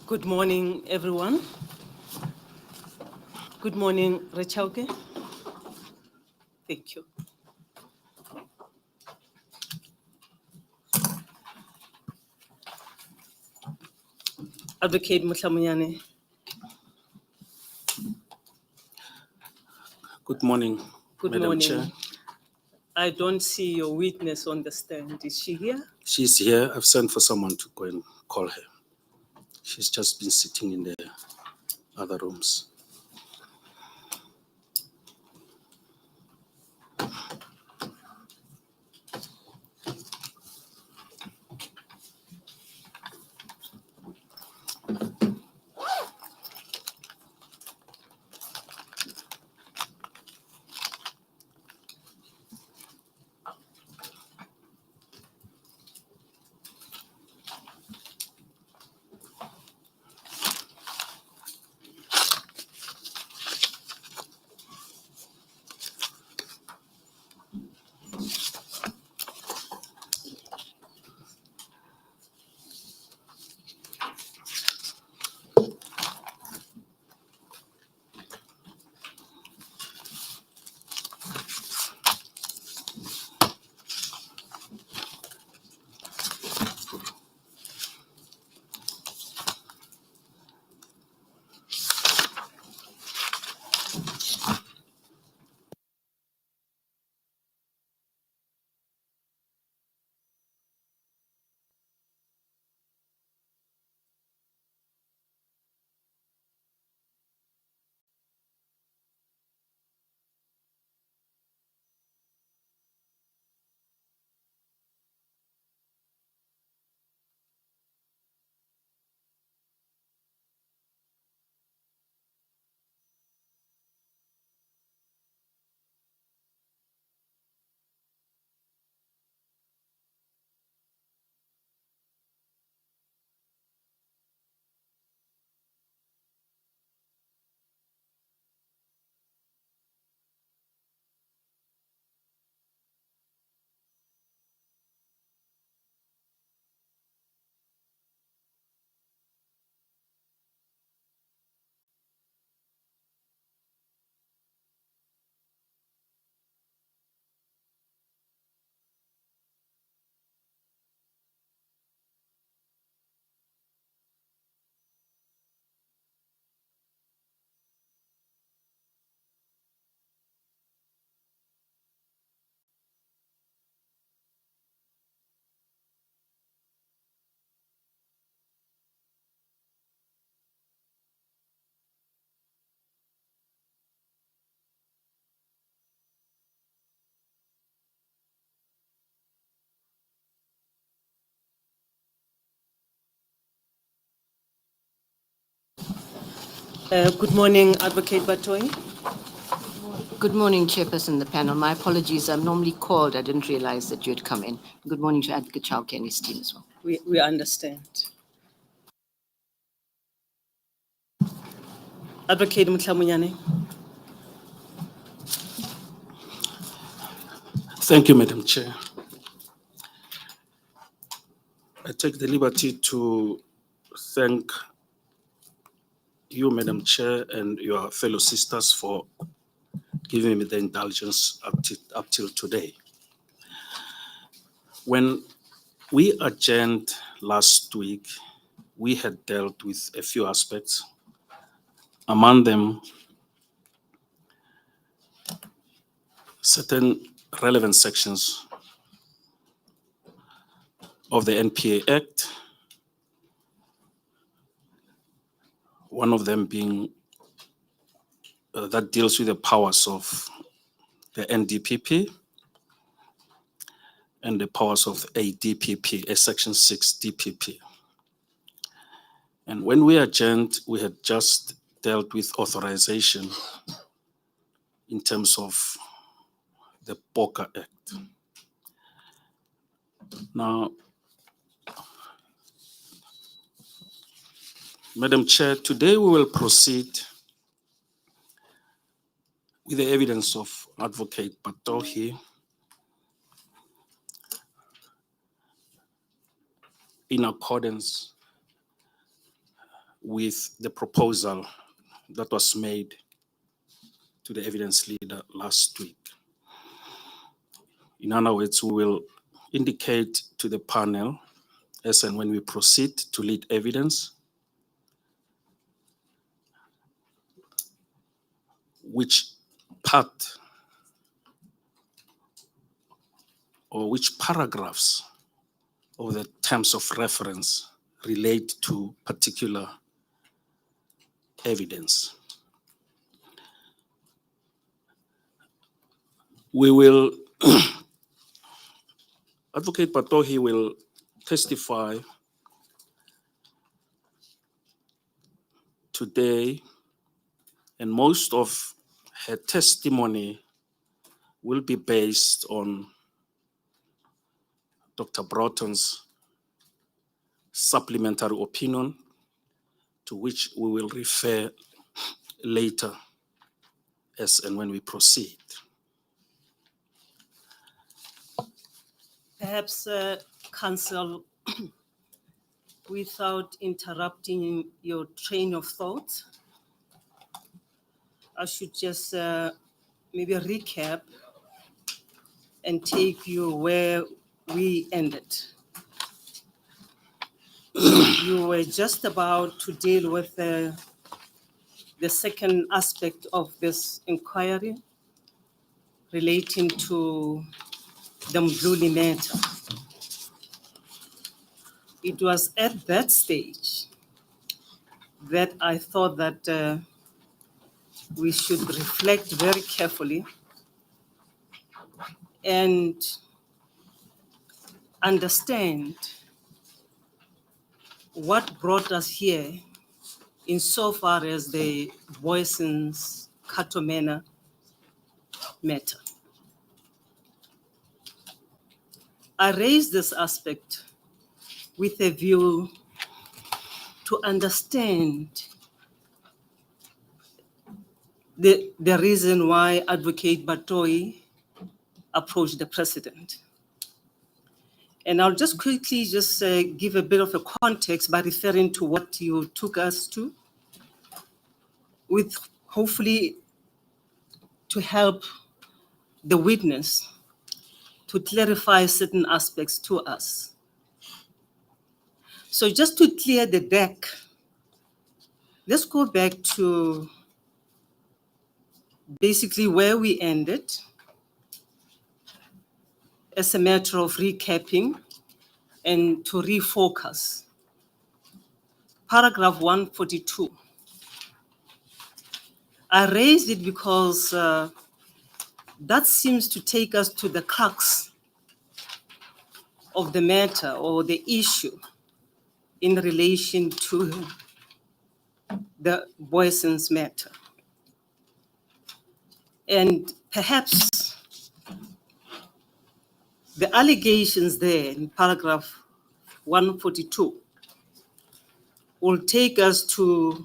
Good morning, everyone. Good morning, Chauke. Thank you. Advocate Mutlamunyane. Good morning, Good Madam morning. Chair. I don't see your witness on the stand. Is she here? She's here. I've sent for someone to go and call her. She's just been sitting in the other rooms. Good morning, Advocate Batoyi. Good morning, Chairperson and the panel. My apologies. I'm normally called. I didn't realize that you had come in. Good morning to Advocate Chauke and his team as well. We understand. Advocate Mutlamunyane. Thank you, Madam Chair. I take the liberty to thank you, Madam Chair, and your fellow sisters for giving me the indulgence up till today. When we adjourned last week, we had dealt with a few aspects. Among them, certain relevant sections of the NPA Act, one of them being that deals with the powers of the NDPP and the powers of a DPP, a Section 6 DPP. And when we adjourned, we had just dealt with authorization in terms of the Poker Act. Now, Madam Chair, today we will proceed with the evidence of Advocate Batoyi in accordance with the proposal that was made to the evidence leader last week. In other words, we will indicate to the panel as and when we proceed to lead evidence which part or which paragraphs of the terms of reference relate to particular evidence. We will, Advocate Patohi will testify today, and most of her testimony will be based on Dr. Broughton's supplementary opinion, to which we will refer later as and when we proceed. Perhaps, Counsel, without interrupting your train of thought, I should just maybe recap and take you where we ended. You were just about to deal with the second aspect of this inquiry relating to the Mdluli matter. It was at that stage that I thought that we should reflect very carefully and understand what brought us here insofar as the Boyson's Katomena matter. I raised this aspect with a view to understand the reason why Advocate Batohi approached the president. And I'll just quickly give a bit of a context by referring to what you took us to, with hopefully to help the witness to clarify certain aspects to us. So just to clear the deck, let's go back to basically where we ended as a matter of recapping and to refocus. Paragraph 142. I raised it because that seems to take us to the crux of the matter or the issue in relation to the Boyson's matter. And perhaps the allegations there in paragraph 142 will take us to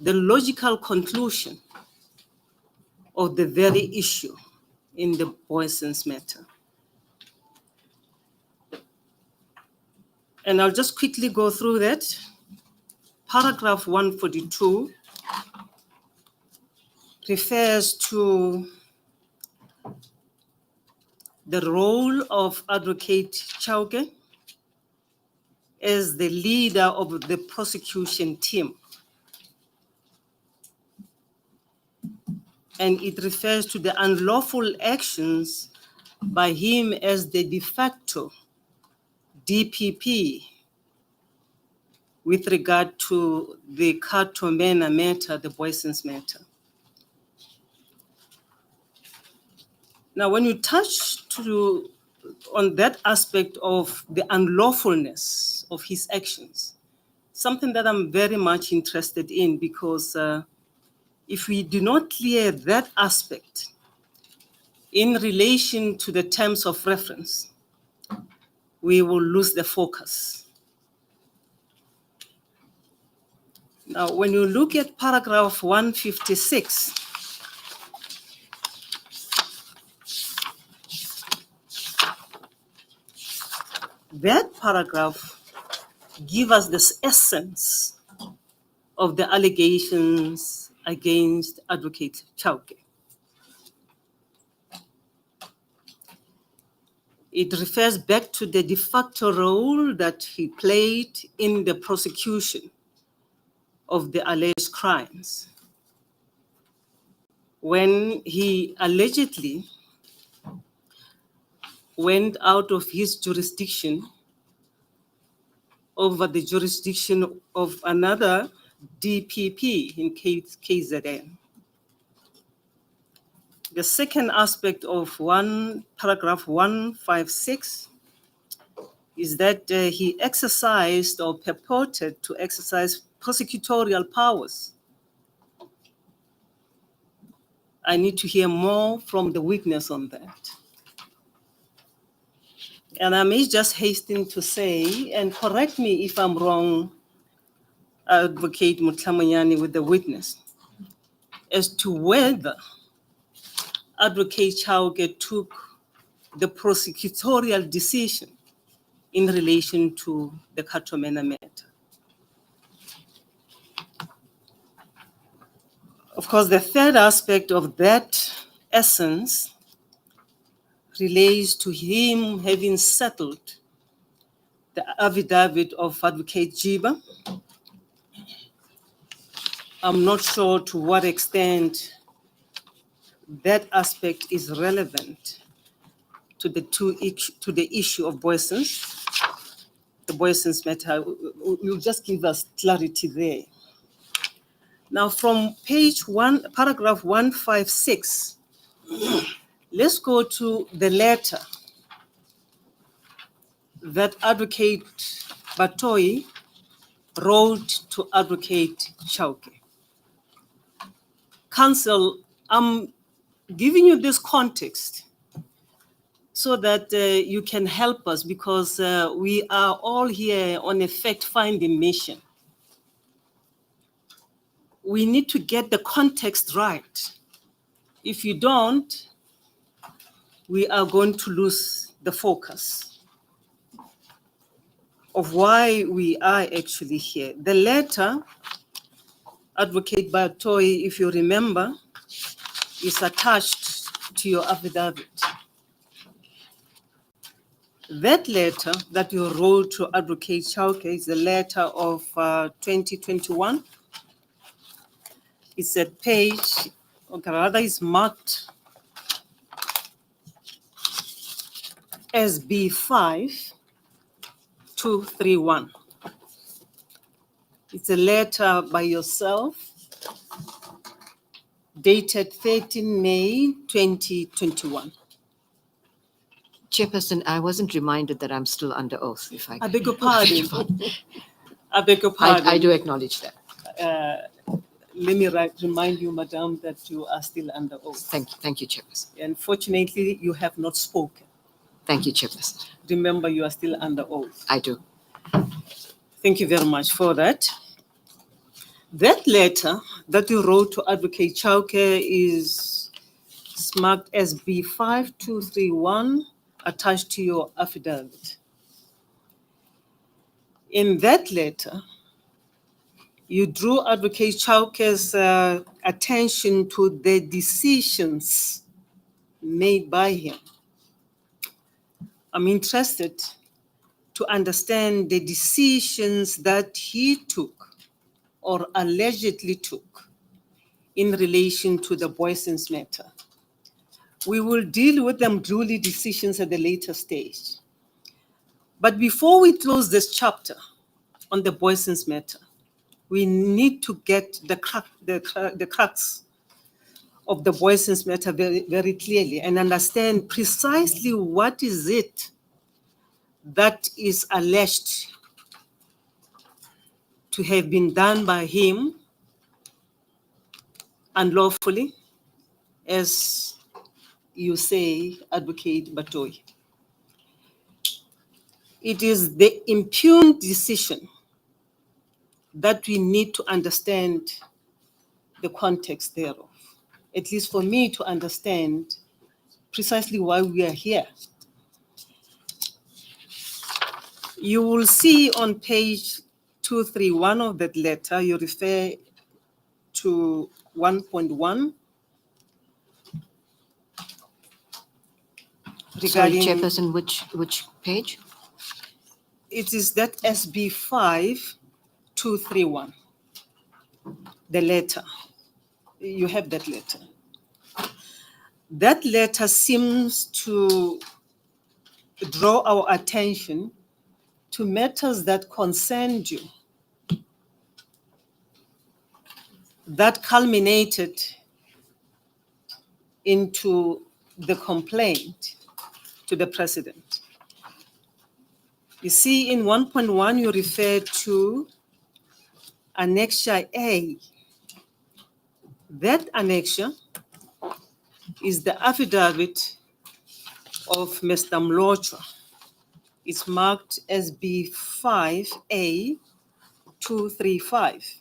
the logical conclusion of the very issue in the Boyson's matter. And I'll just quickly go through that. Paragraph 142 refers to the role of Advocate Chauke as the leader of the prosecution team. And it refers to the unlawful actions by him as the de facto DPP with regard to the Katomena matter, the Boyson's matter. Now, when you touch on that aspect of the unlawfulness of his actions, something that I'm very much interested in, because if we do not clear that aspect in relation to the terms of reference, we will lose the focus. Now, when you look at paragraph 156, that paragraph gives us this essence of the allegations against Advocate Chauke. It refers back to the de facto role that he played in the prosecution of the alleged crimes when he allegedly went out of his jurisdiction over the jurisdiction of another DPP in KZN. The second aspect of paragraph 156 is that he exercised or purported to exercise prosecutorial powers. I need to hear more from the witness on that. And I may just hasten to say, and correct me if I'm wrong, Advocate Mutlamanyani, with the witness, as to whether Advocate Chauke took the prosecutorial decision in relation to the Katomena matter. Of course, the third aspect of that essence relates to him having settled the affidavit of Advocate Jiba. I'm not sure to what extent that aspect is relevant to the issue of Boysen's, the Boysen's matter. Will just give us clarity there. Now, from paragraph 156, let's go to the letter that Advocate Batoyi wrote to Advocate Chauke. Counsel, I'm giving you this context so that you can help us, because we are all here on a fact-finding mission. We need to get the context right. If you don't, we are going to lose the focus of why we are actually here. The letter, Advocate Batoyi, if you remember, is attached to your affidavit. That letter that you wrote to Advocate Chauke is a letter of 2021. It's at page, or rather it's marked as B5231. It's a letter by yourself, dated 13 May 2021. Chairperson, I wasn't reminded that I'm still under oath, if I I beg your pardon. I beg your pardon. I do acknowledge that. Let me remind you, Madam, that you are still under oath. Thank you, Chairperson. Unfortunately, you have not spoken. Thank you, Chairperson. Remember, you are still under oath. I do. Thank you very much for that. That letter that you wrote to Advocate Chauke is marked as B5231, attached to your affidavit. In that letter, you drew Advocate Chauke's attention to the decisions made by him. I'm interested to understand the decisions that he took or allegedly took in relation to the Boysen's matter. We will deal with them duly decisions at the later stage. But before we close this chapter on the Boysen's matter, we need to get the crux of the Boysen's matter very, very clearly and understand precisely what is it that is alleged to have been done by him unlawfully, as you say, Advocate Batoyi. It is the impugned decision that we need to understand the context thereof, at least for me to understand precisely why we are here. You will see on page 231 of that letter, you refer to 1.1 Sorry, regarding, Chairperson, which page? it is that SB 5231, the letter. You have that letter. That letter seems to draw our attention to matters that concerned you, that culminated into the complaint to the president. You see, in 1.1, you refer to Annexure A. That annexure is the affidavit of Mr. Mlochwa. It's marked SB 5A 235.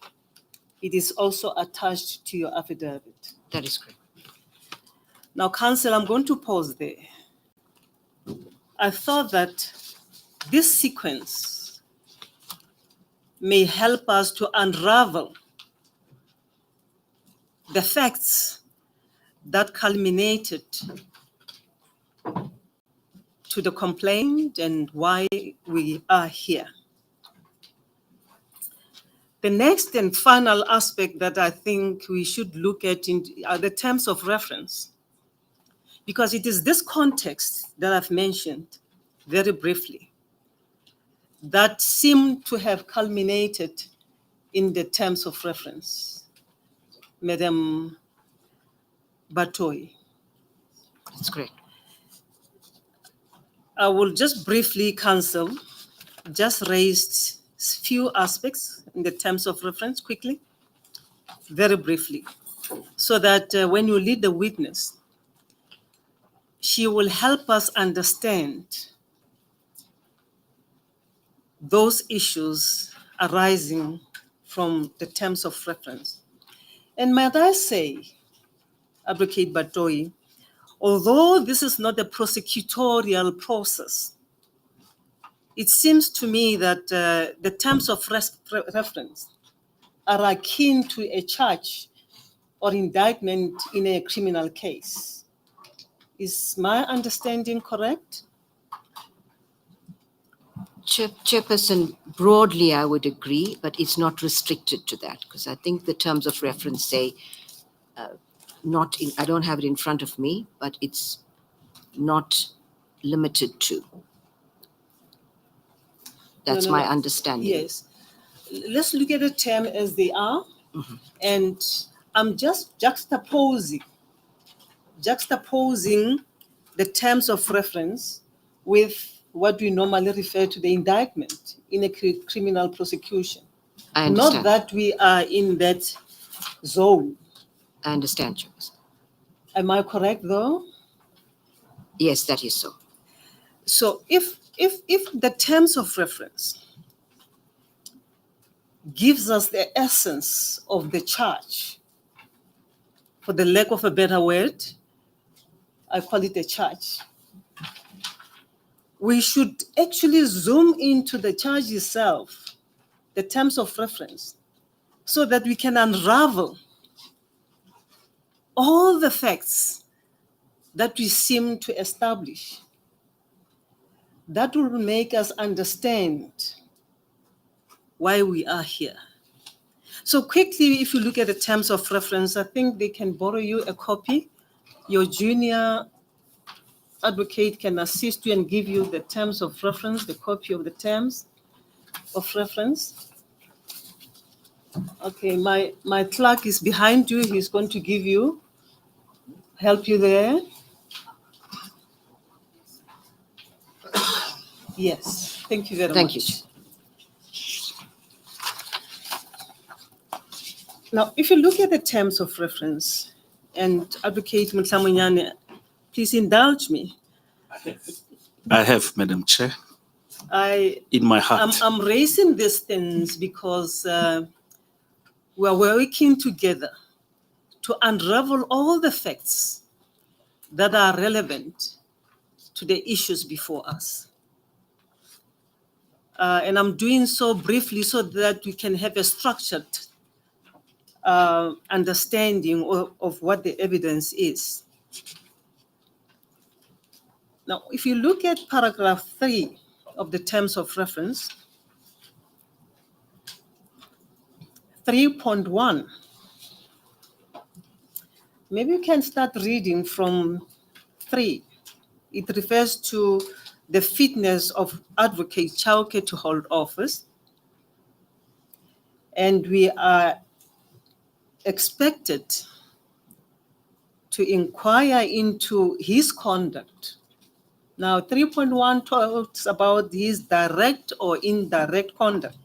It is also attached to your affidavit. That is correct. Now, Council, I'm going to pause there. I thought that this sequence may help us to unravel the facts that culminated to the complaint and why we are here. The next and final aspect that I think we should look at are the terms of reference, because it is this context that I've mentioned very briefly that seem to have culminated in the terms of reference. Madam Batoyi. That's correct. I will just briefly, Council, just raise few aspects in the terms of reference quickly, very briefly, so that when you lead the witness, she will help us understand those issues arising from the terms of reference. And might I say, Advocate Batoyi, although this is not a prosecutorial process, it seems to me that the terms of reference are akin to a charge or indictment in a criminal case. Is my understanding correct? Chairperson, broadly I would agree, but it's not restricted to that, because I think the terms of reference say, I don't have it in front of me, but it's not limited to. That's my understanding. Yes. Let's look at the term as they are. Mm-hmm. And I'm just juxtaposing the terms of reference with what we normally refer to the indictment in a criminal prosecution. I understand. Not that we are in that zone. I understand, Chairperson. Am I correct, though? Yes, that is so. So if the terms of reference gives us the essence of the charge, for the lack of a better word, I call it a charge, we should actually zoom into the charge itself, the terms of reference, so that we can unravel all the facts that we seem to establish. That will make us understand why we are here. So quickly, if you look at the terms of reference, I think they can borrow you a copy. Your junior advocate can assist you and give you the terms of reference, the copy of the terms of reference. Okay, my clerk is behind you. He's going to help you there. Yes, thank you very much. Thank you. Now, if you look at the terms of reference, and Advocate Mutlamanyane, please indulge me. I have, Madam Chair, in my heart. I'm raising these things because we're working together to unravel all the facts that are relevant to the issues before us. And I'm doing so briefly so that we can have a structured understanding of what the evidence is. Now, if you look at paragraph 3 of the terms of reference, 3.1, maybe you can start reading from 3. It refers to the fitness of Advocate Chauke to hold office. And we are expected to inquire into his conduct. Now, 3.1 talks about his direct or indirect conduct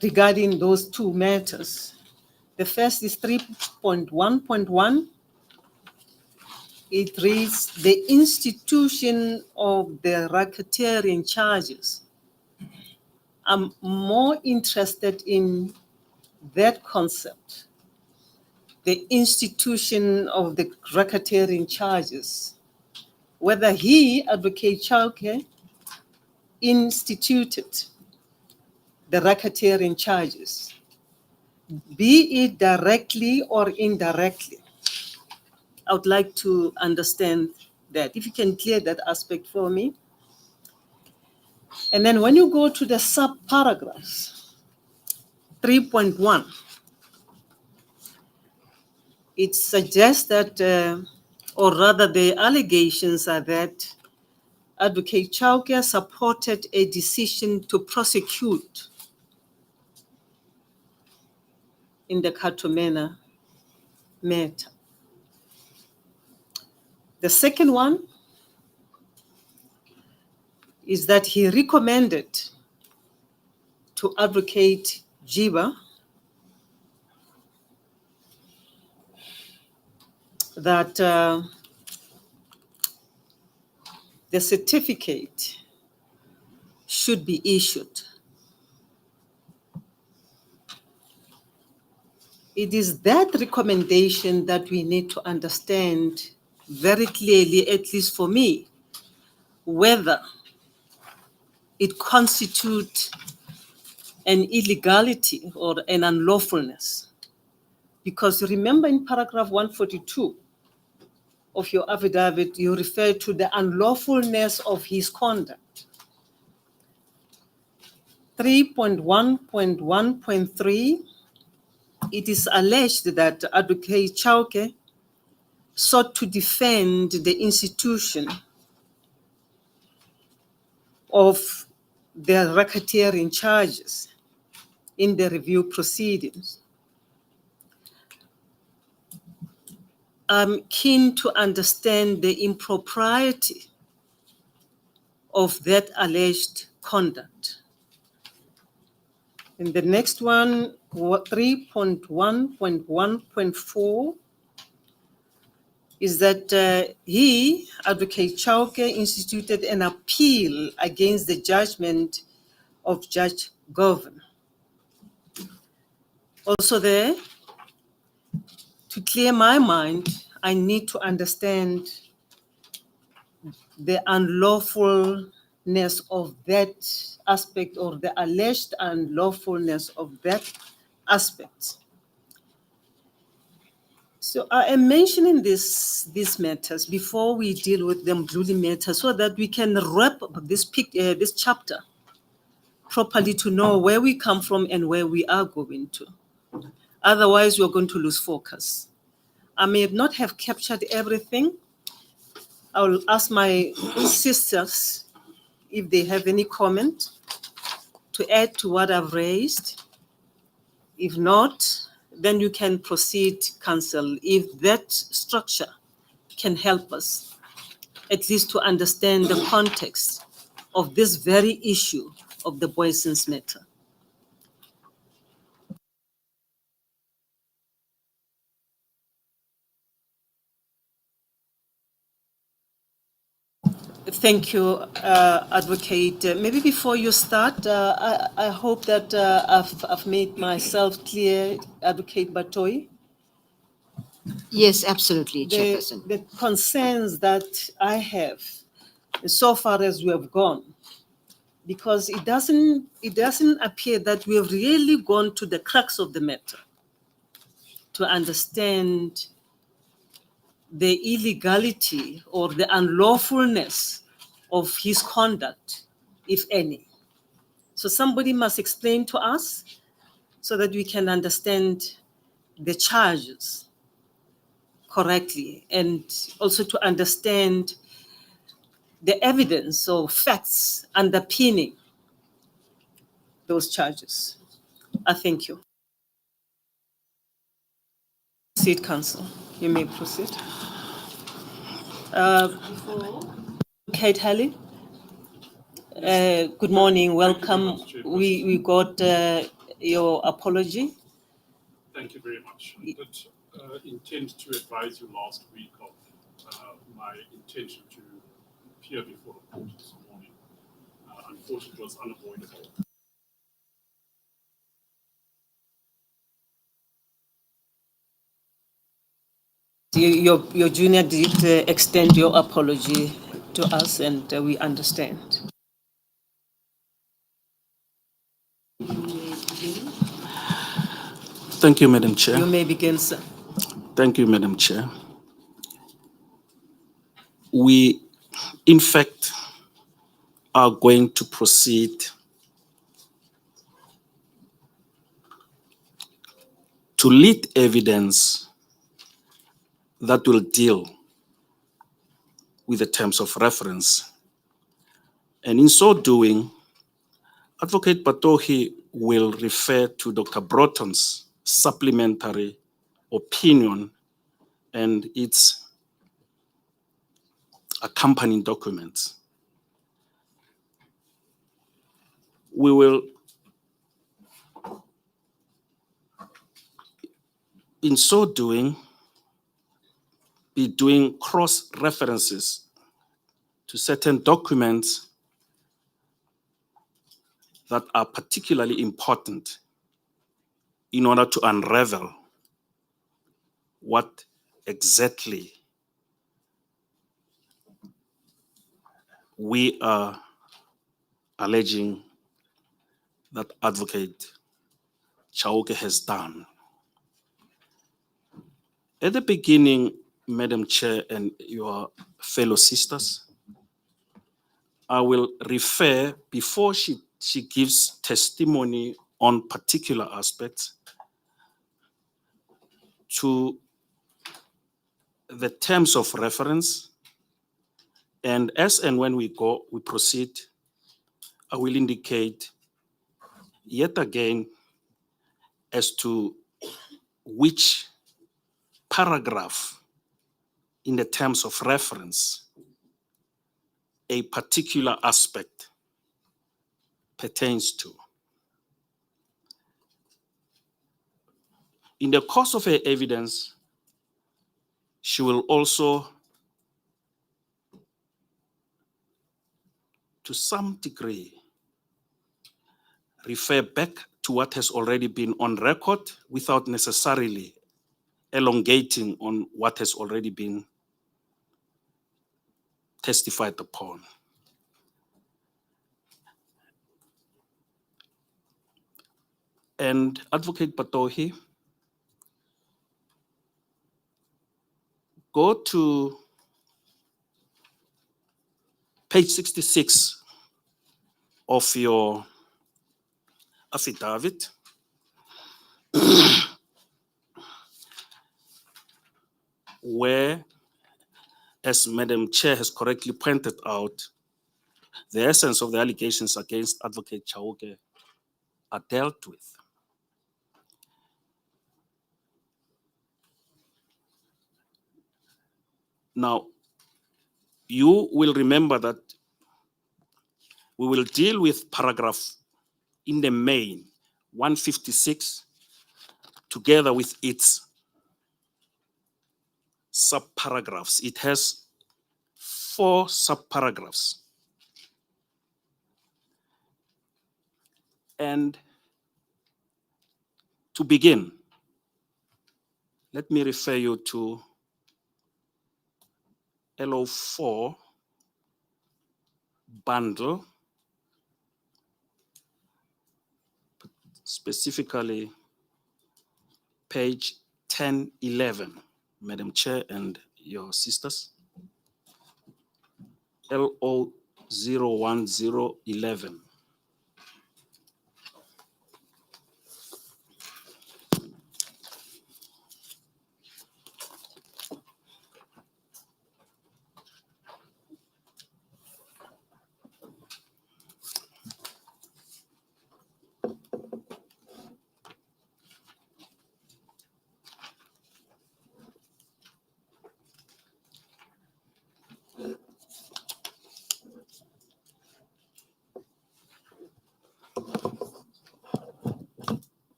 regarding those two matters. The first is 3.1.1. It reads, the institution of the racketeering charges. I'm more interested in that concept, the institution of the racketeering charges, whether he, Advocate Chauke, instituted the racketeering charges, be it directly or indirectly. I would like to understand that. If you can clear that aspect for me. And then when you go to the sub-paragraphs, 3.1, it suggests that, or rather the allegations are that Advocate Chauke supported a decision to prosecute in the Katumena matter. The second one is that he recommended to Advocate Jiba that the certificate should be issued. It is that recommendation that we need to understand very clearly, at least for me, whether it constitutes an illegality or an unlawfulness. Because remember in paragraph 142 of your affidavit, you refer to the unlawfulness of his conduct. 3.1.1.3, it is alleged that Advocate Chauke sought to defend the institution of the racketeering charges in the review proceedings. I'm keen to understand the impropriety of that alleged conduct. And the next one, 3.1.1.4, is that he, Advocate Chauke, instituted an appeal against the judgment of Judge Govan. Also there, to clear my mind, I need to understand the unlawfulness of that aspect, or the alleged unlawfulness of that aspect. So I am mentioning these matters before we deal with the Mdluli matter, so that we can wrap up this chapter properly to know where we come from and where we are going to. Otherwise, we're going to lose focus. I may not have captured everything. I will ask my sisters if they have any comment to add to what I've raised. If not, then you can proceed, Council, if that structure can help us, at least to understand the context of this very issue of the Booysens matter. Thank you, Advocate. Maybe before you start, I hope that I've made myself clear, Advocate Batoi. Yes, absolutely, Chairperson. The concerns that I have so far as we have gone, because it doesn't appear that we have really gone to the crux of the matter to understand the illegality or the unlawfulness of his conduct, if any. So somebody must explain to us so that we can understand the charges correctly, and also to understand the evidence or facts underpinning those charges. I thank you. Proceed, Council. You may proceed. Kate Halley. Good morning, welcome. We got your apology. Thank you very much. I did intend to advise you last week of my intention to appear before the court this morning. Unfortunately, it was unavoidable. Your junior did extend your apology to us, and we understand. Thank you, Madam Chair. You may begin, sir. Thank you, Madam Chair. We, in fact, are going to proceed to lead evidence that will deal with the terms of reference. And in so doing, Advocate Patohi will refer to Dr. Broughton's supplementary opinion and its accompanying documents. We will, in so doing, be doing cross-references to certain documents that are particularly important in order to unravel what exactly we are alleging that Advocate Chauke has done. At the beginning, Madam Chair and your fellow sisters, I will refer, before she gives testimony on particular aspects, to the terms of reference. And as and when we proceed, I will indicate yet again as to which paragraph in the terms of reference a particular aspect pertains to. In the course of her evidence, she will also, to some degree, refer back to what has already been on record without necessarily elongating on what has already been testified upon. And Advocate Patohi, go to page 66 of your affidavit. Where, as Madam Chair has correctly pointed out, the essence of the allegations against Advocate Chauke are dealt with. Now, you will remember that we will deal with paragraph in the main, 156, together with its subparagraphs. It has 4 subparagraphs. And to begin, let me refer you to LO4 bundle, specifically page 1011, Madam Chair and your sisters. LO 01011.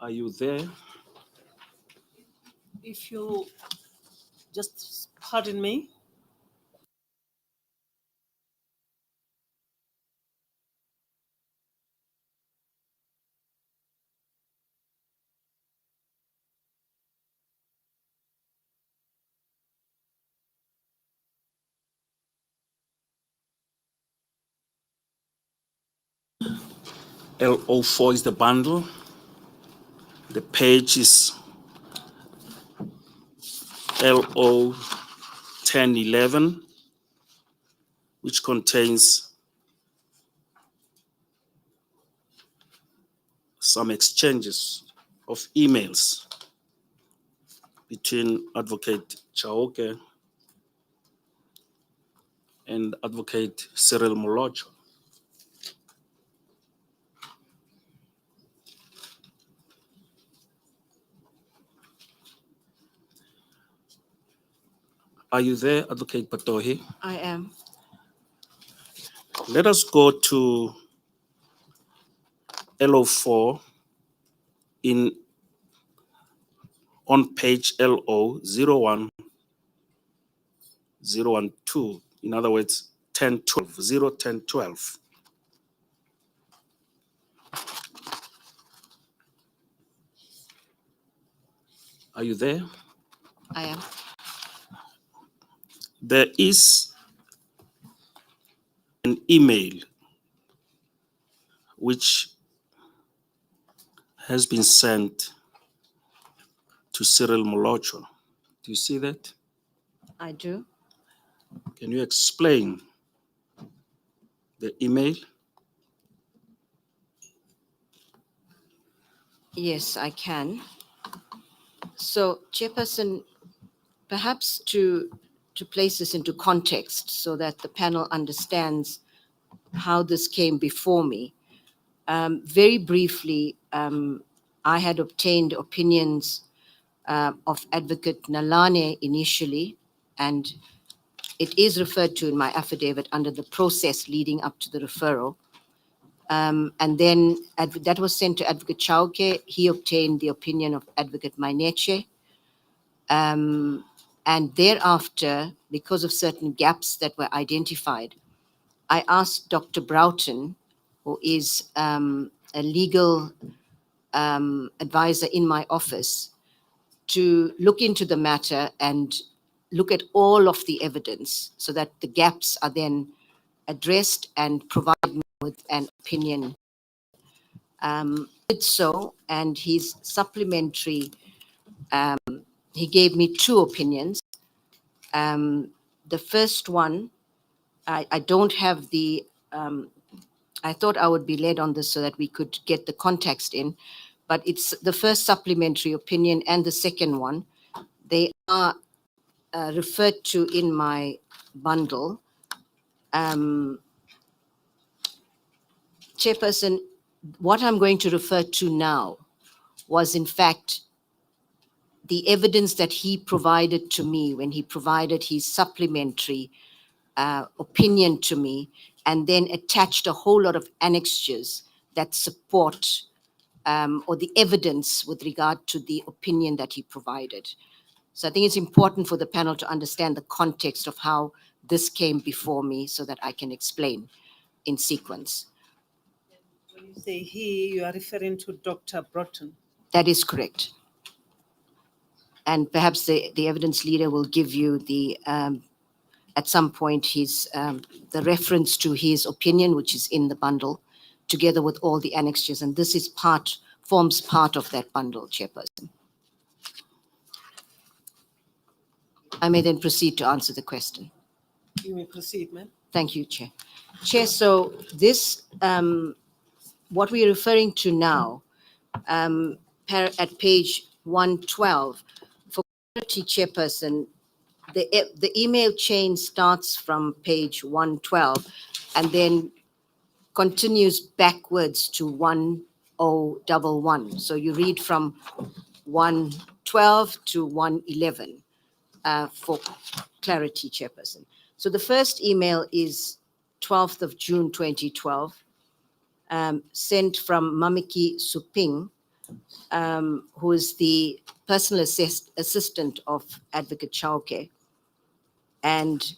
Are you there? If you just pardon me. LO4 is the bundle. The page is LO 1011, which contains some exchanges of emails between Advocate Chauke and Advocate Cyril Molocho. Are you there, Advocate Patohi? I am. Let us go to LO4 on page LO 01012. In other words, 1012. Are you there? I am. There is an email which has been sent to Cyril Molocho. Do you see that? I do. Can you explain the email? Yes, I can. So, Chairperson, perhaps to place this into context so that the panel understands how this came before me. Very briefly, I had obtained opinions of Advocate Nalane initially, and it is referred to in my affidavit under the process leading up to the referral. And then that was sent to Advocate Chauke. He obtained the opinion of Advocate Maineche. And thereafter, because of certain gaps that were identified, I asked Dr. Broughton, who is a legal advisor in my office, to look into the matter and look at all of the evidence so that the gaps are then addressed and provide me with an opinion. Did so, and his supplementary, he gave me two opinions. The first one, I don't have the, I thought I would be led on this so that we could get the context in, but it's the first supplementary opinion and the second one. They are referred to in my bundle. Chairperson, what I'm going to refer to now was in fact the evidence that he provided to me when he provided his supplementary opinion to me, and then attached a whole lot of annexures that support or the evidence with regard to the opinion that he provided. So I think it's important for the panel to understand the context of how this came before me so that I can explain in sequence. When you say he, you are referring to Dr. Broughton. That is correct. And perhaps the evidence leader will give you the, at some point, the reference to his opinion, which is in the bundle, together with all the annexures. And this is forms part of that bundle, Chairperson. I may then proceed to answer the question. You may proceed, ma'am. Thank you, Chair. Chair, so this, what we're referring to now, at page 112, for clarity, Chairperson, the email chain starts from page 112 and then continues backwards to 1011. So you read from 112 to 111 for clarity, Chairperson. So the first email is 12th of June 2012, sent from Mamiki Suping, who is the personal assistant of Advocate Chauke. And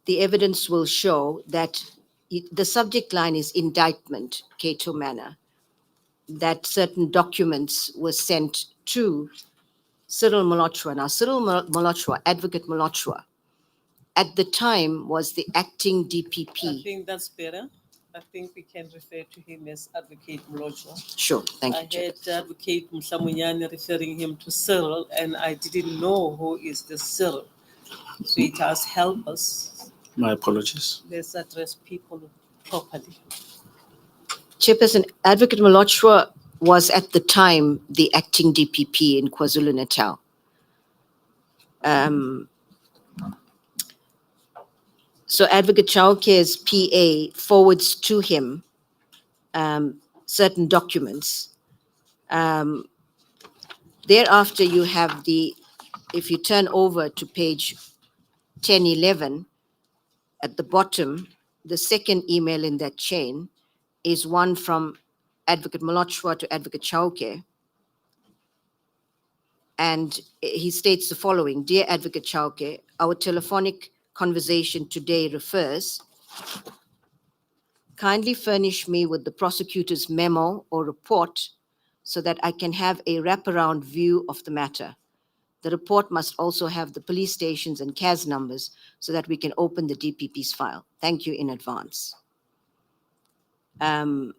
the evidence will show that the subject line is indictment, Cato Manor, that certain documents were sent to Cyril Molochwa. Now, Cyril Molochwa, Advocate Molochwa, at the time was the acting I DPP. think that's better. I think we can refer to him as Advocate Molochwa. Sure, thank you, I Chair. heard Advocate Mhlamunyane referring him to Cyril, and I didn't know who is the Cyril. So it has helped us. My apologies. Let's address people properly. Chairperson, Advocate Molochwa was at the time the acting DPP in KwaZulu-Natal. So Advocate Chauke's PA forwards to him certain documents. Thereafter, you have if you turn over to page 1011, at the bottom, the second email in that chain is one from Advocate Molochwa to Advocate Chauke. And he states the following: Dear Advocate Chauke, our telephonic conversation today refers, kindly furnish me with the prosecutor's memo or report so that I can have a wraparound view of the matter. The report must also have the police stations and CAS numbers so that we can open the DPP's file. Thank you in advance. From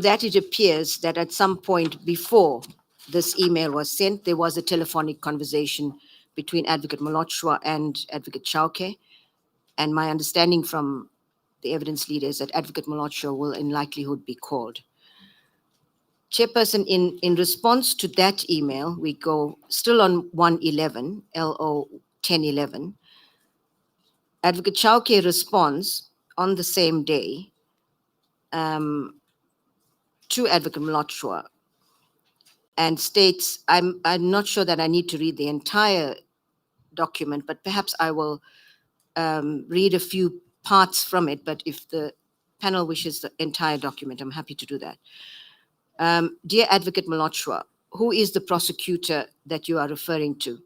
that, it appears that at some point before this email was sent, there was a telephonic conversation between Advocate Molochwa and Advocate Chauke. And my understanding from the evidence leader is that Advocate Molochwa will in likelihood be called. Chairperson, in response to that email, we go still on 111, LO 1011. Advocate Chauke responds on the same day to Advocate Molochwa and states, I'm not sure that I need to read the entire document, but perhaps I will read a few parts from it. But if the panel wishes the entire document, I'm happy to do that. Dear Advocate Molochwa, who is the prosecutor that you are referring to?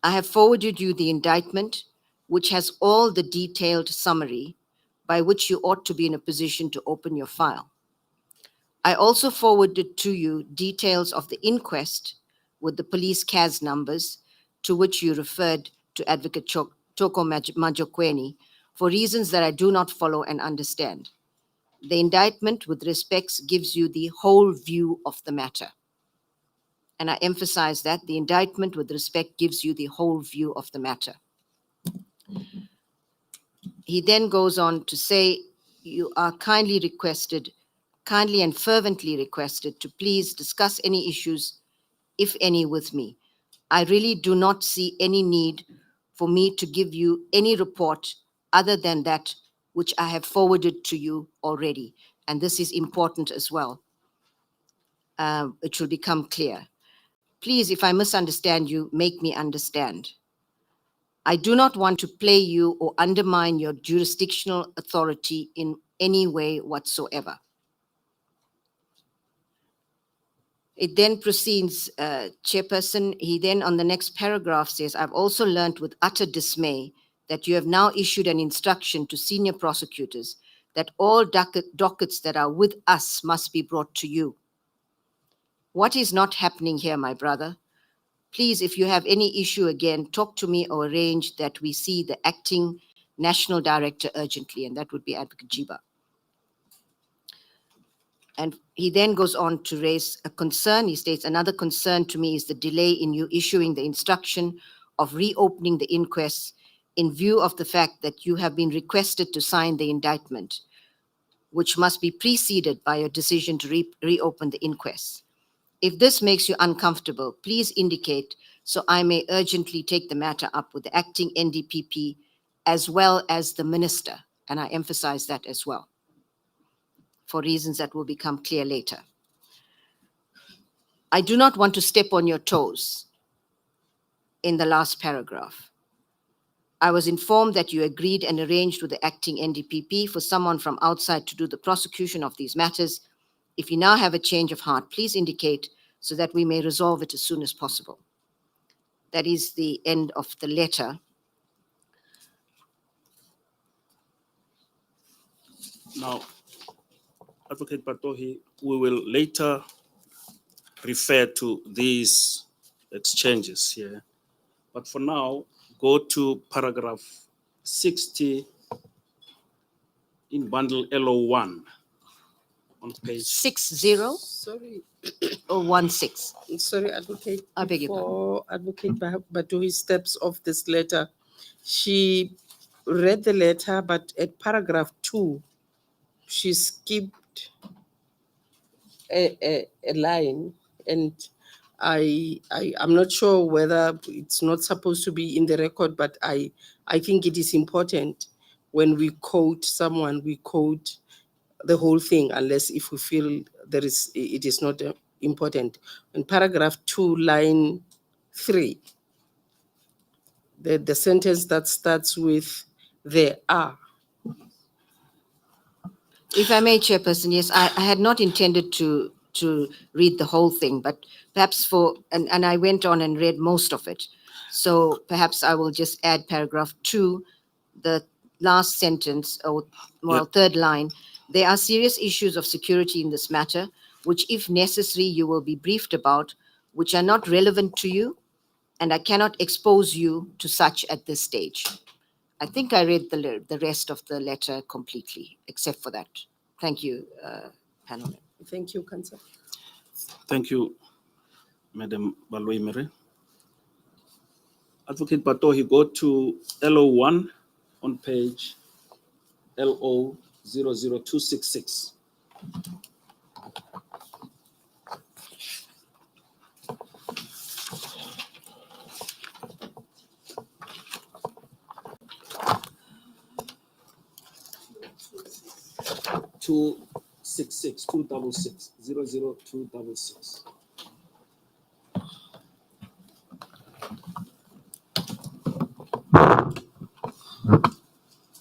I have forwarded you the indictment, which has all the detailed summary by which you ought to be in a position to open your file. I also forwarded to you details of the inquest with the police CAS numbers to which you referred to Advocate Toko Majokweni for reasons that I do not follow and understand. The indictment with respects gives you the whole view of the matter. And I emphasize that the indictment with respect gives you the whole view of the matter. He then goes on to say, you are kindly and fervently requested to please discuss any issues, if any, with me. I really do not see any need for me to give you any report other than that which I have forwarded to you already. And this is important as well. It will become clear. Please, if I misunderstand you, make me understand. I do not want to play you or undermine your jurisdictional authority in any way whatsoever. It then proceeds, Chairperson, he then on the next paragraph says, I've also learned with utter dismay that you have now issued an instruction to senior prosecutors that all dockets that are with us must be brought to you. What is not happening here, my brother? Please, if you have any issue again, talk to me or arrange that we see the acting national director urgently, and that would be Advocate Jiba. And he then goes on to raise a concern. He states, another concern to me is the delay in you issuing the instruction of reopening the inquest in view of the fact that you have been requested to sign the indictment, which must be preceded by your decision to reopen the inquest. If this makes you uncomfortable, please indicate so I may urgently take the matter up with the acting NDPP as well as the minister. And I emphasize that as well, for reasons that will become clear later. I do not want to step on your toes in the last paragraph. I was informed that you agreed and arranged with the acting NDPP for someone from outside to do the prosecution of these matters. If you now have a change of heart, please indicate so that we may resolve it as soon as possible. That is the end of the letter. Now, Advocate Patohi, we will later refer to these exchanges here. But for now, go to paragraph 60 in bundle LO1 on page 60 Sorry, or 16. sorry, Advocate. I beg your Before Advocate Batohi steps off this letter, she read the letter, but at paragraph 2, she skipped a line, and I'm not sure whether it's not supposed to be in the record, but I think it is important when we quote someone, we quote the whole thing, unless if we feel it is not important. In paragraph 2, line 3, the sentence that starts with "there are." If I may, Chairperson, yes, I had not intended to read the whole thing, but perhaps and I went on and read most of it. So perhaps I will just add paragraph 2, the last sentence, or third line. There are serious issues of security in this matter, which if necessary, you will be briefed about, which are not relevant to you, and I cannot expose you to such at this stage. I think I read the rest of the letter completely, except for that. Thank you, panel. Thank you, Councillor. Thank you, Madam Baloimere. Advocate Patohi, go to LO1 on page LO 00266. Two 00266.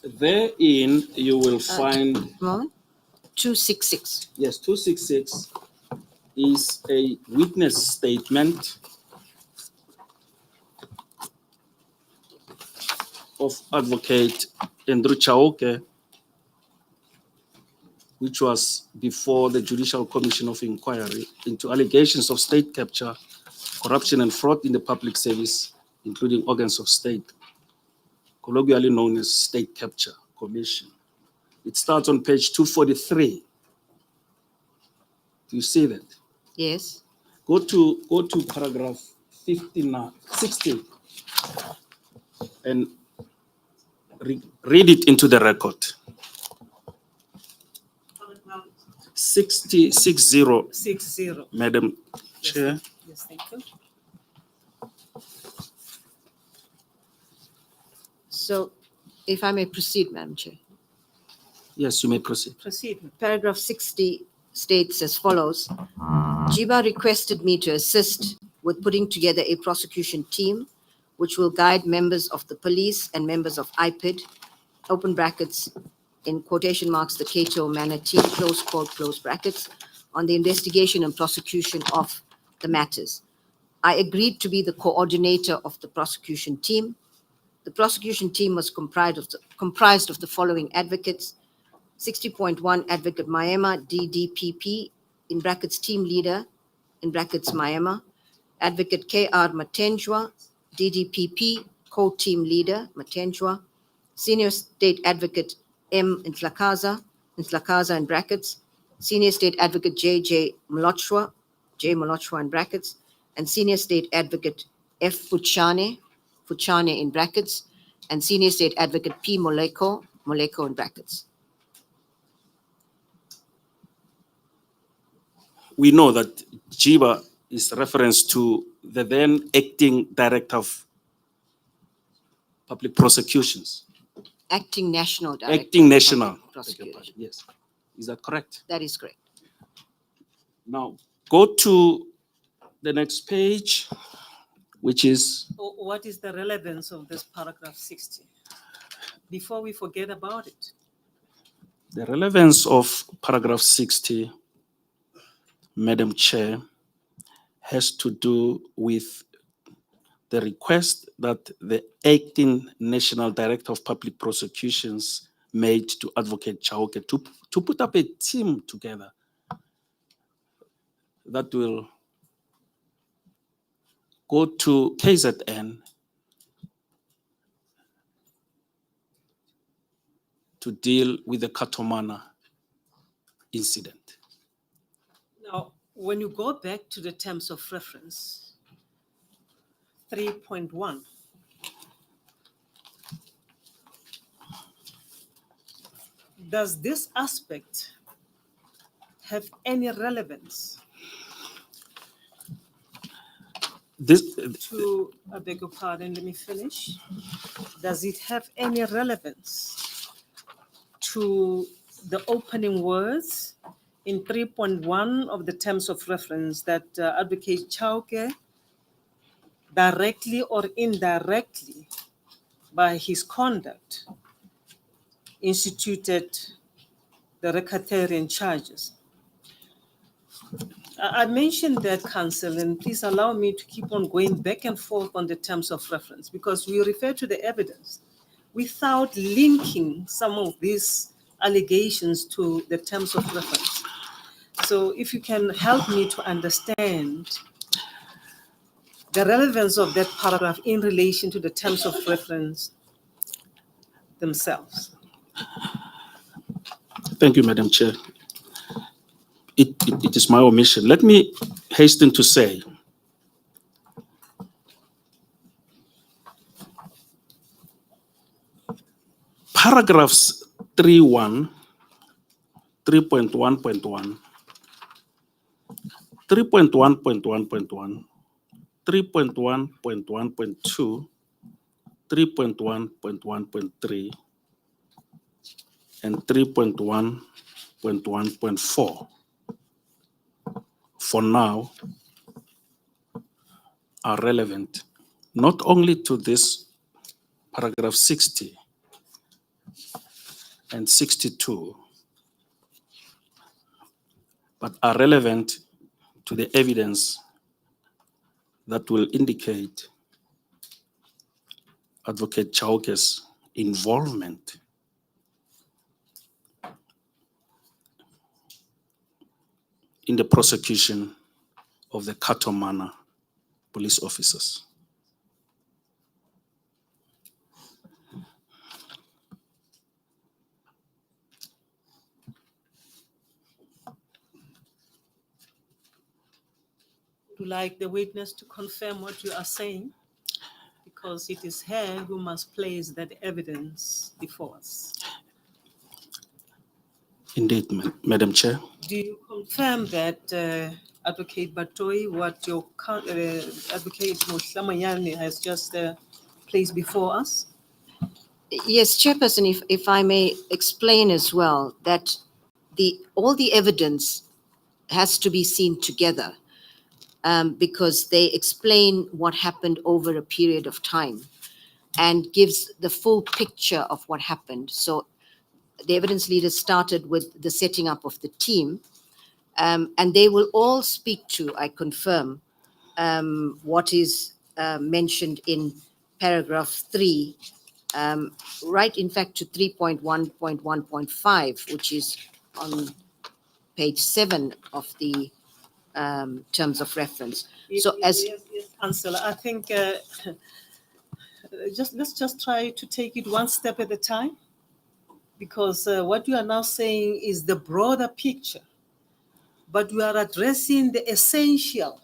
Therein, you will find. Moment. 266. Yes, 266 is a witness statement of Advocate Andrew Chauke, which was before the Judicial Commission of Inquiry into allegations of state capture, corruption and fraud in the public service, including organs of state, colloquially known as State Capture Commission. It starts on page 243. Do you see that? Yes. Go to paragraph 60 and read it into the record. 60, Madam Chair. Yes, thank you. So if I may proceed, Madam Chair. Yes, you may proceed. Proceed. Paragraph 60 states as follows. Jiba requested me to assist with putting together a prosecution team which will guide members of the police and members of IPID, open brackets, in quotation marks, the Cato Manor team, close quote, close brackets, on the investigation and prosecution of the matters. I agreed to be the coordinator of the prosecution team. The prosecution team was comprised of the following advocates: 60.1 Advocate Maema, DDPP, in brackets team leader, in brackets Miami, Advocate K.R. Matenjwa, DDPP, co-team leader, Matenjwa, Senior State Advocate M. Ntlakaza in brackets, Senior State Advocate J. Molochwa in brackets, and Senior State Advocate F. Fuchane in brackets, and Senior State Advocate P. Moleko in brackets. We know that Jiba is reference to the then acting Director of Public Prosecutions. Acting National Director. Acting of National. Public Prosecution. Yes. Is that correct? That is correct. Now, go to the next page, which is What is the relevance of this paragraph 60? Before we forget about it. the relevance of paragraph 60, Madam Chair, has to do with the request that the acting National Director of Public Prosecutions made to Advocate Chauke to put up a team together that will go to KZN to deal with the Katomana incident. Now, when you go back to the terms of reference, 3.1, does this aspect have any relevance to, I beg your pardon, let me finish. Does it have any relevance to the opening words in 3.1 of the terms of reference that Advocate Chauke directly or indirectly by his conduct instituted the racketeering charges? I mentioned that, Counsel, and please allow me to keep on going back and forth on the terms of reference because we refer to the evidence without linking some of these allegations to the terms of reference. So if you can help me to understand the relevance of that paragraph in relation to the terms of reference themselves. Thank you, Madam Chair. It is my omission. Let me hasten to say paragraphs 3.1, 3.1.1, 3.1.1.1, 3.1.1.2, 3.1.1.3, and 3.1.1.4 for now are relevant not only to this paragraph 60 and 62, but are relevant to the evidence that will indicate Advocate Chauke's involvement in the prosecution of the Katomana police officers. Would you like the witness to confirm what you are saying? Because it is her who must place that evidence before us. Indeed, Madam Chair. Do you confirm that Advocate Batoi, what your Advocate Moshlamayane has just placed before us? Yes, Chairperson, if I may explain as well that all the evidence has to be seen together because they explain what happened over a period of time and gives the full picture of what happened. So the evidence leaders started with the setting up of the team, and they will all speak to, I confirm, what is mentioned in paragraph 3, right, in fact, to 3.1.1.5, which is on page 7 of the terms of reference. So as Yes, Councillor, I think let's just try to take it one step at a time, because what you are now saying is the broader picture, but we are addressing the essential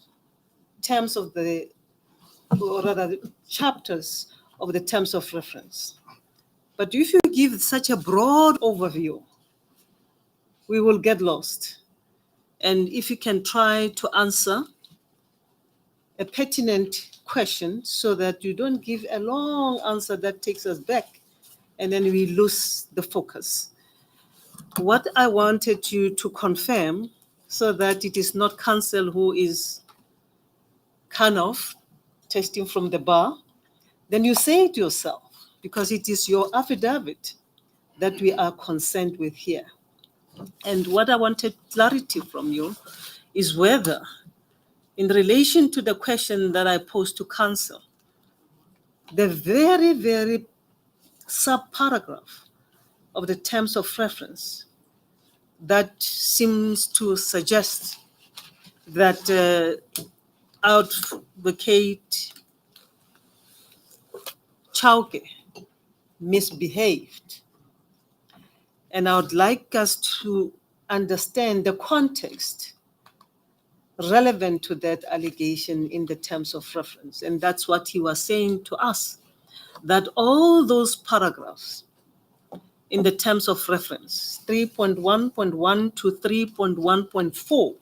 terms of the, or rather the chapters of the terms of reference. But if you give such a broad overview, we will get lost. And if you can try to answer a pertinent question so that you don't give a long answer that takes us back and then we lose the focus. What I wanted you to confirm, so that it is not counsel who is kind of testing from the bar, then you say it yourself, because it is your affidavit that we are concerned with here. And what I wanted clarity from you is whether, in relation to the question that I posed to counsel, the very, very sub-paragraph of the terms of reference that seems to suggest that Advocate Chauke misbehaved. And I would like us to understand the context relevant to that allegation in the terms of reference. And that's what he was saying to us, that all those paragraphs in the terms of reference, 3.1.1 to 3.1.4,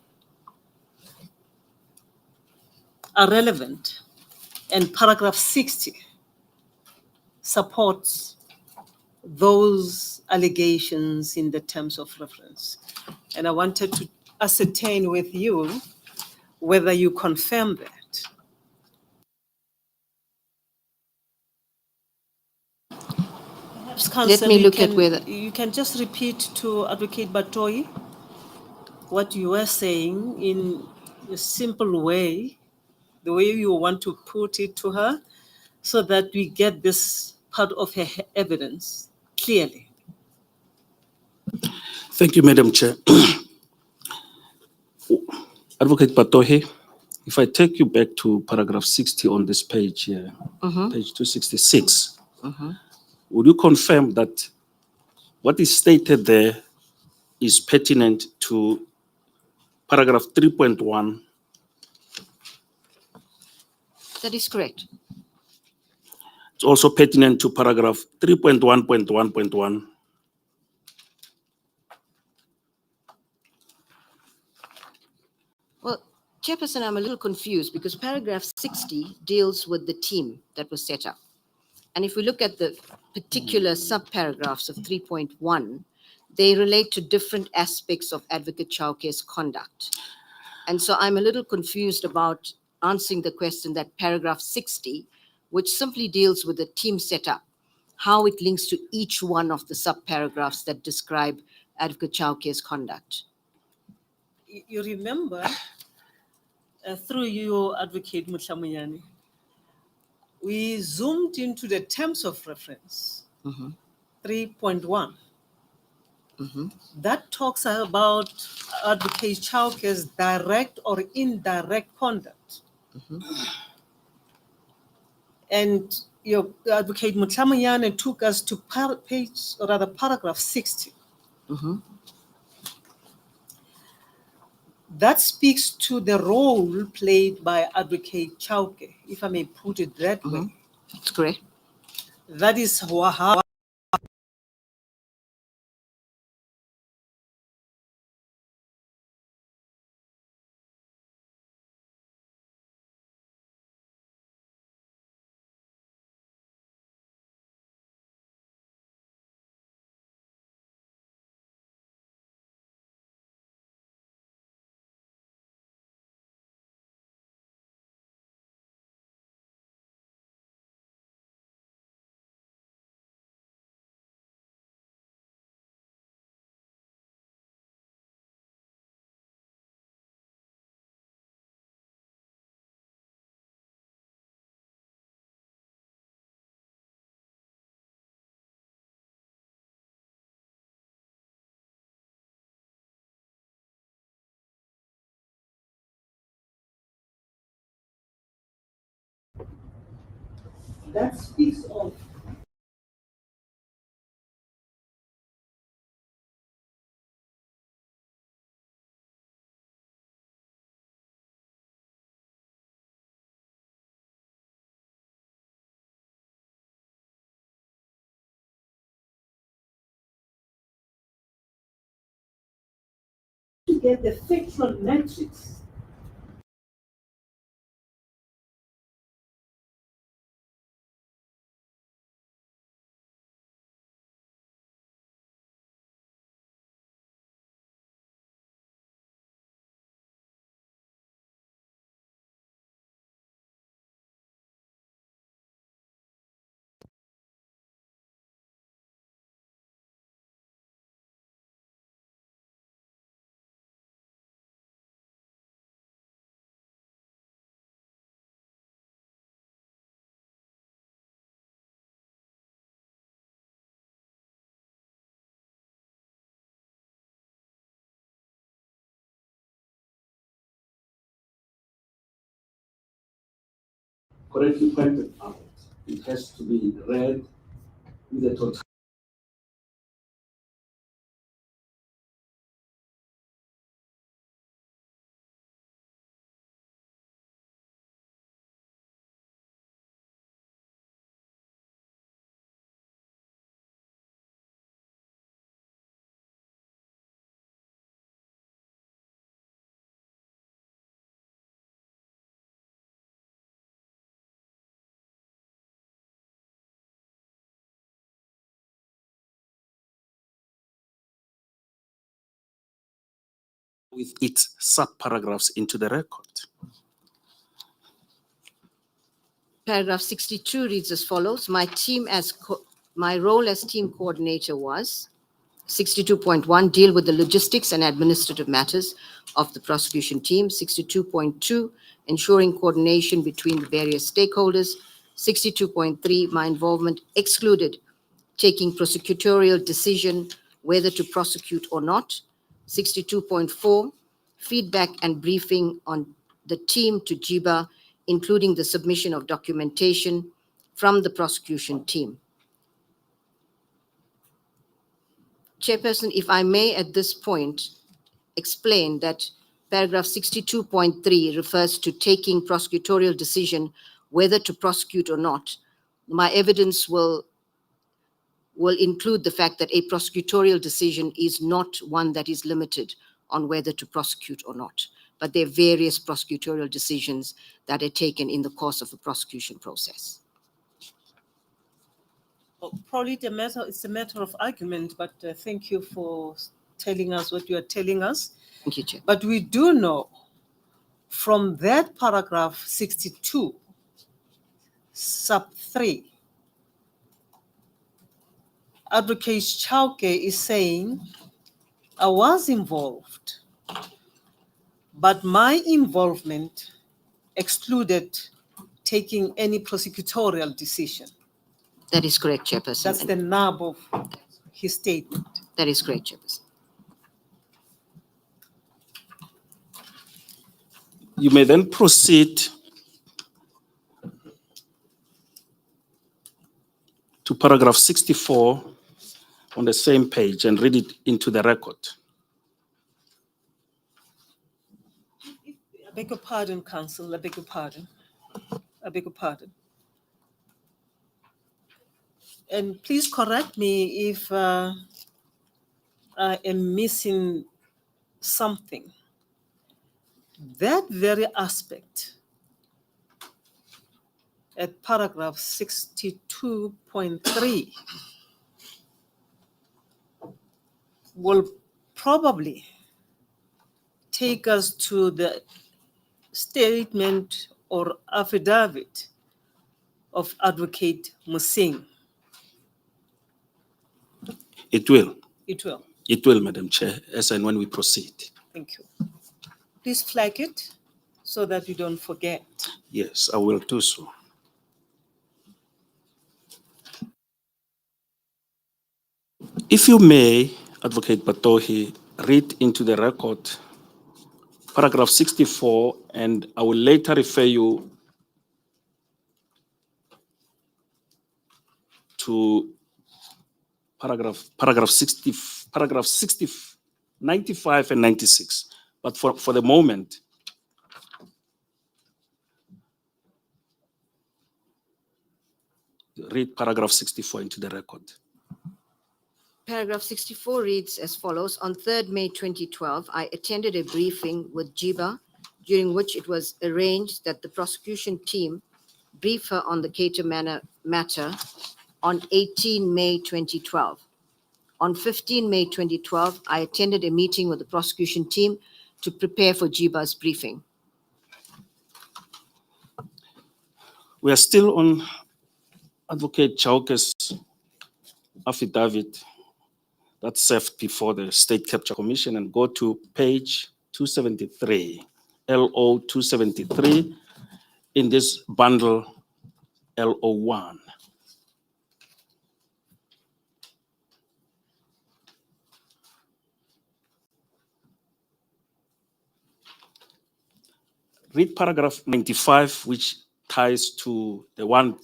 are relevant, and paragraph 60 supports those allegations in the terms of reference. And I wanted to ascertain with you whether you confirm that. Perhaps, Councillor, me look at whether- you can just repeat to Advocate Batoi what you were saying in a simple way, the way you want to put it to her, so that we get this part of her evidence clearly. Thank you, Madam Chair. Advocate Patohe, if I take you back to paragraph 60 on this page here, page 266, would you confirm that what is stated there is pertinent to paragraph 3.1? that is correct. It's also pertinent to paragraph 3.1.1.1. Well, Chairperson, I'm a little confused because paragraph 60 deals with the team that was set up. And if we look at the particular subparagraphs of 3.1, they relate to different aspects of Advocate Chauke's conduct. And so I'm a little confused about answering the question that paragraph 60, which simply deals with the team setup, how it links to each one of the subparagraphs that describe Advocate Chauke's conduct. You remember, through you, Advocate Mutlamuyani, we zoomed into the terms of reference, 3.1. That talks about Advocate Chauke's direct or indirect conduct. And your Advocate Mutlamuyani took us to paragraph 60. That speaks to the role played by Advocate Chauke, if I may put it that way. That's correct. That is how that speaks of to get the factual metrics. Correctly pointed out, it has to be read with the total. With its sub-paragraphs into the record. Paragraph 62 reads as follows. My role as team coordinator was 62.1, deal with the logistics and administrative matters of the prosecution team. 62.2, ensuring coordination between the various stakeholders. 62.3, my involvement excluded taking prosecutorial decision whether to prosecute or not. 62.4, feedback and briefing on the team to JIBA, including the submission of documentation from the prosecution team. Chairperson, if I may at this point explain that paragraph 62.3 refers to taking prosecutorial decision whether to prosecute or not. My evidence will include the fact that a prosecutorial decision is not one that is limited on whether to prosecute or not, but there are various prosecutorial decisions that are taken in the course of a prosecution process. Probably it's a matter of argument, but thank you for telling us what you are telling us. Thank you, Chair. But we do know from that paragraph 62, sub 3, Advocate Chauke is saying, I was involved, but my involvement excluded taking any prosecutorial decision. That is correct, Chairperson. That's the nub of his statement. That is correct, Chairperson. You may then proceed to paragraph 64 on the same page and read it into the record. I beg your pardon, Counsel. I beg your pardon. I beg your pardon. And please correct me if I am missing something. That very aspect at paragraph 62.3 will probably take us to the statement or affidavit of Advocate Musing. It will. It will. It will, Madam Chair, as and when we proceed. Thank you. Please flag it so that we don't forget. Yes, I will do so. If you may, Advocate Batohi, read into the record paragraph 64, and I will later refer you to paragraph 60, 95 and 96. But for the moment, read paragraph 64 into the record. Paragraph 64 reads as follows. On 3rd May 2012, I attended a briefing with Jiba, during which it was arranged that the prosecution team brief her on the Cater matter on 18 May 2012. On 15 May 2012, I attended a meeting with the prosecution team to prepare for Jiba's briefing. We are still on Advocate Chauke's affidavit that's served before the State Capture Commission, and go to page 273, LO 273, in this bundle LO1. Read paragraph 95, which ties to the one,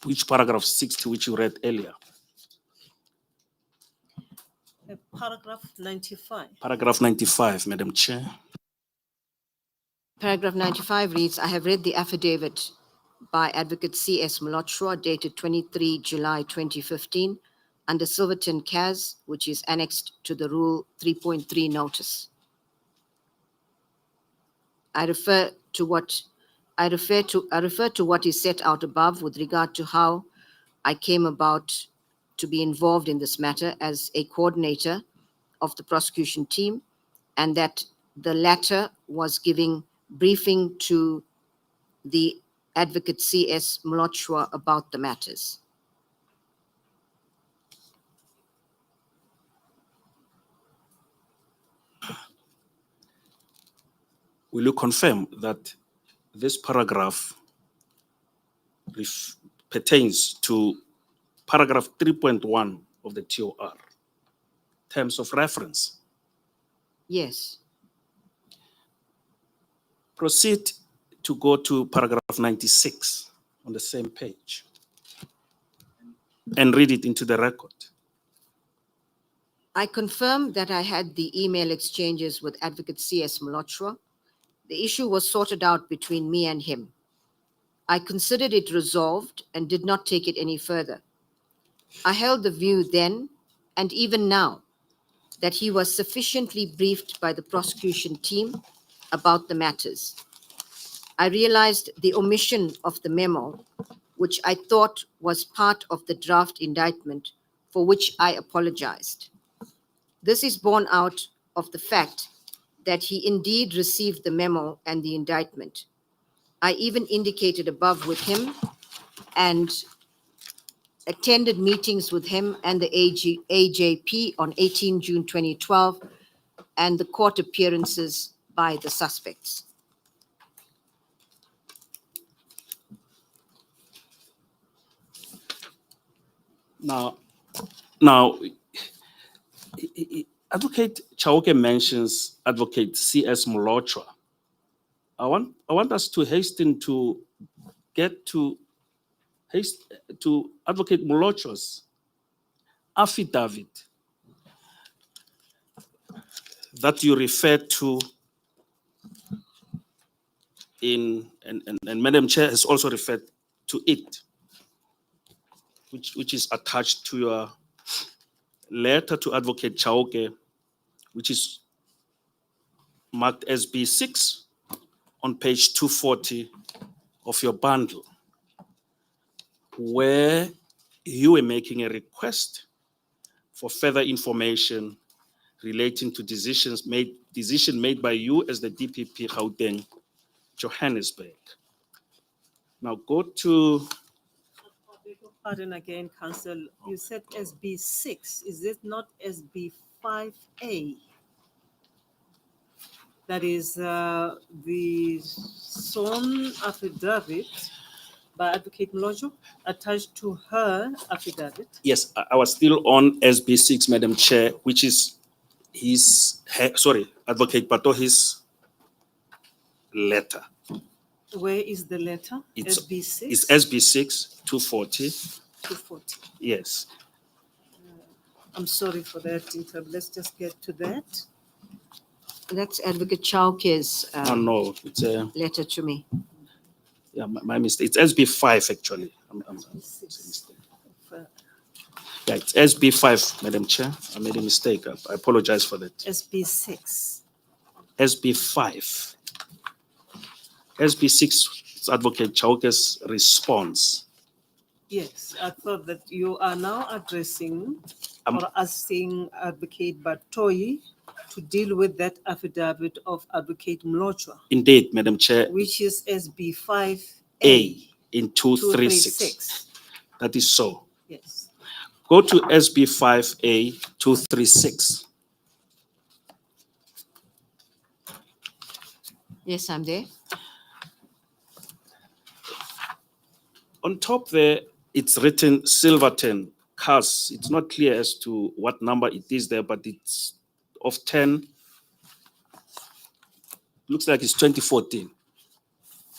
which paragraph 60, which you read earlier. Paragraph 95. Paragraph 95, Madam Chair. Paragraph 95 reads, I have read the affidavit by Advocate C.S. Mlochwa dated 23 July 2015 under Silverton CAS, which is annexed to the Rule 3.3 notice. I refer to what is set out above with regard to how I came about to be involved in this matter as a coordinator of the prosecution team, and that the latter was giving briefing to the Advocate C.S. Mlochwa about the matters. Will you confirm that this paragraph pertains to paragraph 3.1 of the TOR, terms of reference? Yes. Proceed to go to paragraph 96 on the same page and read it into the record. I confirm that I had the email exchanges with Advocate C.S. Mlochwa. The issue was sorted out between me and him. I considered it resolved and did not take it any further. I held the view then, and even now, that he was sufficiently briefed by the prosecution team about the matters. I realized the omission of the memo, which I thought was part of the draft indictment, for which I apologized. This is borne out of the fact that he indeed received the memo and the indictment. I even indicated above with him and attended meetings with him and the AJP on 18 June 2012 and the court appearances by the suspects. Now, Advocate Chauke mentions Advocate C.S. Mlochwa. I want us to hasten to get to Advocate Mlochwa's affidavit that you referred to and Madam Chair has also referred to it, which is attached to your letter to Advocate Chauke, which is marked as B6 on page 240 of your bundle, where you were making a request for further information relating to decision made by you as the DPP Gauteng, Johannesburg. Now go to. Pardon again, Council. You said SB6. Is it not SB5A? That is the sworn affidavit by Advocate Mlochwa attached to her affidavit. Yes, I was still on SB6, Madam Chair, which is Advocate Patohi's letter. Where is the letter? It's SB6? It's SB6 240. 240. Yes. I'm sorry for that, let's just get to that. That's Advocate Chauke's No, no, it's a, letter to me. yeah, my mistake. It's SB5 actually. It's a mistake. Yeah, it's SB5, Madam Chair. I made a mistake. I apologize for that. SB6. SB5. SB6 is Advocate Chauke's response. Yes, I thought that you are now addressing Um, or asking Advocate Batoyi to deal with that affidavit of Advocate Mlochwa, Indeed, Madam Chair, which is SB5A A in 236. That is so. Yes. Go to SB5A 236. Yes, I'm there. On top there, it's written Silverton, CAS. It's not clear as to what number it is there, but it's of 10. Looks like it's 2014.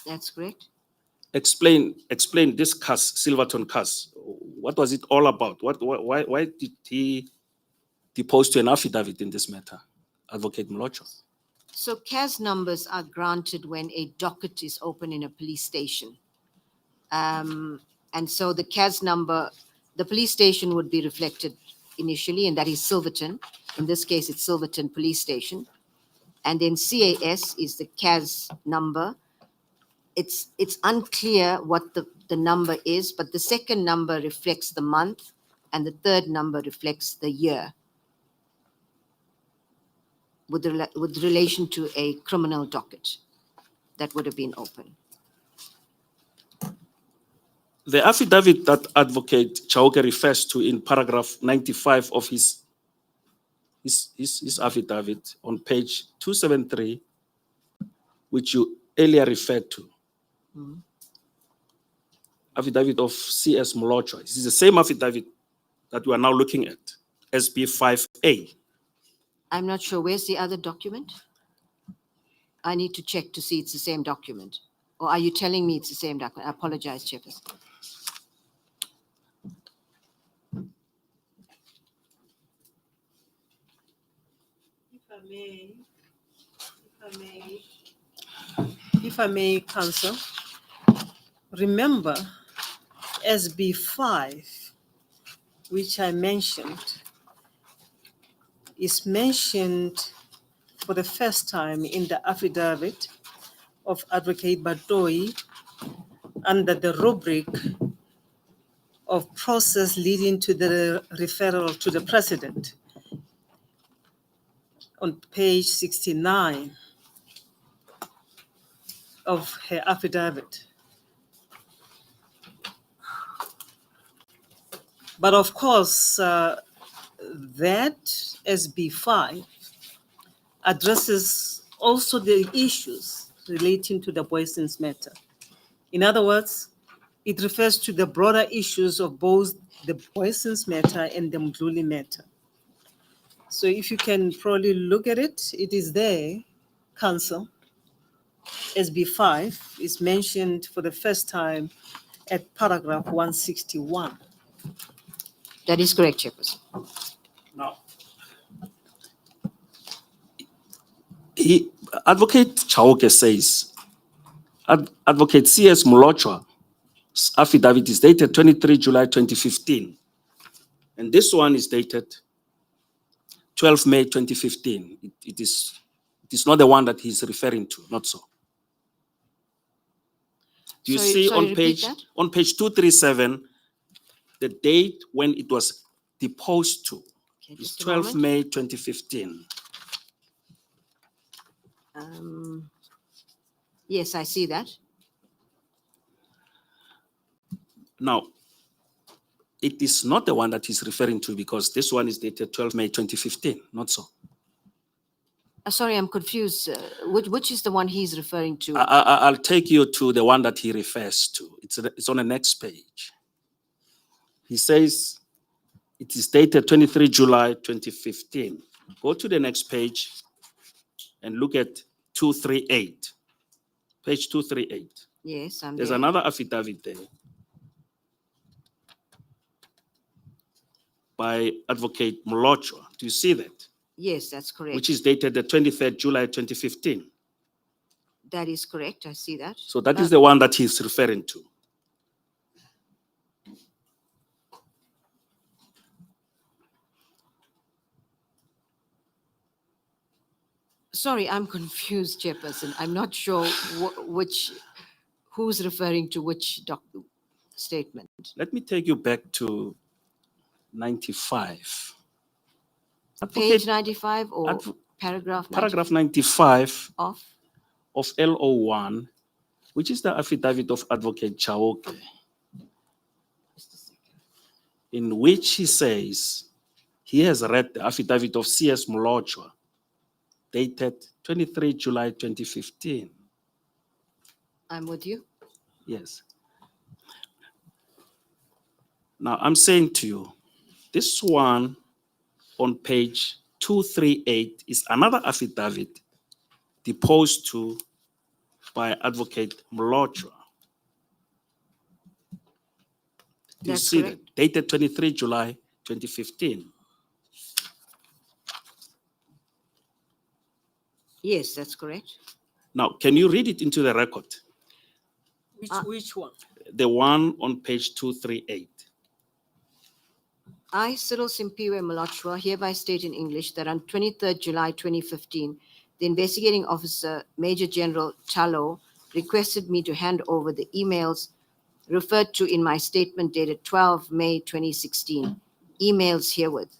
That's correct. Explain this CAS, Silverton CAS. What was it all about? Why did he depose to an affidavit in this matter, Advocate Mlochwa? So CAS numbers are granted when a docket is open in a police station. And so the CAS number, the police station would be reflected initially, and that is Silverton. In this case, it's Silverton Police Station. And then CAS is the CAS number. It's unclear what the number is, but the second number reflects the month, and the third number reflects the year with relation to a criminal docket that would have been open. The affidavit that Advocate Chauke refers to in paragraph 95 of his affidavit on page 273, which you earlier referred to, affidavit of CS Mlochwa. This is the same affidavit that we are now looking at, SB5A. I'm not sure. Where's the other document? I need to check to see it's the same document. Or are you telling me it's the same document? I apologize, Chairperson. If I may, Council, remember SB5, which I mentioned, is mentioned for the first time in the affidavit of Advocate Batoyi under the rubric of process leading to the referral to the President on page 69 of her affidavit. But of course, that SB5 addresses also the issues relating to the Boyson's matter. In other words, it refers to the broader issues of both the Boyson's matter and the Mdluli matter. So if you can probably look at it, it is there, Council. SB5 is mentioned for the first time at paragraph 161. That is correct, Chairperson. Now, Advocate Chauke says, Advocate CS Mlochwa's affidavit is dated 23 July 2015. And this one is dated 12 May 2015. It is not the one that he's referring to, not so. Do you see sorry, on repeat page 237, the date when it was deposed to Okay, is just a 12 moment. May 2015. Yes, I see that. Now, it is not the one that he's referring to because this one is dated 12 May 2015, not so. Sorry, I'm confused. Which is the one he's referring to? I'll take you to the one that he refers to. It's on the next page. He says it is dated 23 July 2015. Go to the next page and look at 238. Page 238. Yes, I'm There's there. another affidavit there. by Advocate Molochwa. Do you see that? Yes, that's correct. Which is dated the 23rd July 2015. That is correct. I see that. So that is the one that he's referring to. Sorry, I'm confused, Chairperson. I'm not sure who's referring to which statement. Let me take you back to 95. Page 95 or Advo- paragraph 95 Paragraph 95 of? of LO1, which is the affidavit of Advocate Chauke, in which he says he has read the affidavit of CS Molochwa, dated 23 July 2015. I'm with you. Yes. Now I'm saying to you, this one on page 238 is another affidavit deposed to by Advocate Molochwa. Do you That's see correct. that? Dated 23 July 2015. Yes, that's correct. Now, can you read it into the record? Which one? The one on page 238. I, Cyril Simpiwe Molochwa, hereby state in English that on 23rd July 2015, the investigating officer, Major General Chalo, requested me to hand over the emails referred to in my statement dated 12 May 2016. Emails herewith.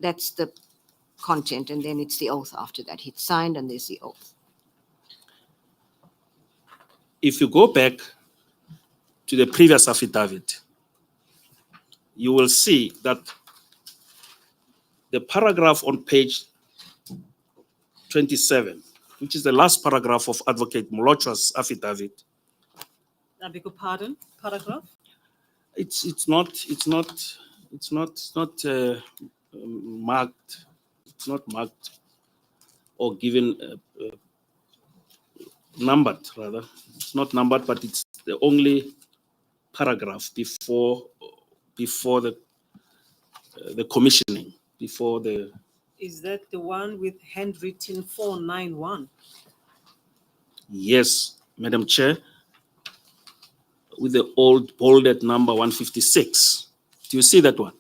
That's the content, and then it's the oath after that. He'd signed, and there's the oath. If you go back to the previous affidavit, you will see that the paragraph on page 27, which is the last paragraph of Advocate Molochwa's affidavit, I beg your pardon, paragraph? it's not marked. It's not marked or given numbered, rather. It's not numbered, but it's the only paragraph before the commissioning, before the. Is that the one with handwritten 491? Yes, Madam Chair, with the old bolded number 156. Do you see that one?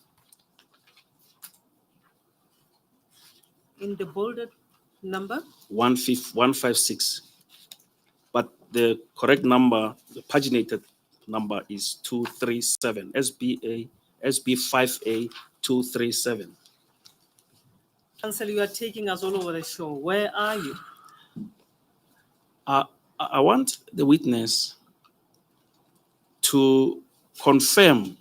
In the bolded number? 156. But the correct number, the paginated number is 237, SB 5A 237. Council, you are taking us all over the show. Where are you? I want the witness to confirm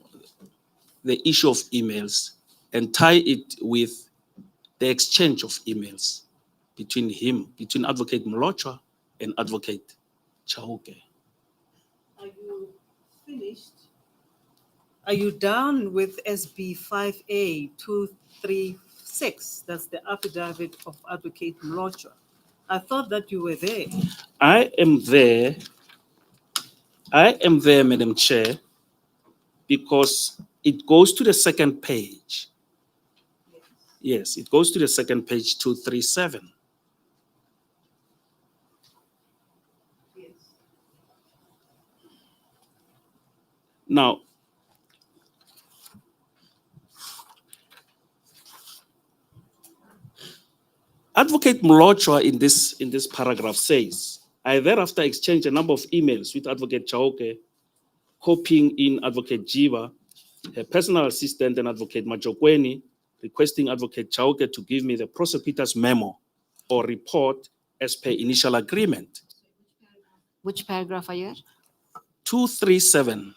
the issue of emails and tie it with the exchange of emails between Advocate Molochwa and Advocate Chauke. Are you finished? Are you done with SB 5A 236? That's the affidavit of Advocate Molochwa. I thought that you were there. I am there, Madam Chair, because it goes to the second page. Yes, it goes to the second page, 237. Yes. Now, Advocate Molochwa in this paragraph says, I thereafter exchanged a number of emails with Advocate Chauke, copying in Advocate Jiva, her personal assistant, and Advocate Majokweni, requesting Advocate Chauke to give me the prosecutor's memo or report as per initial agreement. Which paragraph are you at? 237,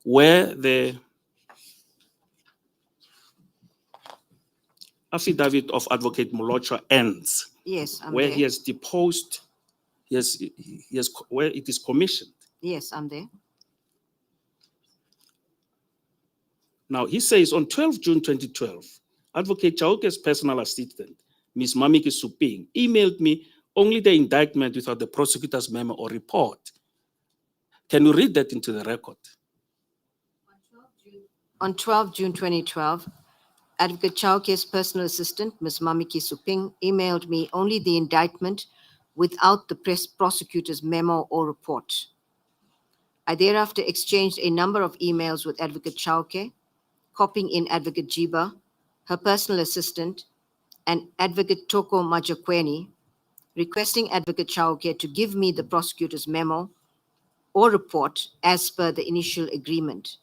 where the affidavit of Advocate Molochwa ends. Yes, I'm where there. he has deposed, where it is commissioned. Yes, I'm there. Now, he says on 12 June 2012, Advocate Chauke's personal assistant, Ms. Mamiki Suping, emailed me only the indictment without the prosecutor's memo or report. Can you read that into the record? On 12 June 2012, Advocate Chauke's personal assistant, Ms. Mamiki Suping, emailed me only the indictment without the prosecutor's memo or report. I thereafter exchanged a number of emails with Advocate Chauke, copying in Advocate Jiba, her personal assistant, and Advocate Toko Majakweni, requesting Advocate Chauke to give me the prosecutor's memo or report as per the initial agreement.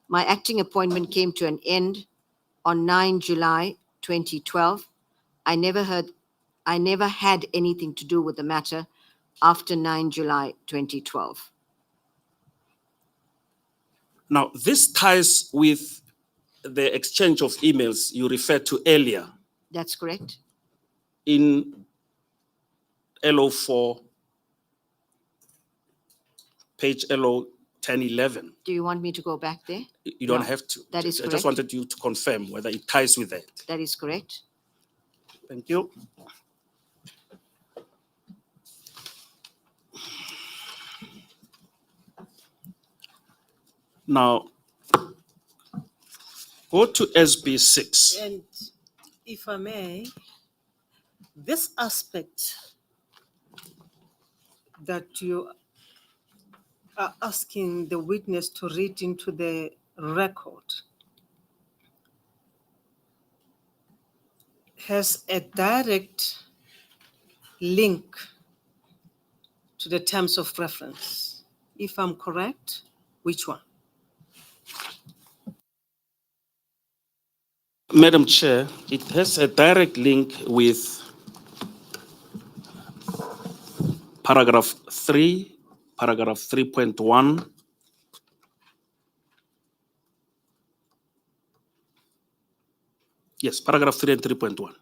My acting appointment came to an end on 9 July 2012. I never had anything to do with the matter after 9 July 2012. Now, this ties with the exchange of emails you referred to earlier That's correct? in LO4, page LO 1011. Do you want me to go back there? You don't No, have to. that is I correct. just wanted you to confirm whether it ties with that. That is correct. Thank you. Now, go to SB6. And if I may, this aspect that you are asking the witness to read into the record has a direct link to the terms of reference. If I'm correct, which one? Madam Chair, it has a direct link with paragraph 3, paragraph 3.1, yes, paragraph 3 and 3.1.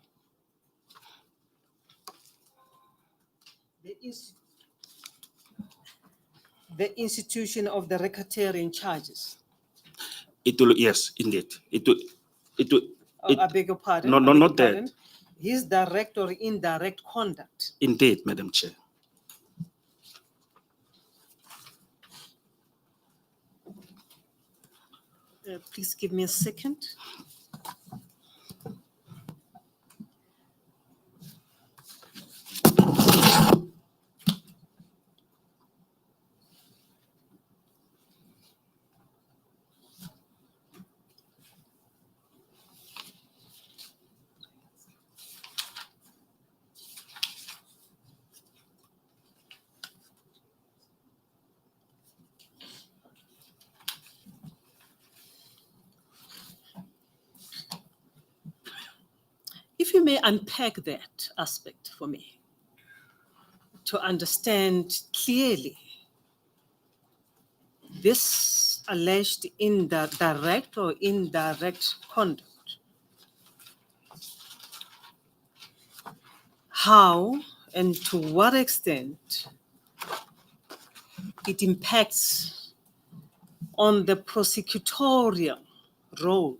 The institution of the racketeering charges. It will, yes, indeed. I beg your pardon. No, I beg your not that. pardon. His direct or indirect conduct. Indeed, Madam Chair. Please give me a second. If you may unpack that aspect for me to understand clearly this alleged direct or indirect conduct, how and to what extent it impacts on the prosecutorial role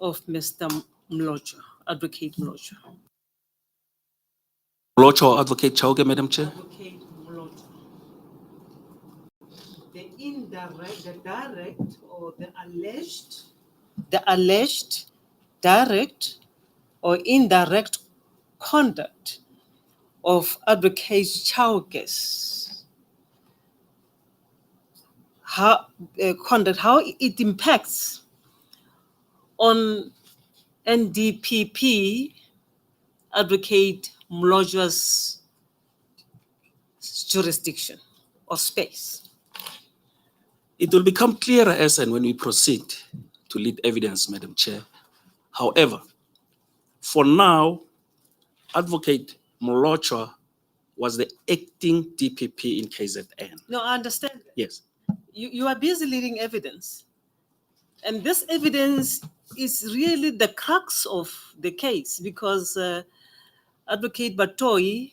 of Mr. Mlojo, Advocate Mlojo. Mlojo, Advocate Chauke, Madam Chair. Advocate Mlojo. The indirect, the direct, or the alleged direct or indirect conduct of Advocate Chauke's how it impacts on NDPP Advocate Mlojo's jurisdiction or space. It will become clearer as and when we proceed to lead evidence, Madam Chair. However, for now, Advocate Mlojo was the acting DPP in KZN. No, I understand. Yes. You are busy leading evidence. And this evidence is really the crux of the case because Advocate Batoi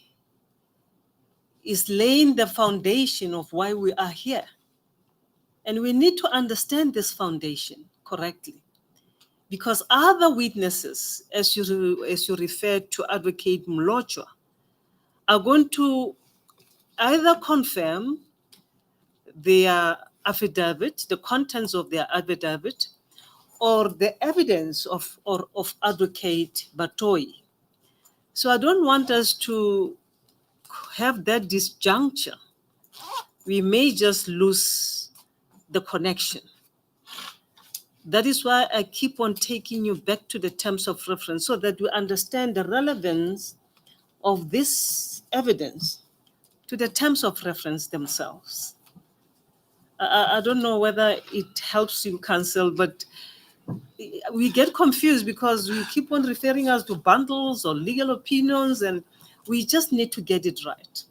is laying the foundation of why we are here. And we need to understand this foundation correctly. Because other witnesses, as you referred to Advocate Mlojo, are going to either confirm their affidavit, the contents of their affidavit, or the evidence of Advocate Batoi. So I don't want us to have that disjuncture. We may just lose the connection. That is why I keep on taking you back to the terms of reference so that we understand the relevance of this evidence to the terms of reference themselves. I don't know whether it helps you, counsel, but we get confused because we keep on referring us to bundles or legal opinions, and we just need to get it right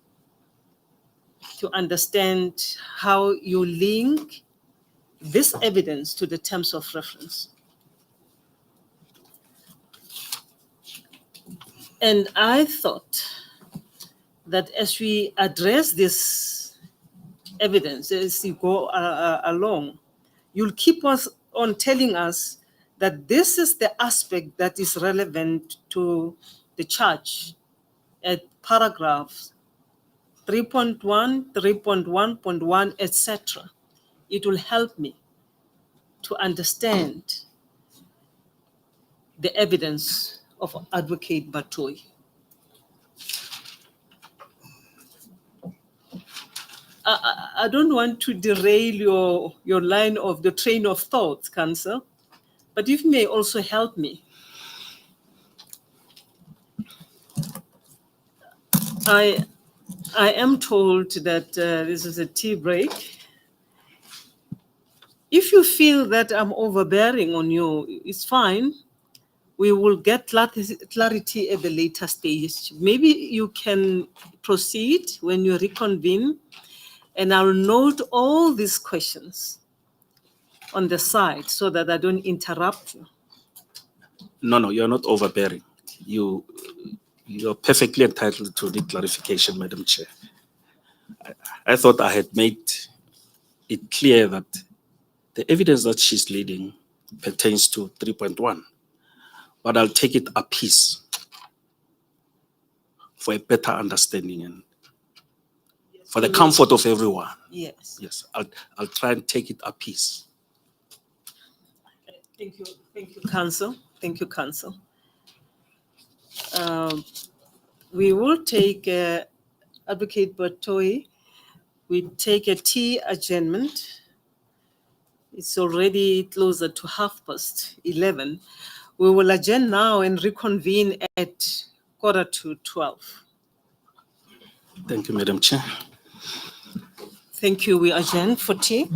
to understand how you link this evidence to the terms of reference. And I thought that as we address this evidence, as you go along, you'll keep us on telling us that this is the aspect that is relevant to the charge at paragraphs 3.1, 3.1.1, etc. It will help me to understand the evidence of Advocate Batoi. I don't want to derail your line of the train of thought, counsel, but if you may also help me. I am told that this is a tea break. If you feel that I'm overbearing on you, it's fine. We will get clarity at the later stage. Maybe you can proceed when you reconvene, and I'll note all these questions on the side so that I don't interrupt you. No, you're not overbearing. You're perfectly entitled to the clarification, Madam Chair. I thought I had made it clear that the evidence that she's leading pertains to 3.1, but I'll take it a piece for a better understanding and for the comfort of everyone. Yes. Yes, I'll try and take it a piece. Thank you, counsel. Thank you, counsel. We will take Advocate Batoi. We take a tea adjournment. It's already closer to 11:30. We will adjourn now and reconvene at 11:45. Thank you, Madam Chair. Thank you. We adjourn for tea.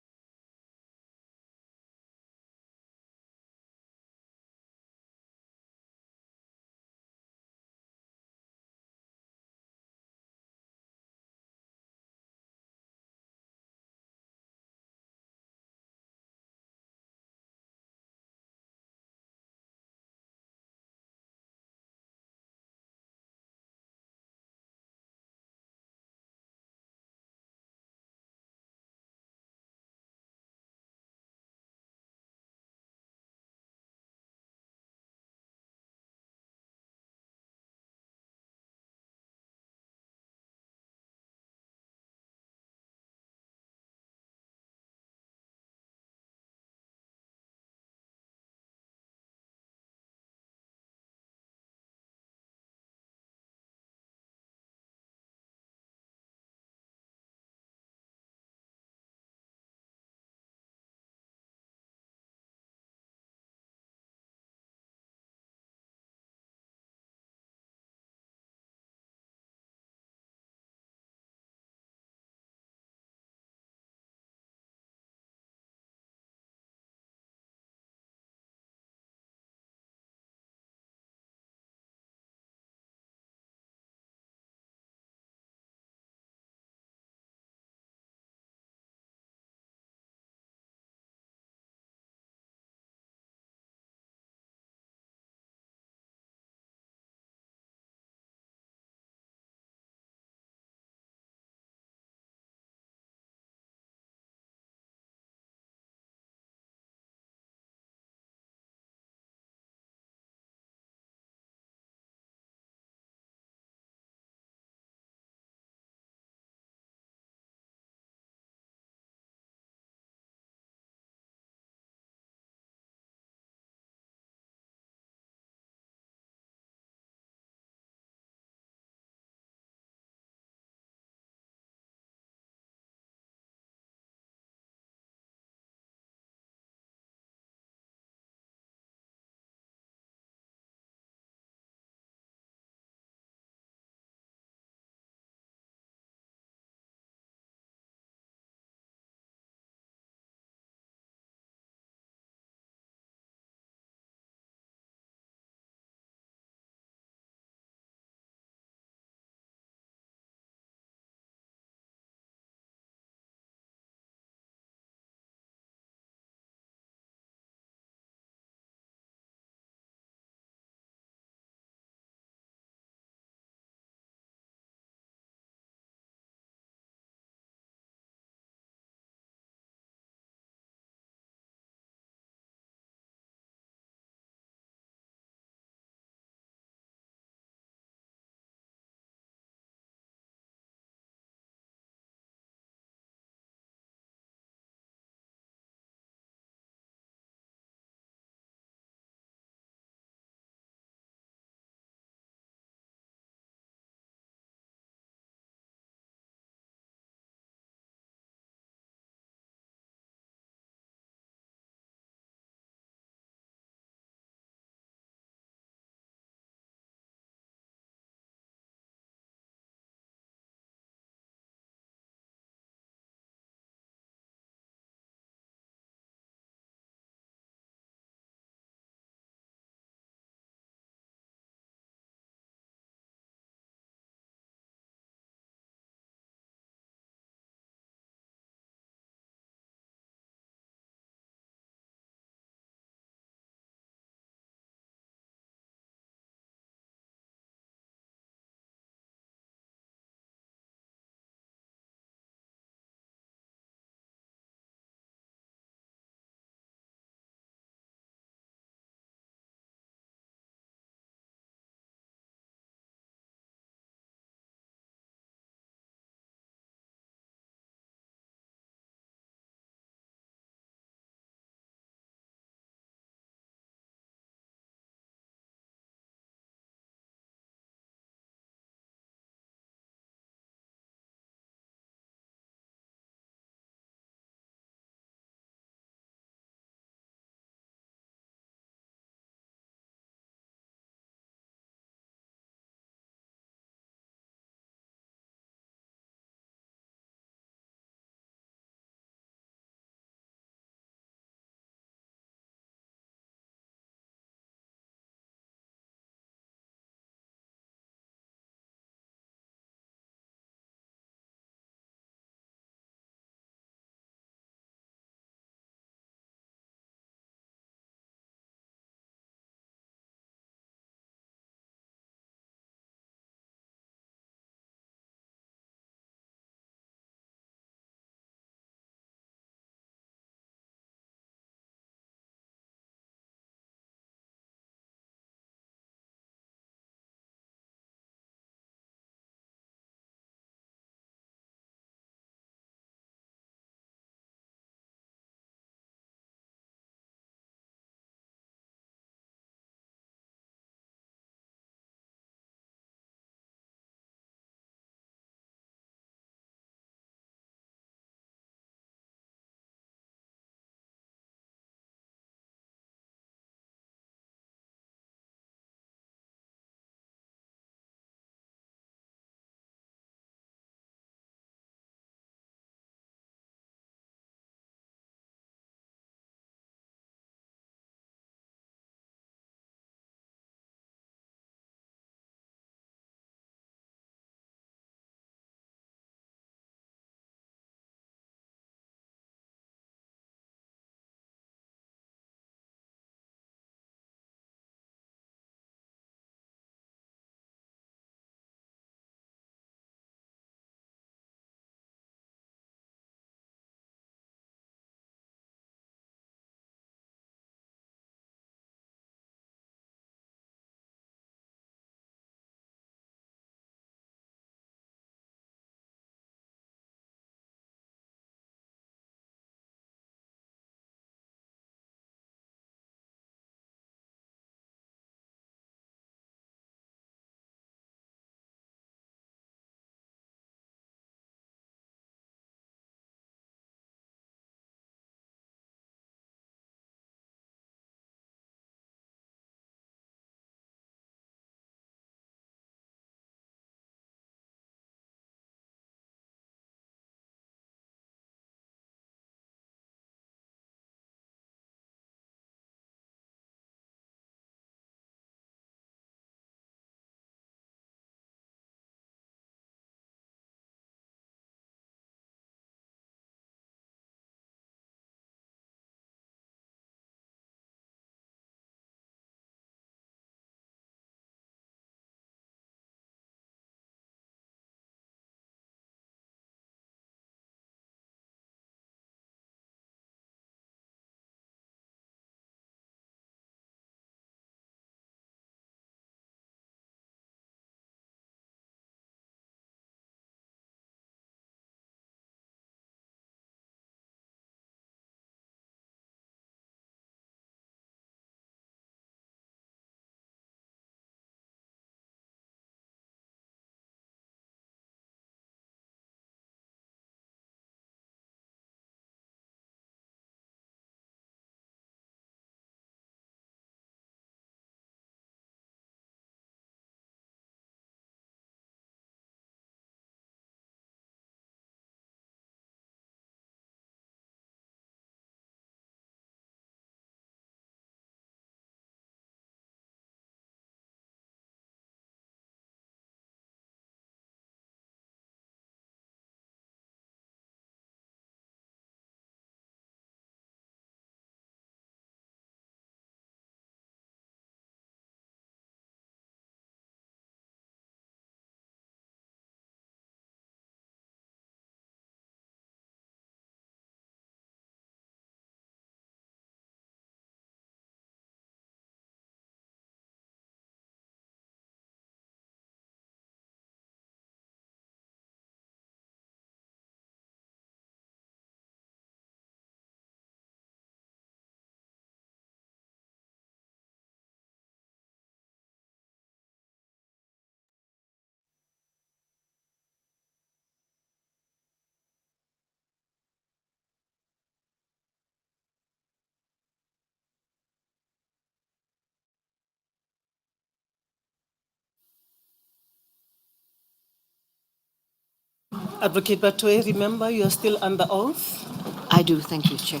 Advocate Batoe, remember you are still under oath. I do. Thank you, Chair.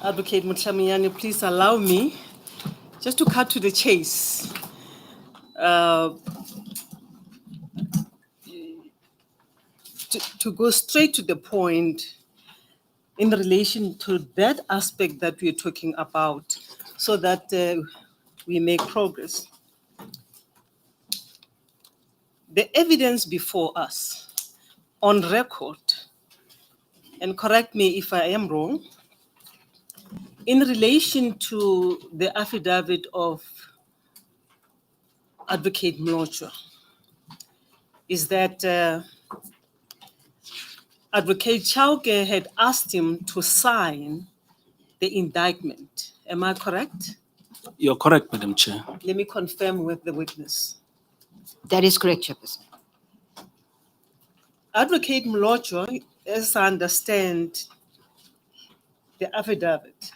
Advocate Mutlamiyane, please allow me just to cut to the chase. To go straight to the point in relation to that aspect that we're talking about so that we make progress. The evidence before us on record, and correct me if I am wrong, in relation to the affidavit of Advocate Mlocho, is that Advocate Chauke had asked him to sign the indictment. Am I correct? You're correct, Madam Chair. Let me confirm with the witness. That is correct, Chairperson. Advocate Mlocho, as I understand the affidavit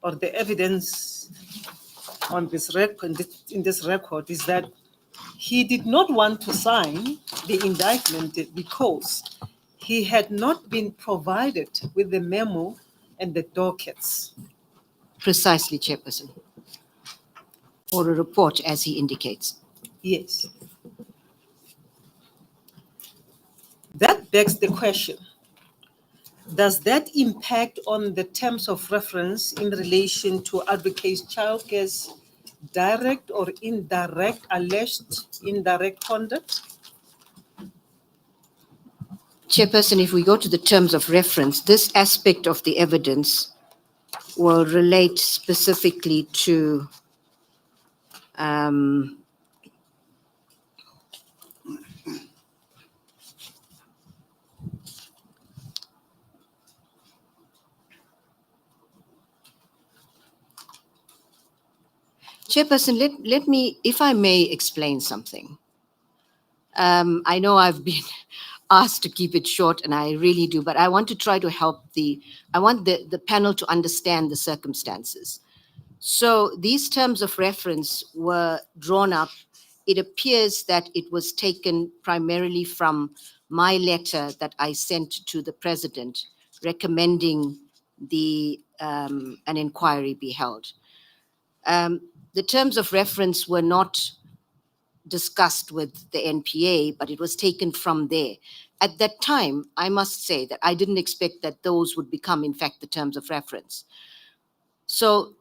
or the evidence on this record, in this record, is that he did not want to sign the indictment because he had not been provided with the memo and the dockets. Precisely, Chairperson. Or a report, as he indicates. Yes. That begs the question, does that impact on the terms of reference in relation to Advocate Chauke's direct or indirect, alleged indirect conduct? Chairperson, if we go to the terms of reference, this aspect of the evidence will relate specifically to Chairperson, let me, if I may, explain something. I know I've been asked to keep it short, and I really do, but I want to try to help I want the panel to understand the circumstances. So these terms of reference were drawn up. It appears that it was taken primarily from my letter that I sent to the President recommending an inquiry be held. The terms of reference were not discussed with the NPA, but it was taken from there. At that time, I must say that I didn't expect that those would become, in fact, the terms of reference. So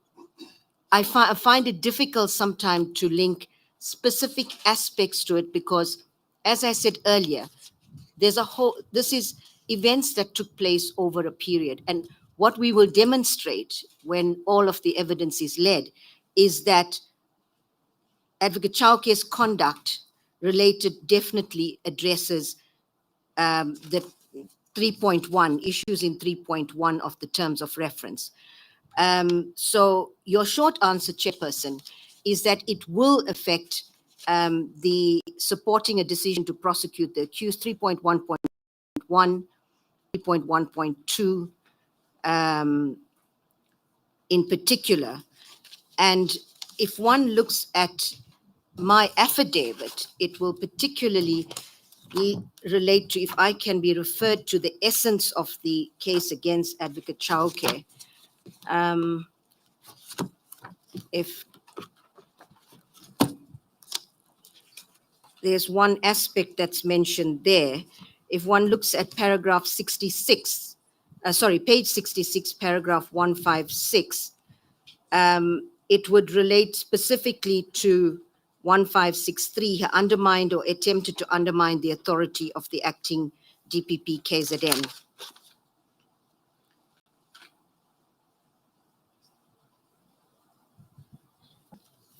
I find it difficult sometimes to link specific aspects to it because, as I said earlier, this is events that took place over a period. And what we will demonstrate when all of the evidence is led is that Advocate Chauke's conduct related definitely addresses the 3.1, issues in 3.1 of the terms of reference. So your short answer, Chairperson, is that it will affect the supporting a decision to prosecute the accused 3.1.1, 3.1.2 in particular. And if one looks at my affidavit, it will particularly relate to, if I can be referred to the essence of the case against Advocate Chauke. If there's one aspect that's mentioned there, if one looks at paragraph 66, page 66, paragraph 156, it would relate specifically to 1563, he undermined or attempted to undermine the authority of the acting DPP KZN.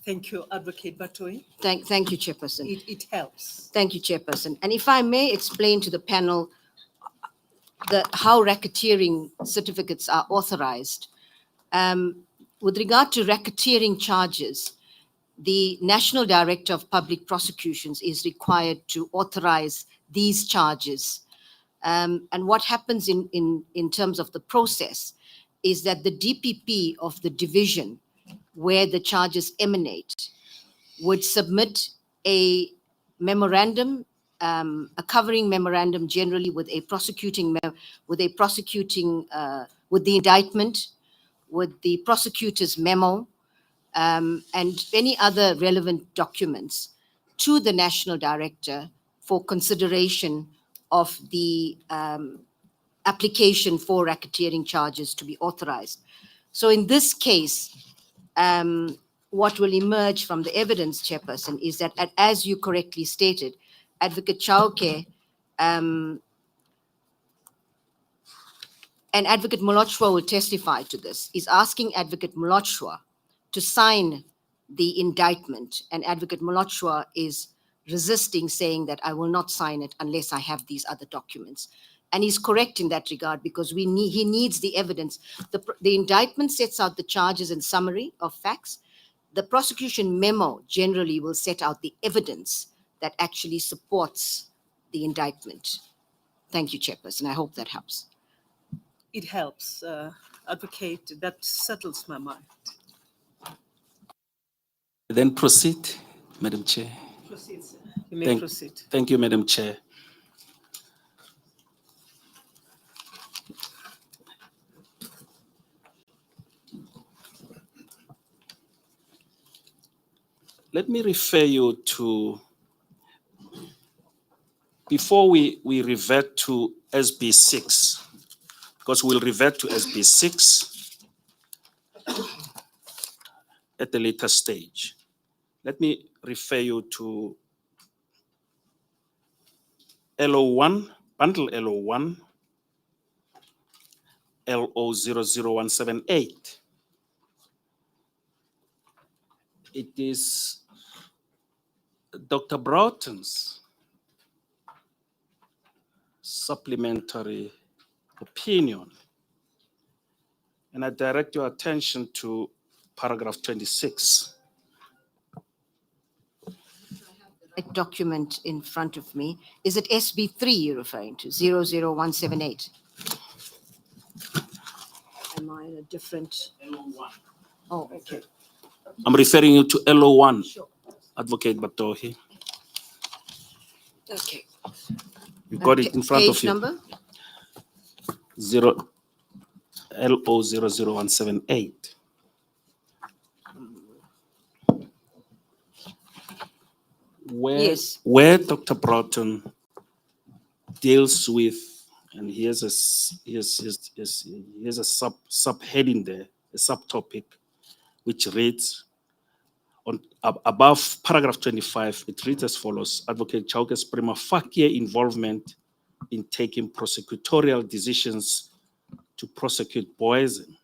Thank you, Advocate Batoe. Thank you, Chairperson. It helps. Thank you, Chairperson. And if I may explain to the panel how racketeering certificates are authorized. With regard to racketeering charges, the National Director of Public Prosecutions is required to authorize these charges. And what happens in terms of the process is that the DPP of the division where the charges emanate would submit a memorandum, a covering memorandum, generally with a with the indictment, with the prosecutor's memo, and any other relevant documents to the National Director for consideration of the application for racketeering charges to be authorized. So in this case, what will emerge from the evidence, Chairperson, is that, as you correctly stated, Advocate Chauke and Advocate Molochwa will testify to this, is asking Advocate Molochwa to sign the indictment, and Advocate Molochwa is resisting, saying that I will not sign it unless I have these other documents. And he's correct in that regard, because he needs the evidence. The indictment sets out the charges and summary of facts. The prosecution memo generally will set out the evidence that actually supports the indictment. Thank you, Chairperson. I hope that helps. It helps, Advocate. That settles my mind. Then proceed, Madam Chair. Proceed, sir. You may proceed. Thank you, Madam Chair. Let me refer you to, before we revert to SB6, because we'll revert to SB6 at a later stage. Let me refer you to LO1, bundle LO1, LO00178. It is Dr. Broughton's supplementary opinion. And I direct your attention to paragraph 26. A document in front of me. Is it SB3 you're referring to, 00178? Am I in a different? LO1. Oh, okay. I'm referring you to LO1, Sure. Advocate Batohi. Okay. You got it in front of Page you. number? LO00178. Yes. Where Dr. Broughton deals with, and he has a subheading there, a subtopic, which reads on above paragraph 25. It reads as follows: Advocate Chauke's prima facie involvement in taking prosecutorial decisions to prosecute poison.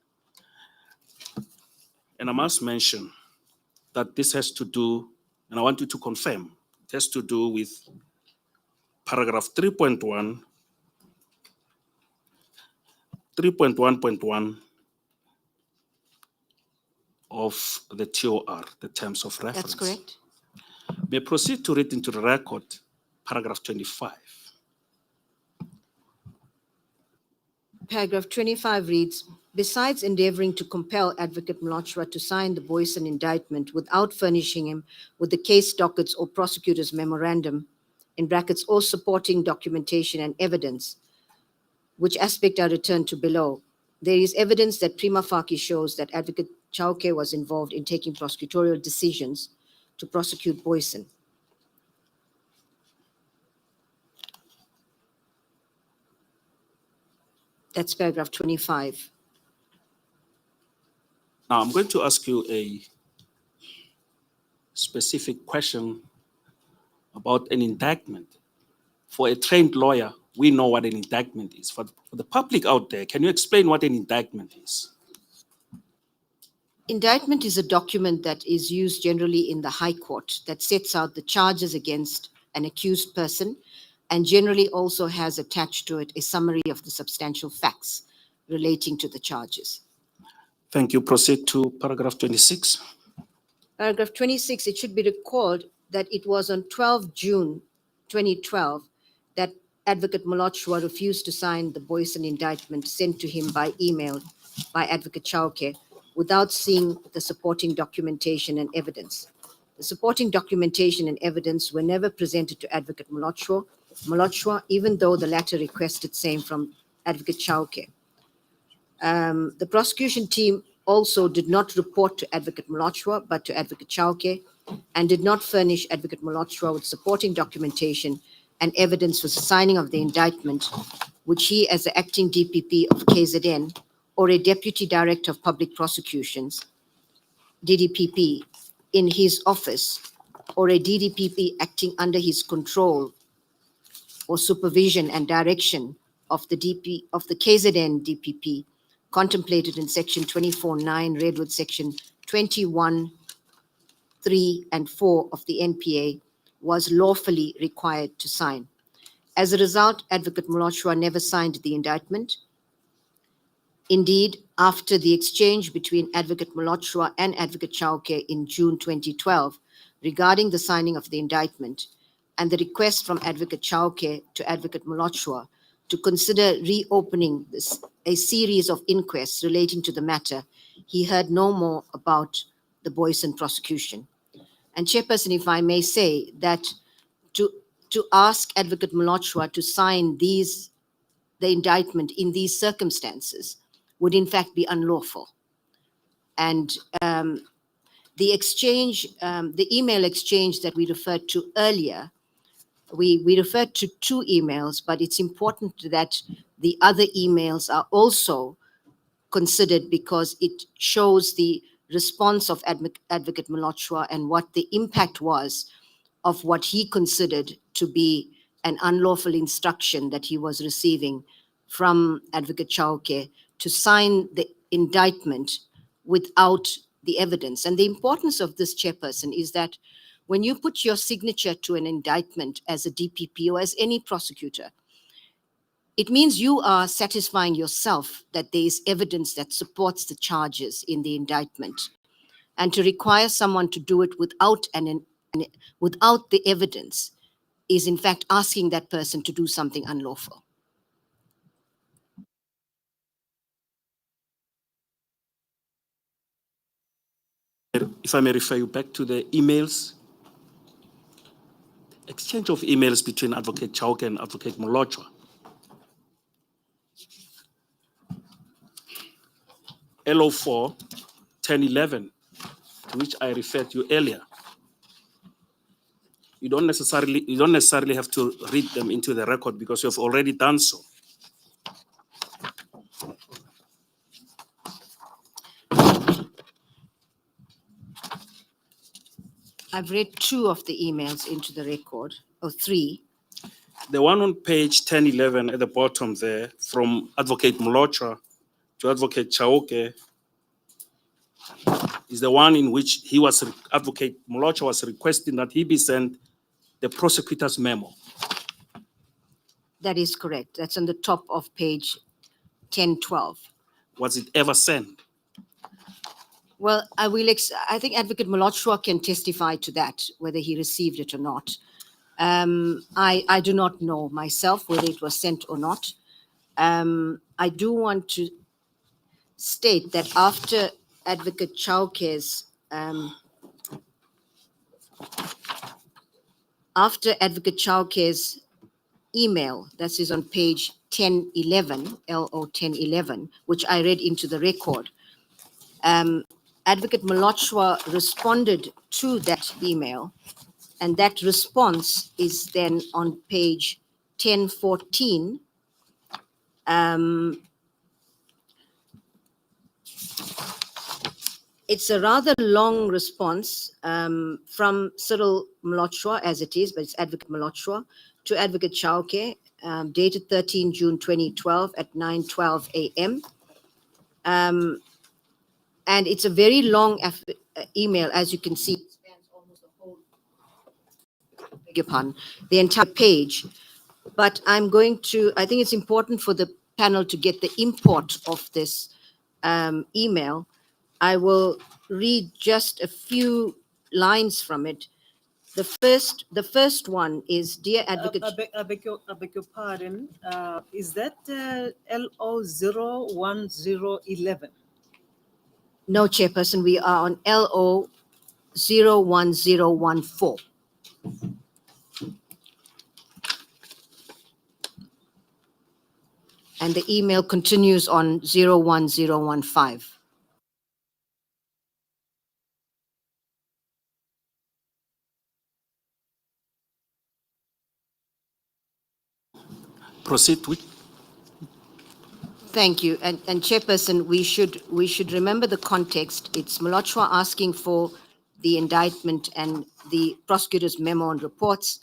And I must mention that this has to do, and I want you to confirm, it has to do with paragraph 3.1.1 of the TOR, the terms of reference. That's correct. May I proceed to read into the record paragraph 25. Paragraph 25 reads, besides endeavoring to compel Advocate Molochwa to sign the Boyson indictment without furnishing him with the case dockets or prosecutor's memorandum, in brackets, or supporting documentation and evidence, which aspect are returned to below, there is evidence that prima facie shows that Advocate Chauke was involved in taking prosecutorial decisions to prosecute Boyson. That's paragraph 25. Now, I'm going to ask you a specific question about an indictment. For a trained lawyer, we know what an indictment is. For the public out there, can you explain what an indictment is? Indictment is a document that is used generally in the High Court that sets out the charges against an accused person, and generally also has attached to it a summary of the substantial facts relating to the charges. Thank you. Proceed to paragraph 26. Paragraph 26, it should be recalled that it was on 12 June 2012 that Advocate Molochwa refused to sign the Boyson indictment sent to him by email by Advocate Chauke without seeing the supporting documentation and evidence. The supporting documentation and evidence were never presented to Advocate Molochwa, even though the latter requested same from Advocate Chauke. The prosecution team also did not report to Advocate Molochwa, but to Advocate Chauke, and did not furnish Advocate Molochwa with supporting documentation and evidence for the signing of the indictment, which he, as the acting DPP of KZN or a Deputy Director of Public Prosecutions, DDPP, in his office, or a DDPP acting under his control or supervision and direction of the KZN DPP, contemplated in Section 24(9), read with Section 21(3) and 4 of the NPA, was lawfully required to sign. As a result, Advocate Molochwa never signed the indictment. Indeed, after the exchange between Advocate Molochwa and Advocate Chauke in June 2012 regarding the signing of the indictment, and the request from Advocate Chauke to Advocate Molochwa to consider reopening a series of inquests relating to the matter, he heard no more about the Boyson prosecution. And Chairperson, if I may say, that to ask Advocate Molochwa to sign the indictment in these circumstances would in fact be unlawful. And the exchange, the email exchange that we referred to earlier, we referred to 2 emails, but it's important that the other emails are also considered because it shows the response of Advocate Molochwa and what the impact was of what he considered to be an unlawful instruction that he was receiving from Advocate Chauke to sign the indictment without the evidence. And the importance of this, Chairperson, is that when you put your signature to an indictment as a DPP or as any prosecutor, it means you are satisfying yourself that there is evidence that supports the charges in the indictment. And to require someone to do it without the evidence is in fact asking that person to do something unlawful. If I may refer you back to the emails, exchange of emails between Advocate Chauke and Advocate Molochwa. LO4 1011, to which I referred to earlier. You don't necessarily have to read them into the record because you have already done so. I've read 2 of the emails into the record, or 3. The one on page 1011 at the bottom there, from Advocate Molochwa to Advocate Chauke, is the one in which Advocate Molochwa was requesting that he be sent the prosecutor's memo. That is correct. That's on the top of page 1012. Was it ever sent? Well, I think Advocate Molochwa can testify to that, whether he received it or not. I do not know myself whether it was sent or not. I do want to state that after Advocate Chauke's email, that is on page 1011, LO 1011, which I read into the record, Advocate Molochwa responded to that email, and that response is then on page 1014. It's a rather long response from Cyril Molochwa, as it is, but it's Advocate Molochwa, to Advocate Chauke, dated 13 June 2012 at 9:12 a.m. And it's a very long email, as you can see. It spans almost the whole, beg your pardon, the entire page. But I think it's important for the panel to get the import of this email. I will read just a few lines from it. The first one is, Dear Advocate. I beg your pardon. Is that LO 01011? No, Chairperson, we are on LO 01014. And the email continues on 01015. Proceed with. Thank you. And Chairperson, we should remember the context. It's Mlotshwa asking for the indictment and the prosecutor's memo and reports.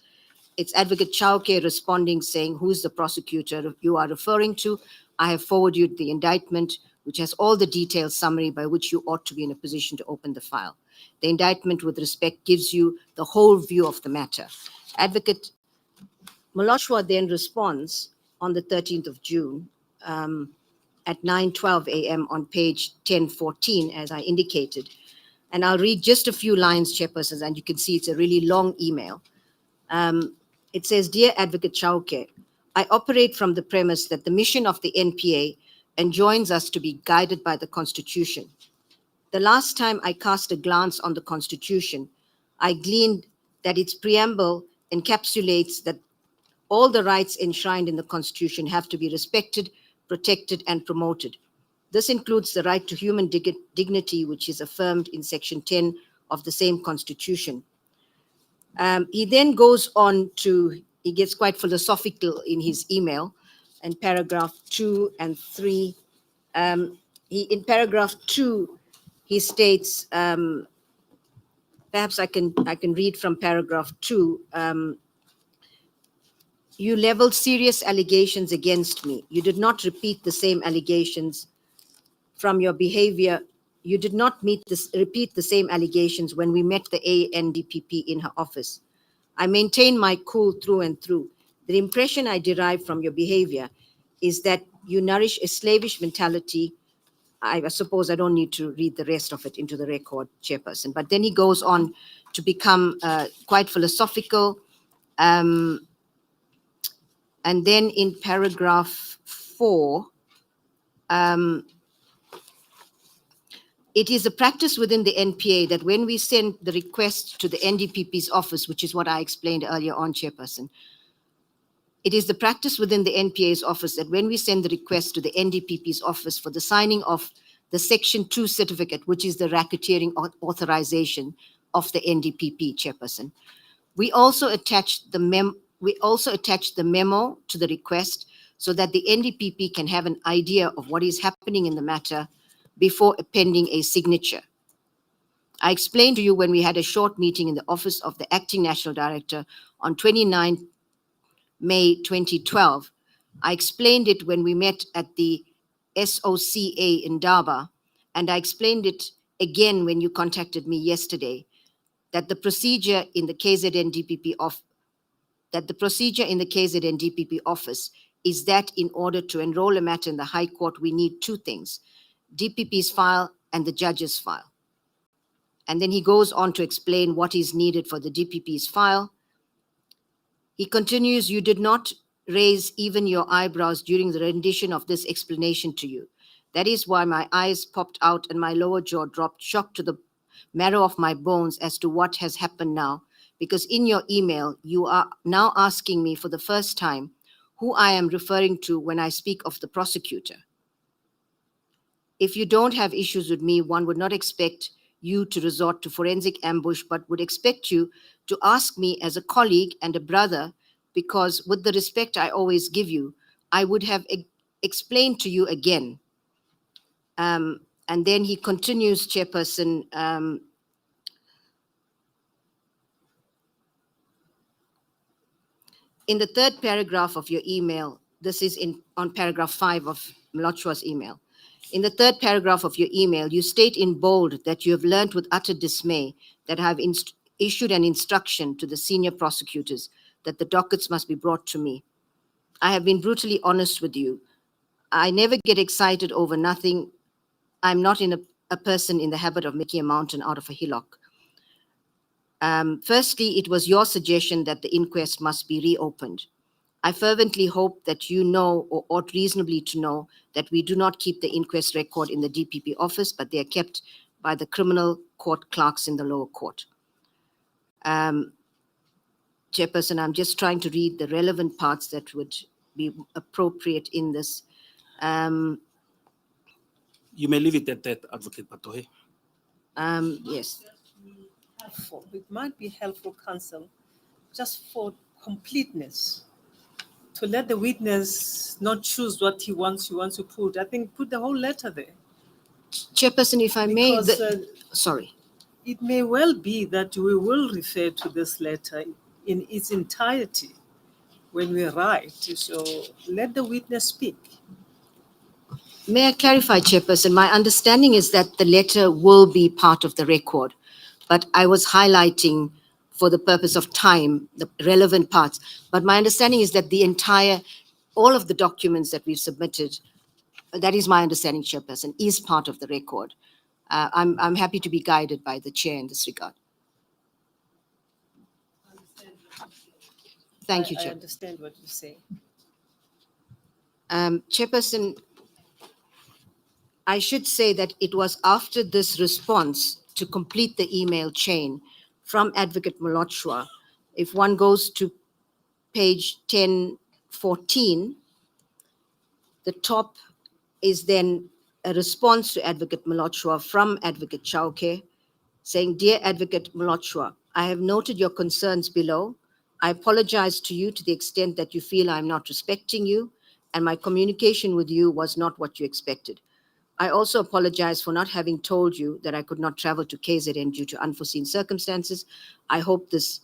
It's Advocate Chauke responding saying, who's the prosecutor you are referring to? I have forwarded you the indictment, which has all the detailed summary by which you ought to be in a position to open the file. The indictment with respect gives you the whole view of the matter. Advocate Mlotshwa then responds on the 13th of June at 9:12 a.m. on page 1014, as I indicated. And I'll read just a few lines, Chairpersons, and you can see it's a really long email. It says, Dear Advocate Chauke, I operate from the premise that the mission of the NPA enjoins us to be guided by the Constitution. The last time I cast a glance on the Constitution, I gleaned that its preamble encapsulates that all the rights enshrined in the Constitution have to be respected, protected, and promoted. This includes the right to human dignity, which is affirmed in Section 10 of the same Constitution. He then goes on to, he gets quite philosophical in his email, in paragraph 2 and 3. In paragraph 2, he states, perhaps I can read from paragraph 2. You leveled serious allegations against me. You did not repeat the same allegations from your behavior. You did not repeat the same allegations when we met the ANDPP in her office. I maintain my cool through and through. The impression I derive from your behavior is that you nourish a slavish mentality. I suppose I don't need to read the rest of it into the record, Chairperson. But then he goes on to become quite philosophical. And then in paragraph 4, it is a practice within the NPA that when we send the request to the NDPP's office, which is what I explained earlier on, Chairperson, it is the practice within the NPA's office that when we send the request to the NDPP's office for the signing of the Section 2 certificate, which is the racketeering authorization of the NDPP, Chairperson, we also attach the memo to the request so that the NDPP can have an idea of what is happening in the matter before appending a signature. I explained to you when we had a short meeting in the office of the Acting National Director on 29 May 2012. I explained it when we met at the SOCA in Daba, and I explained it again when you contacted me yesterday, that the procedure in the KZN DPP office is that in order to enroll a matter in the High Court, we need two things, DPP's file and the judge's file. And then he goes on to explain what is needed for the DPP's file. He continues, you did not raise even your eyebrows during the rendition of this explanation to you. That is why my eyes popped out and my lower jaw dropped, shocked to the marrow of my bones as to what has happened now. Because in your email, you are now asking me for the first time who I am referring to when I speak of the prosecutor. If you don't have issues with me, one would not expect you to resort to forensic ambush, but would expect you to ask me as a colleague and a brother, because with the respect I always give you, I would have explained to you again. And then he continues, Chairperson, in the third paragraph of your email, this is on paragraph 5 of Mlotshwa's email. In the third paragraph of your email, you state in bold that you have learned with utter dismay that I have issued an instruction to the senior prosecutors that the dockets must be brought to me. I have been brutally honest with you. I never get excited over nothing. I'm not a person in the habit of making a mountain out of a hillock. Firstly, it was your suggestion that the inquest must be reopened. I fervently hope that you know, or ought reasonably to know, that we do not keep the inquest record in the DPP office, but they are kept by the criminal court clerks in the lower court. Chairperson, I'm just trying to read the relevant parts that would be appropriate in this. You may leave it at that, Advocate Patohe. Yes. It might be helpful, counsel, just for completeness, to let the witness not choose what he wants to put. I think put the whole letter there. Chairperson, if I may, Because, sorry. it may well be that we will refer to this letter in its entirety when we write. So let the witness speak. May I clarify, Chairperson? My understanding is that the letter will be part of the record, but I was highlighting for the purpose of time, the relevant parts. But my understanding is that all of the documents that we've submitted, that is my understanding, Chairperson, is part of the record. I'm happy to be guided by the chair in this regard. Thank you, I Chair. understand what you say. Chairperson, I should say that it was after this response to complete the email chain from Advocate Molochwa. If one goes to page 1014, the top is then a response to Advocate Molochwa from Advocate Chauke saying, "Dear Advocate Molochwa, I have noted your concerns below. I apologize to you to the extent that you feel I'm not respecting you, and my communication with you was not what you expected. I also apologize for not having told you that I could not travel to KZN due to unforeseen circumstances. I hope this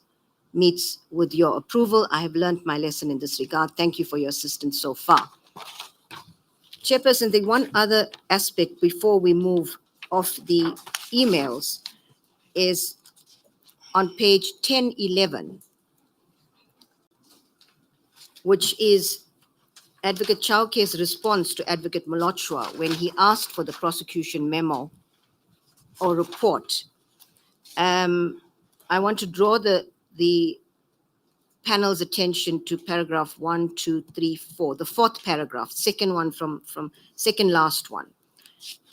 meets with your approval. I have learned my lesson in this regard. Thank you for your assistance so far." Chairperson, the one other aspect before we move off the emails is on page 1011, which is Advocate Chauke's response to Advocate Molochwa when he asked for the prosecution memo or report. I want to draw the panel's attention to paragraph 1, 2, 3, 4, the fourth paragraph, second one from second last one.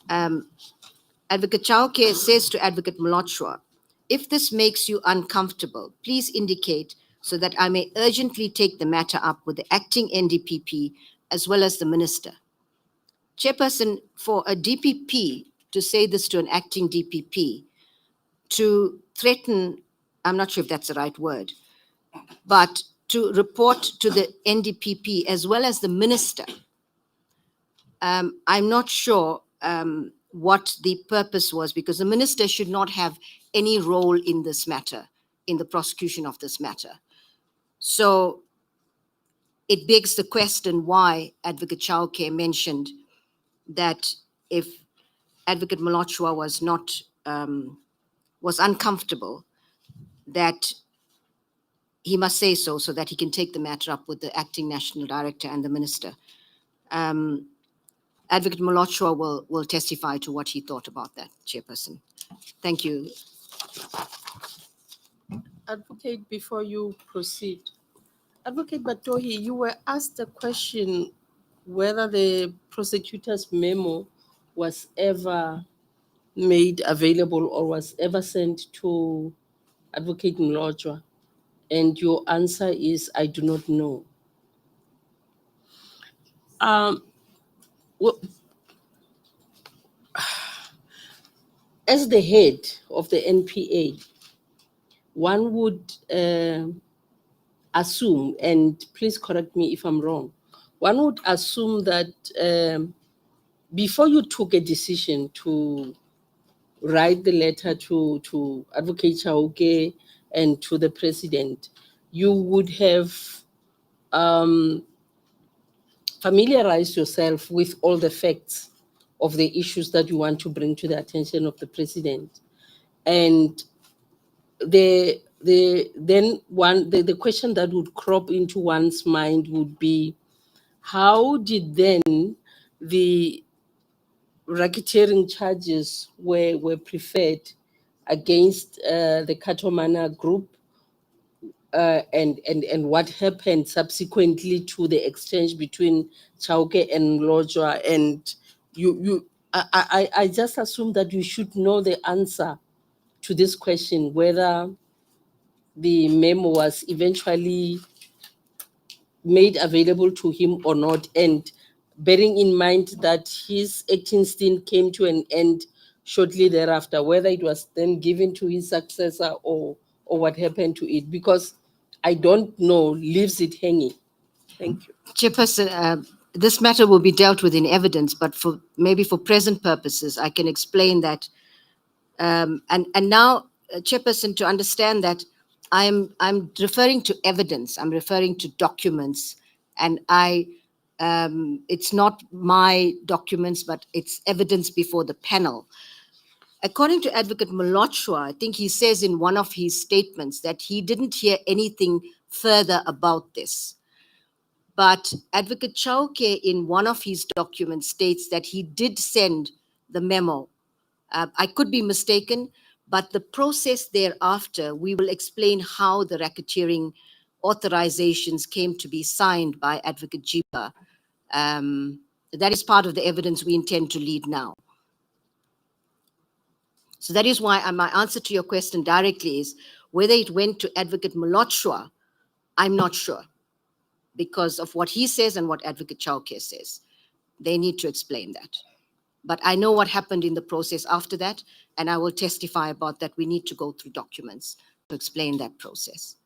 Advocate Chauke says to Advocate Molochwa, "If this makes you uncomfortable, please indicate so that I may urgently take the matter up with the acting NDPP as well as the minister." Chairperson, for a DPP to say this to an acting DPP, to threaten, I'm not sure if that's the right word, but to report to the NDPP as well as the minister, I'm not sure what the purpose was, because the minister should not have any role in this matter, in the prosecution of this matter. So it begs the question why Advocate Chauke mentioned that if Advocate Molochwa was uncomfortable, that he must say so that he can take the matter up with the acting national director and the minister. Advocate Molochwa will testify to what he thought about that, Chairperson. Thank you. Advocate, before you proceed, Advocate Batohi, you were asked a question whether the prosecutor's memo was ever made available or was ever sent to Advocate Molochwa, and your answer is, I do not know. Well, as the head of the NPA, one would assume, and please correct me if I'm wrong, one would assume that before you took a decision to write the letter to Advocate Chauke and to the president, you would have familiarized yourself with all the facts of the issues that you want to bring to the attention of the president. And the question that would crop into one's mind would be, how did then the racketeering charges were preferred against the Katomana group, and what happened subsequently to the exchange between Chauke and Molochwa? And I just assume that you should know the answer to this question, whether the memo was eventually made available to him or not, and bearing in mind that his acting stint came to an end shortly thereafter, whether it was then given to his successor or what happened to it, because I don't know, leaves it hanging. Thank you. Chairperson, this matter will be dealt with in evidence, but maybe for present purposes, I can explain that. And now, Chairperson, to understand that I'm referring to evidence, I'm referring to documents, and it's not my documents, but it's evidence before the panel. According to Advocate Molochwa, I think he says in one of his statements that he didn't hear anything further about this. But Advocate Chauke, in one of his documents, states that he did send the memo. I could be mistaken, but the process thereafter, we will explain how the racketeering authorizations came to be signed by Advocate Jiba. That is part of the evidence we intend to lead now. So that is why my answer to your question directly is whether it went to Advocate Molochwa, I'm not sure, because of what he says and what Advocate Chauke says. They need to explain that. But I know what happened in the process after that, and I will testify about that. We need to go through documents to explain that process.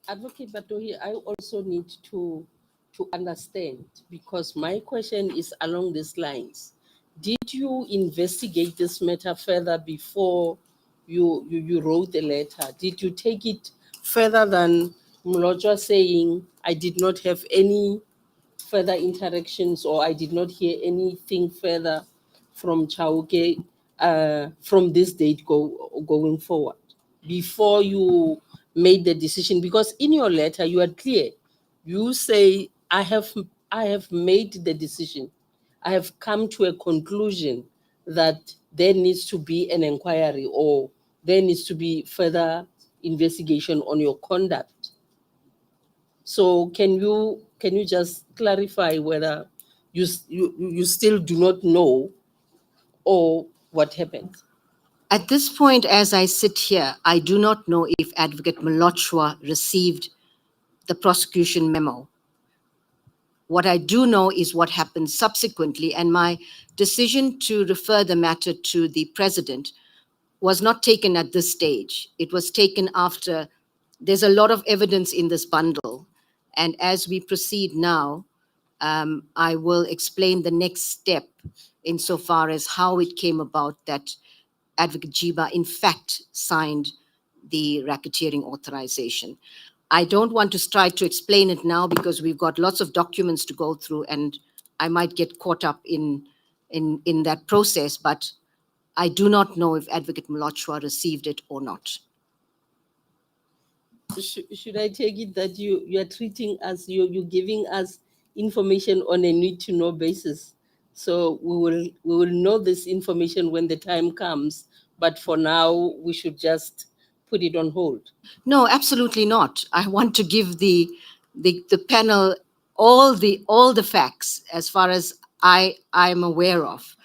Advocate Batohi, I also need to understand, because my question is along these lines. Did you investigate this matter further before you wrote the letter? Did you take it further than Molochwa saying, I did not have any further interactions, or I did not hear anything further from Chauke from this date going forward, before you made the decision? Because in your letter, you are clear. You say, I have made the decision. I have come to a conclusion that there needs to be an inquiry, or there needs to be further investigation on your conduct. So can you just clarify whether you still do not know, or what happened? At this point, as I sit here, I do not know if Advocate Molochwa received the prosecution memo. What I do know is what happened subsequently, and my decision to refer the matter to the president was not taken at this stage. It was taken after. There's a lot of evidence in this bundle, and as we proceed now, I will explain the next step insofar as how it came about that Advocate Jiba in fact signed the racketeering authorization. I don't want to try to explain it now because we've got lots of documents to go through, and I might get caught up in that process, but I do not know if Advocate Molochwa received it or not. Should I take it that you are treating us, you're giving us information on a need-to-know basis? So we will know this information when the time comes, but for now, we should just put it on hold. No, absolutely not. I want to give the panel all the facts as far as I'm aware of.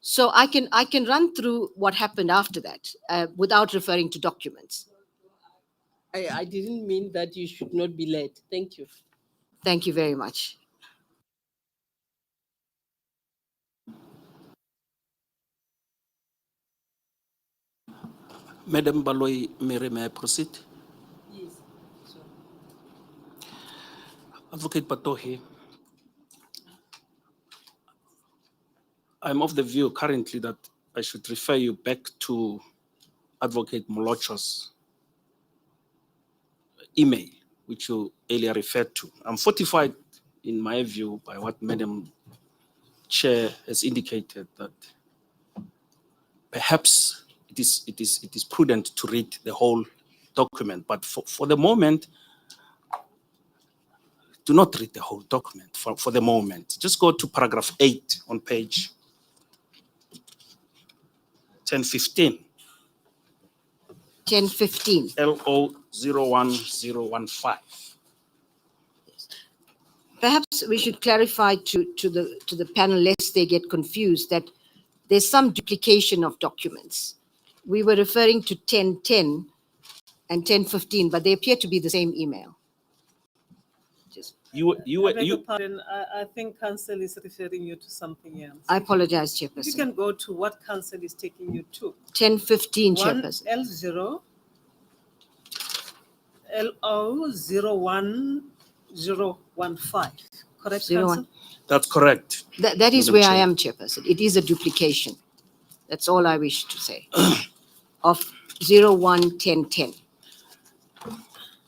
So I can run through what happened after that without referring to documents. I didn't mean that you should not be led. Thank you. Thank you very much. Madam Baloyi, may I proceed? Yes. Sure. Advocate Batohi, I'm of the view currently that I should refer you back to Advocate Molochwa's email, which you earlier referred to. I'm fortified, in my view, by what Madam Chair has indicated, that perhaps it is prudent to read the whole document. But for the moment, do not read the whole document for the moment. Just go to paragraph 8 on page 1015. 1015. LO01015. Perhaps we should clarify to the panel, lest they get confused, that there's some duplication of documents. We were referring to 1010 and 1015, but they appear to be the same email. Just, I beg your pardon, I think council is referring you to something else. I apologize, If you Chairperson. can go to what council is taking you to. 1015, Chairperson. 1L0 LO01015. Correct, 01. council? That's correct. That is Madam where I Chair. am, Chairperson. It is a duplication. That's all I wish to say. Of 011010.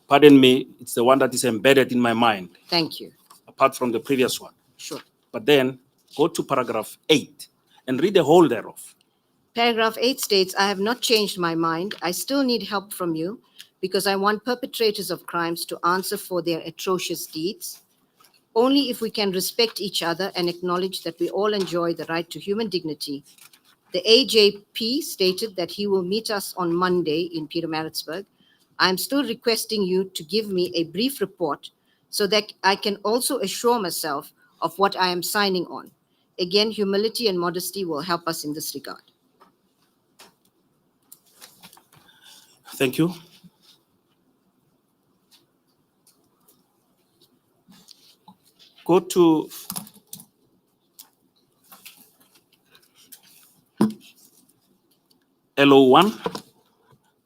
Pardon me, it's the one that is embedded in my mind, Thank you. apart from the previous one. Sure. But then go to paragraph 8 and read the whole thereof. Paragraph 8 states, I have not changed my mind. I still need help from you because I want perpetrators of crimes to answer for their atrocious deeds. Only if we can respect each other and acknowledge that we all enjoy the right to human dignity. The AJP stated that he will meet us on Monday in Pietermaritzburg. I am still requesting you to give me a brief report so that I can also assure myself of what I am signing on. Again, humility and modesty will help us in this regard. Thank you. Go to LO1,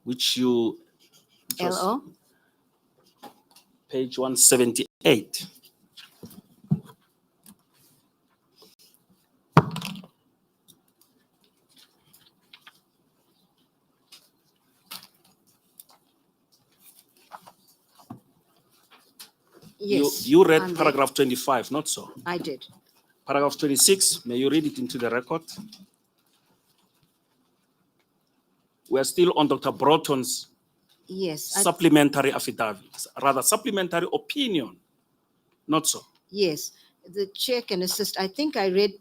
which you just LO? page 178. Yes. You read I'm there. paragraph 25, not so. I did. Paragraph 26, may you read it into the record? We are still on Dr. Broughton's Yes. supplementary affidavit, rather supplementary opinion, not so. Yes. The chair can assist. I think I read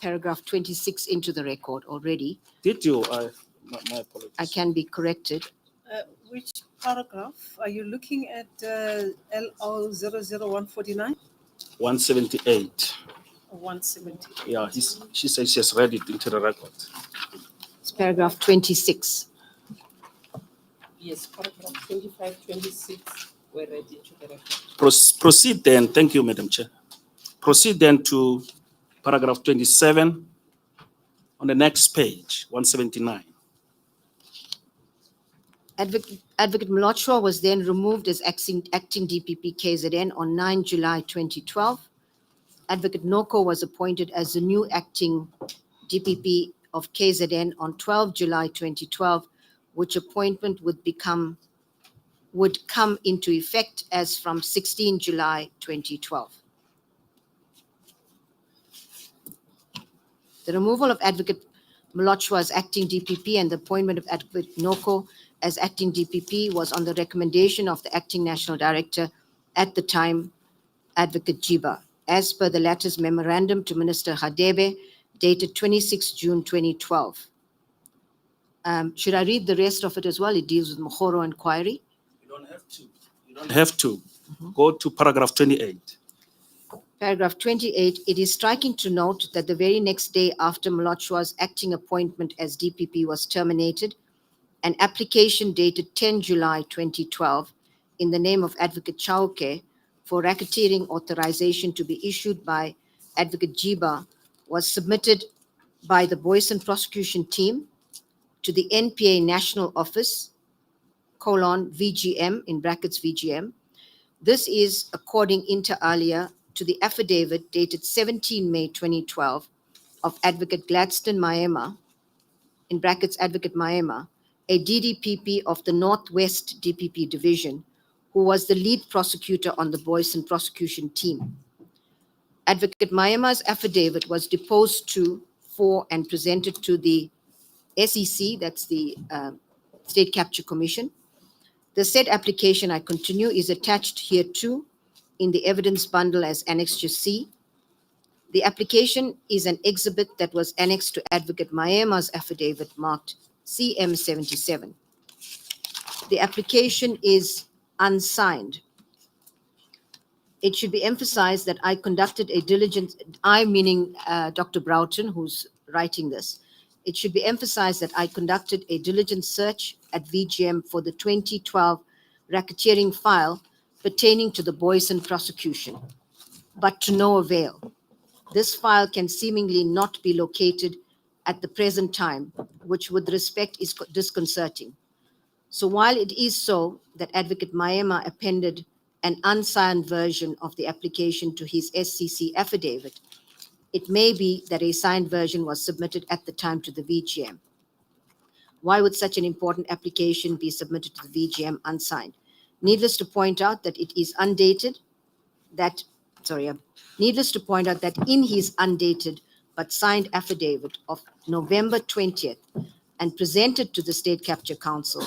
paragraph 26 into the record already. Did you? My apologies. I can be corrected. Which paragraph? Are you looking at LO00149 178. or 170? Yeah, she says she has read it into the record. It's paragraph 26. Yes, paragraph 25, 26 were read into the record. Proceed then. Thank you, Madam Chair. Proceed then to paragraph 27 on the next page, 179. Advocate Mlotshwa was then removed as acting DPP KZN on 9 July 2012. Advocate Noko was appointed as the new acting DPP of KZN on 12 July 2012, which appointment would come into effect as from 16 July 2012. The removal of Advocate Mlotshwa as acting DPP and the appointment of Advocate Noko as acting DPP was on the recommendation of the acting national director at the time, Advocate Jiba, as per the latter's memorandum to Minister Hadebe, dated 26 June 2012. Should I read the rest of it as well? It deals with Nkabinde Enquiry. You don't have to. You don't have to. Go to paragraph 28. Paragraph 28, it is striking to note that the very next day after Mlotshwa's acting appointment as DPP was terminated, an application dated 10 July 2012 in the name of Advocate Chauke for racketeering authorization to be issued by Advocate Jiba was submitted by the Boyson prosecution team to the NPA National Office, VGM, in brackets VGM. This is according inter alia to the affidavit dated 17 May 2012 of Advocate Gladstone Maema, in brackets Advocate Maema, a DDPP of the Northwest DPP Division, who was the lead prosecutor on the Boyson prosecution team. Advocate Maema's affidavit was deposed to, for, and presented to the SEC, that's the State Capture Commission. The said application, I continue, is attached here too in the evidence bundle as Annex C. The application is an exhibit that was annexed to Advocate Maema's affidavit marked CM77. The application is unsigned. It should be emphasized that I conducted a diligent, I meaning Dr. Broughton, who's writing this. It should be emphasized that I conducted a diligent search at VGM for the 2012 racketeering file pertaining to the Boyson prosecution, but to no avail. This file can seemingly not be located at the present time, which with respect is disconcerting. So while it is so that Advocate Maema appended an unsigned version of the application to his SCC affidavit, it may be that a signed version was submitted at the time to the VGM. Why would such an important application be submitted to the VGM unsigned? Needless to point out that it is undated, needless to point out that in his undated but signed affidavit of November 20th and presented to the State Capture Council,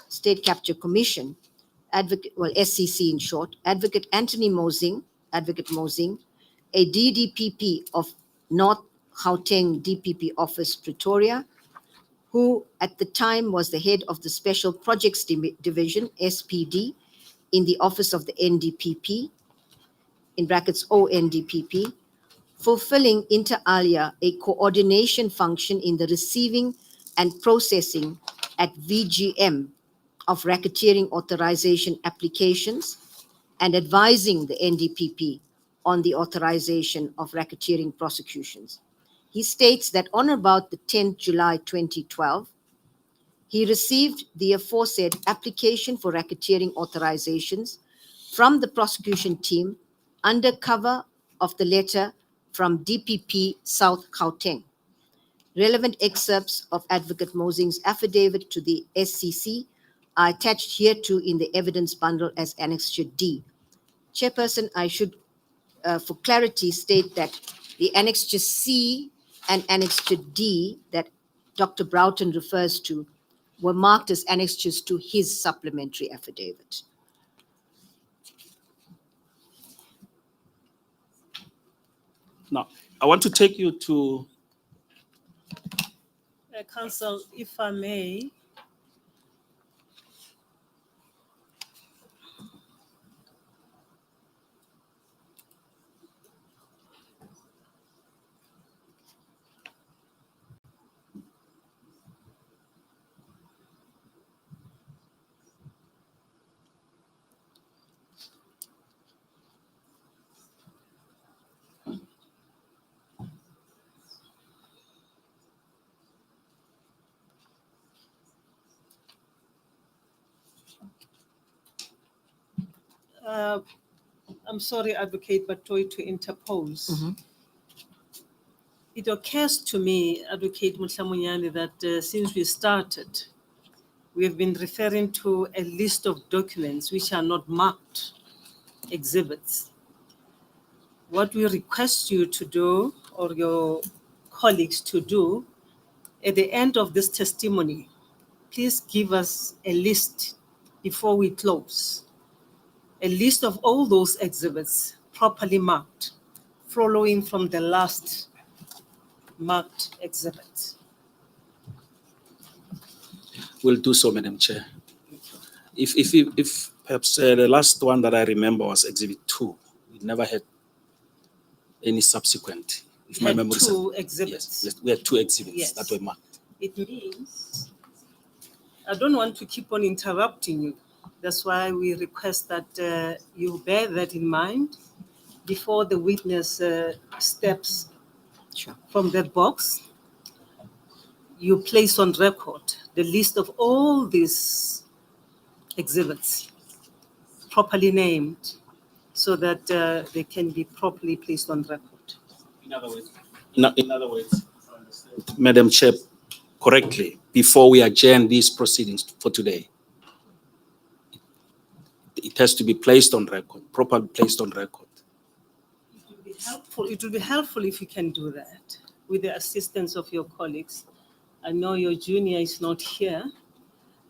State Capture Commission, SCC in short, Advocate Advocate Mosing, a DDPP of North Gauteng DPP Office, Pretoria, who at the time was the head of the Special Projects Division, SPD, in the office of the NDPP, in brackets ONDPP, fulfilling inter alia a coordination function in the receiving and processing at VGM of racketeering authorization applications and advising the NDPP on the authorization of racketeering prosecutions. He states that on about the 10th July 2012, he received the aforesaid application for racketeering authorizations from the prosecution team under cover of the letter from DPP South Gauteng. Relevant excerpts of Advocate Mosing's affidavit to the SCC are attached hereto in the evidence bundle as Annexure D. Chairperson, I should, for clarity, state that the Annexure C and Annexure D that Dr. Broughton refers to were marked as annexures to his supplementary affidavit. Now, I want to take you to Counsel, if I may. I'm sorry, Advocate Batoy, to interpose. It occurs to me, Advocate Mutlamunyani, that since we started, we have been referring to a list of documents which are not marked exhibits. What we request you to do, or your colleagues to do, at the end of this testimony, please give us a list before we close. A list of all those exhibits properly marked, following from the last marked exhibit. We'll do so, Madam Chair. If perhaps the last one that I remember was Exhibit 2. We never had any subsequent. If my memory serves. Two exhibits. Yes, we had 2 exhibits Yes. that were marked. It means, I don't want to keep on interrupting you. That's why we request that you bear that in mind before the witness steps from that box. You place on record the list of all these exhibits, properly named, so that they can be properly placed on record. In other words, Madam Chair, correctly, before we adjourn these proceedings for today, it has to be placed on record, properly placed on record. It will be helpful if you can do that with the assistance of your colleagues. I know your junior is not here,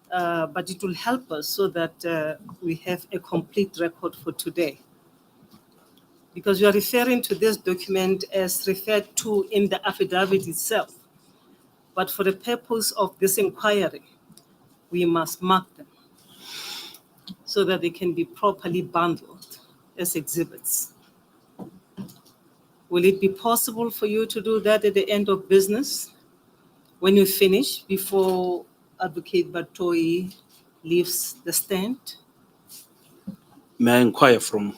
but it will help us so that we have a complete record for today. Because you are referring to this document as referred to in the affidavit itself. But for the purpose of this inquiry, we must mark them so that they can be properly bundled. as exhibits. Will it be possible for you to do that at the end of business, when you finish, before Advocate Batoyi leaves the stand? May I inquire from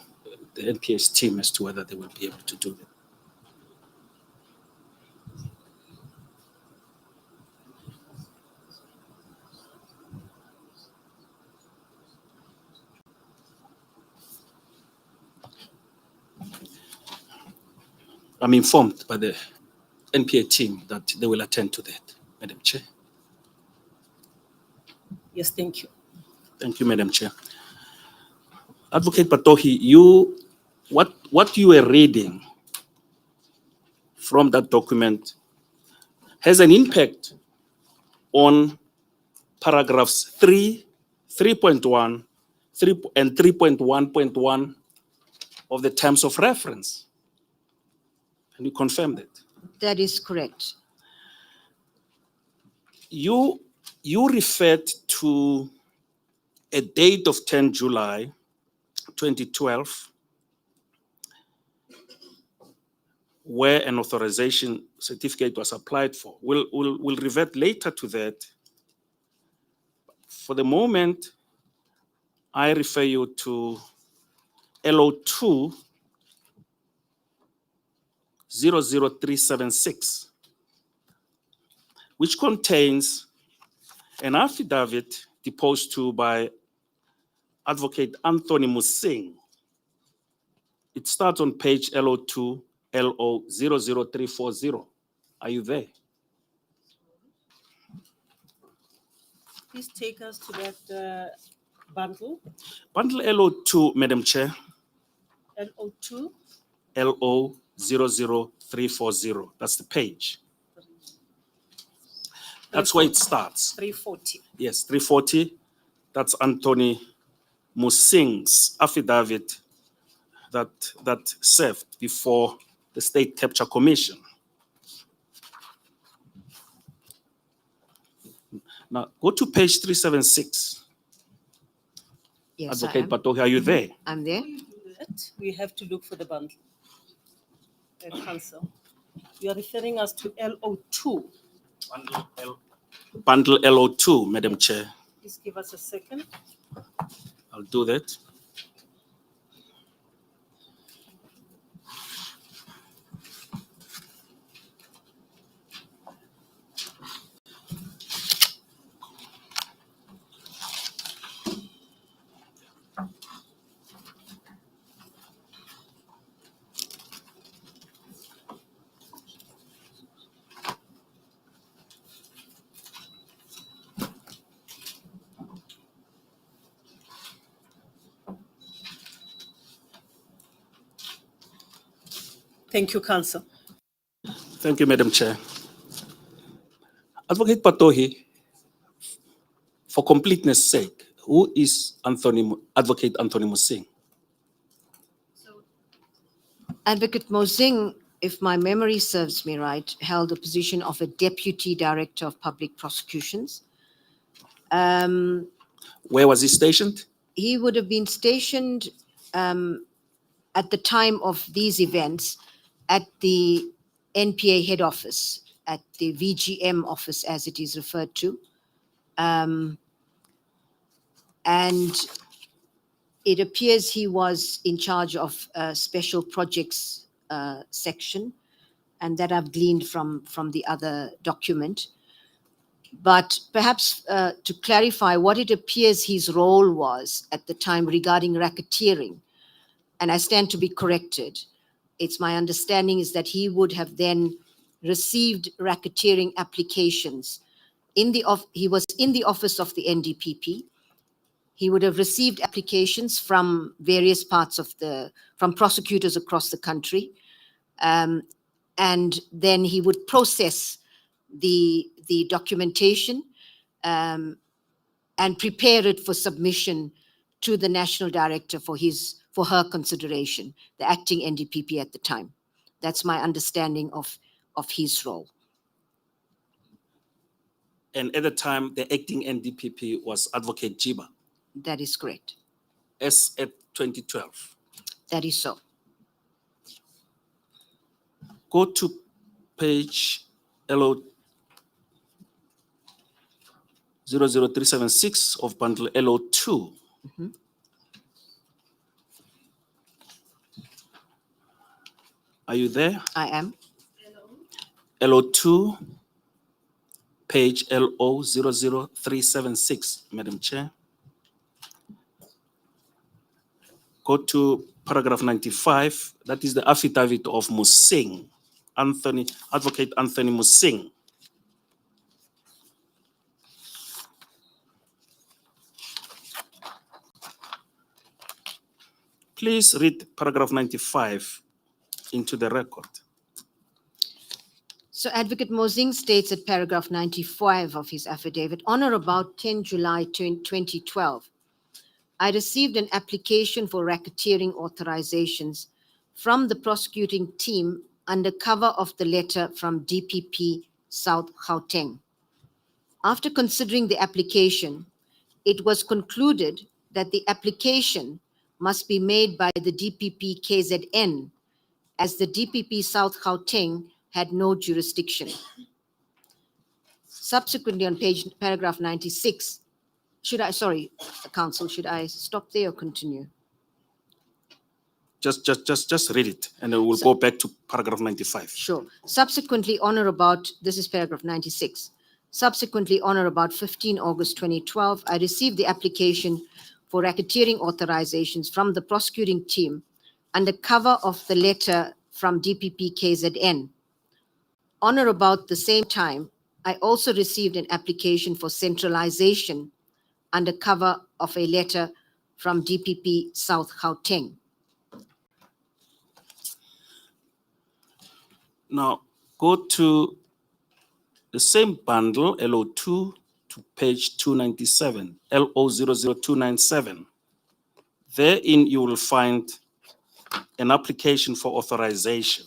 the NPA's team as to whether they will be able to do that? I'm informed by the NPA team that they will attend to that, Madam Chair. Yes, thank you. Thank you, Madam Chair. Advocate Batohi, what you were reading from that document has an impact on paragraphs 3, 3.1, 3, and 3.1.1 of the terms of reference. Can you confirm that? That is correct. You referred to a date of 10 July 2012 where an authorization certificate was applied for. We'll revert later to that. For the moment, I refer you to LO2 00376, which contains an affidavit deposed to by Advocate Anthony Musing. It starts on page LO2 LO 00340. Are you there? Please take us to that bundle, Bundle LO2, Madam Chair, LO2. LO 00340. That's the page. That's where it starts. 340. Yes, 340. That's Anthony Musing's affidavit that served before the State Capture Commission. Now, go to page 376. Yes, Advocate I am. Batohi, are you there? I'm there. We have to look for the bundle. Council. You are referring us to LO2. Bundle LO2, Madam Chair. Please give us a second. I'll do that. Thank you, Council. Thank you, Madam Chair. Advocate Batohi, for completeness' sake, who is Advocate Anthony Musing? Advocate Musing, if my memory serves me right, held the position of a Deputy Director of Public Prosecutions. Where was he stationed? He would have been stationed at the time of these events at the NPA head office, at the VGM office, as it is referred to. And it appears he was in charge of special projects section, and that I've gleaned from the other document. But perhaps to clarify what it appears his role was at the time regarding racketeering, and I stand to be corrected, it's my understanding is that he would have then received racketeering applications. He was in the office of the NDPP. He would have received applications from various parts from prosecutors across the country. And then he would process the documentation and prepare it for submission to the national director for her consideration, the acting NDPP at the time. That's my understanding of his role. And at the time, the acting NDPP was Advocate Jiba. That is correct. As at 2012. That is so. Go to page LO 00376 of bundle LO2. Mhm. Are you there? I am. LO2, page LO 00376, Madam Chair. Go to paragraph 95. That is the affidavit of Musing, Advocate Anthony Musing. Please read paragraph 95 into the record. So Advocate Mosing states at paragraph 95 of his affidavit, on or about 10 July 2012, I received an application for racketeering authorizations from the prosecuting team under cover of the letter from DPP South Gauteng. After considering the application, it was concluded that the application must be made by the DPP KZN, as the DPP South Gauteng had no jurisdiction. Subsequently, on paragraph 96, Counsel, should I stop there or continue? Just read it, and then we'll go back to paragraph 95. Sure. Subsequently, on or about, this is paragraph 96. Subsequently, on or about 15 August 2012, I received the application for racketeering authorizations from the prosecuting team under cover of the letter from DPP KZN. On or about the same time, I also received an application for centralization under cover of a letter from DPP South Gauteng. Now, go to the same bundle, LO2, to page 297, LO00297. Therein, you will find an application for authorization.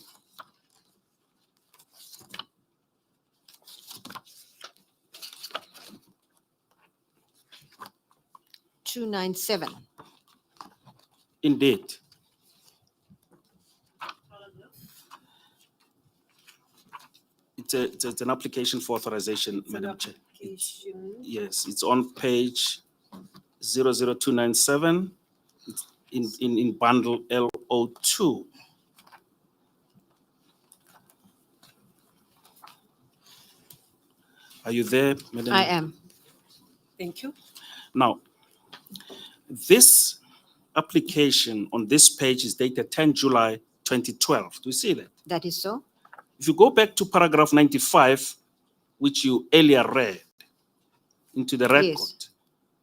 (297). Indeed. It's an application for authorization, Madam Chair. Yes, it's on page 00297. It's in bundle LO2. Are you there, Madam? I am. Thank you. Now, this application on this page is dated 10 July 2012. Do you see that? That is so. If you go back to paragraph 95, which you earlier read into the record, Yes.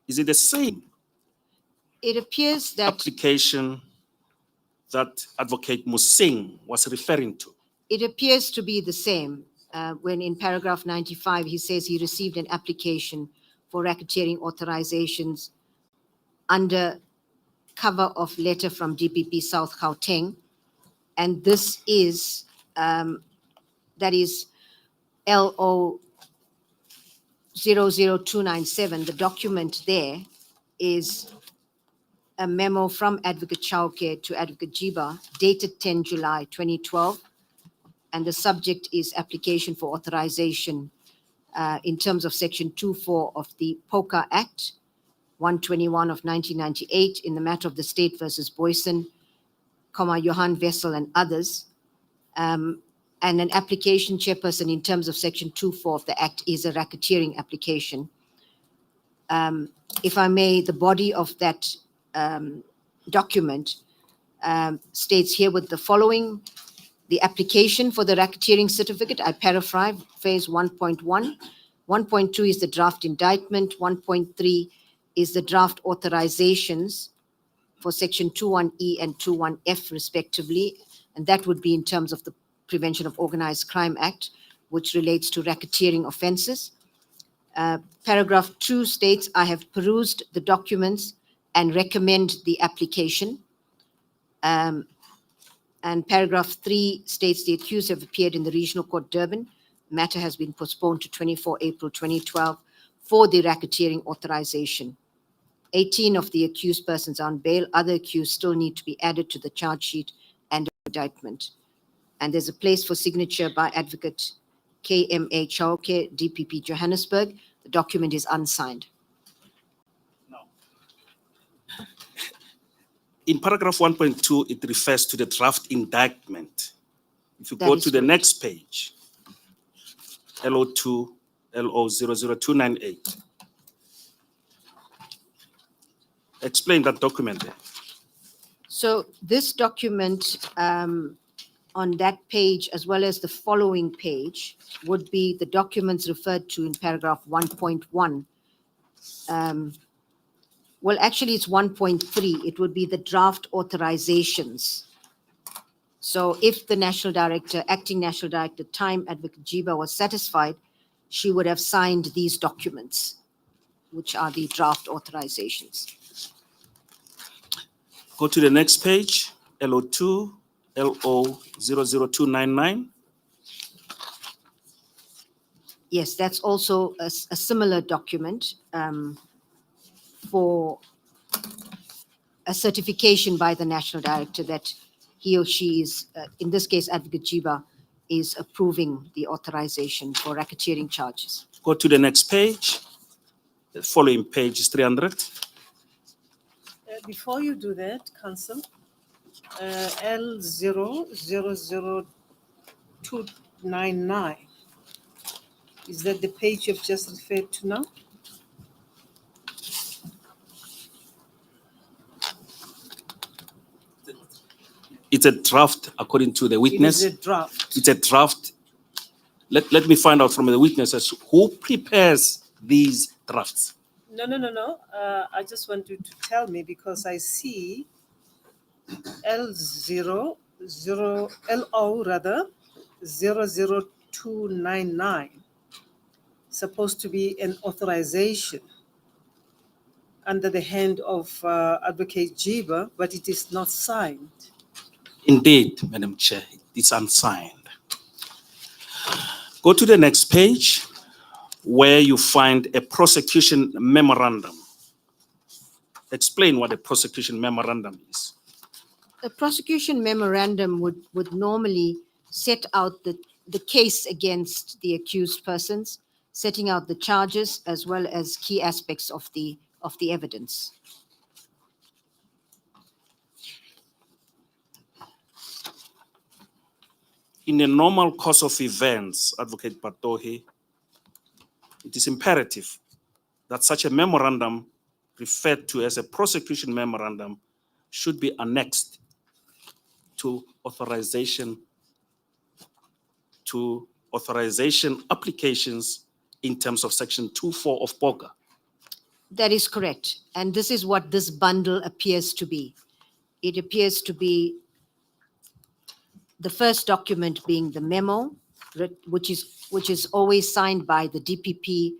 is it the same It appears that application that Advocate Musing was referring to? it appears to be the same. When in paragraph 95, he says he received an application for racketeering authorizations under cover of letter from DPP South Gauteng. And this is, that is LO 00297. The document there is a memo from Advocate Chauke to Advocate Jiba dated 10 July 2012. And the subject is application for authorization in terms of section 2.4 of the POCA Act 121 of 1998 in the matter of the state versus Boyson, Johan Vessel and others. And an application chairperson in terms of section 2.4 of the Act is a racketeering application. If I may, the body of that document states here with the following: the application for the racketeering certificate, I paraphrase, phase 1.1. 1.2 is the draft indictment. 1.3 is the draft authorizations for section 21E and 21F respectively. And that would be in terms of the Prevention of Organized Crime Act, which relates to racketeering offenses. Paragraph 2 states, I have perused the documents and recommend the application. And paragraph 3 states the accused have appeared in the Regional Court Durban. Matter has been postponed to 24 April 2012 for the racketeering authorization. 18 of the accused persons are on bail. Other accused still need to be added to the charge sheet and indictment. And there's a place for signature by Advocate KMA Chauke, DPP Johannesburg. The document is unsigned. In paragraph 1.2, it refers to the draft indictment. If you That go is to the correct. next page, LO2, LO00298. Explain that document there. So this document on that page, as well as the following page, would be the documents referred to in paragraph 1.1. Well, actually, it's 1.3. It would be the draft authorizations. So if the National Director, Acting National Director, time Advocate Jiba was satisfied, she would have signed these documents, which are the draft authorizations. Go to the next page, LO2, LO00299. Yes, that's also a similar document for a certification by the National Director that he or she is, in this case, Advocate Jiba, is approving the authorization for racketeering charges. Go to the next page. The following page is 300. Before you do that, Council, L000299, is that the page you've just referred to now? It's a draft according to the witness. It is a draft. It's a draft. Let me find out from the witnesses who prepares these drafts. No. I just want you to tell me because I see LO 00299 supposed to be an authorization under the hand of Advocate Jiba, but it is not signed. Indeed, Madam Chair, it's unsigned. Go to the next page where you find a prosecution memorandum. Explain what a prosecution memorandum is. The prosecution memorandum would normally set out the case against the accused persons, setting out the charges as well as key aspects of the evidence. In a normal course of events, Advocate Batohi, it is imperative that such a memorandum, referred to as a prosecution memorandum, should be annexed to authorization applications in terms of section 2.4 of POGA. That is correct. And this is what this bundle appears to be. It appears to be the first document being the memo, which is always signed by the DPP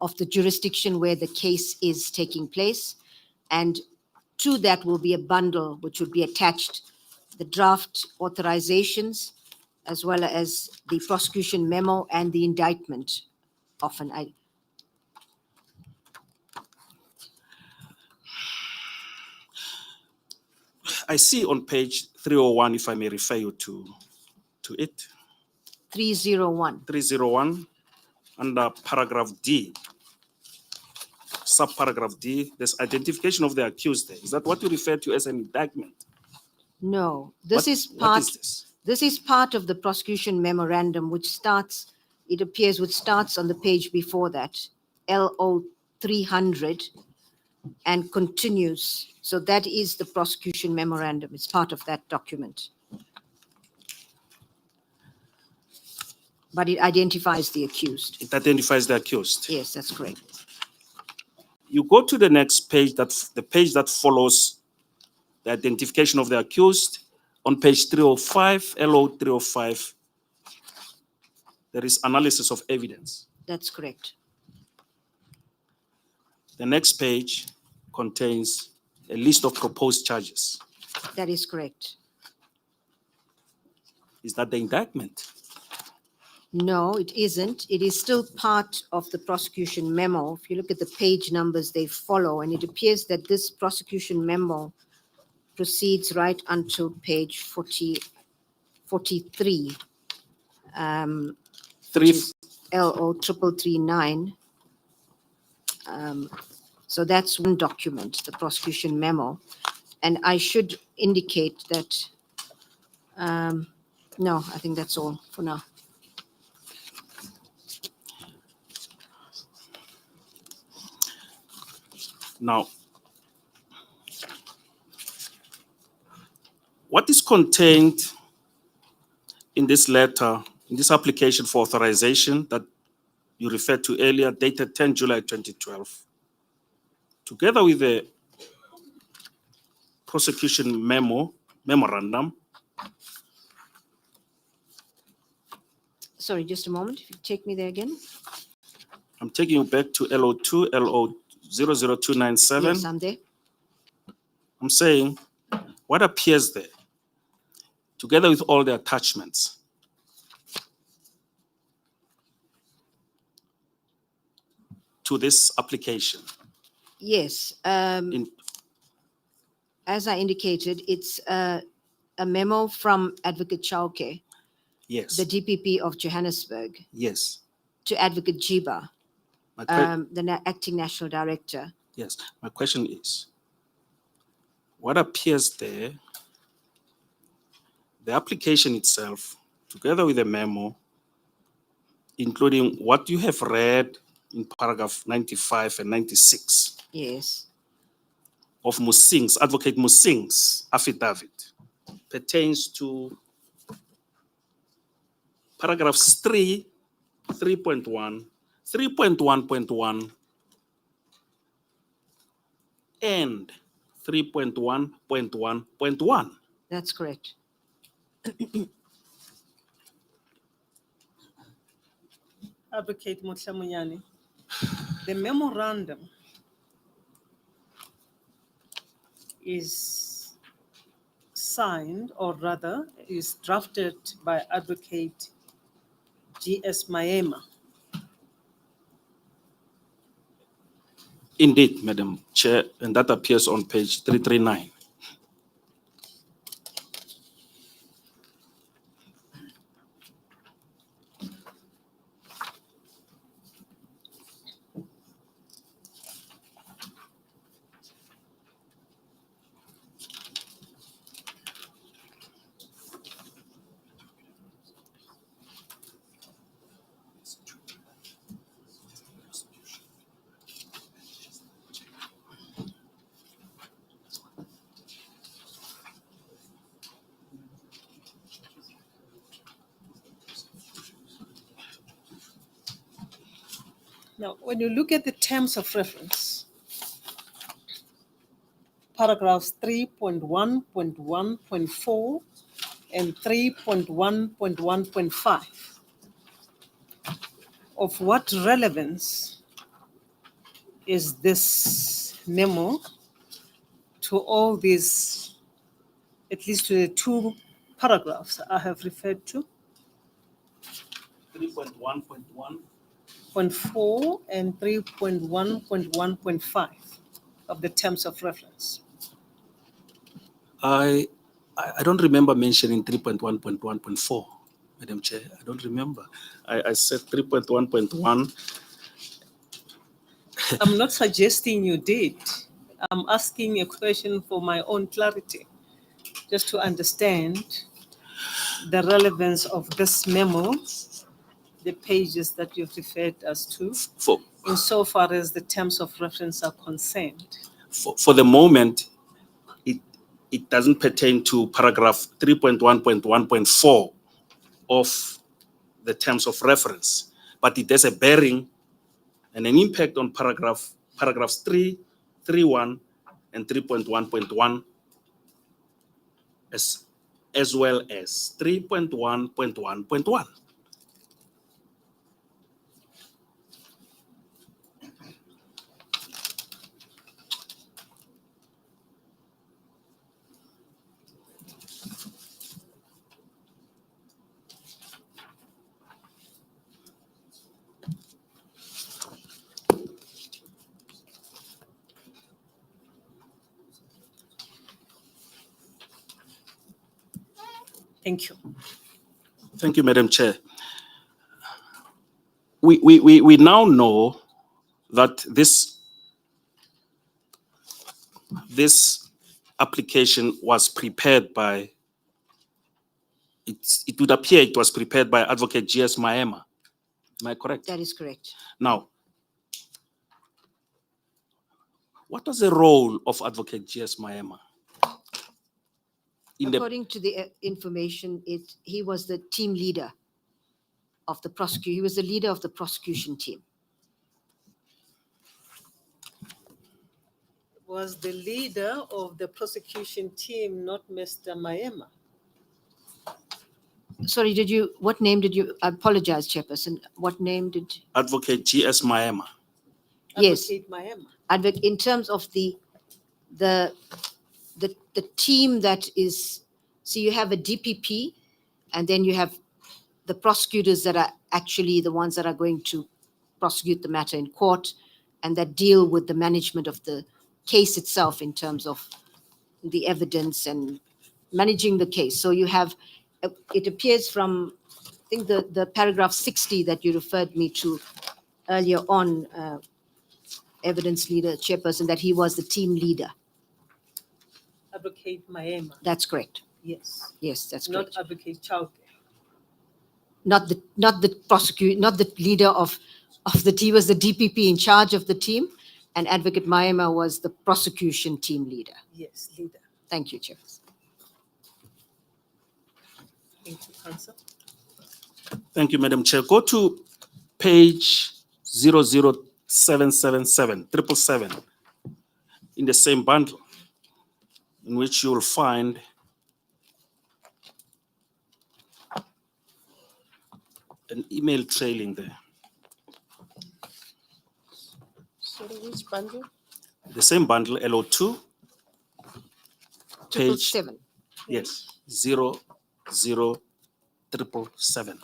of the jurisdiction where the case is taking place. And to that will be a bundle which would be attached, the draft authorizations, as well as the prosecution memo and the indictment. Often I see on page 301, if I may refer you to it. 301. 301, under paragraph D, subparagraph D, there's identification of the accused there. Is that what you refer to as an indictment? No, this is What part. is this? This is part of the prosecution memorandum, which starts on the page before that, LO 300, and continues. So that is the prosecution memorandum. It's part of that document. But it identifies the accused. It identifies the accused. Yes, that's correct. You go to the next page, the page that follows the identification of the accused. On page 305, LO 305, there is analysis of evidence. That's correct. The next page contains a list of proposed charges. That is correct. Is that the indictment? No, it isn't. It is still part of the prosecution memo. If you look at the page numbers, they follow, and it appears that this prosecution memo proceeds right until page 43, Three, which is LO 3339. So that's one document, the prosecution memo. And I should indicate that, no, I think that's all for now. now, what is contained in this letter, in this application for authorization that you referred to earlier, dated 10 July 2012, together with the prosecution memorandum. Sorry, just a moment. If you take me there again. I'm taking you back to LO2, LO 00297. Yes, I'm there. I'm saying what appears there, together with all the attachments, to this application. Yes. In, As I indicated, it's a memo from Advocate Chauke, yes, the DPP of Johannesburg, yes. to Advocate Jiba, My que- the acting national director. yes. My question is, what appears there, the application itself, together with the memo, including what you have read in paragraph 95 and 96 Yes. of Musing's, Advocate Musing's affidavit, pertains to paragraphs 3, 3.1, 3.1.1, and 3.1.1.1. That's correct. Advocate Motlamunyane, the memorandum is signed, or rather is drafted by Advocate G.S. Maema. Indeed, Madam Chair, and that appears on page 339. Now, when you look at the terms of reference, paragraphs 3.1.1.4 and 3.1.1.5, of what relevance is this memo to all these, at least to the two paragraphs I have referred to, 3.1.1. 0.4 and 3.1.1.5 of the terms of reference? I don't remember mentioning 3.1.1.4, Madam Chair. I don't remember. I said 3.1.1. I'm not suggesting you did. I'm asking a question for my own clarity, just to understand the relevance of this memo, the pages that you've referred us to, For, insofar as the terms of reference are concerned. for the moment, it doesn't pertain to paragraph 3.1.1.4 of the terms of reference, but it has a bearing and an impact on paragraphs 3, 3.1, and 3.1.1, as well as 3.1.1.1. Thank you. Thank you, Madam Chair. We now know that this application was prepared by, it would appear it was prepared by Advocate G.S. Maema. Am I correct? That is correct. Now, what was the role of Advocate G.S. Maema? According to the information, he was the team leader of the prosecution. He was the leader of the prosecution team. Was the leader of the prosecution team not Mr. Maema? Sorry, what name did you, I apologize, Chairperson, what name did? Advocate G.S. Maema. Yes. Advocate Maema. In terms of the team that is, so you have a DPP, and then you have the prosecutors that are actually the ones that are going to prosecute the matter in court and that deal with the management of the case itself in terms of the evidence and managing the case. So you have, it appears from, I think the paragraph 60 that you referred me to earlier on, evidence leader, chairperson, that he was the team leader. Advocate Maema. That's correct. Yes. Yes, that's Not correct. Advocate Chauke. Not the leader of the team, was the DPP in charge of the team, and Advocate Maema was the prosecution team leader. Yes, leader. Thank you, Chairperson. Thank you, Council. Thank you, Madam Chair. Go to page 00777 in the same bundle, in which you will find an email trailing there. Sorry, which bundle? The same bundle, LO2, page, 777. yes, 00777.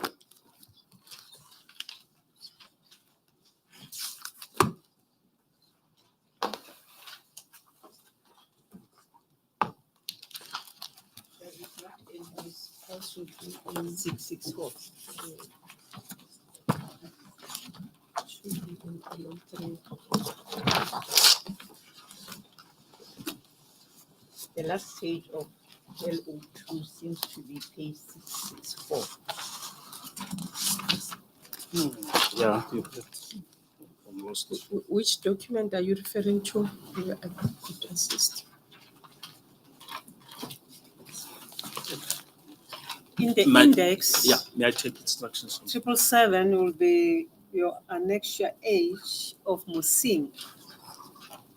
Should be in 664. Should be in LO3. The last page of LO2 seems to be page 664. Yeah. Which document are you referring to? Where I could assist. In the May- index, Yeah, may I take instructions? 777 will be your annexure H of Musing.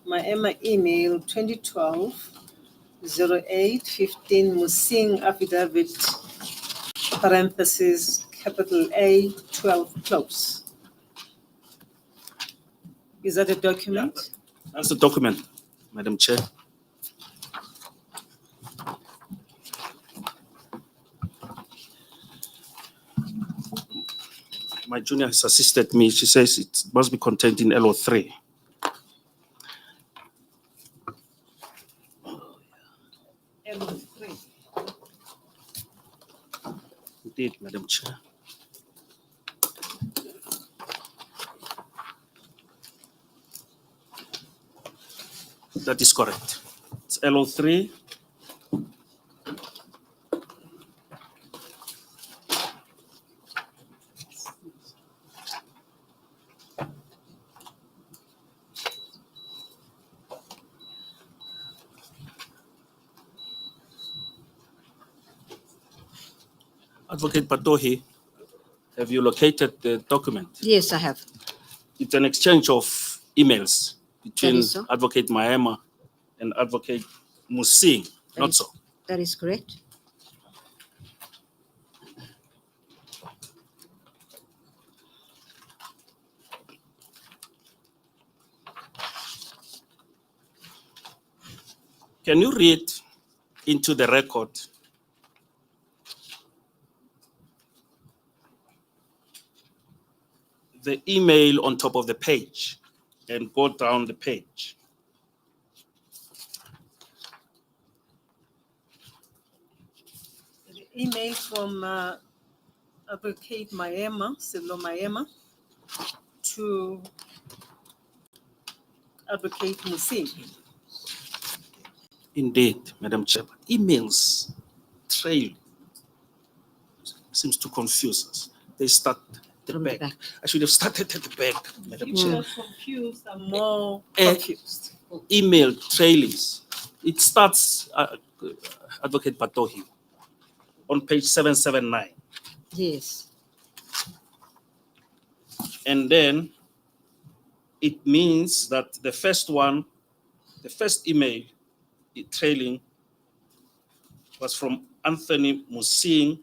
Maema email 2012-08-15 Musing affidavit, parenthesis, capital A, 12 close. Is that a document? That's the document, Madam Chair. My junior has assisted me. She says it must be contained in LO3. LO3. Indeed, Madam Chair. That is correct. It's LO3. Advocate Patohi, have you located the document? Yes, I have. It's an exchange of emails between is so. Advocate Maema and Advocate Musing, not so. That is correct. Can you read into the record the email on top of the page and go down the page? The email from Advocate Sello Maema, to Advocate Musing. Indeed, Madam Chair, emails trail seems to confuse us. They start at the From the back. back. I should have started at the back, Madam If Chair. you're confused, I'm more Eh, confused. Email trailings. It starts, Advocate Patohi, on page 779. Yes. And then it means that the first email trailing was from Anthony Musing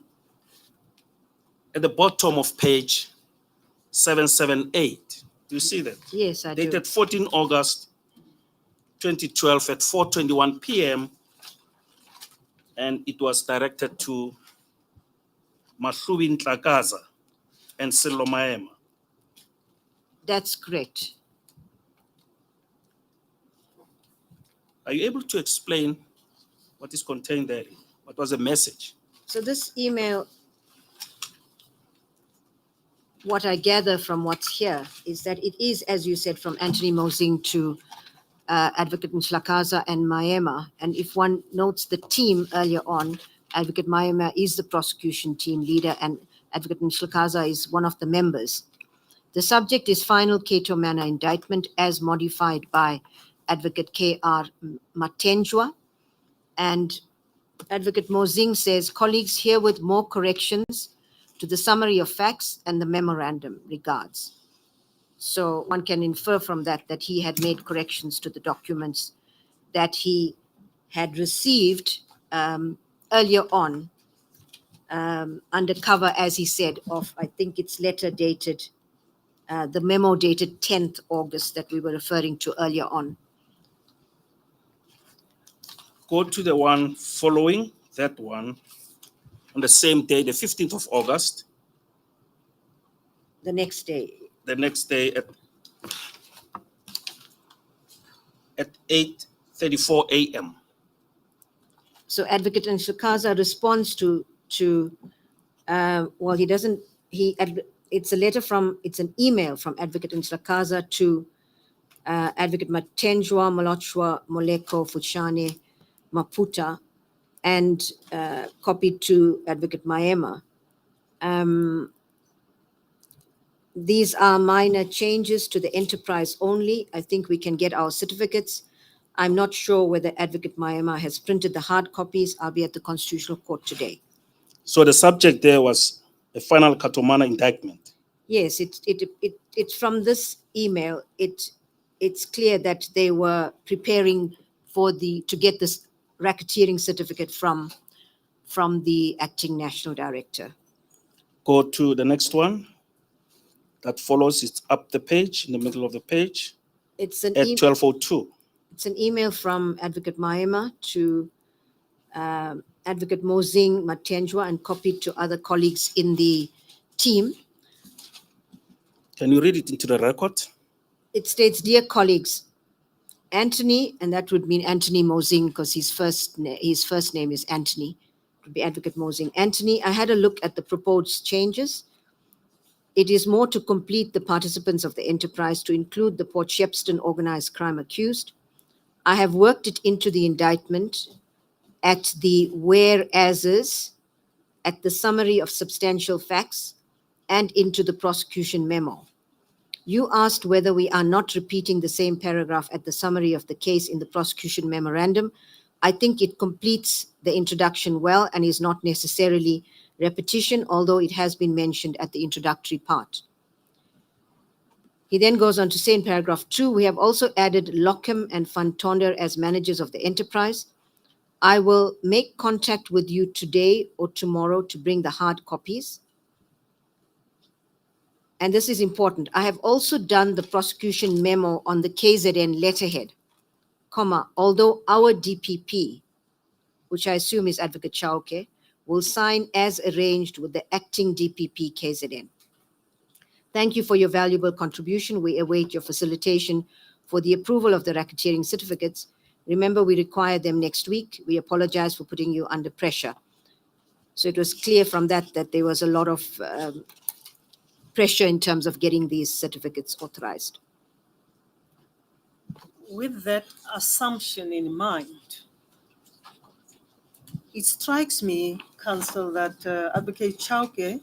at the bottom of page 778. Do you see that? Yes, I do. Dated 14 August 2012 at 4:21 p.m. And it was directed to Mahlubi Ntlakaza and Sello Maema. That's correct. Are you able to explain what is contained there? What was the message? So this email, what I gather from what's here is that it is, as you said, from Anthony Mosing to Advocate Ntlakaza and Maema. And if one notes the team earlier on, Advocate Maema is the prosecution team leader and Advocate Ntlakaza is one of the members. The subject is final Cato Manor indictment as modified by Advocate K.R. Matenjwa. And Advocate Mosing says, colleagues, herewith more corrections to the summary of facts and the memorandum. Regards. So one can infer from that that he had made corrections to the documents that he had received earlier on, under cover, as he said, of, I think it's letter dated, the memo dated 10th August that we were referring to earlier on. Go to the one following that one on the same day, the 15th of August, The next day. the next day at 8:34 a.m. So Advocate Ntlakaza responds to well, he doesn't, it's a letter from, it's an email from Advocate Ntlakaza to Advocate Matenjwa, Molochwa, Moleko, Fuchane, Maputa, and copied to Advocate Maema. These are minor changes to the enterprise only. I think we can get our certificates. I'm not sure whether Advocate Maema has printed the hard copies. I'll be at the Constitutional Court today. So the subject there was a final Cato Manor indictment. Yes, it's from this email. It's clear that they were preparing to get this racketeering certificate from the acting national director. Go to the next one. That follows, it's up the page, in the middle of the page, It's an at 12:02. It's an email from Advocate Maema to Advocate Mosing, Matenjwa, and copied to other colleagues in the team. Can you read it into the record? It states, dear colleagues, Anthony, and that would mean Anthony Mosing because his first name is Anthony, it would be Advocate Mosing. Anthony, I had a look at the proposed changes. It is more to complete the participants of the enterprise to include the Port Shepstone organized crime accused. I have worked it into the indictment at the whereases, at the summary of substantial facts, and into the prosecution memo. You asked whether we are not repeating the same paragraph at the summary of the case in the prosecution memorandum. I think it completes the introduction well and is not necessarily repetition, although it has been mentioned at the introductory part. He then goes on to say in paragraph 2, we have also added Lockham and Van Tonder as managers of the enterprise. I will make contact with you today or tomorrow to bring the hard copies. And this is important. I have also done the prosecution memo on the KZN letterhead, although our DPP, which I assume is Advocate Chauke, will sign as arranged with the acting DPP KZN. Thank you for your valuable contribution. We await your facilitation for the approval of the racketeering certificates. Remember, we require them next week. We apologize for putting you under pressure. So it was clear from that that there was a lot of pressure in terms of getting these certificates authorized. With that assumption in mind, it strikes me, Counsel, that Advocate Chauke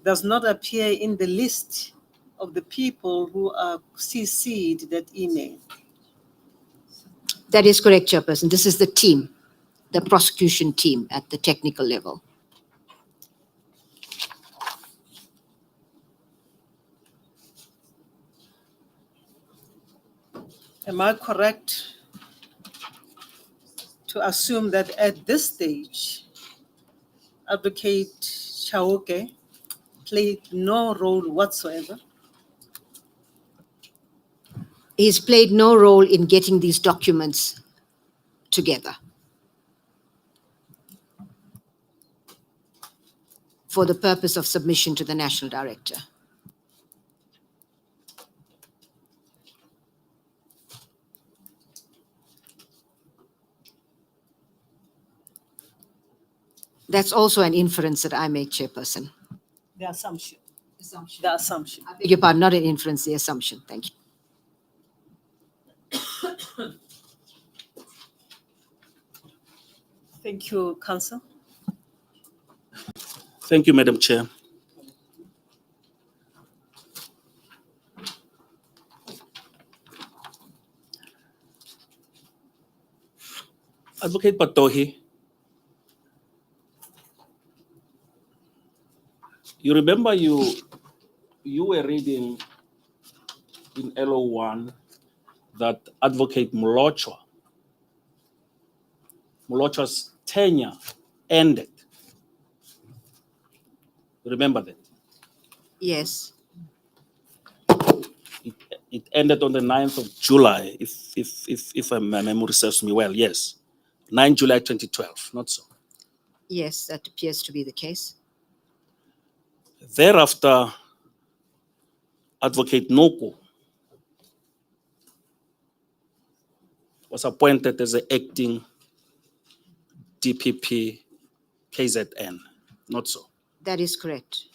does not appear in the list of the people who are CC'd that email. That is correct, Chairperson. This is the team, the prosecution team at the technical level. Am I correct to assume that at this stage, Advocate Chauke played no role whatsoever? He's played no role in getting these documents together for the purpose of submission to the National Director. That's also an inference that I make, Chairperson. The assumption. The assumption. I beg your pardon, not an inference, the assumption. Thank you. Thank you, Counsel. Thank you, Madam Chair. Advocate Patohi, you remember you were reading in LO1 that Advocate Molocho's tenure ended. Remember that? Yes, It ended on the 9th of July, if my memory serves me well. Yes, 9 July 2012, not so. yes, that appears to be the case. Thereafter, Advocate Noko was appointed as the acting DPP KZN, not so. That is correct.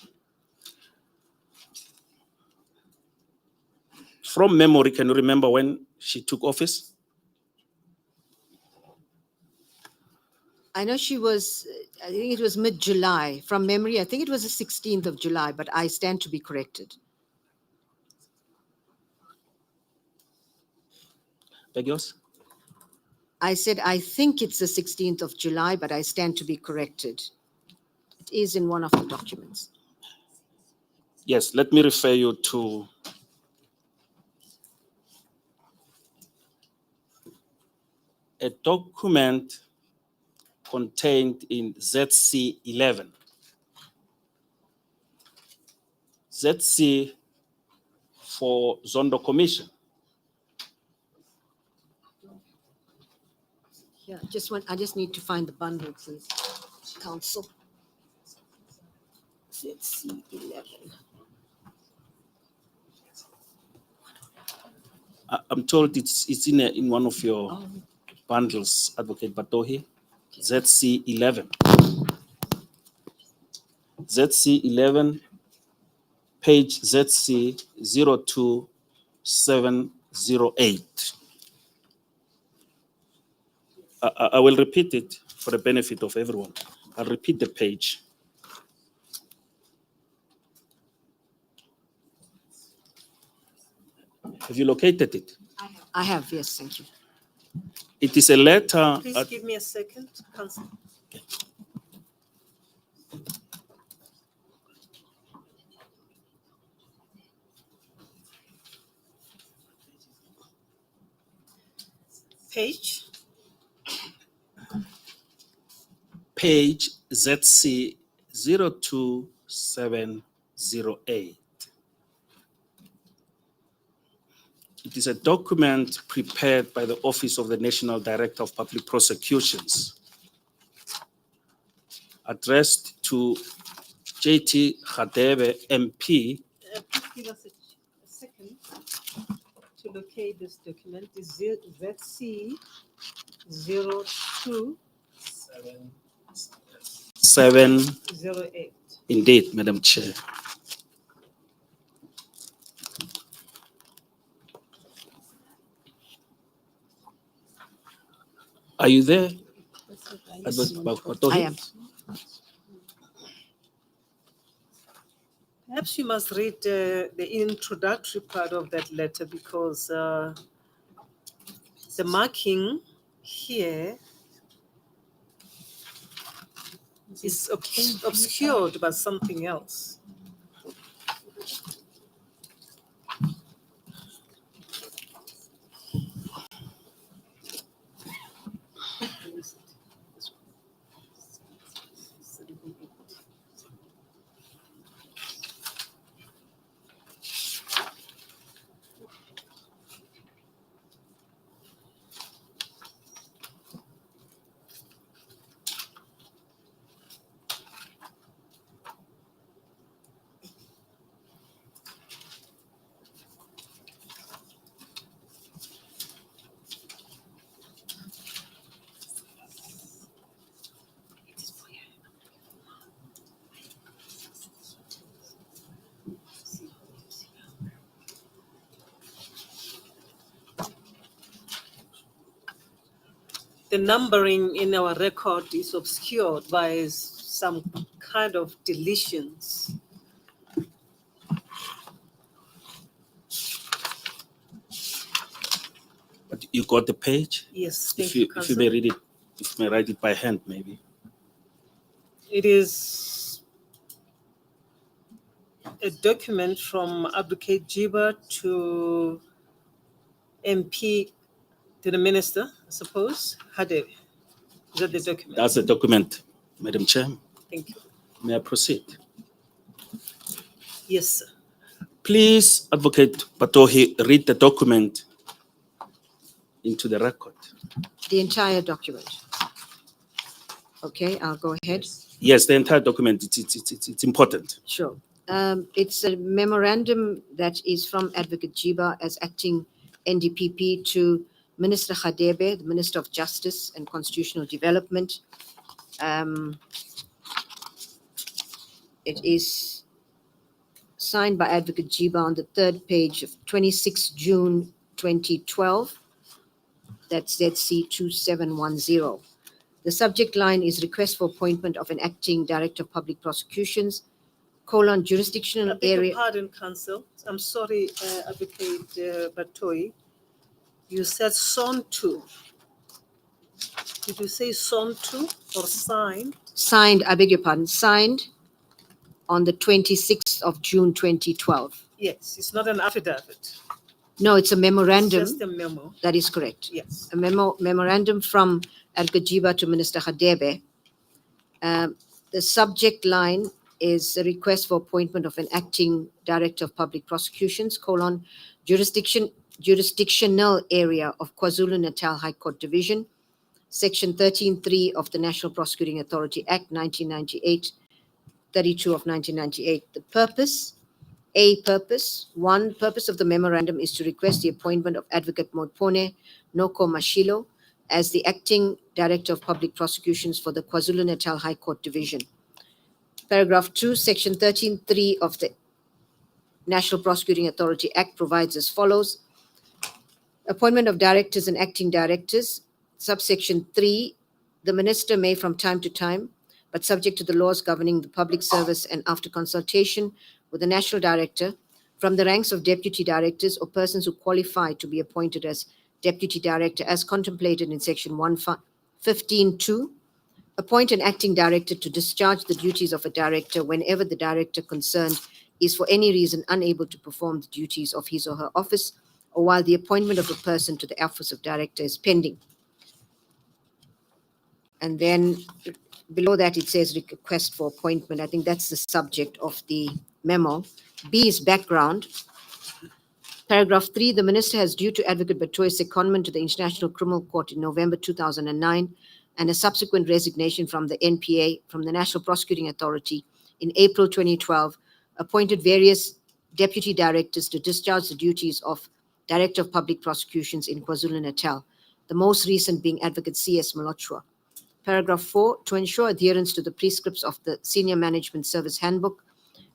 From memory, can you remember when she took office? I know she was, I think it was mid-July. From memory, I think it was the 16th of July, but I stand to be corrected. Beg yours? I said, I think it's the 16th of July, but I stand to be corrected. It is in one of the documents. Yes, let me refer you to a document contained in ZC 11. ZC for Zondo Commission. Yeah, I just need to find the bundle, please. Council. ZC 11. I'm told it's in one of your bundles, Advocate Batohi. ZC 11. ZC 11, page ZC 02708. I will repeat it for the benefit of everyone. I'll repeat the page. Have you located it? I have, yes, thank you. It is a letter. Please give me a second, Counsel. Page? Page ZC 02708. It is a document prepared by the Office of the National Director of Public Prosecutions, addressed to JT Khadebe, MP. Please give us a second to locate this document. Is ZC 02 08. Indeed, Madam Chair. Are you there? I am. Perhaps you must read the introductory part of that letter because the marking here is obscured by something else. The numbering in our record is obscured by some kind of deletions. But you got the page? Yes, thank If you, you Council. may read it, if you may write it by hand, maybe. It is a document from Advocate Jiba to MP, to the Minister, I suppose. Hadebe. Is that the document? That's the document, Madam Chair. Thank you. May I proceed? Yes, sir. Please, Advocate Patohi, read the document into the record. The entire document. Okay, I'll go ahead. Yes, the entire document, it's important. Sure. It's a memorandum that is from Advocate Jiba as acting NDPP to Minister Hadebe, the Minister of Justice and Constitutional Development. It is signed by Advocate Jiba on the third page of 26 June 2012. That's ZC 2710. The subject line is request for appointment of an acting Director of Public Prosecutions, jurisdictional I beg your area. pardon, Council. I'm sorry, Advocate Batoi. You said SON 2. Did you say SON 2 or signed? Signed, I beg your pardon, signed on the 26th of June 2012. Yes, it's not an affidavit. No, it's a It's memorandum. just a memo. That is correct. Yes. A memorandum from Advocate Jiba to Minister Hadebe. The subject line is a request for appointment of an acting Director of Public Prosecutions, jurisdictional area of KwaZulu-Natal High Court Division, Section 13.3 of the National Prosecuting Authority Act 1998, 32 of 1998. The purpose of the memorandum is to request the appointment of Advocate Motpone Noko Mashilo as the acting Director of Public Prosecutions for the KwaZulu-Natal High Court Division. Paragraph 2, Section 13.3 of the National Prosecuting Authority Act provides as follows. Appointment of directors and acting directors. Subsection 3, the minister may from time to time, but subject to the laws governing the public service and after consultation with the national director, from the ranks of deputy directors or persons who qualify to be appointed as deputy director as contemplated in Section 115.2, appoint an acting director to discharge the duties of a director whenever the director concerned is for any reason unable to perform the duties of his or her office, or while the appointment of a person to the office of director is pending. And then below that, it says request for appointment. I think that's the subject of the memo. B is background. Paragraph 3, the minister has due to Advocate Batoy's secondment to the International Criminal Court in November 2009 and a subsequent resignation from the NPA, from the National Prosecuting Authority in April 2012, appointed various deputy directors to discharge the duties of Director of Public Prosecutions in KwaZulu-Natal, the most recent being Advocate C.S. Malochwa. Paragraph 4, to ensure adherence to the prescripts of the Senior Management Service Handbook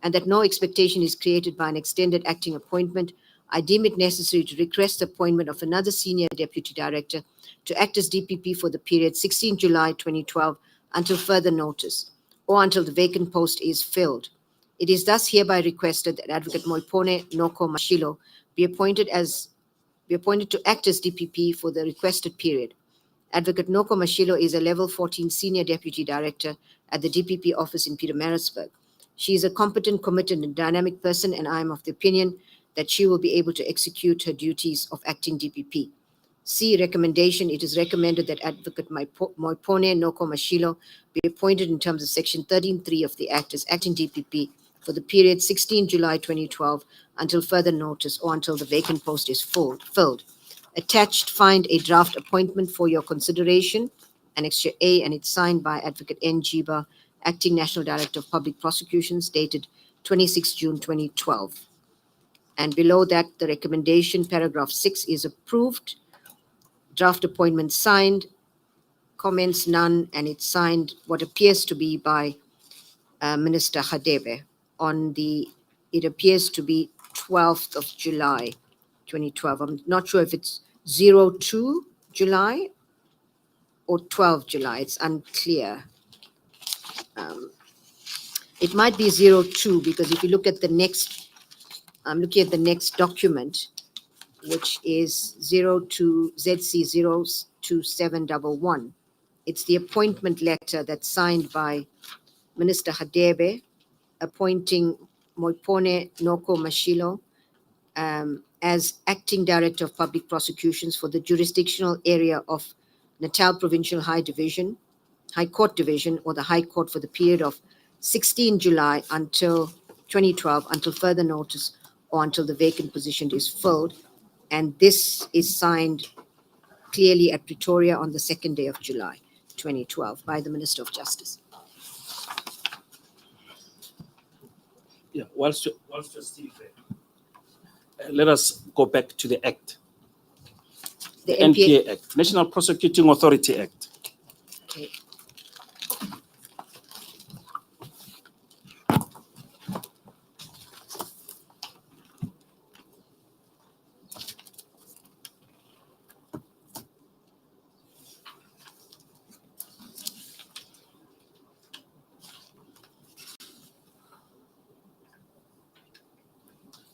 and that no expectation is created by an extended acting appointment, I deem it necessary to request the appointment of another Senior Deputy Director to act as DPP for the period 16 July 2012 until further notice, or until the vacant post is filled. It is thus hereby requested that Advocate Moipone Noko Mashilo be appointed to act as DPP for the requested period. Advocate Noko Mashilo is a Level 14 Senior Deputy Director at the DPP office in Pietermaritzburg. She is a competent, committed, and dynamic person, and I am of the opinion that she will be able to execute her duties of acting DPP. C. Recommendation. It is recommended that Advocate Moipone Noko Mashilo be appointed in terms of Section 13(3) of the Act as acting DPP for the period 16 July 2012 until further notice or until the vacant post is filled. Attached, find a draft appointment for your consideration, Annexure A, and it's signed by Advocate N. Jiba, Acting National Director of Public Prosecutions, dated 26 June 2012. And below that, the recommendation, paragraph 6, is approved. Draft appointment signed, comments none, and it's signed what appears to be by Minister Hadebe on it appears to be 12th of July, 2012. I'm not sure if it's 02 July or 12 July. It's unclear. It might be 02 because if you look at the next, I'm looking at the next document, which is 02 ZC 02711. It's the appointment letter that's signed by Minister Hadebe appointing Moipone Noko Mashilo as Acting Director of Public Prosecutions for the jurisdictional area of Natal Provincial High Court Division, or the High Court, for the period of 16 July until 2012, until further notice or until the vacant position is filled. And this is signed clearly at Pretoria on the 2nd day of July, 2012, by the Minister of Justice. Yeah, whilst you're still there, let us go back to the Act, The the NPA Act, National Prosecuting Authority Act. Okay.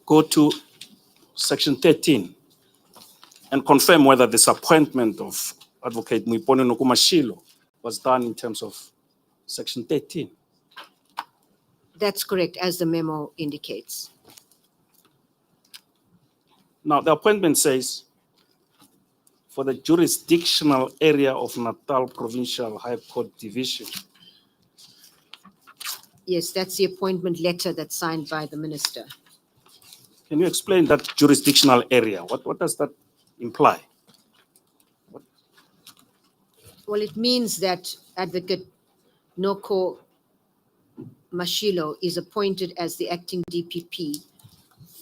Go to Section 13 and confirm whether this appointment of Advocate Moipone Noko Mashilo was done in terms of Section 13. That's correct, as the memo indicates. Now, the appointment says, for the jurisdictional area of Natal Provincial High Court Division. Yes, that's the appointment letter that's signed by the minister. Can you explain that jurisdictional area? What does that imply? Well, it means that Advocate Noko Mashilo is appointed as the acting DPP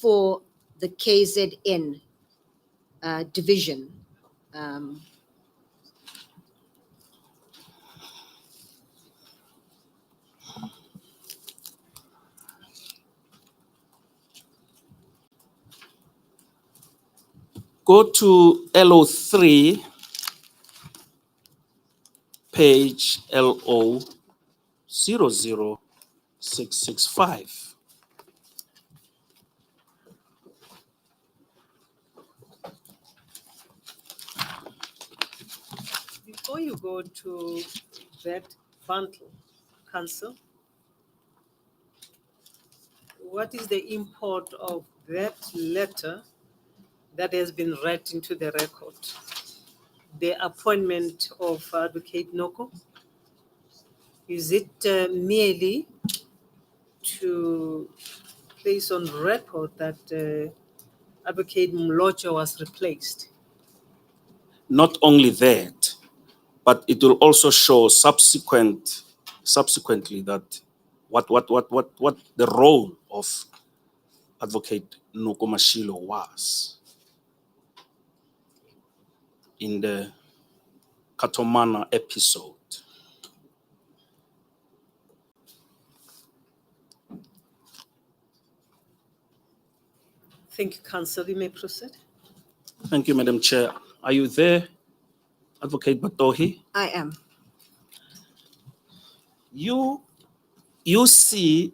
for the KZN division. Go to LO3, page LO 00665. Before you go to that bundle, Council, what is the import of that letter that has been read into the record? The appointment of Advocate Noko? Is it merely to place on record that Advocate Mlocho was replaced? Not only that, but it will also show subsequently that what the role of Advocate Noko Mashilo was in the Katomana episode. Thank you, Council. You may proceed. Thank you, Madam Chair. Are you there, Advocate Batohi? I am. You see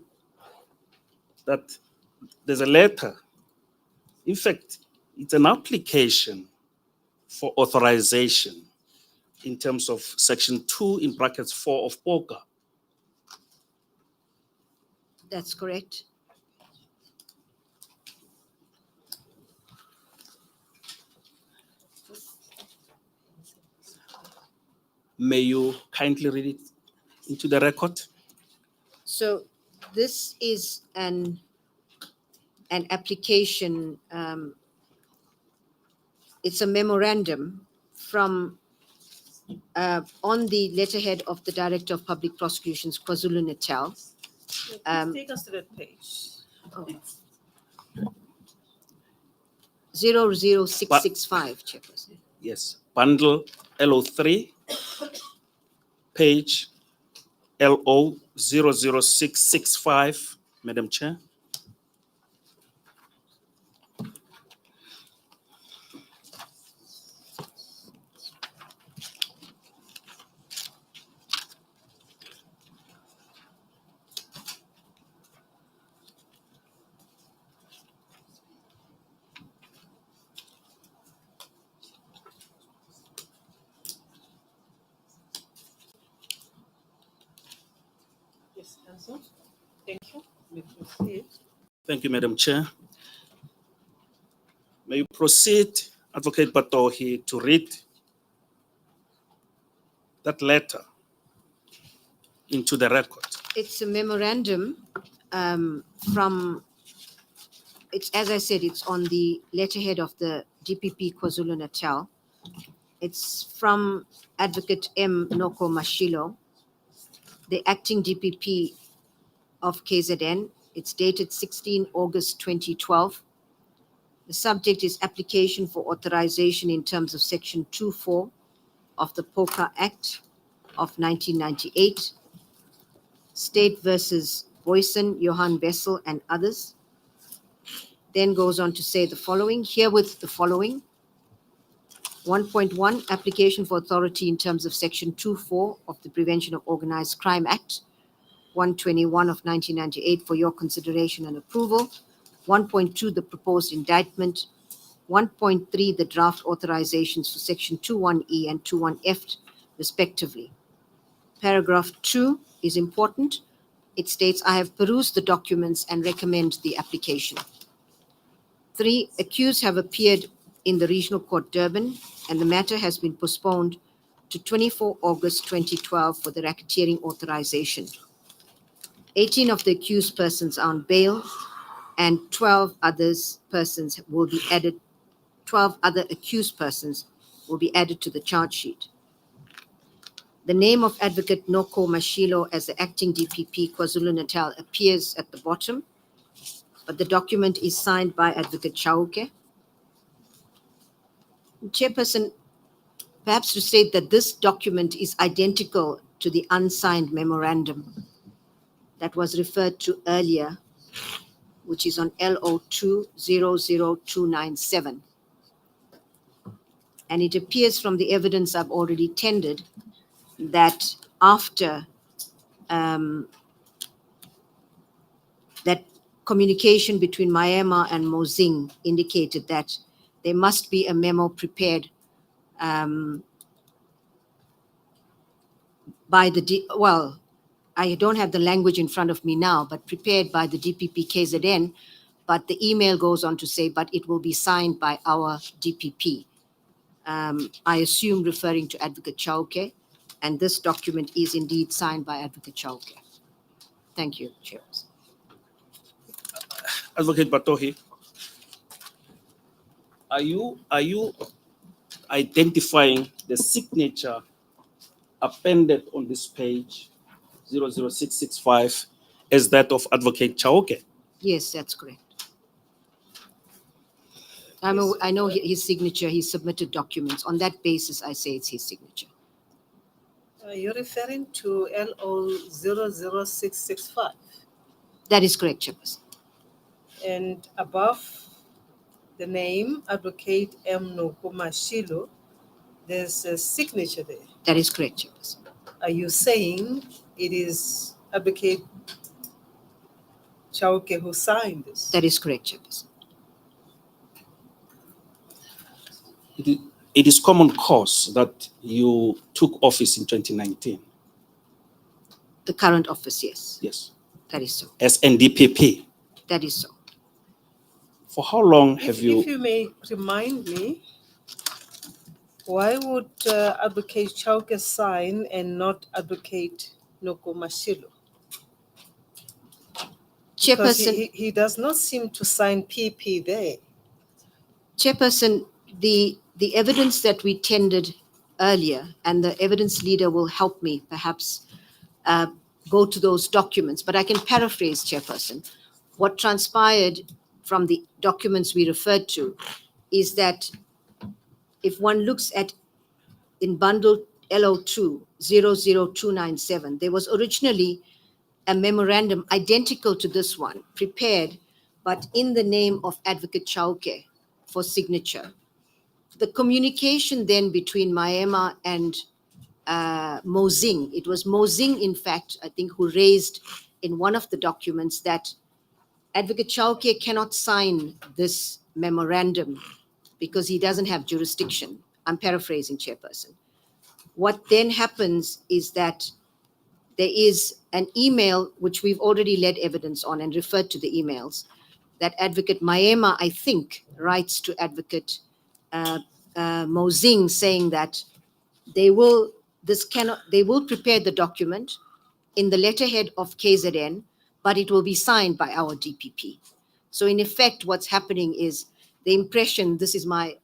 that there's a letter. In fact, it's an application for authorization in terms of Section 2 in brackets 4 of POCA. That's correct. May you kindly read it into the record? So this is an application, it's a memorandum from on the letterhead of the Director of Public Prosecutions, KwaZulu-Natal. Please take us to that page. 00665, Chairperson. Yes. Bundle LO3, page LO 00665, Madam Chair. Yes, Council. Thank you. You may proceed. Thank you, Madam Chair. May you proceed, Advocate Batohi, to read that letter into the record. It's a memorandum from, it's, as I said, it's on the letterhead of the DPP KwaZulu-Natal. It's from Advocate M. Noko Mashilo, the acting DPP of KZN. It's dated 16 August 2012. The subject is application for authorization in terms of Section 2.4 of the POCA Act of 1998, State versus Boyson, Johann Bessel, and others. Then goes on to say the following, herewith the following. 1.1, application for authority in terms of Section 2.4 of the Prevention of Organized Crime Act 121 of 1998 for your consideration and approval. 1.2, the proposed indictment. 1.3, the draft authorizations for Section 21E and 21F, respectively. Paragraph 2 is important. It states, I have perused the documents and recommend the application. 3, accused have appeared in the Regional Court Durban, and the matter has been postponed to 24 August 2012 for the racketeering authorization. 18 of the accused persons are on bail, and 12 other persons will be added. 12 other accused persons will be added to the charge sheet. The name of Advocate Noko Mashilo as the acting DPP KwaZulu-Natal appears at the bottom, but the document is signed by Advocate Chauke. Chairperson, perhaps to state that this document is identical to the unsigned memorandum that was referred to earlier, which is on LO200297. And it appears from the evidence I've already tendered that after that communication between Maema and Mozing indicated that there must be a memo prepared by the, well, I don't have the language in front of me now, but prepared by the DPP KZN, but the email goes on to say, but it will be signed by our DPP. I assume referring to Advocate Chauke, and this document is indeed signed by Advocate Chauke. Thank you, Chairperson. Advocate Batohi, are you identifying the signature appended on this page 00665 as that of Advocate Chauke? Yes, that's correct. I know his signature, he submitted documents. On that basis, I say it's his signature. You're referring to LO00665. That is correct, Chairperson. And above the name Advocate M. Mashilo, there's a signature there. That is correct, Chairperson. Are you saying it is Advocate Chauke who signed this? That is correct, Chairperson. It is common cause that you took office in 2019. The current office, yes. Yes. That is so. As NDPP. That is so. For how long have If you? you may remind me, why would Advocate Chauke sign and not Advocate Mashilo? Because Chairperson, he does not seem to sign PP there. Chairperson, the evidence that we tendered earlier, and the evidence leader will help me perhaps go to those documents, but I can paraphrase, Chairperson. What transpired from the documents we referred to is that if one looks at in bundle LO2 00297, there was originally a memorandum identical to this one, prepared, but in the name of Advocate Chauke for signature. The communication then between Maema and Mozing, it was Mozing, in fact, I think, who raised in one of the documents that Advocate Chauke cannot sign this memorandum because he doesn't have jurisdiction. I'm paraphrasing, Chairperson. What then happens is that there is an email which we've already led evidence on and referred to the emails that Advocate Maema, I think, writes to Advocate Mozing saying that they will prepare the document in the letterhead of KZN, but it will be signed by our DPP. So in effect, what's happening is the impression, this is my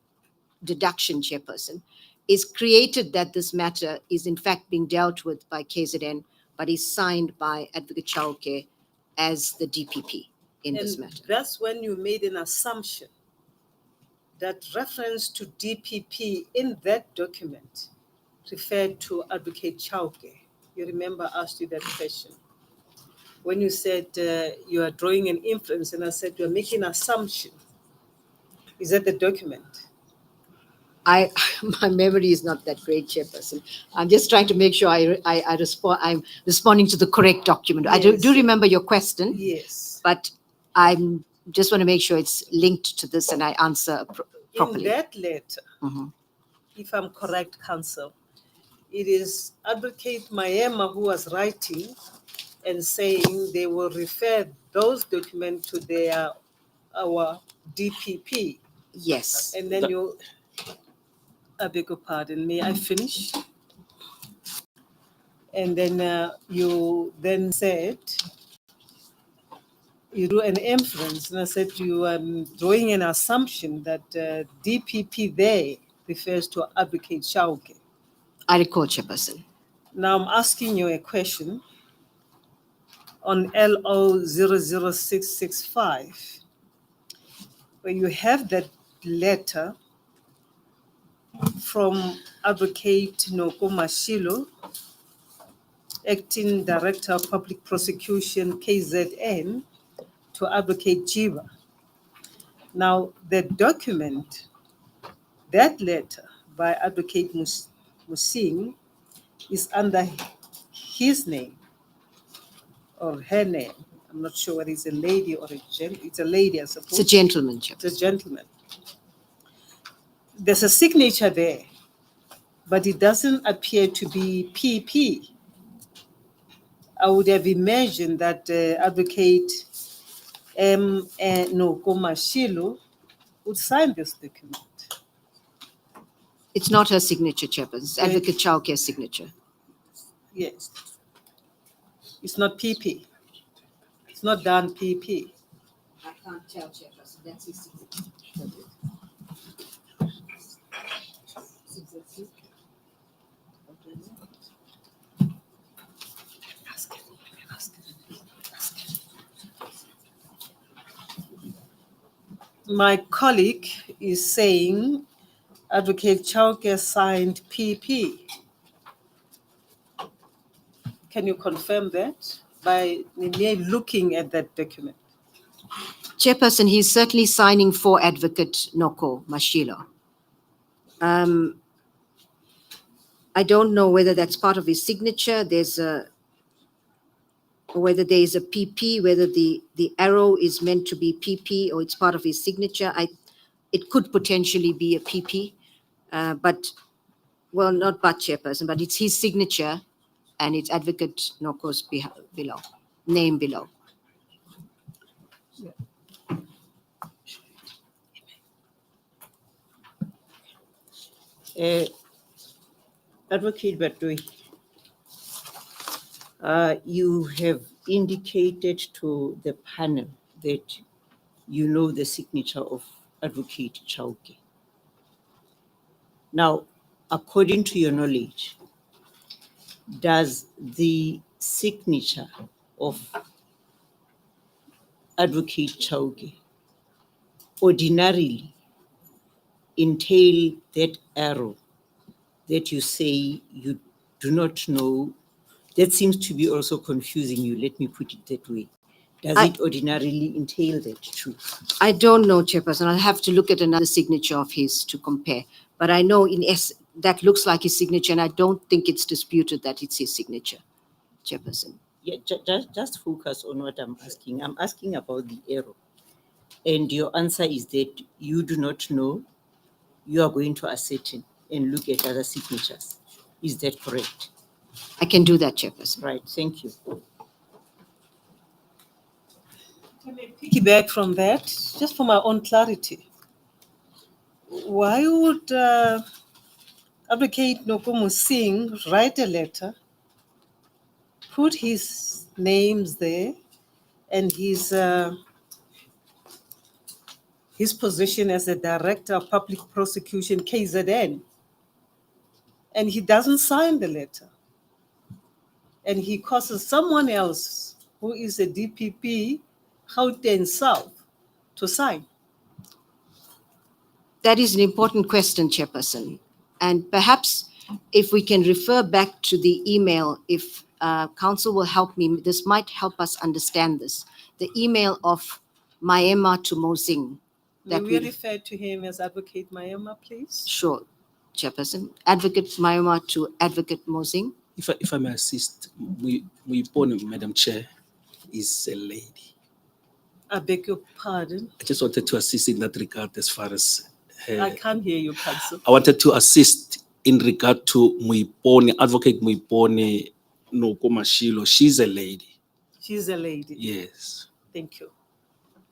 deduction, Chairperson, is created that this matter is in fact being dealt with by KZN, but is signed by Advocate Chauke as the DPP in this matter. That's when you made an assumption that reference to DPP in that document referred to Advocate Chauke. You remember I asked you that question. When you said you are drawing an inference, and I said you are making an assumption. Is that the document? My memory is not that great, Chairperson. I'm just trying to make sure I'm responding to the correct document. Yes. I do remember your question. Yes. But I'm just want to make sure it's linked to this and I answer properly. In that letter, if I'm correct, Counsel, it is Advocate Maema who was writing and saying they will refer those documents to our DPP. Yes. And then I beg your pardon, may I finish? And then you then said, you drew an inference, and I said you are drawing an assumption that DPP there refers to Advocate Chauke. I recall, Chairperson. Now I'm asking you a question on LO 00665, where you have that letter from Advocate Mashilo, Acting Director of Public Prosecution, KZN, to Advocate Jiva. Now, the document, that letter by Advocate Musing is under his name or her name. I'm not sure whether it's a lady or a gentleman. It's a lady, I suppose. It's a gentleman, Chairperson. It's a gentleman. There's a signature there, but it doesn't appear to be PP. I would have imagined that Advocate Mashilo would sign this document. It's not her signature, Chairperson. It's Advocate Chauke's signature. Yes. It's not PP. It's not done PP. I can't tell, Chairperson. That's his signature. My colleague is saying Advocate Chauke signed PP. Can you confirm that by looking at that document? Chairperson, he's certainly signing for Advocate Noko Mashilo. I don't know whether that's part of his signature. Or whether there is a PP, whether the arrow is meant to be PP or it's part of his signature. It could potentially be a PP, but, well, not but Chairperson, but it's his signature and it's Advocate Noko's below, name below. Advocate Batoi, you have indicated to the panel that you know the signature of Advocate Chauke. Now, according to your knowledge, does the signature of Advocate Chauke ordinarily entail that arrow that you say you do not know? That seems to be also confusing you. Let me put it that way. Does it ordinarily entail that too? I don't know, Chairperson. I'll have to look at another signature of his to compare. But I know that looks like his signature, and I don't think it's disputed that it's his signature, Chairperson. Yeah, just focus on what I'm asking. I'm asking about the arrow. And your answer is that you do not know. You are going to ascertain and look at other signatures. Is that correct? I can do that, Chairperson. Right, thank you. Can I piggyback from that, just for my own clarity? Why would Advocate Noko Singh write a letter, put his names there, and his position as the Director of Public Prosecution, KZN, and he doesn't sign the letter, and he causes someone else who is a DPP, Gauteng South, to sign? That is an important question, Chairperson. And perhaps if we can refer back to the email, if Council will help me, this might help us understand this. The email of Maema to Mosing. May we refer to him as Advocate Maema, please? Sure, Chairperson. Advocate Maema to Advocate Mosing. If I may assist, Madam Chair, is a lady. I beg your pardon. I just wanted to assist in that regard as far as her. I can't hear you, Council. I wanted to assist in regard to Advocate Muipone Noko Mashilo. She's a lady. She's a lady. Yes. Thank you.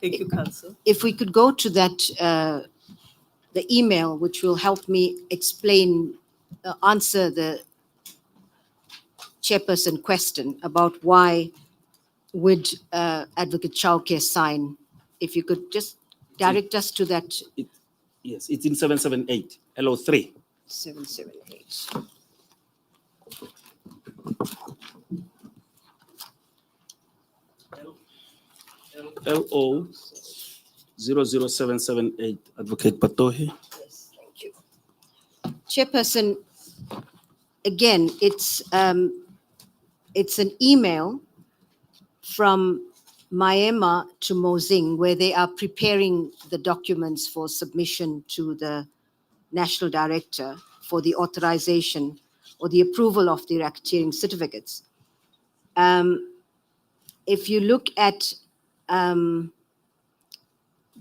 Thank you, Council. If we could go to that, the email, which will help me explain, answer the Chairperson question about why would Advocate Chauke sign. If you could just direct us to that. Yes, it's in 778, LO3. 778. LO 00778, Advocate Patohi. Yes, thank you. Chairperson, again, it's an email from Maema to Mosing where they are preparing the documents for submission to the National Director for the authorization or the approval of the racketeering certificates. If you look at the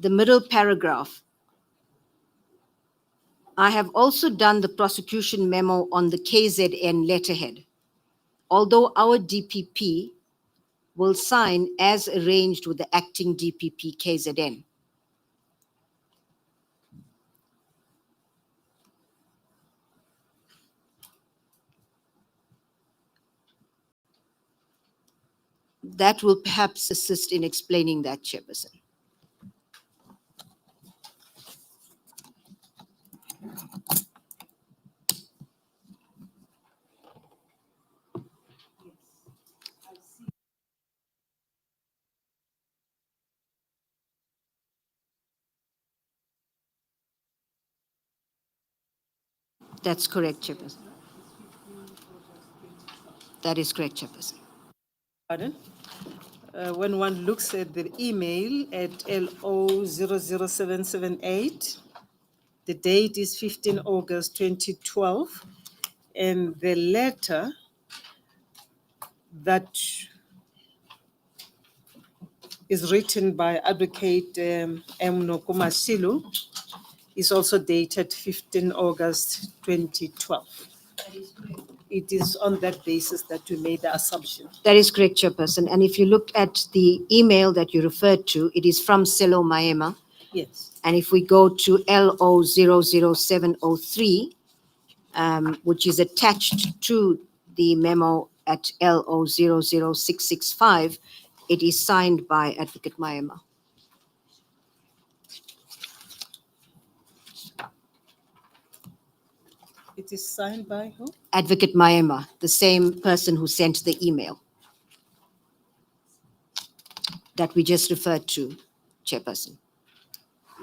middle paragraph, I have also done the prosecution memo on the KZN letterhead. Although our DPP will sign as arranged with the acting DPP KZN. That will perhaps assist in explaining that, Chairperson. That's correct, Chairperson. That is correct, Chairperson. Pardon? When one looks at the email at LO00778, the date is 15 August 2012, and the letter that is written by Advocate Nokumasilu is also dated 15 August 2012. It is on that basis that we made the assumption. That is correct, Chairperson. And if you look at the email that you referred to, it is from Selo Maema. Yes. And if we go to LO00703, which is attached to the memo at LO00665, it is signed by Advocate Maema. It is signed by who? Advocate Maema, the same person who sent the email that we just referred to, Chairperson.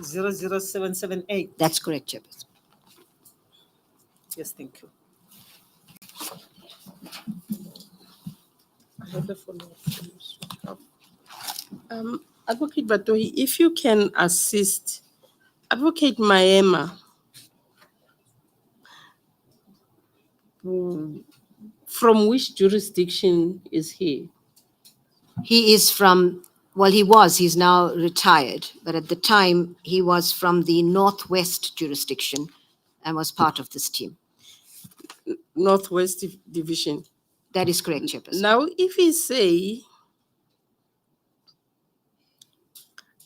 00778. That's correct, Chairperson. Yes, thank you. I have a follow-up. Advocate Batohi, if you can assist Advocate Maema, from which jurisdiction is he? He is from, well, he's now retired, but at the time he was from the Northwest jurisdiction and was part of this team. Northwest Division. That is correct, Chairperson. Now, if he say,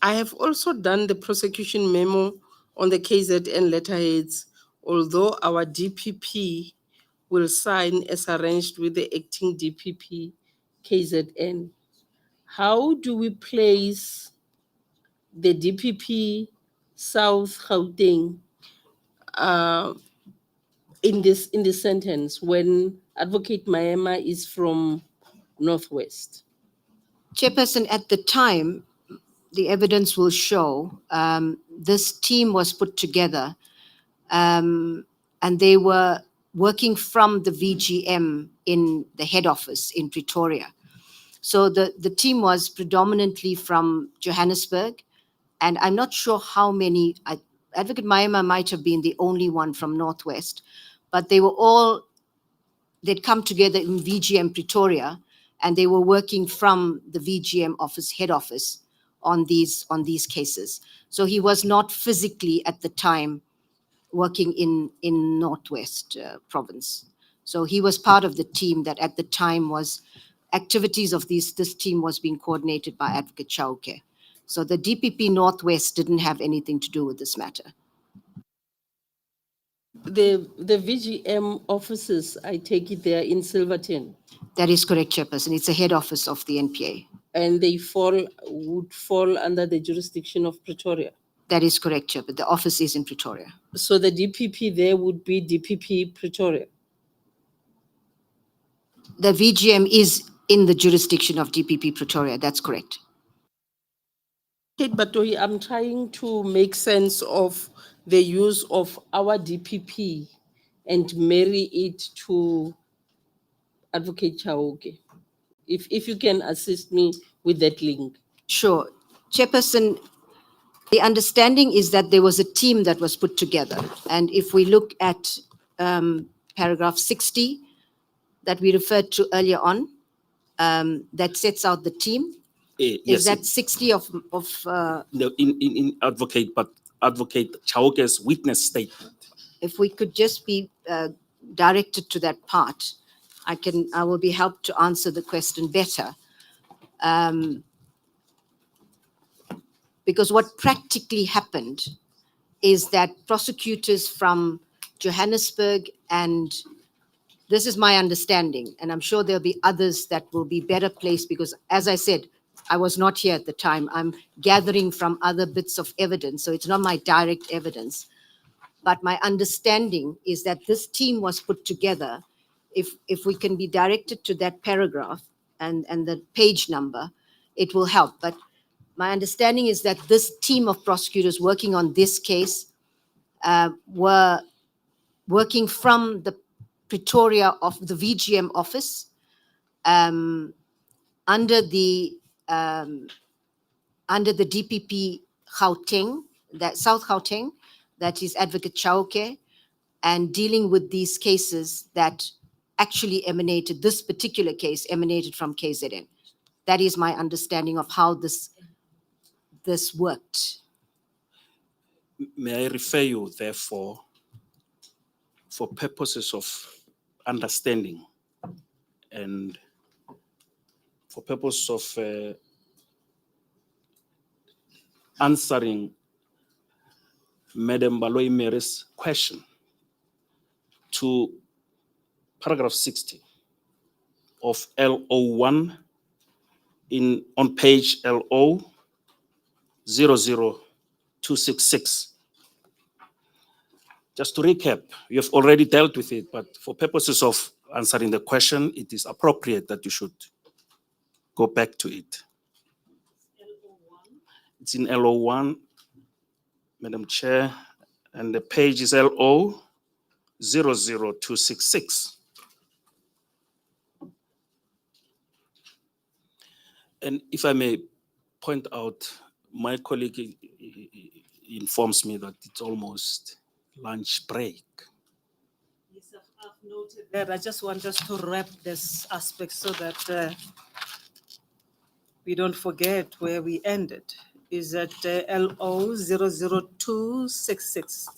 I have also done the prosecution memo on the KZN letterheads, although our DPP will sign as arranged with the acting DPP KZN. How do we place the DPP South Gauteng in this sentence when Advocate Maema is from Northwest? Chairperson, at the time, the evidence will show this team was put together and they were working from the VGM in the head office in Pretoria. So the team was predominantly from Johannesburg, and I'm not sure how many, Advocate Maema might have been the only one from Northwest, but they were all, they'd come together in VGM Pretoria, and they were working from the VGM office, head office, on these cases. So he was not physically at the time working in Northwest province. So he was part of the team that at the time was, activities of this team was being coordinated by Advocate Chauke. So the DPP Northwest didn't have anything to do with this matter. The VGM offices, I take it they are in Silverton, That is correct, Chairperson. It's a head office of the NPA. and they would fall under the jurisdiction of Pretoria. That is correct, Chairperson. The office is in Pretoria. So the DPP there would be DPP Pretoria. The VGM is in the jurisdiction of DPP Pretoria. That's correct. Okay, Batohi, I'm trying to make sense of the use of our DPP and marry it to Advocate Chauke. If you can assist me with that link. Sure. Chairperson, the understanding is that there was a team that was put together. And if we look at paragraph 60 that we referred to earlier on, that sets out the team. Yes, Is that 60 of no, in Advocate, but Advocate Chauke's witness statement. if we could just be directed to that part, I will be helped to answer the question better. Because what practically happened is that prosecutors from Johannesburg, and this is my understanding, and I'm sure there'll be others that will be better placed because, as I said, I was not here at the time. I'm gathering from other bits of evidence, so it's not my direct evidence. But my understanding is that this team was put together. If we can be directed to that paragraph and the page number, it will help. But my understanding is that this team of prosecutors working on this case were working from the Pretoria of the VGM office under the under the DPP Gauteng, that South Gauteng, that is Advocate Chauke, and dealing with these cases that actually emanated, this particular case emanated from KZN. That is my understanding of how this worked. May I refer you, therefore, for purposes of understanding and for purpose of answering Madam Baloimere's question, to paragraph 60 of LO1 on page LO 00266. Just to recap, you have already dealt with it, but for purposes of answering the question, it is appropriate that you should go back to it. It's in LO1, Madam Chair, and the page is LO 00266. And if I may point out, my colleague informs me that it's almost lunch break. Yes, I've noted that. I just want us to wrap this aspect so that we don't forget where we ended. Is at LO 00266,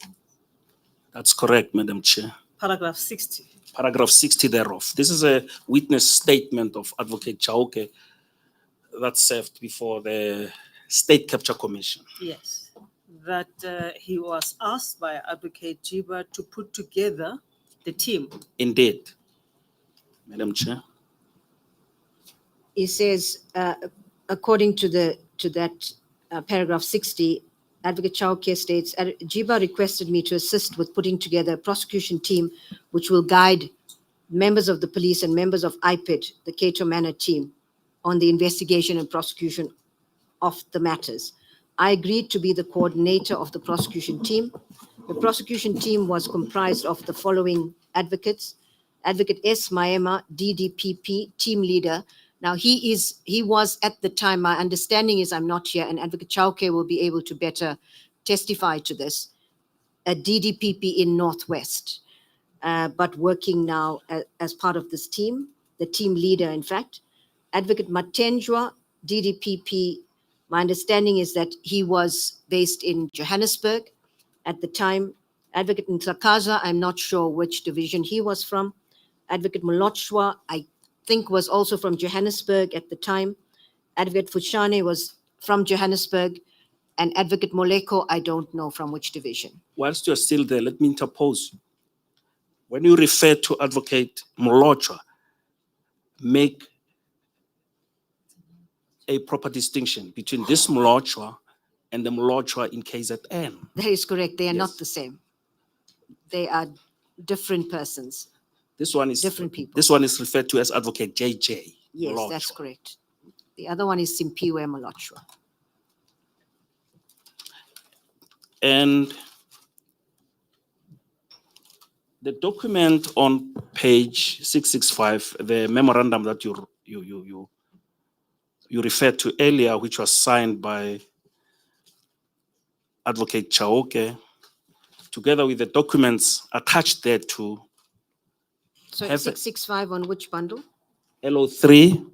That's correct, Madam Chair. paragraph 60. Paragraph 60 thereof. This is a witness statement of Advocate Chauke that served before the State Capture Commission. Yes, that he was asked by Advocate Jiba to put together the team. Indeed, Madam Chair. He says, according to that paragraph 60, Advocate Chauke states, Jiba requested me to assist with putting together a prosecution team which will guide members of the police and members of IPID, the Cato Manor team, on the investigation and prosecution of the matters. I agreed to be the coordinator of the prosecution team. The prosecution team was comprised of the following advocates: Advocate S. Maema, DDPP, team leader. Now he was at the time, my understanding is, I'm not here, and Advocate Chauke will be able to better testify to this, a DDPP in Northwest, but working now as part of this team, the team leader, in fact. Advocate Matenjwa, DDPP, my understanding is that he was based in Johannesburg at the time. Advocate Ntsakaza, I'm not sure which division he was from. Advocate Molochwa, I think was also from Johannesburg at the time. Advocate Fushane was from Johannesburg, and Advocate Moleko, I don't know from which division. Whilst you're still there, let me interpose. When you refer to Advocate Molochwa, make a proper distinction between this Molochwa and the Molochwa in KZN. That is correct. They are not Yes. the same. They are different persons. This one is Different people. This one is referred to as Advocate JJ. Yes, Molochwa. that's correct. The other one is Simpiwe Molochwa. And the document on page 665, the memorandum that you referred to earlier, which was signed by Advocate Chauke, together with the documents attached thereto, So Have- 665 on which bundle? LO3,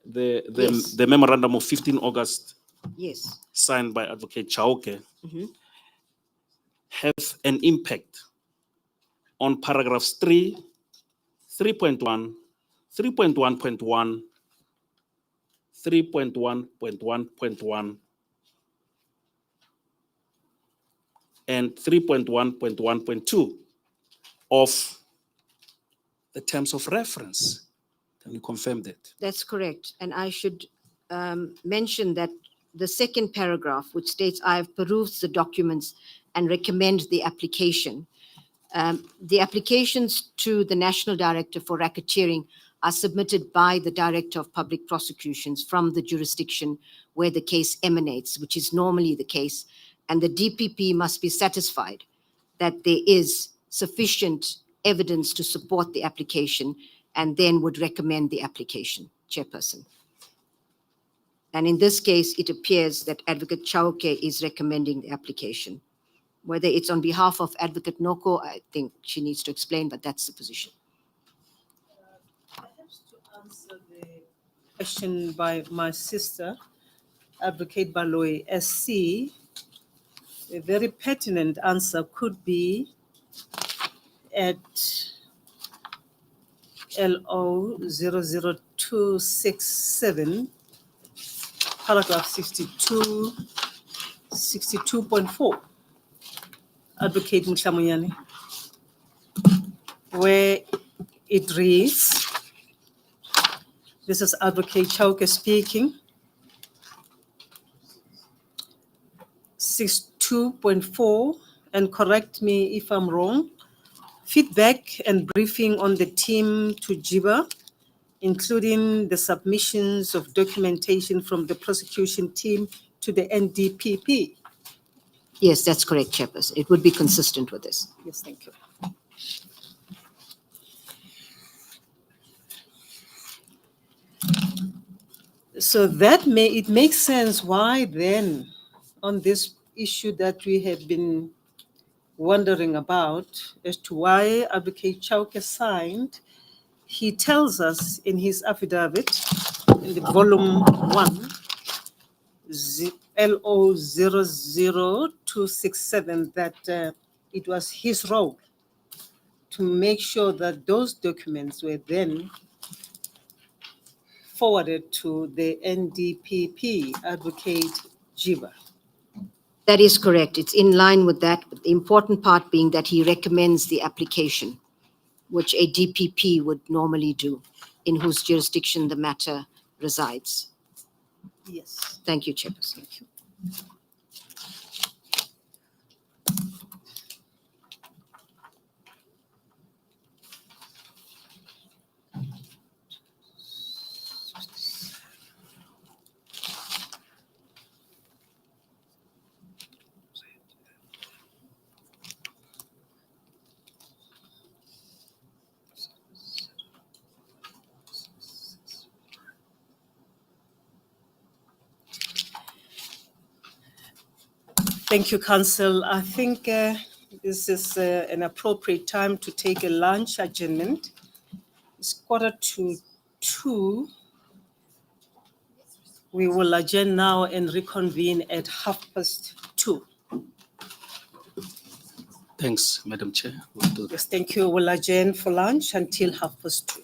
Yes. the memorandum of 15 August Yes. signed by Advocate Chauke, Mhm. have an impact on paragraphs 3, 3.1, 3.1.1, 3.1.1.1, and 3.1.1.2 of the terms of reference. Can you confirm that? That's correct. And I should mention that the second paragraph, which states, I have perused the documents and recommend the application. The applications to the National Director for Racketeering are submitted by the Director of Public Prosecutions from the jurisdiction where the case emanates, which is normally the case. And the DPP must be satisfied that there is sufficient evidence to support the application and then would recommend the application. Chairperson. And in this case, it appears that Advocate Chauke is recommending the application. Whether it's on behalf of Advocate Noko, I think she needs to explain, but that's the position. Perhaps to answer the question by my sister, Advocate Baloyi SC, a very pertinent answer could be at LO 00267, paragraph 62.4, Advocate Mutlamunyane, where it reads, this is Advocate Chauke speaking, 62.4, and correct me if I'm wrong, feedback and briefing on the team to JIBA, including the submissions of documentation from the prosecution team to the NDPP. Yes, that's correct, Chairperson. It would be consistent with this. Yes, thank you. So it makes sense why then on this issue that we have been wondering about as to why Advocate Chauke signed, he tells us in his affidavit in the volume 1, LO 00267, that it was his role to make sure that those documents were then forwarded to the NDPP, Advocate Jiba. That is correct. It's in line with that, but the important part being that he recommends the application, which a DPP would normally do, in whose jurisdiction the matter resides. Yes. Thank you, Chairperson. Thank you. Thank you, Council. I think this is an appropriate time to take a lunch adjournment. It's 1:45. We will adjourn now and reconvene at 2:30. Thanks, Madam Chair. We'll do that. Yes, thank you. We'll adjourn for lunch until 2:30.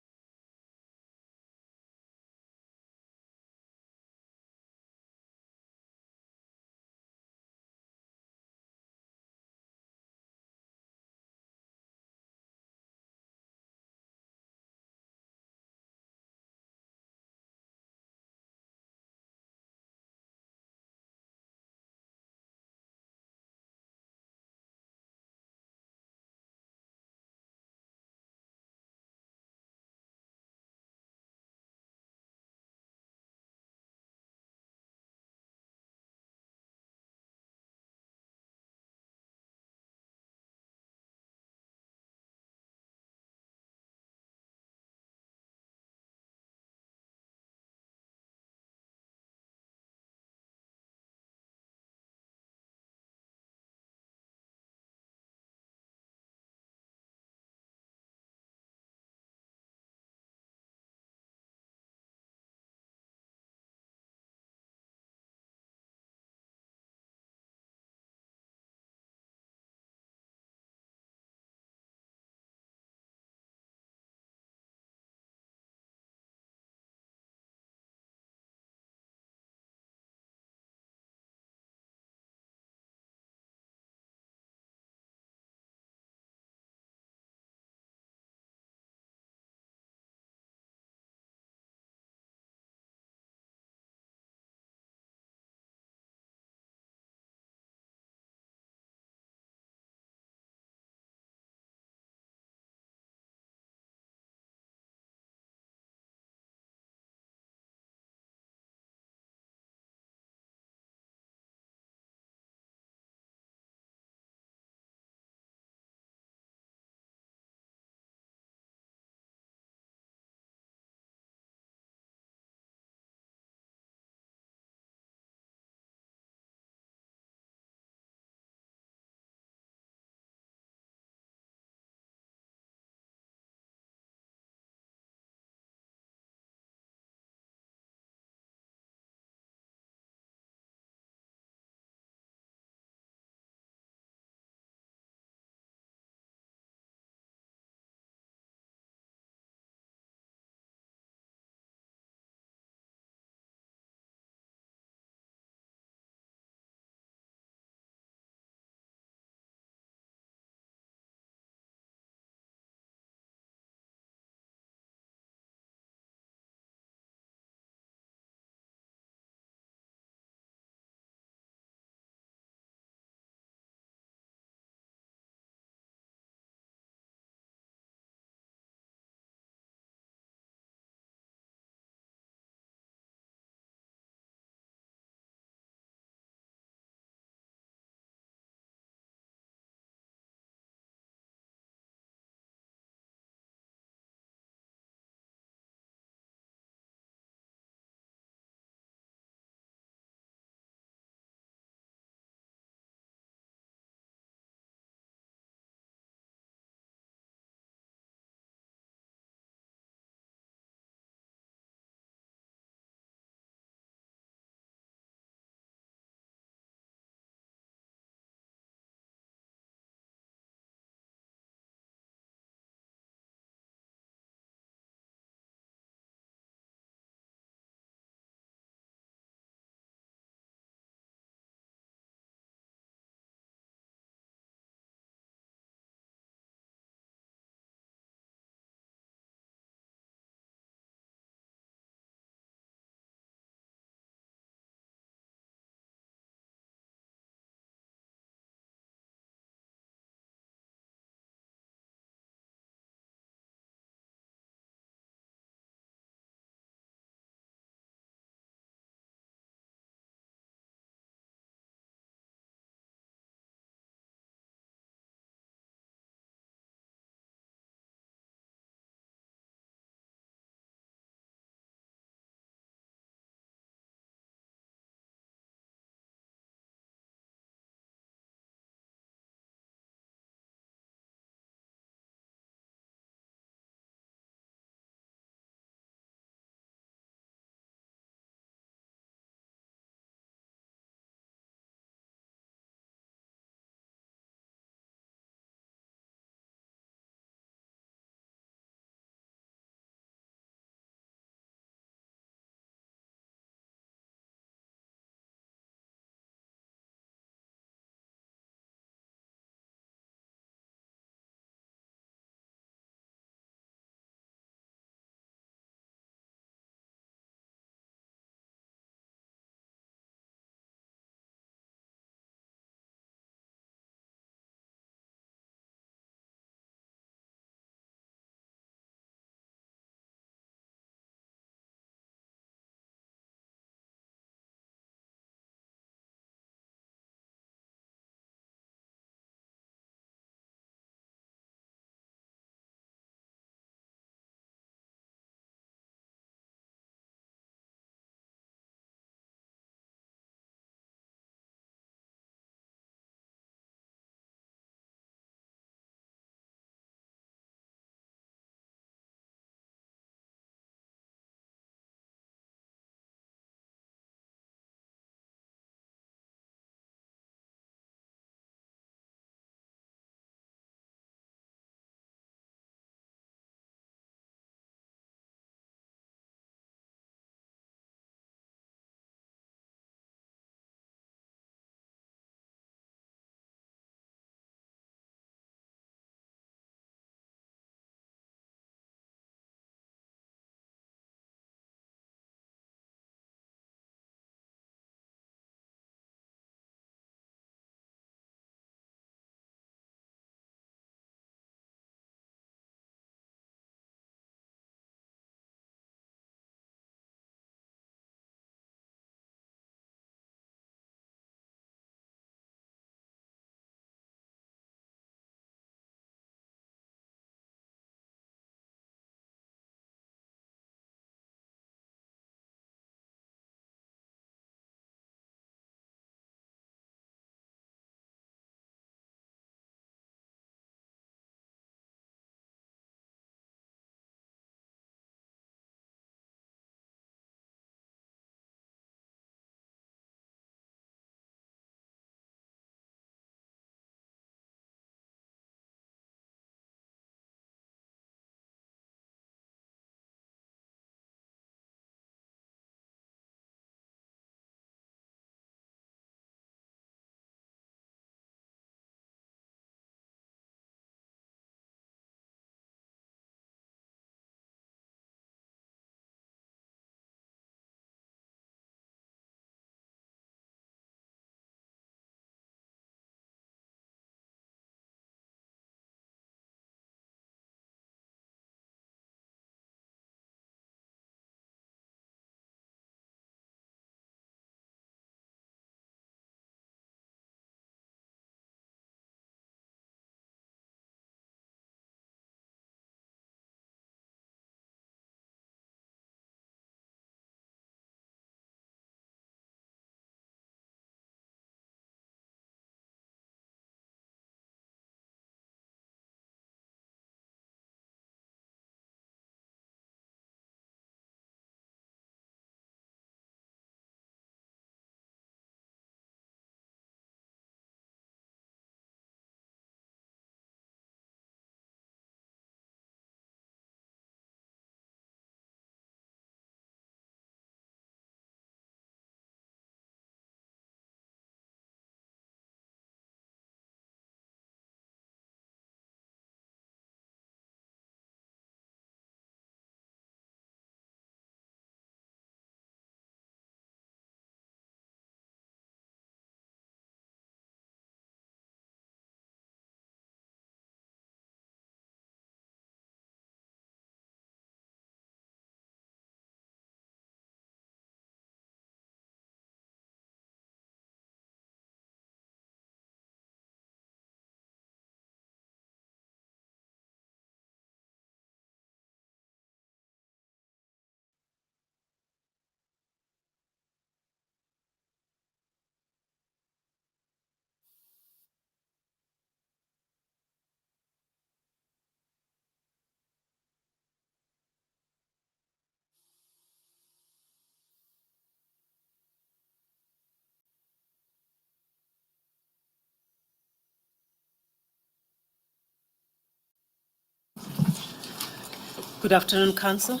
Good afternoon, Council.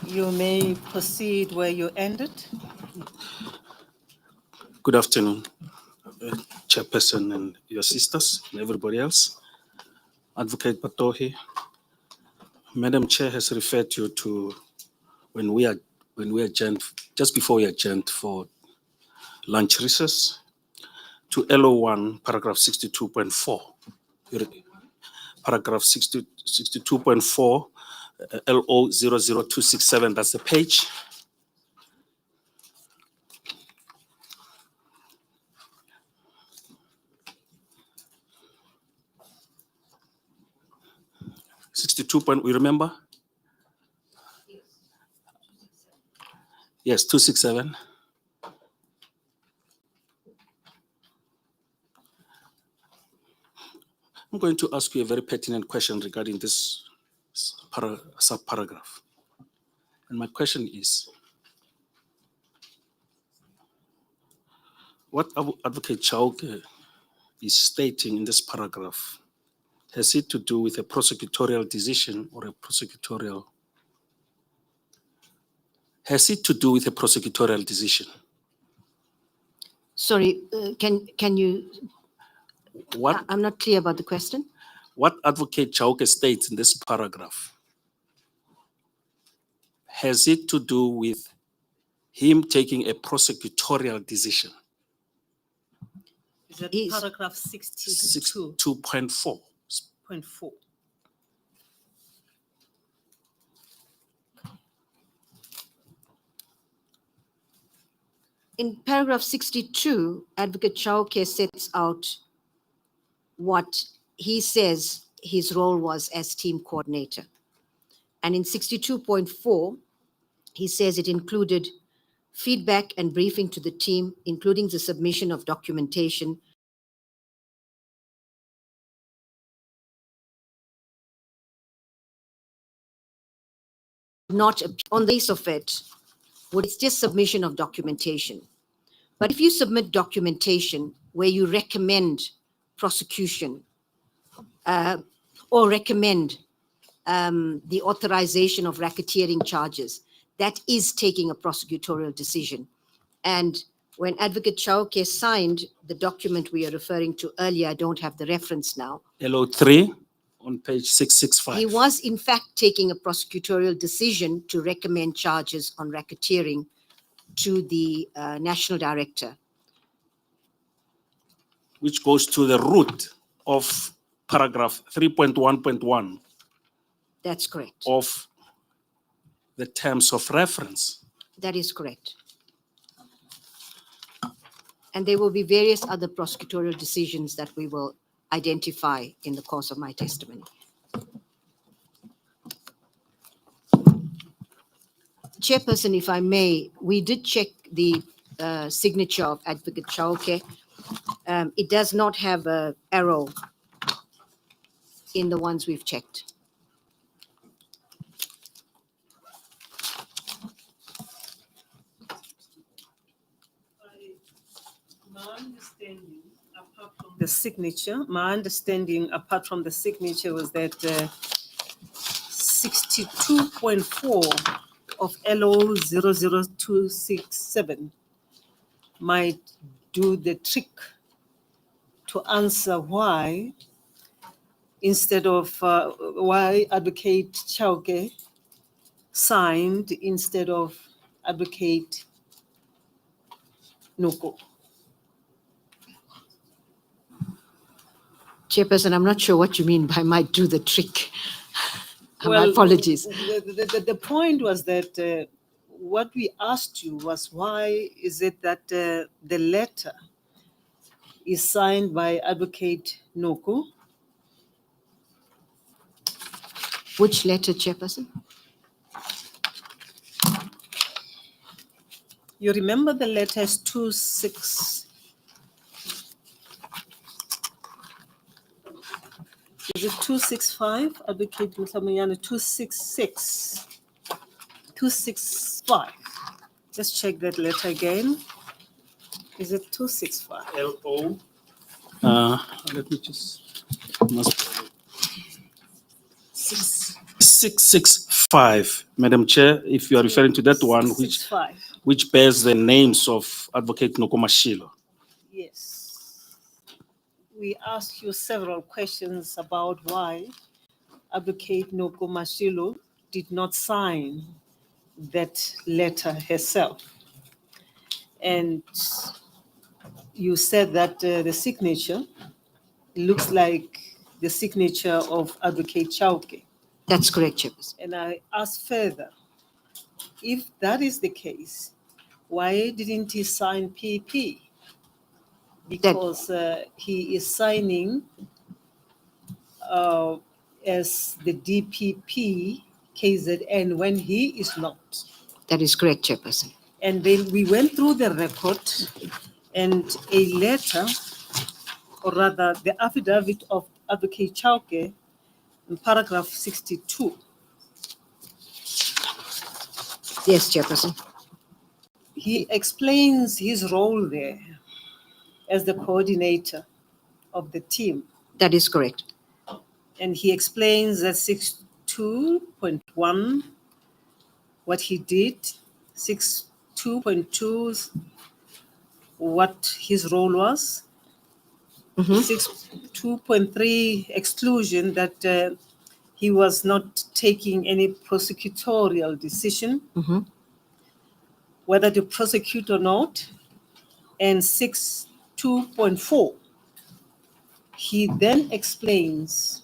You may proceed where you ended. Good afternoon, Chairperson and your sisters and everybody else. Advocate Batohi, Madam Chair has referred you to when we adjourned, just before we adjourned for lunch recess, to LO1, paragraph 62.4. Paragraph 62.4, LO 00267, that's the page. We remember? Yes, 267. I'm going to ask you a very pertinent question regarding this sub-paragraph. And my question is, what Advocate Chauke is stating in this paragraph, has it to do with a prosecutorial decision or a prosecutorial? Has it to do with a prosecutorial decision? Sorry, can you, What, I'm not clear about the question. what Advocate Chauke states in this paragraph, has it to do with him taking a prosecutorial decision? Is that Is- paragraph 62.4? 62.4. In paragraph 62, Advocate Chauke sets out what he says his role was as team coordinator. And in 62.4, he says it included feedback and briefing to the team, including the submission of documentation not on the face of it, it's just submission of documentation. But if you submit documentation where you recommend prosecution or recommend the authorization of racketeering charges, that is taking a prosecutorial decision. And when Advocate Chauke signed the document we are referring to earlier, I don't have the reference now, LO3 on page 665. he was in fact taking a prosecutorial decision to recommend charges on racketeering to the National Director. Which goes to the root of paragraph 3.1.1 That's correct. of the terms of reference. That is correct. And there will be various other prosecutorial decisions that we will identify in the course of my testimony. Chairperson, if I may, we did check the signature of Advocate Chauke. It does not have an arrow in the ones we've checked. My understanding, apart from the signature, was that 62.4 of LO 00267 might do the trick to answer why, instead of why Advocate Chauke signed instead of Advocate Noko. Chairperson, I'm not sure what you mean by might do the trick. My Well, apologies. The point was that what we asked you was, why is it that the letter is signed by Advocate Noko? Which letter, Chairperson? You remember the letter is 26. Is it 265? Advocate Mutlamuyana, 266. 265. Just check that letter again. Is it 265? LO. Let me just. 665, Madam Chair, if you are referring to that one, which 665. bears the names of Advocate Nokomashilo. Yes. We asked you several questions about why Advocate Nokomashilo did not sign that letter herself. And you said that the signature looks like the signature of Advocate Chauke. That's correct, Chairperson. And I asked further, if that is the case, why didn't he sign PP? Because he is signing as the DPP KZN when he is not. That is correct, Chairperson. And then we went through the record, and a letter, or rather the affidavit of Advocate Chauke in paragraph 62, Yes, Chairperson. he explains his role there as the coordinator of the team. That is correct. And he explains that 62.1, what he did, 62.2, what his role was, 62.3 exclusion, that he was not taking any prosecutorial decision, whether to prosecute or not, and 62.4. He then explains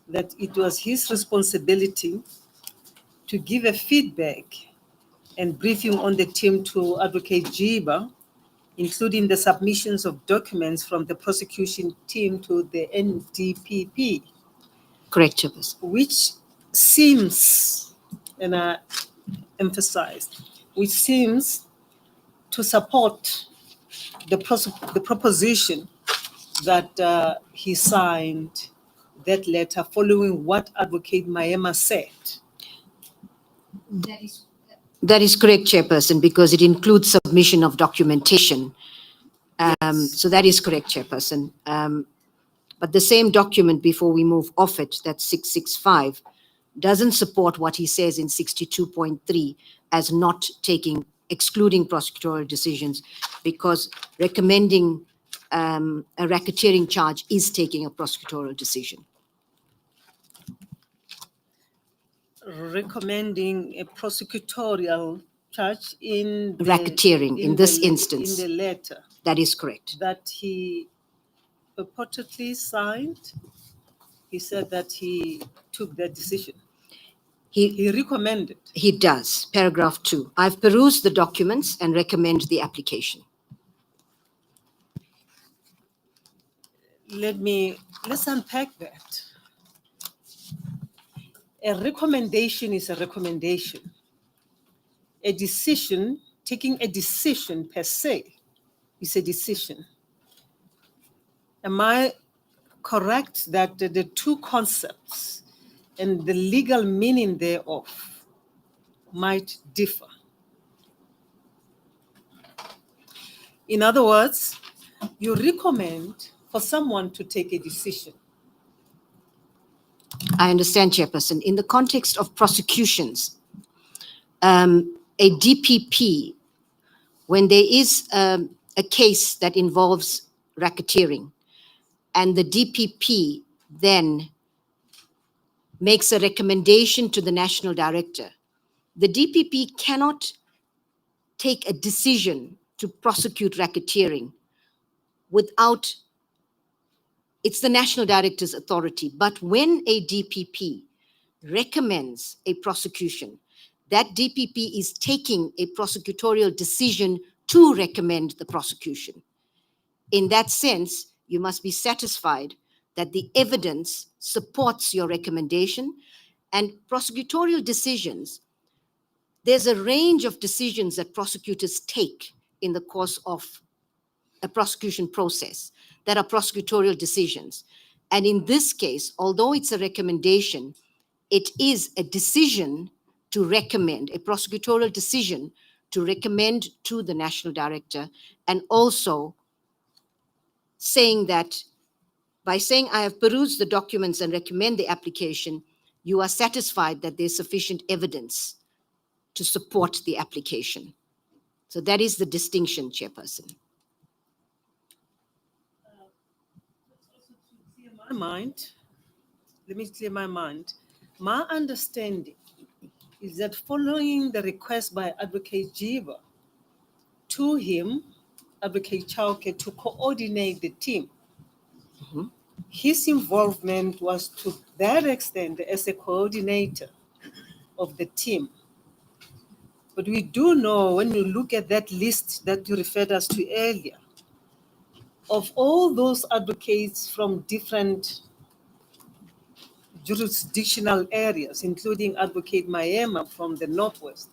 that it was his responsibility to give a feedback and briefing on the team to Advocate Jiba, including the submissions of documents from the prosecution team to the NDPP, Correct, Chairperson. which seems, and I emphasized, which seems to support the proposition that he signed that letter following what Advocate Maema said. That is correct, Chairperson, because it includes submission of documentation. So that is correct, Chairperson. But the same document, before we move off it, that's 665, doesn't support what he says in 62.3 as not excluding prosecutorial decisions, because recommending a racketeering charge is taking a prosecutorial decision. Recommending a prosecutorial charge in Racketeering in this instance. In the letter That is correct. that he purportedly signed, he said that he took that decision. He recommended. He does. Paragraph 2. I've perused the documents and recommend the application. Let's unpack that. A recommendation is a recommendation. A decision, taking a decision per se, is a decision. Am I correct that the two concepts and the legal meaning thereof might differ? In other words, you recommend for someone to take a decision. I understand, Chairperson. In the context of prosecutions, a DPP, when there is a case that involves racketeering, and the DPP then makes a recommendation to the national director, the DPP cannot take a decision to prosecute racketeering without, it's the national director's authority. But when a DPP recommends a prosecution, that DPP is taking a prosecutorial decision to recommend the prosecution. In that sense, you must be satisfied that the evidence supports your recommendation. And prosecutorial decisions, there's a range of decisions that prosecutors take in the course of a prosecution process that are prosecutorial decisions. And in this case, although it's a recommendation, it is a decision to recommend, a prosecutorial decision to recommend to the national director, and also saying that by saying I have perused the documents and recommend the application, you are satisfied that there's sufficient evidence to support the application. So that is the distinction, Chairperson. My mind, let me clear my mind. My understanding is that following the request by Advocate Jiba to him, Advocate Chauke, to coordinate the team, his involvement was to that extent as a coordinator of the team. But we do know, when you look at that list that you referred us to earlier, of all those advocates from different jurisdictional areas, including Advocate Mayema from the Northwest,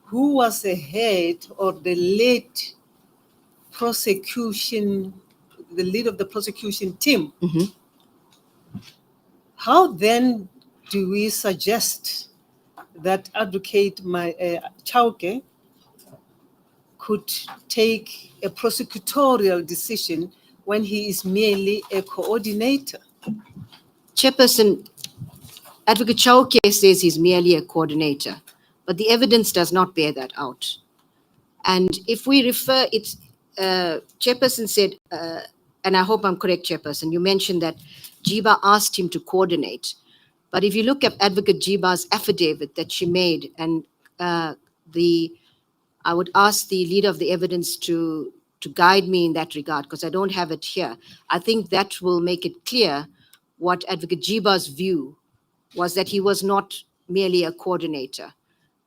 who was the head or the lead prosecution, the lead of the prosecution team. How then do we suggest that Advocate Chauke could take a prosecutorial decision when he is merely a coordinator? Chairperson, Advocate Chauke says he's merely a coordinator, but the evidence does not bear that out. And if we refer it, Chairperson said, and I hope I'm correct, Chairperson, you mentioned that Jiba asked him to coordinate. But if you look at Advocate Jiba's affidavit that she made, and I would ask the leader of the evidence to guide me in that regard, because I don't have it here. I think that will make it clear what Advocate Jiba's view was, that he was not merely a coordinator,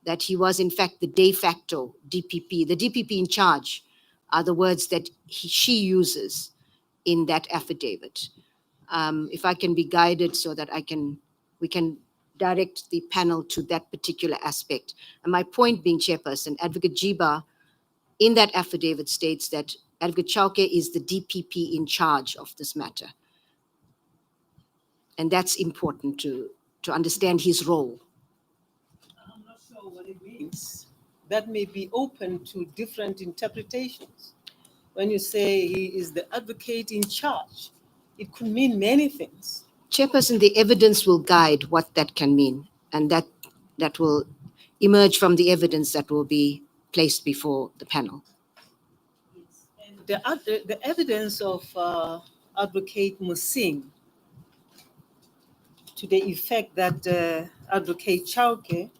that he was in fact the de facto DPP. The DPP in charge are the words that she uses in that affidavit. If I can be guided so that we can direct the panel to that particular aspect. And my point being, Chairperson, Advocate Jiba in that affidavit states that Advocate Chauke is the DPP in charge of this matter. And that's important to understand his role. I'm not sure what it means. That may be open to different interpretations. When you say he is the advocate in charge, it could mean many things. Chairperson, the evidence will guide what that can mean, and that will emerge from the evidence that will be placed before the panel. And the evidence of Advocate Musing, to the effect that Advocate Chauke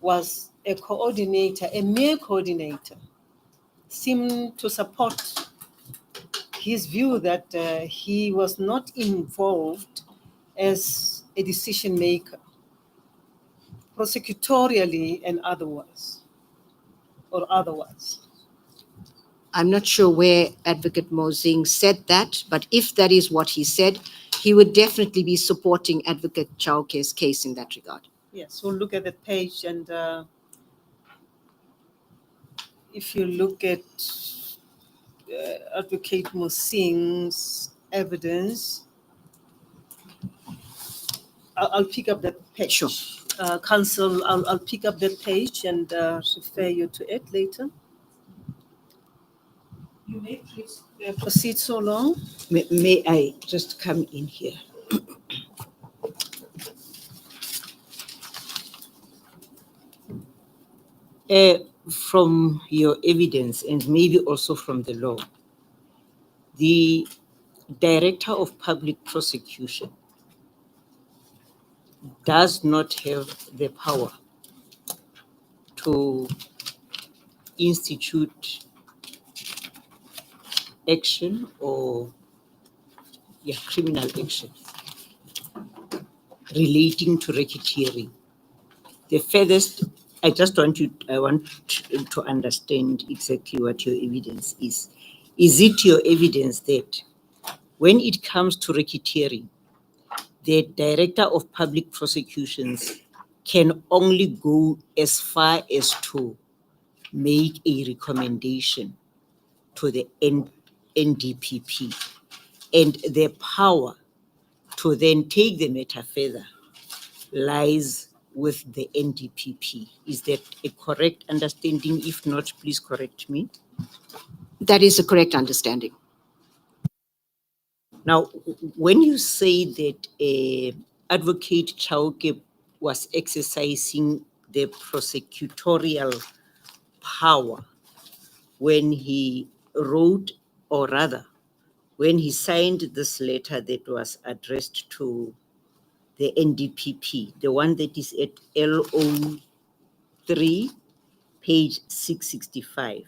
was a coordinator, a mere coordinator, seemed to support his view that he was not involved as a decision maker, prosecutorially and otherwise. I'm not sure where Advocate Mosing said that, but if that is what he said, he would definitely be supporting Advocate Chauke's case in that regard. Yes, we'll look at the page, and if you look at Advocate Mosing's evidence, I'll pick up that page. Sure. Counsel, I'll pick up that page and refer you to it later. You may please proceed so long. May I just come in here? From your evidence, and maybe also from the law, the Director of Public Prosecution does not have the power to institute action or criminal action relating to racketeering. The furthest, I want to understand exactly what your evidence is. Is it your evidence that when it comes to racketeering, the Director of Public Prosecutions can only go as far as to make a recommendation to the NDPP, and the power to then take the matter further lies with the NDPP? Is that a correct understanding? If not, please correct me. That is a correct understanding. Now, when you say that Advocate Chauke was exercising the prosecutorial power when he wrote, or rather, when he signed this letter that was addressed to the NDPP, the one that is at LO3, page 665.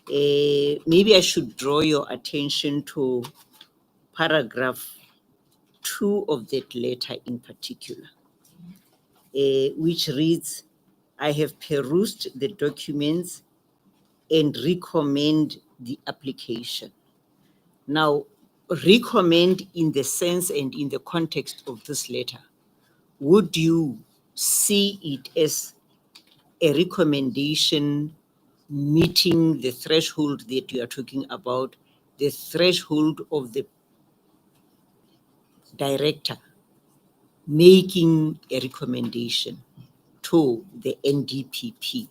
Maybe I should draw your attention to paragraph 2 of that letter in particular, which reads, I have perused the documents and recommend the application. Now, recommend in the sense and in the context of this letter, would you see it as a recommendation meeting the threshold that you are talking about, the threshold of the director making a recommendation to the NDPP,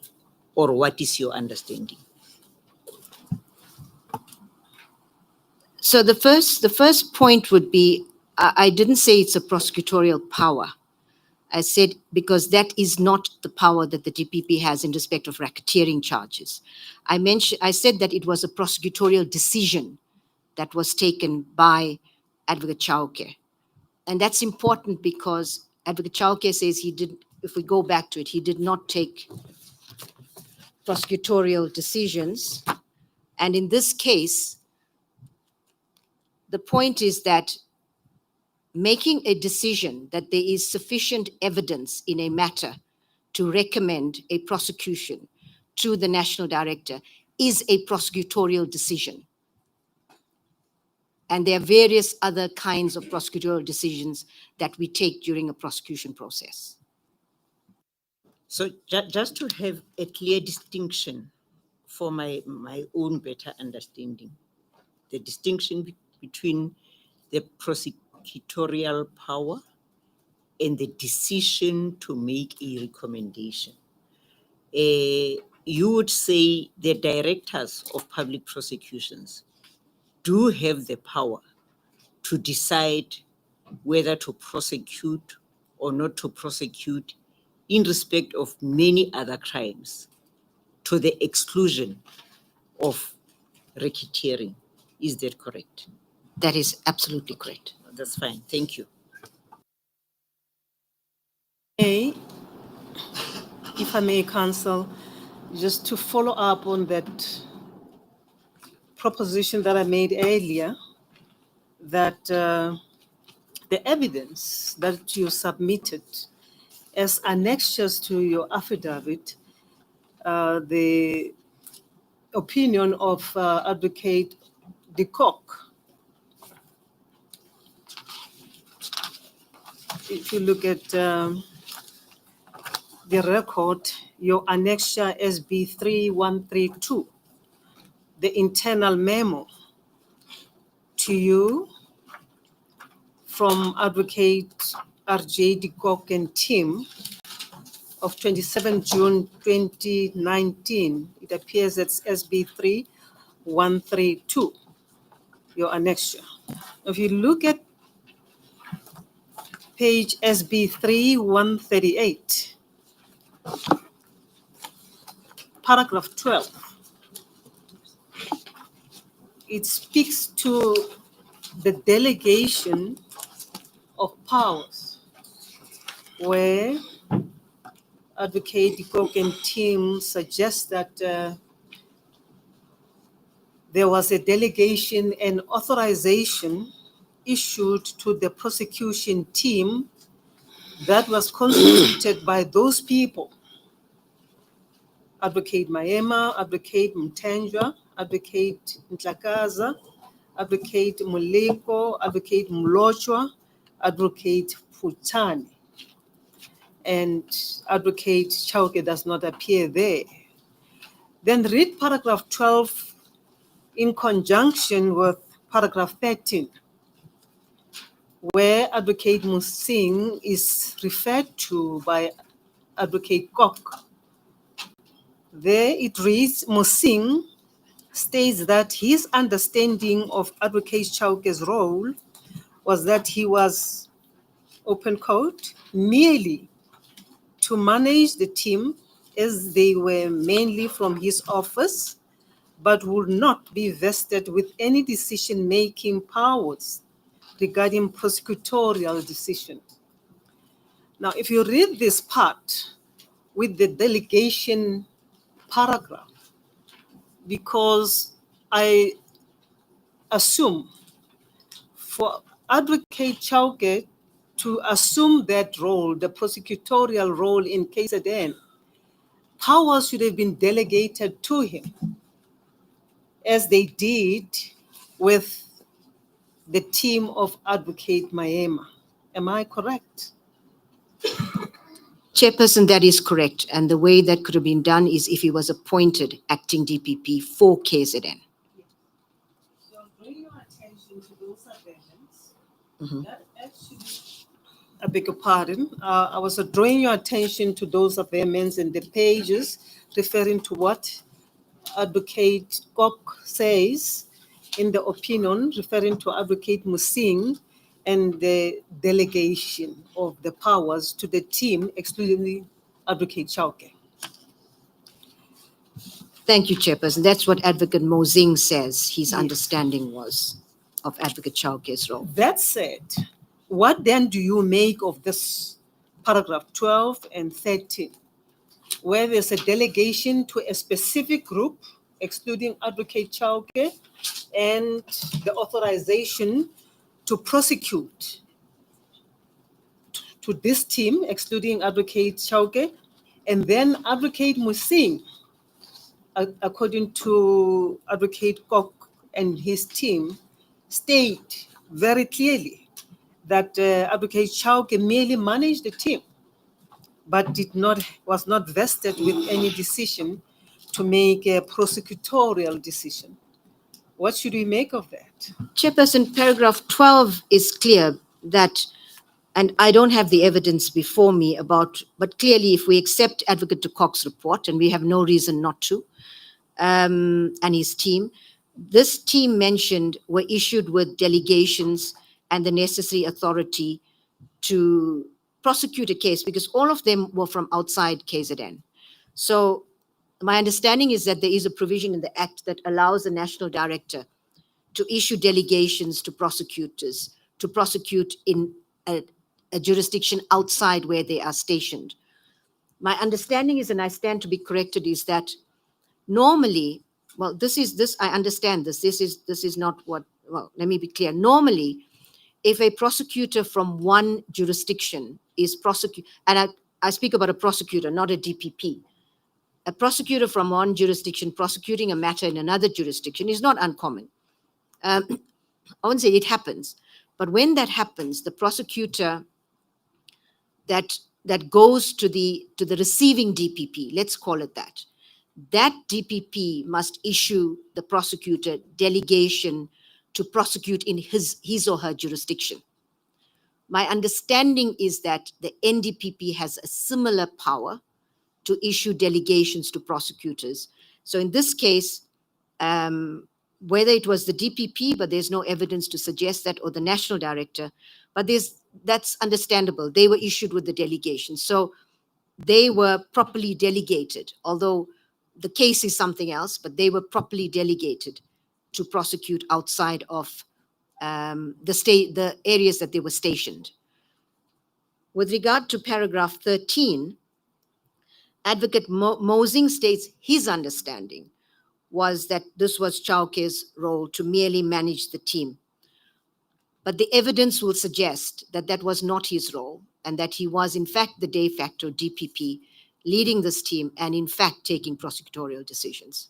or what is your understanding? So the first point would be, I didn't say it's a prosecutorial power. I said because that is not the power that the DPP has in respect of racketeering charges. I said that it was a prosecutorial decision that was taken by Advocate Chauke. And that's important because Advocate Chauke says he did, if we go back to it, he did not take prosecutorial decisions. And in this case, the point is that making a decision that there is sufficient evidence in a matter to recommend a prosecution to the national director is a prosecutorial decision. And there are various other kinds of prosecutorial decisions that we take during a prosecution process. So just to have a clear distinction for my own better understanding, the distinction between the prosecutorial power and the decision to make a recommendation. You would say the directors of public prosecutions do have the power to decide whether to prosecute or not to prosecute in respect of many other crimes, to the exclusion of racketeering. Is that correct? That is absolutely correct. That's fine. Thank you. If I may, Counsel, just to follow up on that proposition that I made earlier, that the evidence that you submitted as annexures to your affidavit, the opinion of Advocate de Kock. If you look at the record, your annexure SB 3132, the internal memo to you from Advocate RJ de Kock and team of 27 June 2019. It appears as SB 3132, your annexure. If you look at page SB 3138, paragraph 12, it speaks to the delegation of powers, where Advocate de Kock and team suggests that there was a delegation and authorization issued to the prosecution team that was constituted by those people: Advocate Maema, Advocate Mtenjwa, Advocate Ntlakaza, Advocate Muleko, Advocate Mlochwa, Advocate Putani. And Advocate Chauke does not appear there. Then read paragraph 12 in conjunction with paragraph 13, where Advocate Musing is referred to by Advocate Kock. There it reads, Musing states that his understanding of Advocate Chauke's role was that he was open quote, merely to manage the team as they were mainly from his office, but would not be vested with any decision-making powers regarding prosecutorial decision. Now, if you read this part with the delegation paragraph, because I assume for Advocate Chauke to assume that role, the prosecutorial role in KZN, powers should have been delegated to him, as they did with the team of Advocate Maema. Am I correct? Chairperson, that is correct. And the way that could have been done is if he was appointed acting DPP for KZN. So bring your attention to those amendments. Mhm. That actually, I beg your pardon, I was drawing your attention to those amendments and the pages referring to what Advocate Kok says in the opinion referring to Advocate Musing and the delegation of the powers to the team, excluding Advocate Chauke. Thank you, Chairperson. That's what Advocate Mosing says his Yes. understanding was of Advocate Chauke's role. That said, what then do you make of this paragraph 12 and 13, where there's a delegation to a specific group, excluding Advocate Chauke, and the authorization to prosecute to this team, excluding Advocate Chauke, and then Advocate Musing, according to Advocate Kok and his team, state very clearly that Advocate Chauke merely managed the team, but was not vested with any decision to make a prosecutorial decision. What should we make of that? Chairperson, paragraph 12 is clear that, and I don't have the evidence before me about, but clearly if we accept Advocate de Kock's report, and we have no reason not to, and his team, this team mentioned were issued with delegations and the necessary authority to prosecute a case because all of them were from outside KZN. So my understanding is that there is a provision in the Act that allows the National Director to issue delegations to prosecutors to prosecute in a jurisdiction outside where they are stationed. My understanding is, and I stand to be corrected, is that normally, well, I understand this. This is not what, well, let me be clear. Normally, if a prosecutor from one jurisdiction is and I speak about a prosecutor, not a DPP. A prosecutor from one jurisdiction prosecuting a matter in another jurisdiction is not uncommon. I wouldn't say it happens, but when that happens, the prosecutor that goes to the receiving DPP, let's call it that DPP must issue the prosecutor delegation to prosecute in his or her jurisdiction. My understanding is that the NDPP has a similar power to issue delegations to prosecutors. So in this case, whether it was the DPP, but there's no evidence to suggest that, or the National Director, but that's understandable. They were issued with the delegation. So they were properly delegated, although the case is something else, but they were properly delegated to prosecute outside of the areas that they were stationed. With regard to paragraph 13, Advocate Mosing states his understanding was that this was Chauke's role to merely manage the team. But the evidence will suggest that that was not his role and that he was in fact the de facto DPP leading this team and in fact taking prosecutorial decisions.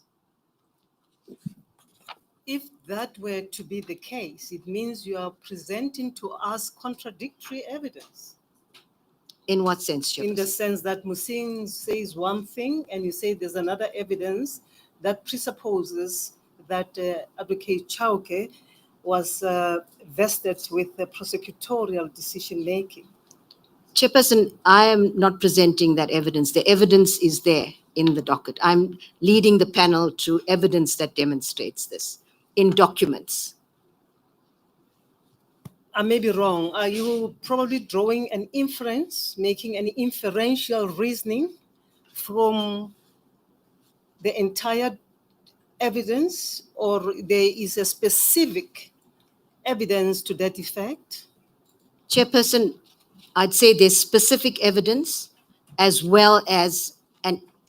If that were to be the case, it means you are presenting to us contradictory evidence. In what sense, Chairperson? In the sense that Musing says one thing and you say there's another evidence that presupposes that Advocate Chauke was vested with the prosecutorial decision-making. Chairperson, I am not presenting that evidence. The evidence is there in the docket. I'm leading the panel to evidence that demonstrates this in documents. I may be wrong. Are you probably drawing an inference, making an inferential reasoning from the entire evidence, or there is a specific evidence to that effect? Chairperson, I'd say there's specific evidence as well as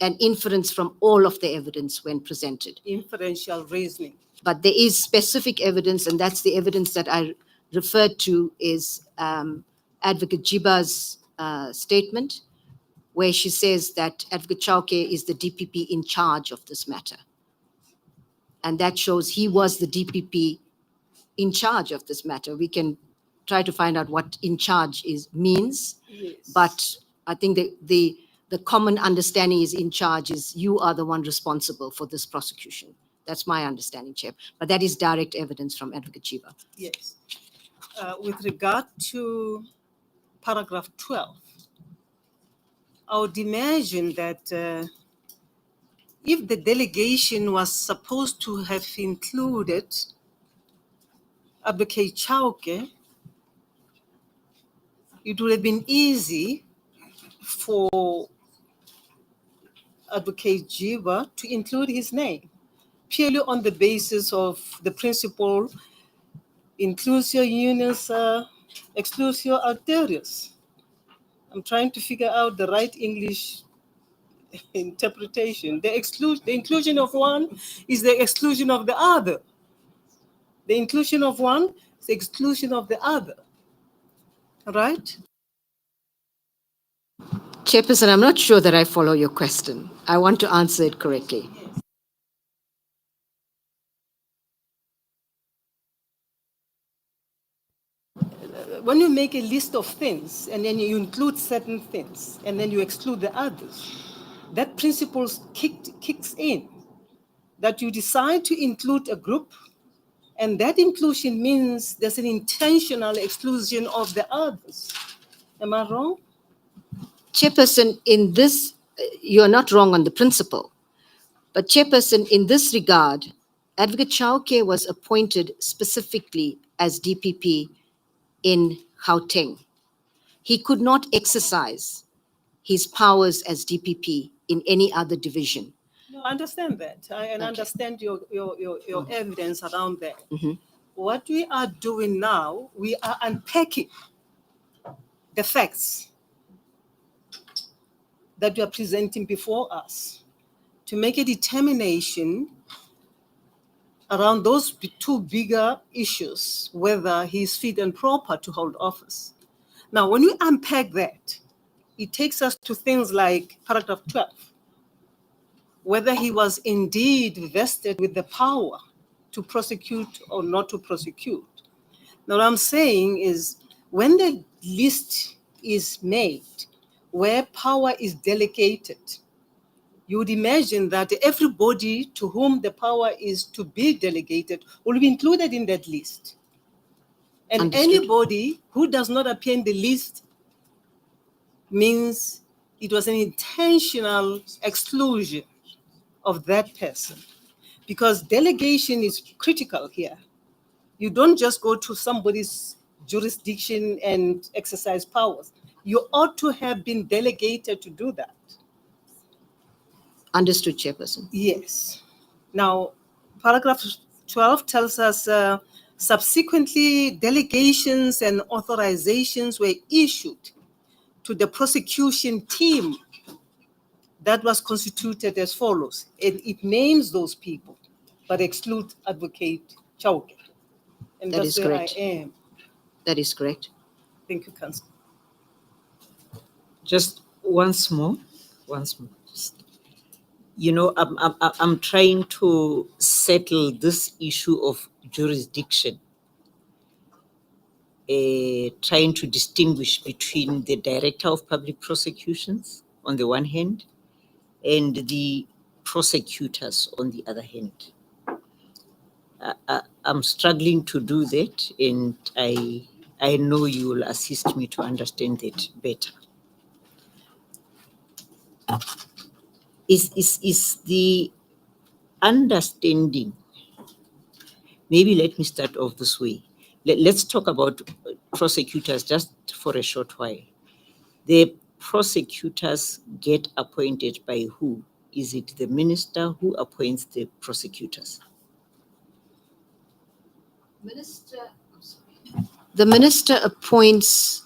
an inference from all of the evidence when presented. Inferential reasoning. But there is specific evidence, and that's the evidence that I referred to is Advocate Jiba's statement, where she says that Advocate Chauke is the DPP in charge of this matter. And that shows he was the DPP in charge of this matter. We can try to find out what in charge means, Yes. but I think the common understanding is in charge is you are the one responsible for this prosecution. That's my understanding, Chair. But that is direct evidence from Advocate Chiba. Yes. With regard to paragraph 12, I would imagine that if the delegation was supposed to have included Advocate Chauke, it would have been easy for Advocate Jiba to include his name, purely on the basis of the principle inclusio unius exclusio alterius. I'm trying to figure out the right English interpretation. The inclusion of one is the exclusion of the other. The inclusion of one is the exclusion of the other. Right? Chairperson, I'm not sure that I follow your question. I want to answer it correctly. When you make a list of things and then you include certain things and then you exclude the others, that principle kicks in, that you decide to include a group, and that inclusion means there's an intentional exclusion of the others. Am I wrong? Chairperson, in this, you're not wrong on the principle. But Chairperson, in this regard, Advocate Chauke was appointed specifically as DPP in Gauteng. He could not exercise his powers as DPP in any other division. No, I understand that. I understand your evidence around that. Mhm. What we are doing now, we are unpacking the facts that you are presenting before us to make a determination around those two bigger issues, whether he is fit and proper to hold office. Now, when you unpack that, it takes us to things like paragraph 12, whether he was indeed vested with the power to prosecute or not to prosecute. Now, what I'm saying is when the list is made where power is delegated, you would imagine that everybody to whom the power is to be delegated will be included in that list. And Understood. anybody who does not appear in the list means it was an intentional exclusion of that person. Because delegation is critical here. You don't just go to somebody's jurisdiction and exercise powers. You ought to have been delegated to do that. Understood, Chairperson. Yes. Now, paragraph 12 tells us subsequently delegations and authorizations were issued to the prosecution team that was constituted as follows. And it names those people, but excludes Advocate Chauke. And That that's is where correct. I am. That is correct. Thank you, Council. Just once more. Just, you know, I'm trying to settle this issue of jurisdiction, trying to distinguish between the Director of Public Prosecutions on the one hand and the prosecutors on the other hand. I'm struggling to do that, and I know you will assist me to understand that better. Is the understanding, maybe let me start off this way. let's talk about prosecutors just for a short while. The prosecutors get appointed by who? Is it the minister who appoints the prosecutors? The minister appoints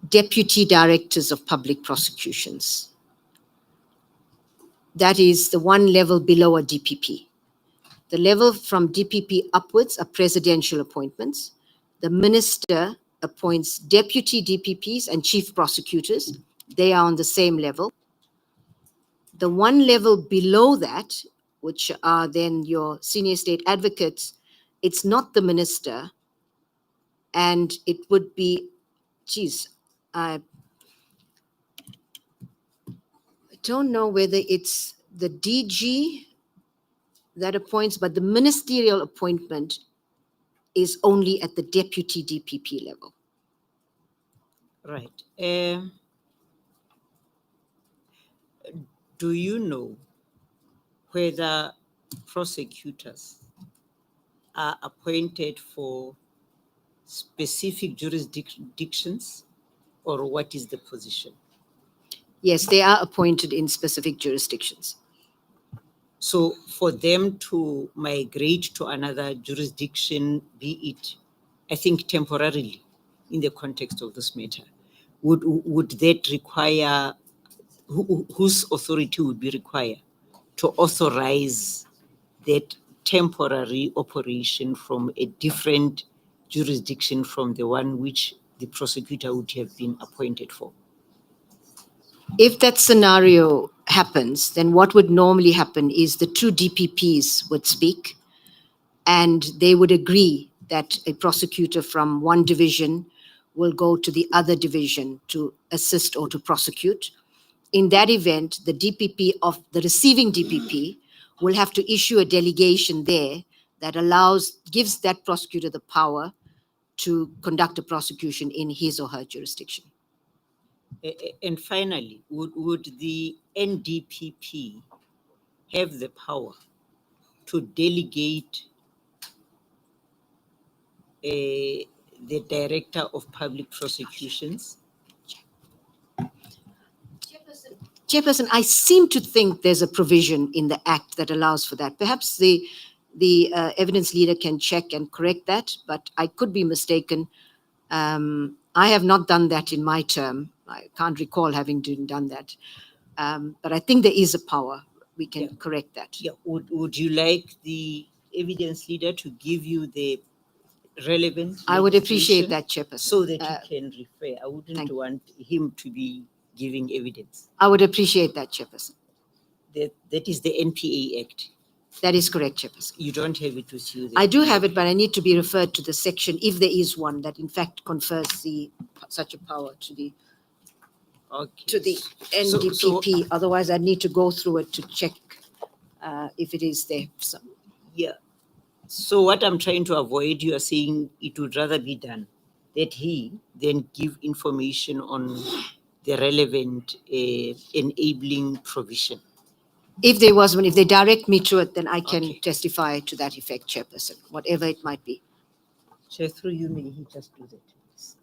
deputy directors of public prosecutions. That is the one level below a DPP. The level from DPP upwards are presidential appointments. The minister appoints deputy DPPs and chief prosecutors. They are on the same level. The one level below that, which are then your senior state advocates, it's not the minister, and it would be, I don't know whether it's the DG that appoints, but the ministerial appointment is only at the deputy DPP level. Right. Do you know whether prosecutors are appointed for specific jurisdictions, or what is the position? Yes, they are appointed in specific jurisdictions. So for them to migrate to another jurisdiction, be it, I think temporarily in the context of this matter, would that require, whose authority would be required to authorize that temporary operation from a different jurisdiction from the one which the prosecutor would have been appointed for? If that scenario happens, then what would normally happen is the two DPPs would speak and they would agree that a prosecutor from one division will go to the other division to assist or to prosecute. In that event, the DPP of the receiving DPP will have to issue a delegation there that gives that prosecutor the power to conduct a prosecution in his or her jurisdiction. And finally, would the NDPP have the power to delegate the Director of Public Prosecutions? Chairperson, I seem to think there's a provision in the Act that allows for that. Perhaps the evidence leader can check and correct that, but I could be mistaken. I have not done that in my term. I can't recall having done that. But I think there is a power. We can correct that. Yeah. Would you like the evidence leader to give you the relevant I would appreciate legislation that, Chairperson. so that you can refer? I wouldn't want him to be giving evidence. I would appreciate that, Chairperson. That is the NPA Act. That is correct, Chairperson. You don't have it with you. I do have it, but I need to be referred to the section, if there is one, that in fact confers such a power to the NDPP. Otherwise, I'd need to go through it to check if it is there. So, yeah. So what I'm trying to avoid, you are saying it would rather be done that he then give information on the relevant enabling provision. if there was one, if they direct me to it, then I can Okay. testify to that effect, Chairperson, whatever it might be. Chair, through you, may he just do that, please.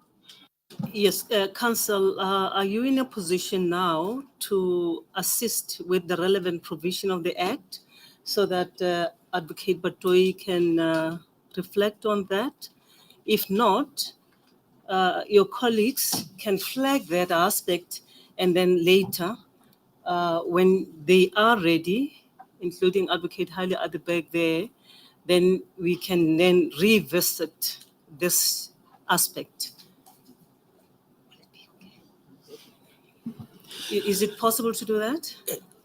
Yes, Council, are you in a position now to assist with the relevant provision of the Act so that Advocate Batoyi can reflect on that? If not, your colleagues can flag that aspect, and then later, when they are ready, including Advocate Haile Adebeg there, then we can then revisit this aspect. Is it possible to do that?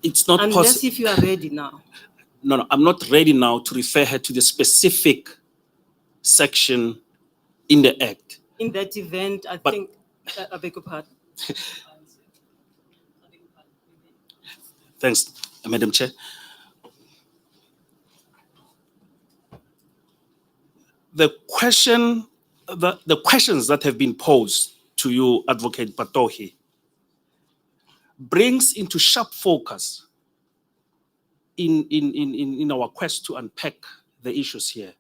It's not Unless possible. if you are ready now. No, I'm not ready now to refer her to the specific section in the Act. In that event, I But- think, I beg your pardon. Thanks, Madam Chair. The questions that have been posed to you, Advocate Batohi, brings into sharp focus in our quest to unpack the issues here.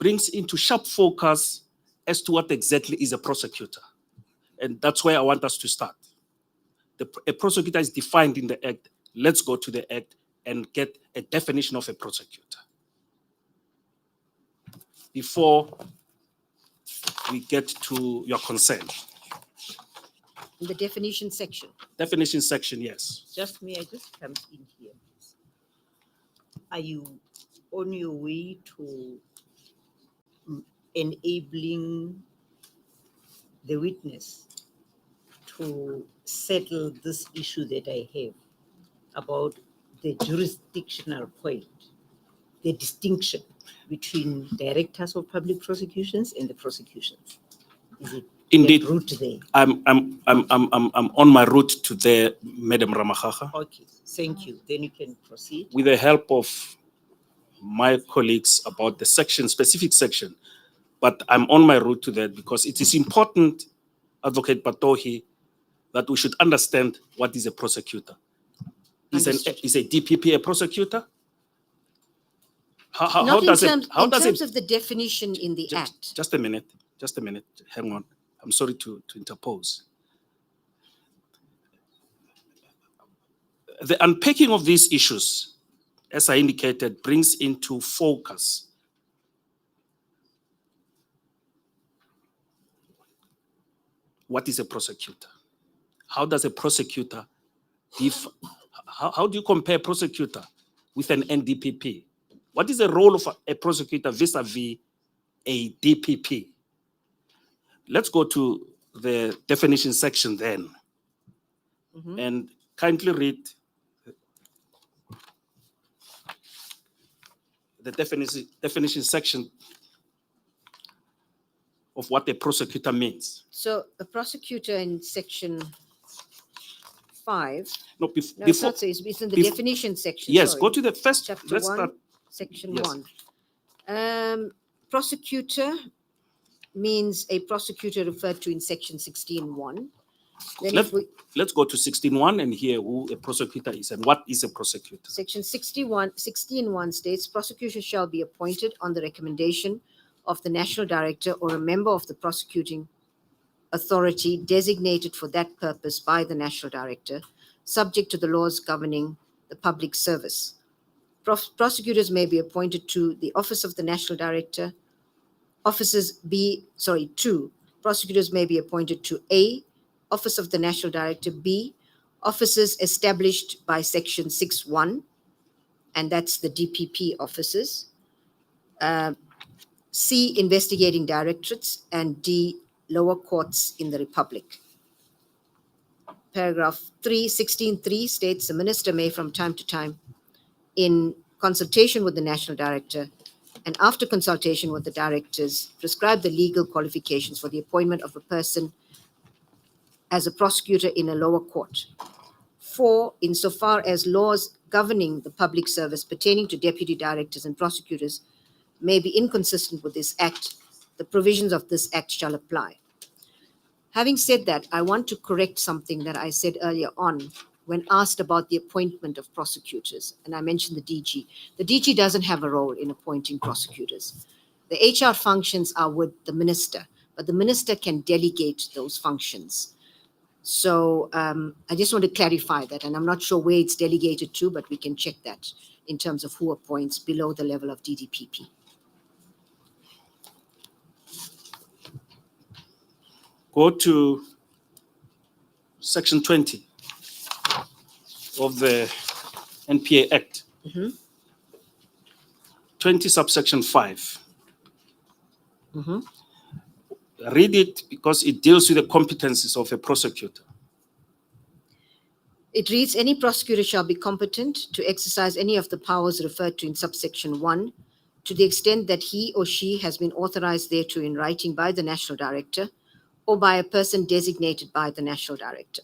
brings into sharp focus as to what exactly is a prosecutor. And that's where I want us to start. A prosecutor is defined in the Act. Let's go to the Act and get a definition of a prosecutor before we get to your concern. In the definition section. Definition section, yes. Just may I just come in here, please? Are you on your way to enabling the witness to settle this issue that I have about the jurisdictional point, the distinction between directors of public prosecutions and the prosecutions? Is it Indeed. the route there? I'm on my route to there, Madam Ramachaka. Okay, thank you. Then you can proceed. With the help of my colleagues about the section, specific section, but I'm on my route to that because it is important, Advocate Patohi, that we should understand what is a prosecutor. Is a DPP a prosecutor? How Not does in it? terms of the definition in the Act. Just a minute. Hang on. I'm sorry to interpose. The unpacking of these issues, as I indicated, brings into focus what is a prosecutor? How does a prosecutor, how do you compare a prosecutor with an NDPP? What is the role of a prosecutor vis-a-vis a DPP? Let's go to the definition section then, and kindly read the definition section of what a prosecutor means. So a prosecutor in section 5. No, No, it's before. not so. It's in the bef- definition section. Yes, sorry. go to the first. Chapter Let's 1, start. section Yes. 1. Prosecutor means a prosecutor referred to in section 16(1). Then Let- if we, Let's go to 16.1 and hear who a prosecutor is and what is a prosecutor. section 16(1) states, prosecution shall be appointed on the recommendation of the national director or a member of the prosecuting authority designated for that purpose by the national director, subject to the laws governing the public service. Prosecutors may be appointed to the office of the national director. Two, prosecutors may be appointed to A, office of the national director, B, offices established by section 6(1), and that's the DPP offices, C, investigating directorates, and D, lower courts in the Republic. Paragraph 16(3) states the minister may from time to time, in consultation with the national director and after consultation with the directors, prescribe the legal qualifications for the appointment of a person as a prosecutor in a lower court. 4, insofar as laws governing the public service pertaining to deputy directors and prosecutors may be inconsistent with this act, the provisions of this act shall apply. Having said that, I want to correct something that I said earlier on when asked about the appointment of prosecutors, and I mentioned the DG. The DG doesn't have a role in appointing prosecutors. The HR functions are with the minister, but the minister can delegate those functions. So I just want to clarify that, and I'm not sure where it's delegated to, but we can check that in terms of who appoints below the level of DDPP. Go to section 20 of the NPA Act. 20 subsection 5. Read it because it deals with the competencies of a prosecutor. It reads, any prosecutor shall be competent to exercise any of the powers referred to in subsection 1 to the extent that he or she has been authorized thereto in writing by the national director or by a person designated by the national director.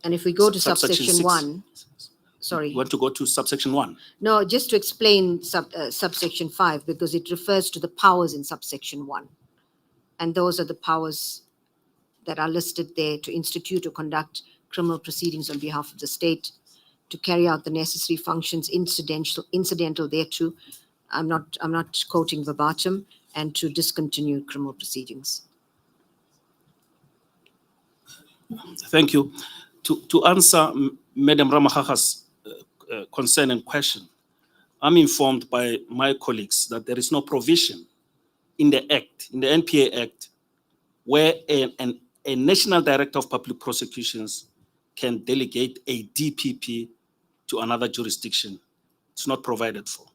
And if we go to Subsection subsection 6. 1, sorry. You want to go to subsection 1? No, just to explain subsection 5, because it refers to the powers in subsection 1. And those are the powers that are listed there to institute or conduct criminal proceedings on behalf of the state, to carry out the necessary functions incidental thereto. I'm not quoting verbatim, and to discontinue criminal proceedings. Thank you. To answer Madam Ramahaka's concern and question, I'm informed by my colleagues that there is no provision in the Act, in the NPA Act, where a National Director of Public Prosecutions can delegate a DPP to another jurisdiction. It's not provided for.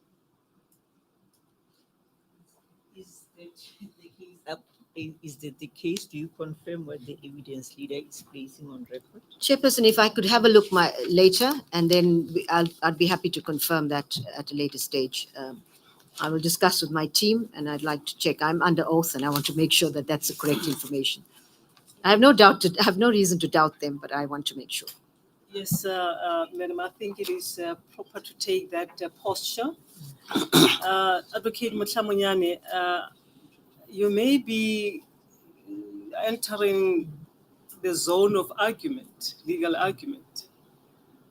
Is that the case up? Is that the case? Do you confirm what the evidence leader is placing on record? Chairperson, if I could have a look later, and then I'd be happy to confirm that at a later stage. I will discuss with my team, and I'd like to check. I'm under oath, and I want to make sure that that's the correct information. I have no reason to doubt them, but I want to make sure. Yes, Madam, I think it is proper to take that posture. Advocate Mutlamunyane, you may be entering the zone of argument, legal argument,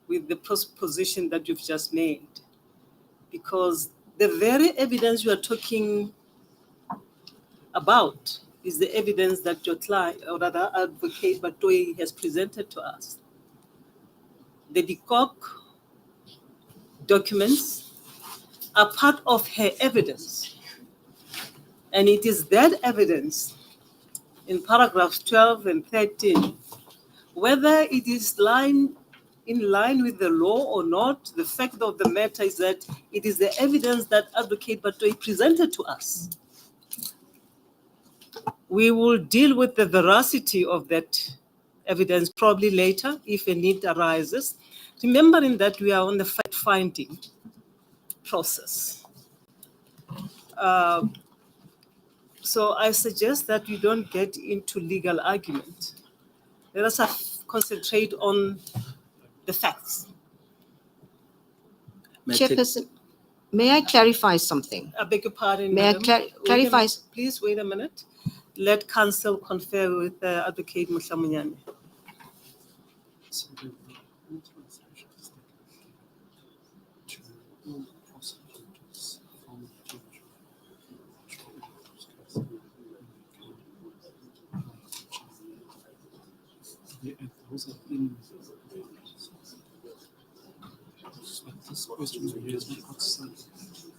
with the position that you've just made, because the very evidence you are talking about is the evidence that your client, or rather Advocate Batoyi, has presented to us. The DCOC documents are part of her evidence. And it is that evidence in paragraphs 12 and 13, whether it is in line with the law or not, the fact of the matter is that it is the evidence that Advocate Batoyi presented to us. We will deal with the veracity of that evidence probably later if a need arises, remembering that we are on the fact-finding process. So I suggest that we don't get into legal argument. Let us concentrate on the facts. Chairperson, may I clarify something? I beg your pardon, May I Madam. clarify? Please wait a minute. Let counsel confer with Advocate Mutlamunyane. This question is outside.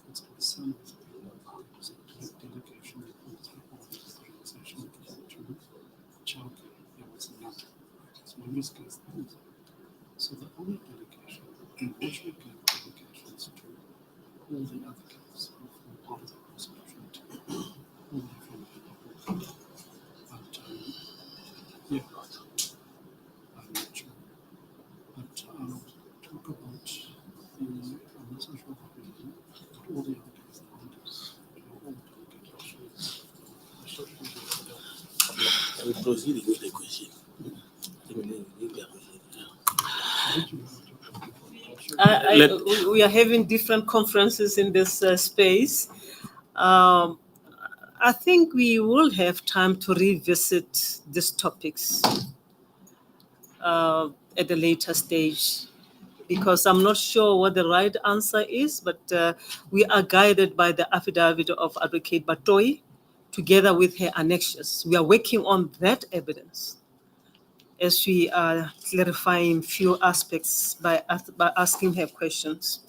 It's outside delegation organization to Chauke. There was another. So in this case, so the only delegation, unfortunately, delegations to all the other cases of part of the prosecution team, all the from the but yeah, I'm not sure. But talk about the I'm not so sure about the all the other cases, all delegations. We proceed with the question. We are having different conferences in this space. I think we will have time to revisit these topics at a later stage, because I'm not sure what the right answer is, but we are guided by the affidavit of Advocate Batoyi together with her annexures. We are working on that evidence as we are clarifying few aspects by asking her questions.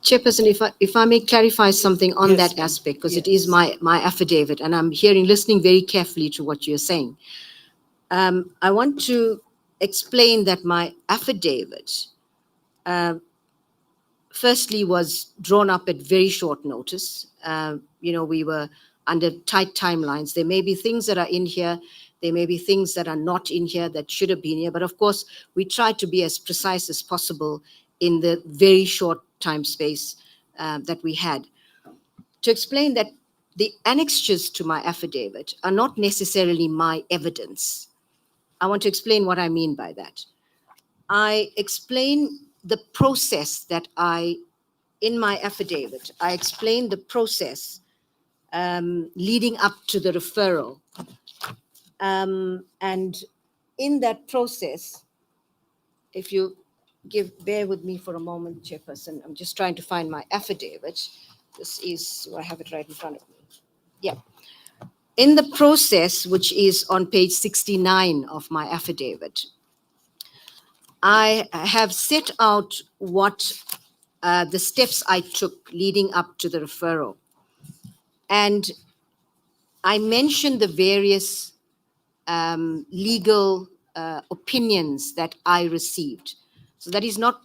Chairperson, if I may clarify something on Yes, that ma'am. aspect, because it Yes. is my affidavit, and I'm listening very carefully to what you're saying. I want to explain that my affidavit, firstly, was drawn up at very short notice. We were under tight timelines. There may be things that are in here. There may be things that are not in here that should have been here. But of course, we tried to be as precise as possible in the very short time space that we had. To explain that the annexures to my affidavit are not necessarily my evidence. I want to explain what I mean by that. I explain the process that in my affidavit, I explain the process leading up to the referral. And in that process, if you bear with me for a moment, Chairperson. I'm just trying to find my affidavit. This is, I have it right in front of me. Yeah. In the process, which is on page 69 of my affidavit, I have set out what the steps I took leading up to the referral. And I mentioned the various legal opinions that I received. So that is not,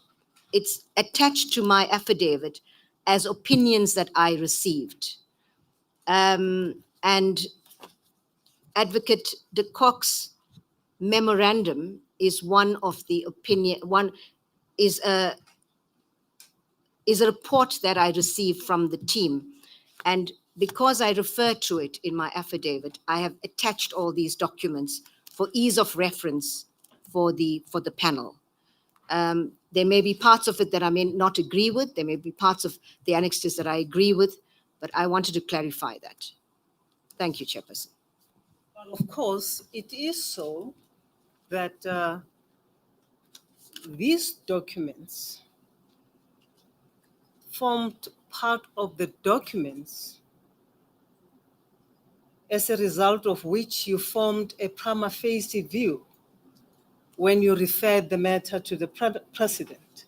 it's attached to my affidavit as opinions that I received. And Advocate de Kock's memorandum is one of the opinion, one is a report that I received from the team. And because I refer to it in my affidavit, I have attached all these documents for ease of reference for the panel. There may be parts of it that I may not agree with. There may be parts of the annexes that I agree with, but I wanted to clarify that. Thank you, Chairperson. Well, of course, it is so that these documents formed part of the documents as a result of which you formed a prima facie view when you referred the matter to the president.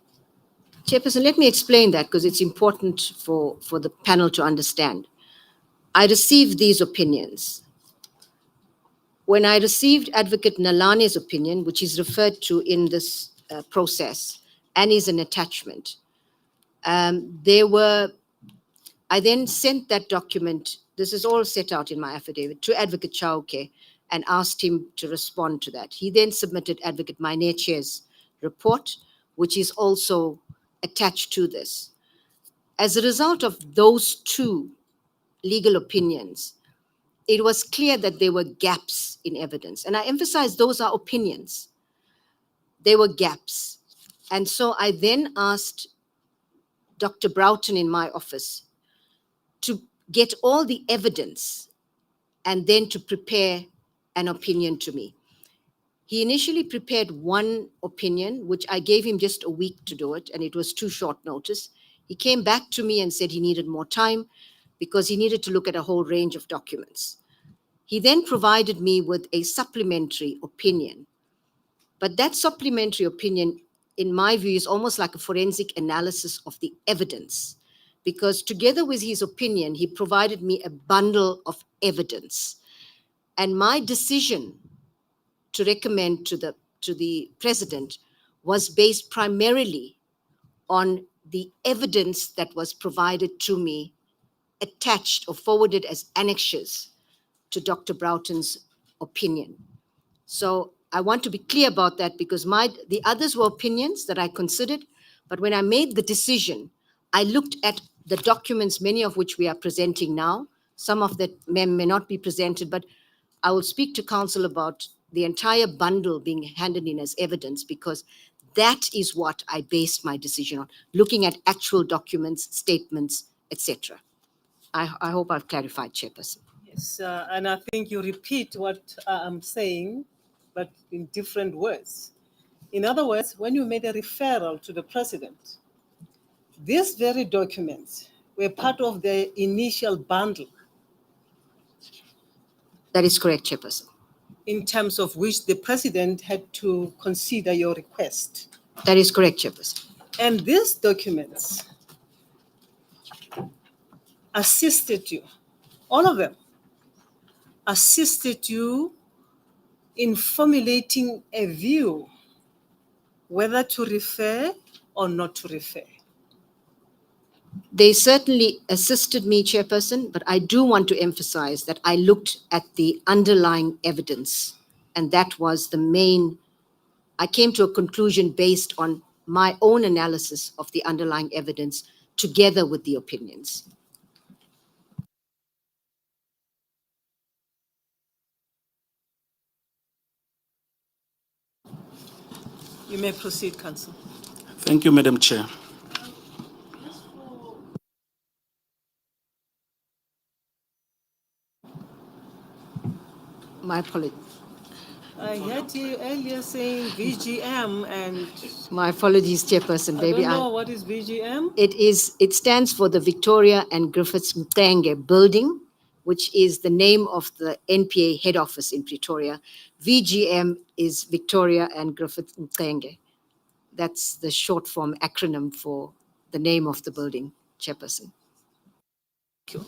Chairperson, let me explain that because it's important for the panel to understand. I received these opinions. When I received Advocate Nalane's opinion, which is referred to in this process and is an attachment, I then sent that document, this is all set out in my affidavit, to Advocate Chauke and asked him to respond to that. He then submitted Advocate Maineche's report, which is also attached to this. As a result of those two legal opinions, it was clear that there were gaps in evidence. And I emphasize those are opinions. There were gaps. And so I then asked Dr. Broughton in my office to get all the evidence and then to prepare an opinion to me. He initially prepared one opinion, which I gave him just a week to do it, and it was too short notice. He came back to me and said he needed more time because he needed to look at a whole range of documents. He then provided me with a supplementary opinion. But that supplementary opinion, in my view, is almost like a forensic analysis of the evidence, because together with his opinion, he provided me a bundle of evidence. And my decision to recommend to the president was based primarily on the evidence that was provided to me, attached or forwarded as annexures to Dr. Broughton's opinion. So I want to be clear about that because the others were opinions that I considered, but when I made the decision, I looked at the documents, many of which we are presenting now. Some of that may not be presented, but I will speak to council about the entire bundle being handed in as evidence because that is what I based my decision on, looking at actual documents, statements, etc. I hope I've clarified, Chairperson. Yes, and I think you repeat what I'm saying, but in different words. In other words, when you made a referral to the president, these very documents were part of the initial bundle That is correct, Chairperson. in terms of which the president had to consider your request. That is correct, Chairperson. And these documents assisted you, all of them, assisted you in formulating a view whether to refer or not to refer. They certainly assisted me, Chairperson, but I do want to emphasize that I looked at the underlying evidence, and that was the main. I came to a conclusion based on my own analysis of the underlying evidence together with the opinions. You may proceed, Council. Thank you, Madam Chair. My apologies. I heard you earlier saying VGM, and My apologies, Chairperson. I Maybe don't know what is VGM. It stands for the Victoria and Griffiths Mtenge Building, which is the name of the NPA head office in Pretoria. VGM is Victoria and Griffiths Mtenge. That's the short form acronym for the name of the building, Chairperson. Thank you.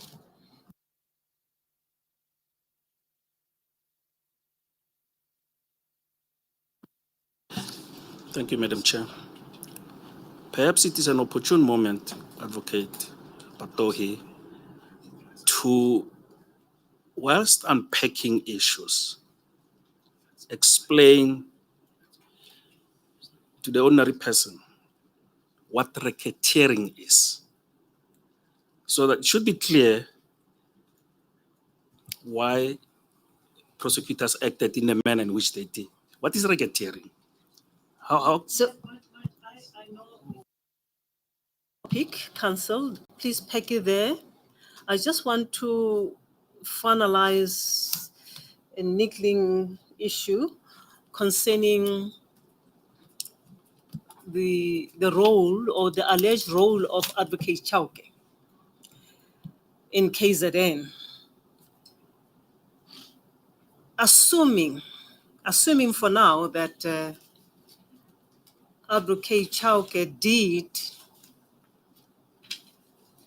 Thank you, Madam Chair. Perhaps it is an opportune moment, Advocate Patohi, to, whilst unpacking issues, explain to the ordinary person what racketeering is. So that it should be clear why prosecutors acted in the manner in which they did. What is racketeering? How So, Pick, Council, please pack it there. I just want to finalize a niggling issue concerning the role or the alleged role of Advocate Chauke in KZN. Assuming for now that Advocate Chauke did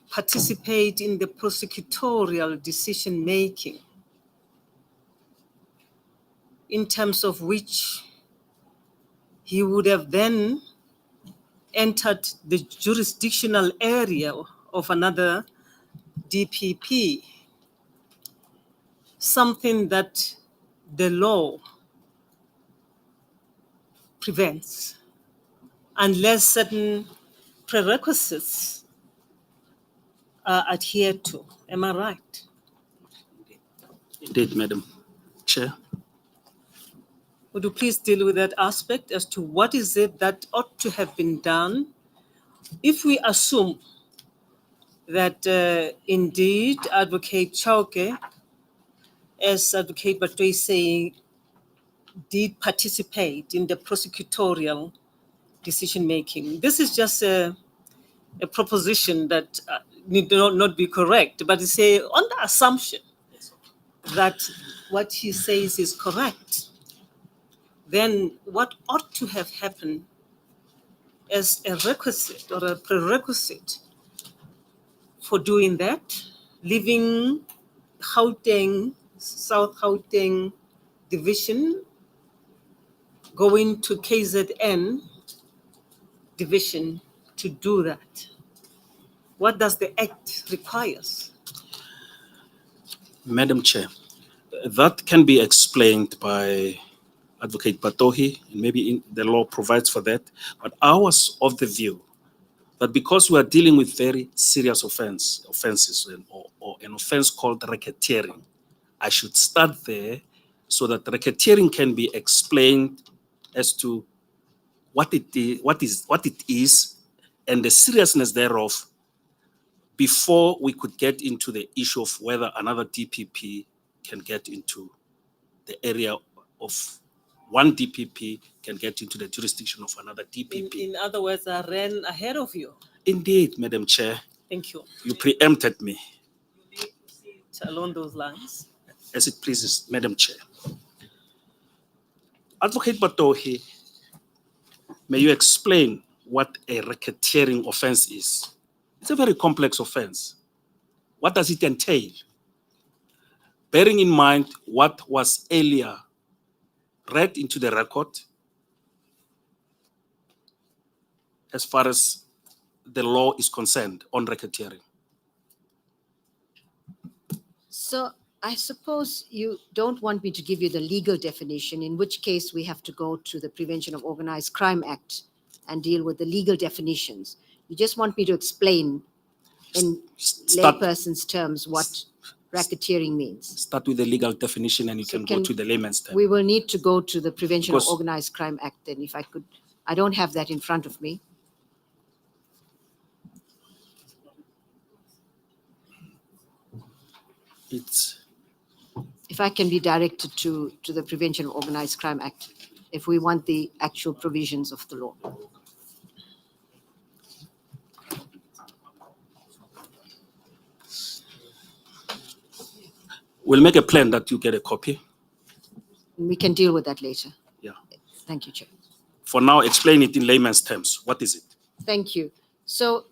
participate in the prosecutorial decision-making, in terms of which he would have then entered the jurisdictional area of another DPP, something that the law prevents, unless certain prerequisites are adhered to. Am I right? Indeed, Madam Chair. Would you please deal with that aspect as to what is it that ought to have been done if we assume that indeed Advocate Chauke, as Advocate Batwe is saying, did participate in the prosecutorial decision-making. This is just a proposition that need not be correct, but it's on the assumption that what he says is correct. Then what ought to have happened as a requisite or a prerequisite for doing that, leaving Gauteng, South Gauteng division, going to KZN division to do that? What does the Act requires? Madam Chair, that can be explained by Advocate Patohi, and maybe the law provides for that. But I was of the view that because we are dealing with very serious offenses, or an offense called racketeering, I should start there so that racketeering can be explained as to what it is, and the seriousness thereof, before we could get into the issue of whether another DPP can get into the area of one DPP can get into the jurisdiction of another DPP. In other words, I ran ahead of you. Indeed, Madam Chair. Thank you. You preempted me. Along those lines. As it pleases, Madam Chair. Advocate Patohi, may you explain what a racketeering offense is? It's a very complex offense. What does it entail? Bearing in mind what was earlier read into the record as far as the law is concerned on racketeering. So I suppose you don't want me to give you the legal definition, in which case we have to go to the Prevention of Organized Crime Act and deal with the legal definitions. You just want me to explain in layperson's terms what racketeering means. Start with the legal definition and you can go to the layman's term. We will need to go to the Prevention of Organized Crime Act then, if I could. I don't have that in front of me. if I can be directed to the Prevention of Organized Crime Act, if we want the actual provisions of the law. We'll make a plan that you get a copy. We can deal with that later. Yeah. Thank you, Chair. For now, explain it in layman's terms. What is it? Thank you. So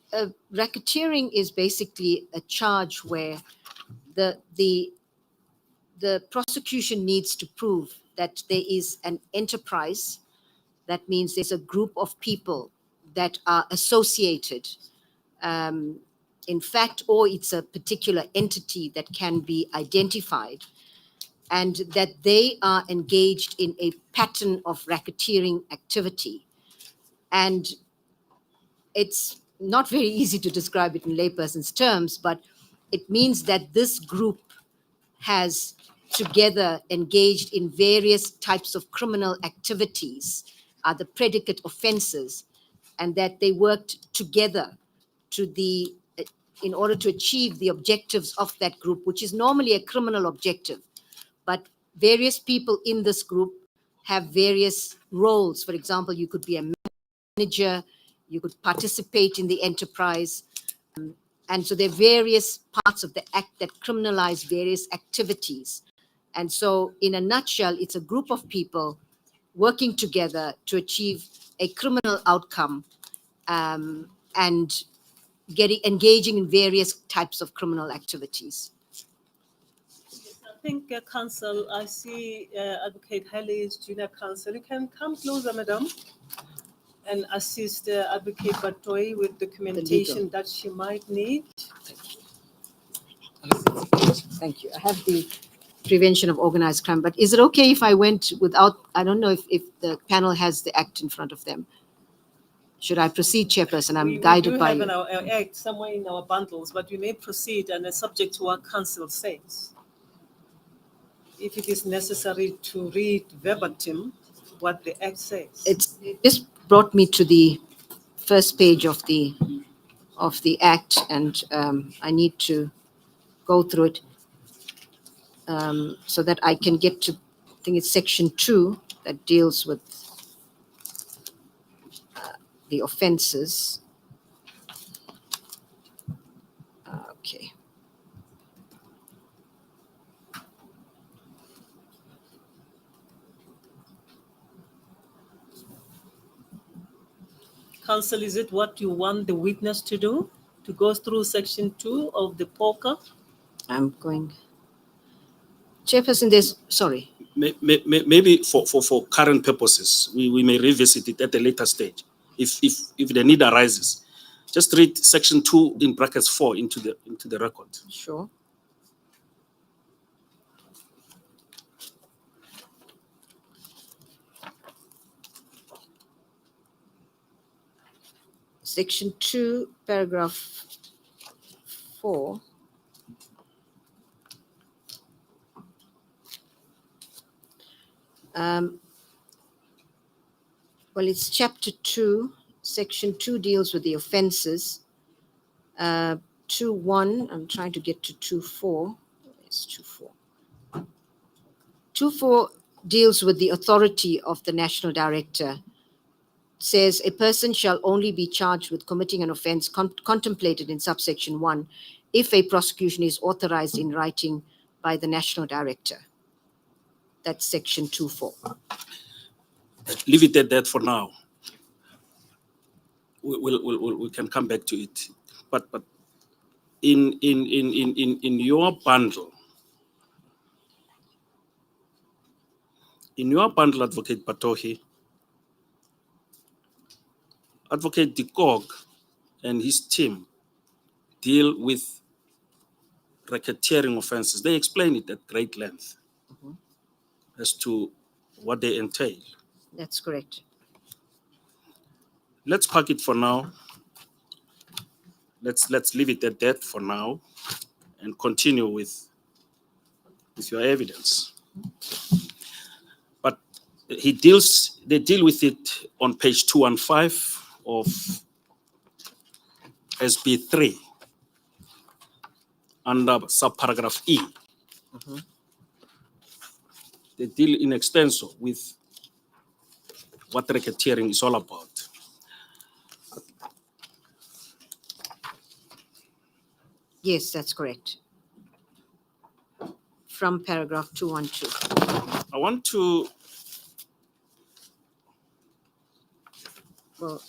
racketeering is basically a charge where the prosecution needs to prove that there is an enterprise. That means there's a group of people that are associated, in fact, or it's a particular entity that can be identified, and that they are engaged in a pattern of racketeering activity. And it's not very easy to describe it in layperson's terms, but it means that this group has together engaged in various types of criminal activities, are the predicate offenses, and that they worked together in order to achieve the objectives of that group, which is normally a criminal objective. But various people in this group have various roles. For example, you could be a manager, you could participate in the enterprise. And so there are various parts of the act that criminalize various activities. And so in a nutshell, it's a group of people working together to achieve a criminal outcome, and engaging in various types of criminal activities. I think, Counsel, I see Advocate Haley's junior counsel. You can come closer, madam, and assist Advocate Batoyi with documentation that she might need. Thank you. I have the Prevention of Organized Crime, but is it okay if I went without, I don't know if the panel has the act in front of them. Should I proceed, Chairperson? I'm guided by We you. do have our act somewhere in our bundles, but we may proceed and it's subject to what counsel says. If it is necessary to read verbatim what the act says. It just brought me to the first page of the act, and I need to go through it so that I can get to, I think it's section 2 that deals with the offenses. Okay. Counsel, is it what you want the witness to do? To go through section 2 of the POCA? I'm going. Chairperson, there's, sorry. Maybe for current purposes, we may revisit it at a later stage if the need arises. Just read section 2 in brackets 4 into the record. Sure. Section 2, paragraph 4. Well, it's chapter 2. Section 2 deals with the offenses. 2.1, I'm trying to get to 2.4. It's 2.4. 2.4 deals with the authority of the National Director. Says a person shall only be charged with committing an offense contemplated in subsection 1 if a prosecution is authorized in writing by the National Director. That's section 2.4. Leave it at that for now. We can come back to it. But in your bundle, Advocate Batohi, Advocate Dikog and his team deal with racketeering offenses. They explain it at great length as to what they entail. That's correct. Let's park it for now. Let's leave it at that for now and continue with your evidence. But they deal with it on page 215 of SB3 under subparagraph E. they deal in extenso with what racketeering is all about. Yes, that's correct. From paragraph 212. I want to Well,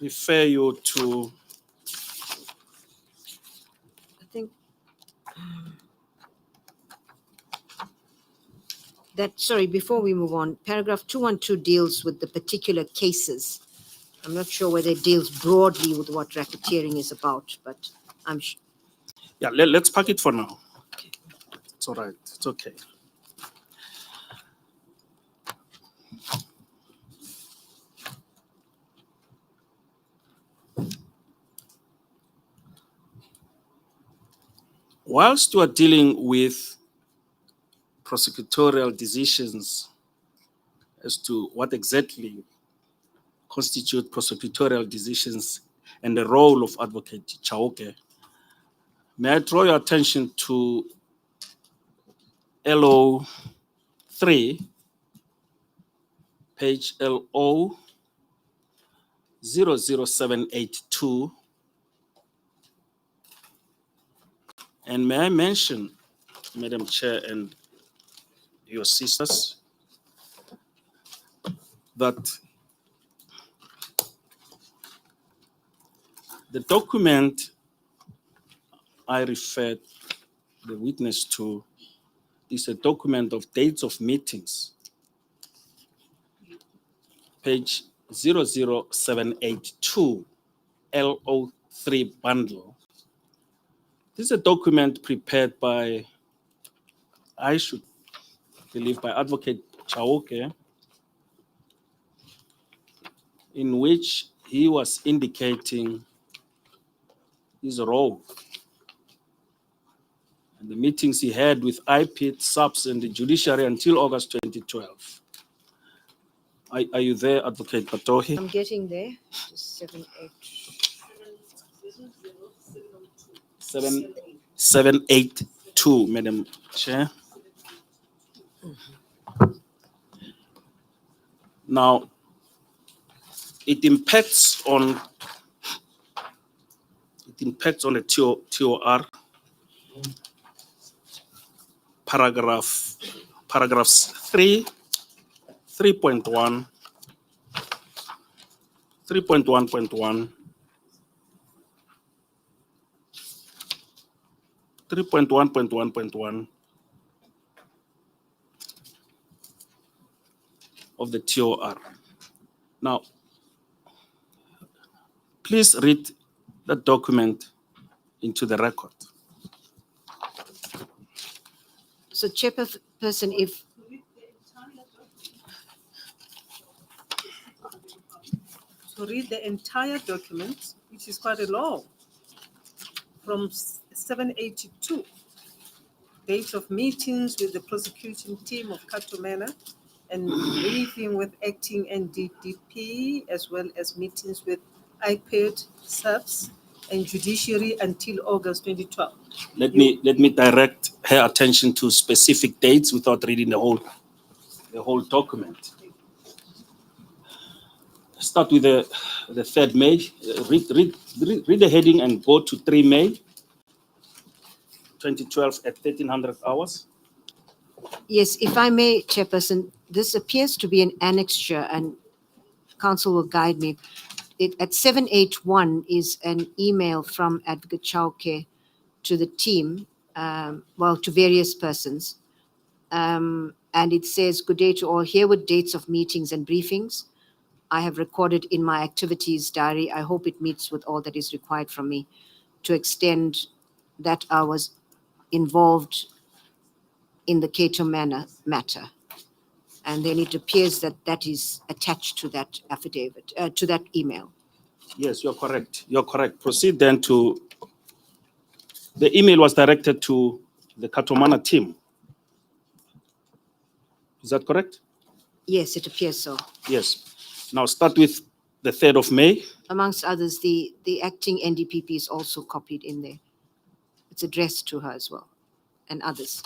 refer you to I think that, sorry, before we move on, paragraph 212 deals with the particular cases. I'm not sure whether it deals broadly with what racketeering is about, but I'm sure. yeah, let's park it for now. It's all right. It's okay. Whilst you are dealing with prosecutorial decisions as to what exactly constitute prosecutorial decisions and the role of Advocate Chauke, may I draw your attention to LO 3, page LO 00782. And may I mention, Madam Chair and your sisters, that the document I referred the witness to is a document of dates of meetings, page 00782, LO3 bundle. This is a document prepared by, I should believe, by Advocate Chauke, in which he was indicating his role and the meetings he had with IPIT, SAPS, and the judiciary until August 2012. Are you there, Advocate Patohi? I'm getting there. Just 7, 8. 782, Madam Chair. Now, it impacts on the TOR paragraphs 3, 3.1, 3.1.1, 3.1.1.1 of the TOR. Now, please read that document into the record. So, Chairperson, if To read the entire document, which is quite a long, from 782, date of meetings with the prosecuting team of Katumena and briefing with acting NDDP, as well as meetings with IPID, SAPS, and judiciary until August 2012. Let me direct her attention to specific dates without reading the whole document. Start with the 3rd May. Read the heading and go to 3 May 2012 at 1300 hours. yes, if I may, Chairperson, this appears to be an annexure, and Council will guide me. At 781 is an email from Advocate Chauke to the team, to various persons. And it says, "Good day to all. Here with dates of meetings and briefings I have recorded in my activities diary. I hope it meets with all that is required from me to extend that I was involved in the Katumena matter." And then it appears that that is attached to that affidavit, to that email. Yes, you're correct. You're correct. Proceed then to, the email was directed to the Katumana team. Is that correct? Yes, it appears so. Yes. Now start with the 3rd of May. Amongst others, the acting NDPP is also copied in there. It's addressed to her as well, and others.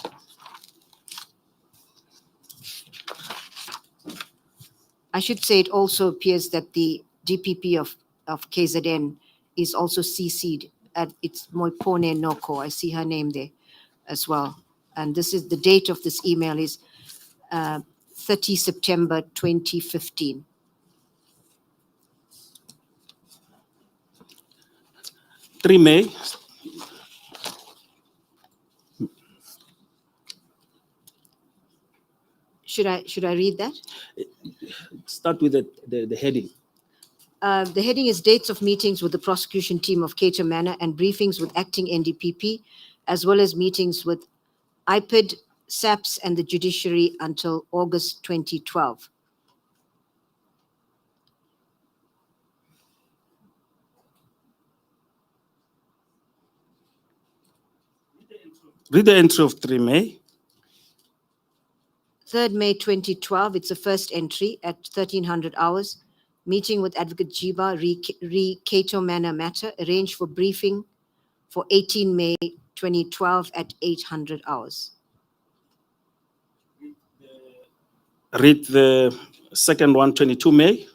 I should say it also appears that the DPP of KZN is also CC'd at it's Moipone Noko. I see her name there as well. And this is the date of this email is 30 September 2015. May. Should I read that? Start with the heading. The heading is dates of meetings with the prosecution team of Cato Manor and briefings with acting NDPP, as well as meetings with IPID, SAPS, and the judiciary until August 2012. Read the entry of 3 May. 3rd May 2012, it's the first entry at 1300 hours. Meeting with Advocate Jiba, re Cato Manor matter, arranged for briefing for 18 May 2012 at 800 hours. Read the second one, 22 May.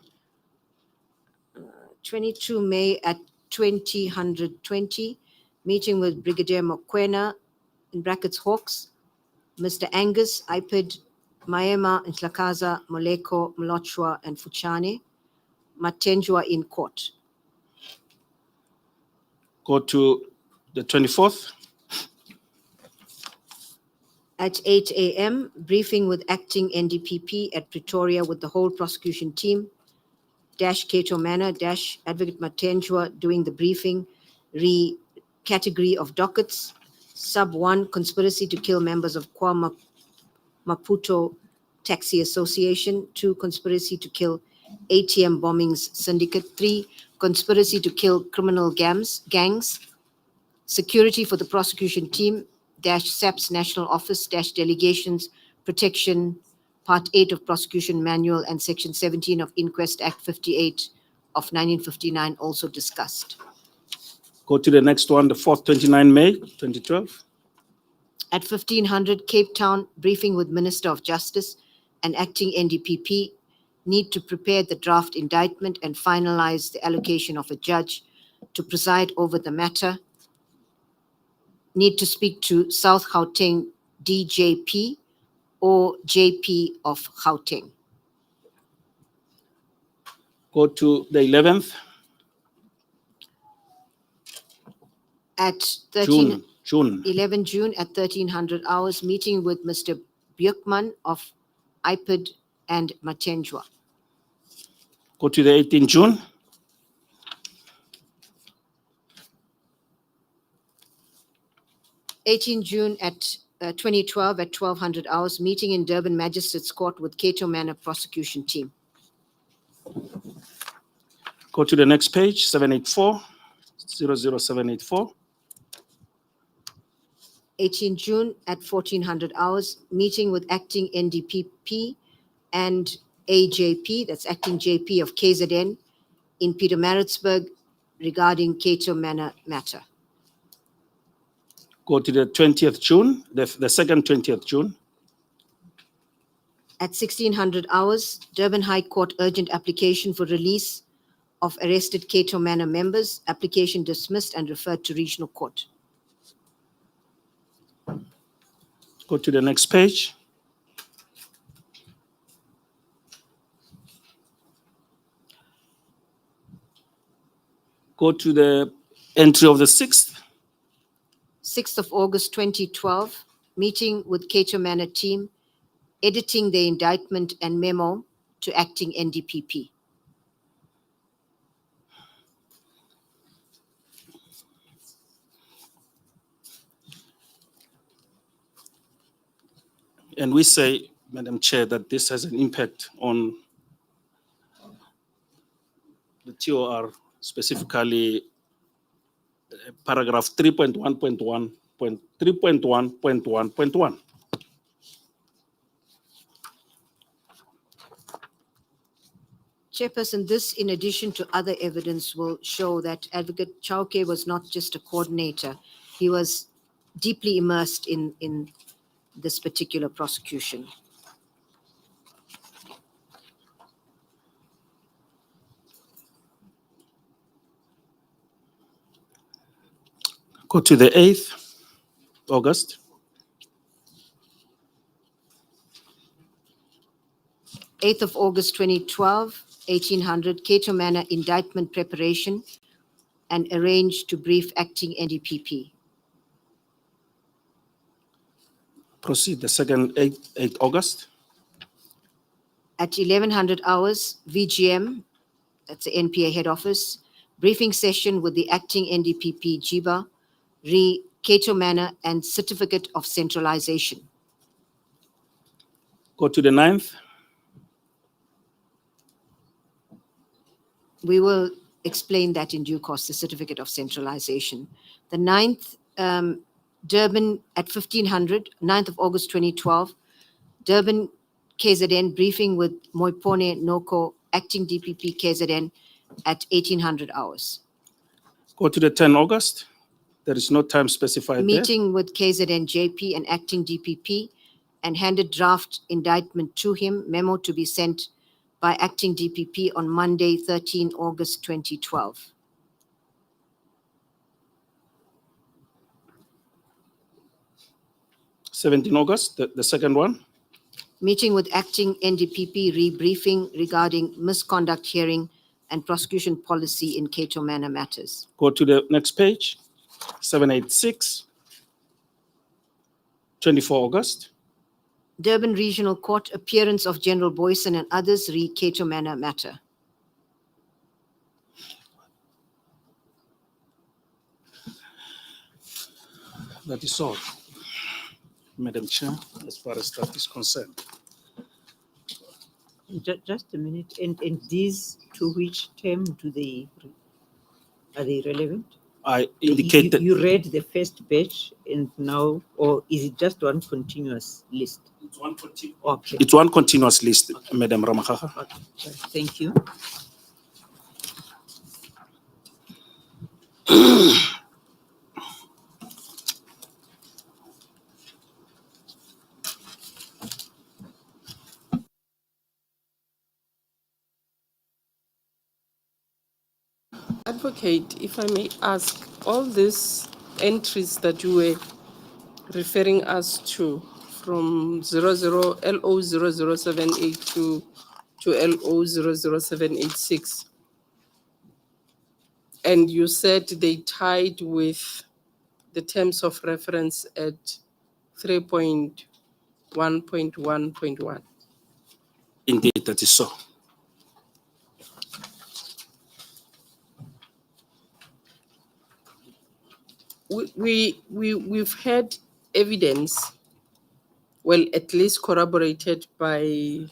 22 May at 20:20, meeting with Brigadier Mokwena, in brackets Hawks, Mr. Angus, IPID, Maema, Ntlakaza, Moleko, Mlochwa, and Fuchane, Matenjwa in court. Go to the 24th. At 8 a.m., briefing with acting NDPP at Pretoria with the whole prosecution team, Cato Manor, Advocate Matenjwa doing the briefing, category of dockets, sub 1, conspiracy to kill members of Kwa Maputo Taxi Association, 2, conspiracy to kill ATM bombings syndicate, 3, conspiracy to kill criminal gangs, security for the prosecution team, SAPS National Office, delegations, protection, Part 8 of Prosecution Manual and Section 17 of Inquest Act 58 of 1959 also discussed. Go to the next one, the 4th, 29 May 2012. At 1500, Cape Town, briefing with Minister of Justice and acting NDPP, need to prepare the draft indictment and finalize the allocation of a judge to preside over the matter. Need to speak to South Gauteng DJP or JP of Gauteng. Go to the 11th, At June. 11 June at 1300 hours, meeting with Mr. Björkman of IPID and Matenjwa. Go to the 18th June. 18 June at 2012 at 1200 hours, meeting in Durban Magistrates Court with Cato Manor prosecution team. Go to the next page, 784, 00784. 18 June at 1400 hours, meeting with acting NDPP and AJP, that's acting JP of KZN, in Pietermaritzburg regarding Cato Manor matter. Go to the 20th June, the second 20th June. At 1600 hours, Durban High Court urgent application for release of arrested Cato Manor members, application dismissed and referred to regional court. Go to the next page. Go to the entry of the 6th. 6th of August 2012, meeting with Cato Manor team, editing the indictment and memo to acting NDPP. And we say, Madam Chair, that this has an impact on the TOR, specifically paragraph 3.1.1.3.1.1.1. Chairperson, this, in addition to other evidence, will show that Advocate Chauke was not just a coordinator. He was deeply immersed in this particular prosecution. Go to the 8th August. August 2012, 1800, Cato Manor indictment preparation and arranged to brief acting NDPP. Proceed. The second 8 August. At 1100 hours, VGM, that's the NPA head office, briefing session with the acting NDPP Jiba, re Cato Manor and certificate of centralization. Go to the 9th. We will explain that in due course, the certificate of centralization. The 9th, Durban at 1500, 9th of August 2012, Durban KZN briefing with Moipone Noko, acting DPP KZN at 1800 hours. Go to the 10 August. There is no time specified there. Meeting with KZN JP and acting DPP and handed draft indictment to him, memo to be sent by acting DPP on Monday, 13 August 2012. – 17 August, the second one. Meeting with acting NDPP rebriefing regarding misconduct hearing and prosecution policy in Cato Manor matters. Go to the next page. 786, 24 August. Durban Regional Court appearance of General Boyson and others re Cato Manor matter. That is all, Madam Chair, as far as that is concerned. Just a minute. And these to which term are they relevant? I indicated You read the first batch and now, or is it just one continuous list? Okay. it's one continuous list, Madam Ramakaha. Okay. Thank you. Advocate, if I may ask, all these entries that you were referring us to from LO00782 to LO00786, and you said they tied with the terms of reference at 3.1.1.1. Indeed, that is so. We've had evidence, well, at least corroborated by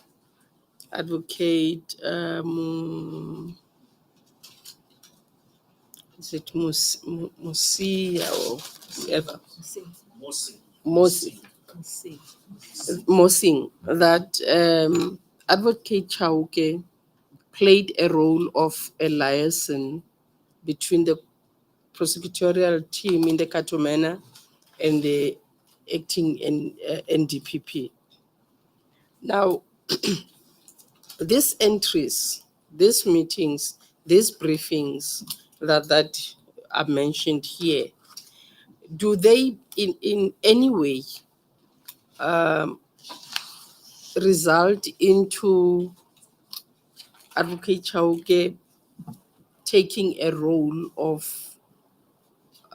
Advocate, is it Musia or whoever? Mosing, that Advocate Chauke played a role of a liaison between the prosecutorial team in the Cato Manor and the acting NDPP. Now, these entries, these meetings, these briefings that are mentioned here, do they in any way result into Advocate Chauke taking a role of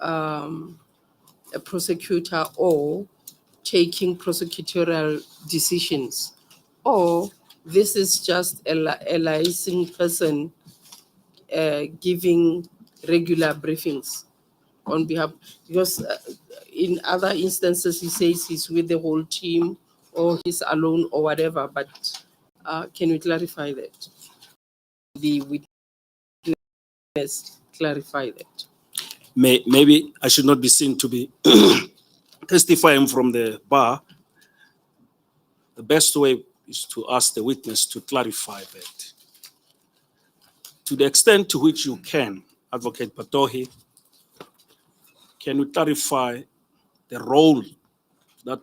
a prosecutor or taking prosecutorial decisions? Or this is just a licensed person giving regular briefings on behalf, because in other instances he says he's with the whole team or he's alone or whatever, but can we clarify that? The witness clarify that. Maybe I should not be seen to be testifying from the bar. The best way is to ask the witness to clarify that. To the extent to which you can, Advocate Patohi, can you clarify the role that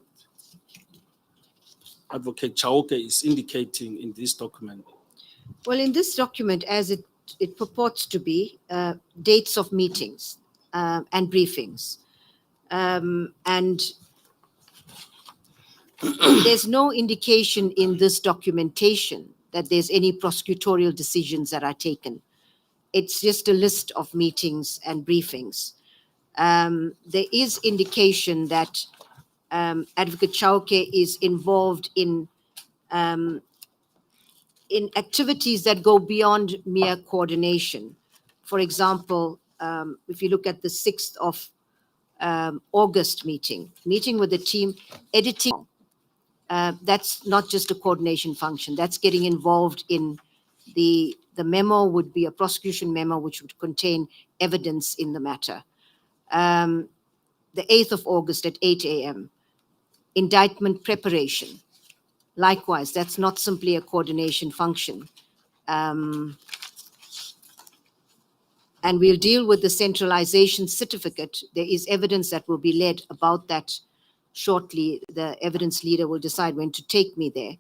Advocate Chauke is indicating in this document? Well, in this document, as it purports to be, dates of meetings and briefings. And there's no indication in this documentation that there's any prosecutorial decisions that are taken. It's just a list of meetings and briefings. There is indication that Advocate Chauke is involved in activities that go beyond mere coordination. For example, if you look at the 6th of August meeting with the team, editing, that's not just a coordination function. That's getting involved in the memo would be a prosecution memo which would contain evidence in the matter. The 8th of August at 8 a.m., indictment preparation. Likewise, that's not simply a coordination function. And we'll deal with the centralization certificate. There is evidence that will be led about that shortly. The evidence leader will decide when to take me there.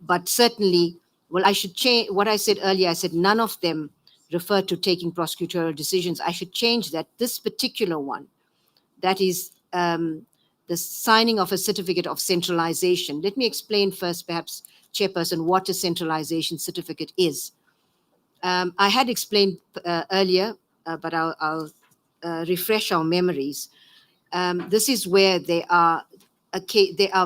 But certainly, well, I should change what I said earlier. I said none of them refer to taking prosecutorial decisions. I should change that. This particular one, that is the signing of a certificate of centralization. Let me explain first, perhaps, Chairperson, what a centralization certificate is. I had explained earlier, but I'll refresh our memories. This is where there are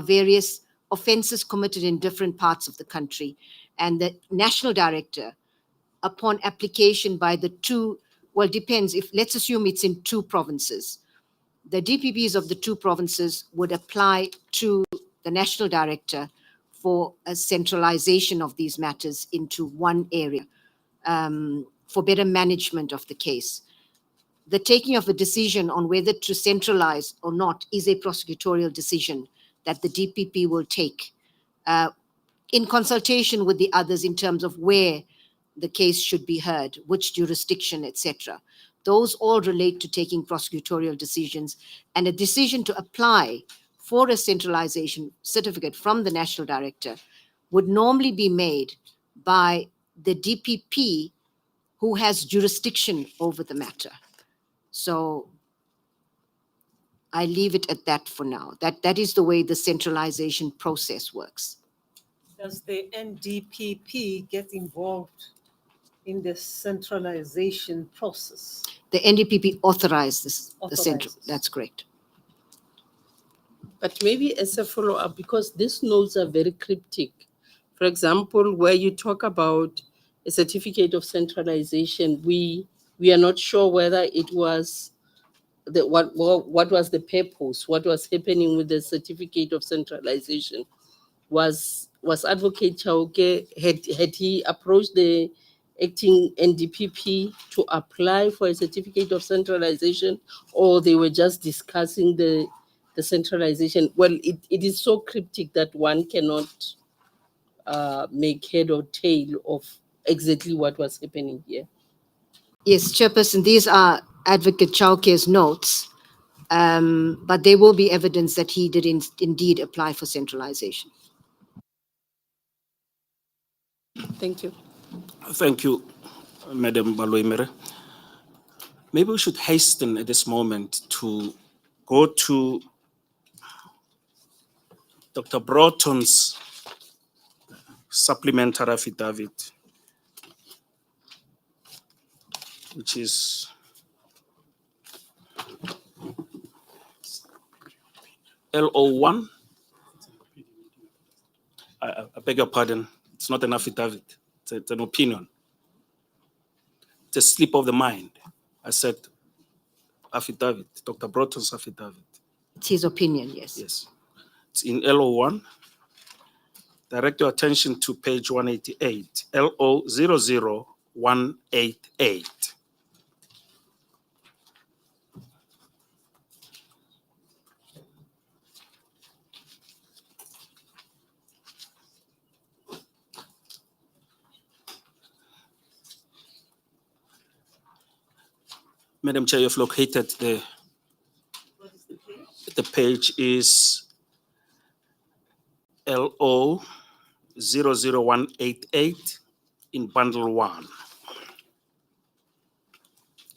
various offenses committed in different parts of the country, and the national director, upon application by the two, well, depends, if let's assume it's in 2 provinces, the DPPs of the 2 provinces would apply to the national director for a centralization of these matters into one area, for better management of the case. The taking of a decision on whether to centralize or not is a prosecutorial decision that the DPP will take in consultation with the others in terms of where the case should be heard, which jurisdiction, etc. Those all relate to taking prosecutorial decisions, and a decision to apply for a centralization certificate from the national director would normally be made by the DPP who has jurisdiction over the matter. So I leave it at that for now. That is the way the centralization process works. Does the NDPP get involved in the centralization process? The NDPP authorizes the central. Authorizes. That's correct. But maybe as a follow-up, because these notes are very cryptic. For example, where you talk about a certificate of centralization, we are not sure whether it was what was the purpose, what was happening with the certificate of centralization. Was Advocate Chauke, had he approached the acting NDPP to apply for a certificate of centralization, or they were just discussing the centralization? Well, it is so cryptic that one cannot make head or tail of exactly what was happening here. Yes, Chairperson, these are Advocate Chauke's notes, but there will be evidence that he did indeed apply for centralization. Thank you. Thank you, Madam Baloimere. Maybe we should hasten at this moment to go to Dr. Broughton's supplementary affidavit, which is LO1. I beg your pardon, it's not an affidavit, it's an opinion. It's a slip of the mind. I said affidavit, Dr. Broughton's affidavit. It's his opinion, yes. Yes. It's in LO1. Direct your attention to page 188, LO00188. Madam Chair, you've located the page is LO00188 in bundle 1.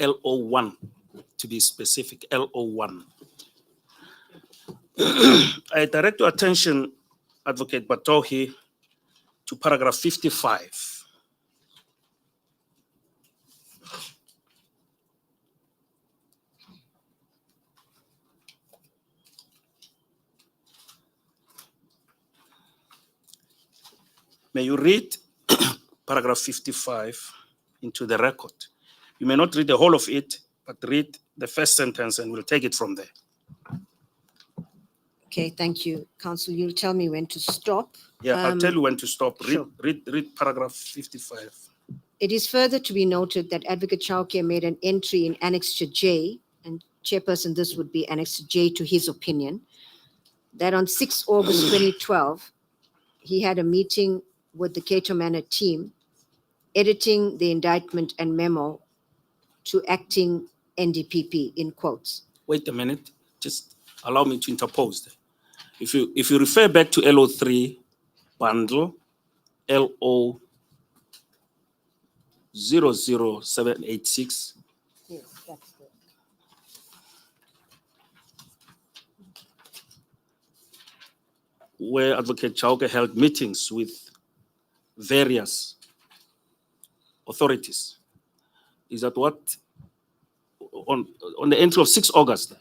LO1. to be specific, LO1. I direct your attention, Advocate Batohi, to paragraph 55. May you read paragraph 55 into the record. You may not read the whole of it, but read the first sentence and we'll take it from there. Okay, thank you. Counsel, you'll tell me when to stop. Yeah, I'll tell you when to stop. Read, Sure. read paragraph 55. It is further to be noted that Advocate Chauke made an entry in Annexure J, and Chairperson, this would be Annexure J to his opinion, that on 6 August 2012, he had a meeting with the Cato Manor team, editing the indictment and memo to acting NDPP, in quotes. Wait a minute, just allow me to interpose there. If you refer back to LO3 bundle, LO 00786, Yes, that's good. where Advocate Chauke held meetings with various authorities. Is that what, on the entry of 6 August,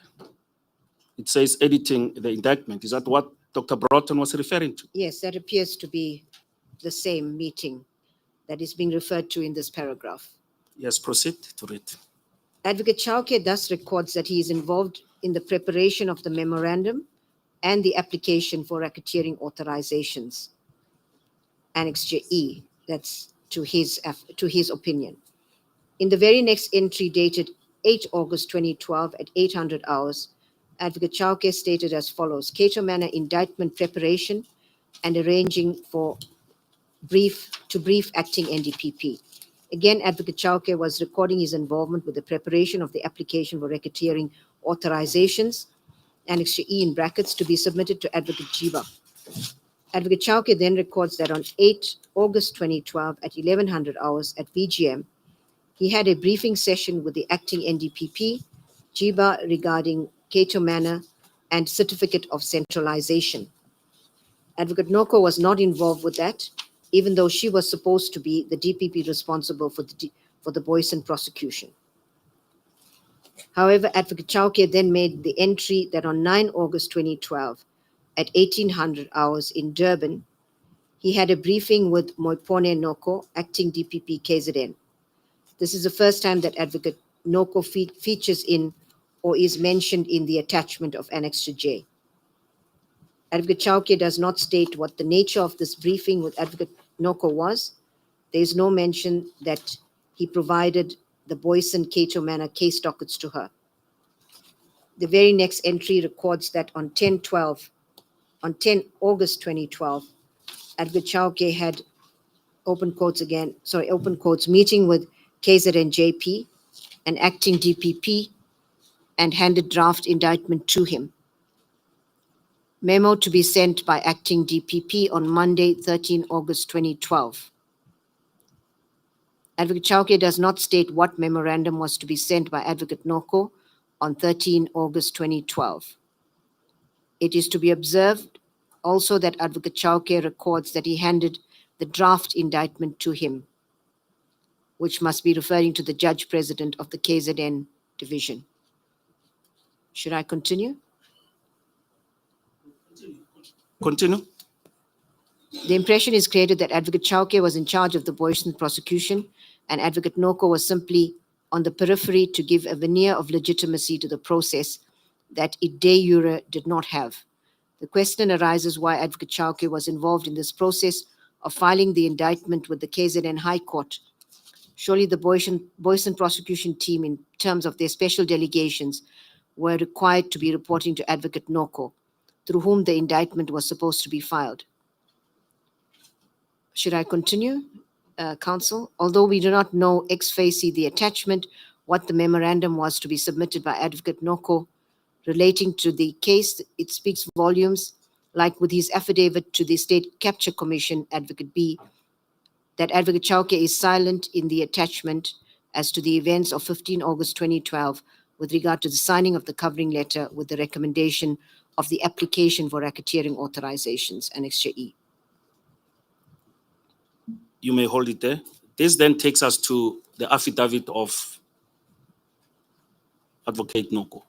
it says editing the indictment. Is that what Dr. Broughton was referring to? Yes, that appears to be the same meeting that is being referred to in this paragraph. Yes, proceed to read. Advocate Chauke thus records that he is involved in the preparation of the memorandum and the application for racketeering authorizations. Annexure E, that's to his opinion. In the very next entry dated 8 August 2012 at 800 hours, Advocate Chauke stated as follows: Cato Manor indictment preparation and arranging for brief acting NDPP. Again, Advocate Chauke was recording his involvement with the preparation of the application for racketeering authorizations, Annexure E in brackets, to be submitted to Advocate Jiba. Advocate Chauke then records that on 8 August 2012 at 1100 hours at VGM, he had a briefing session with the acting NDPP, Jiba, regarding Cato Manor and certificate of centralization. Advocate Noko was not involved with that, even though she was supposed to be the DPP responsible for the Boyson prosecution. However, Advocate Chauke then made the entry that on 9 August 2012, at 1800 hours in Durban, he had a briefing with Moipone Noko, acting DPP KZN. This is the first time that Advocate Noko features in or is mentioned in the attachment of Annexure J. Advocate Chauke does not state what the nature of this briefing with Advocate Noko was. There is no mention that he provided the Boyson Cato Manor case dockets to her. The very next entry records that on 10 August 2012, Advocate Chauke had open quotes, meeting with KZN JP, an acting DPP, and handed draft indictment to him. Memo to be sent by acting DPP on Monday, 13 August 2012. Advocate Chauke does not state what memorandum was to be sent by Advocate Noko on 13 August 2012. It is to be observed also that Advocate Chauke records that he handed the draft indictment to him, which must be referring to the Judge President of the KZN division. Should I continue? Continue. The impression is created that Advocate Chauke was in charge of the Boyson prosecution and Advocate Noko was simply on the periphery to give a veneer of legitimacy to the process that it de jure did not have. The question arises why Advocate Chauke was involved in this process of filing the indictment with the KZN High Court. Surely the Boyson prosecution team, in terms of their special delegations, were required to be reporting to Advocate Noko, through whom the indictment was supposed to be filed. Should I continue, Counsel? Although we do not know ex facie the attachment, what the memorandum was to be submitted by Advocate Noko relating to the case, it speaks volumes, like with his affidavit to the State Capture Commission, Advocate B, that Advocate Chauke is silent in the attachment as to the events of 15 August 2012 with regard to the signing of the covering letter with the recommendation of the application for racketeering authorizations, Annexure E. You may hold it there. This then takes us to the affidavit of Advocate Noko.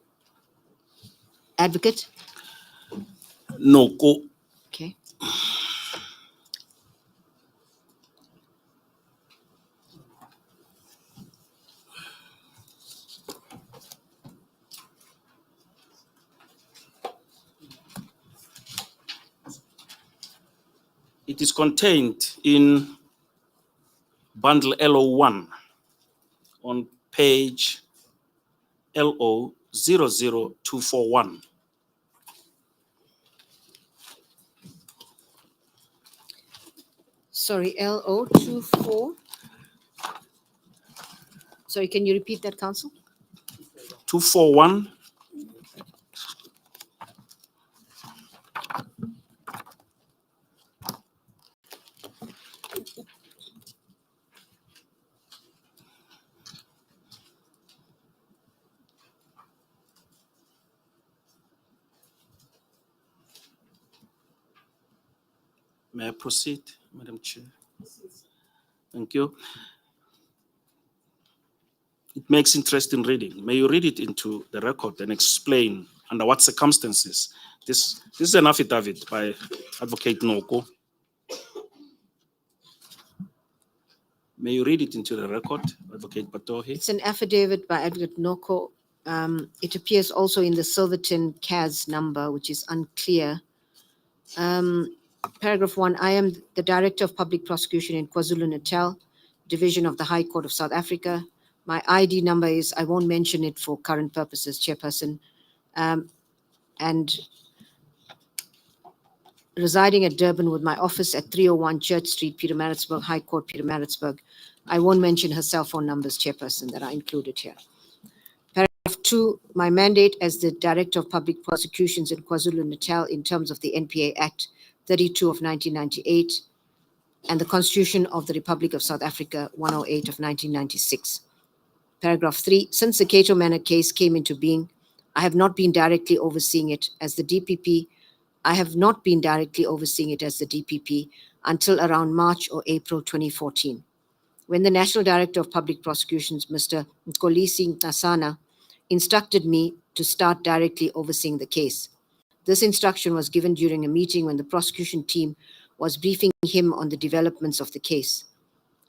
Advocate? Noko. Okay. It is contained in bundle LO1 on page LO 00241. Sorry, LO24. Sorry, can you repeat that, Council? 241. May I proceed, Madam Chair? Thank you. It makes interesting reading. May you read it into the record and explain under what circumstances. This is an affidavit by Advocate Noko. May you read it into the record, Advocate Batohi? It's an affidavit by Advocate Noko. It appears also in the Silverton CAS number, which is unclear. Paragraph 1, I am the Director of Public Prosecution in KwaZulu-Natal, Division of the High Court of South Africa. My ID number is, I won't mention it for current purposes, Chairperson, and residing at Durban with my office at 301 Church Street, Pietermaritzburg, High Court, Pietermaritzburg. I won't mention her cell phone numbers, Chairperson, that are included here. Paragraph 2, my mandate as the Director of Public Prosecutions in KwaZulu-Natal in terms of the NPA Act 32 of 1998 and the Constitution of the Republic of South Africa 108 of 1996. Paragraph 3, since the Cato Manor case came into being, I have not been directly overseeing it as the DPP. I have not been directly overseeing it as the DPP until around March or April 2014, when the National Director of Public Prosecutions, Mr. Nkolisi Ntasana, instructed me to start directly overseeing the case. This instruction was given during a meeting when the prosecution team was briefing him on the developments of the case.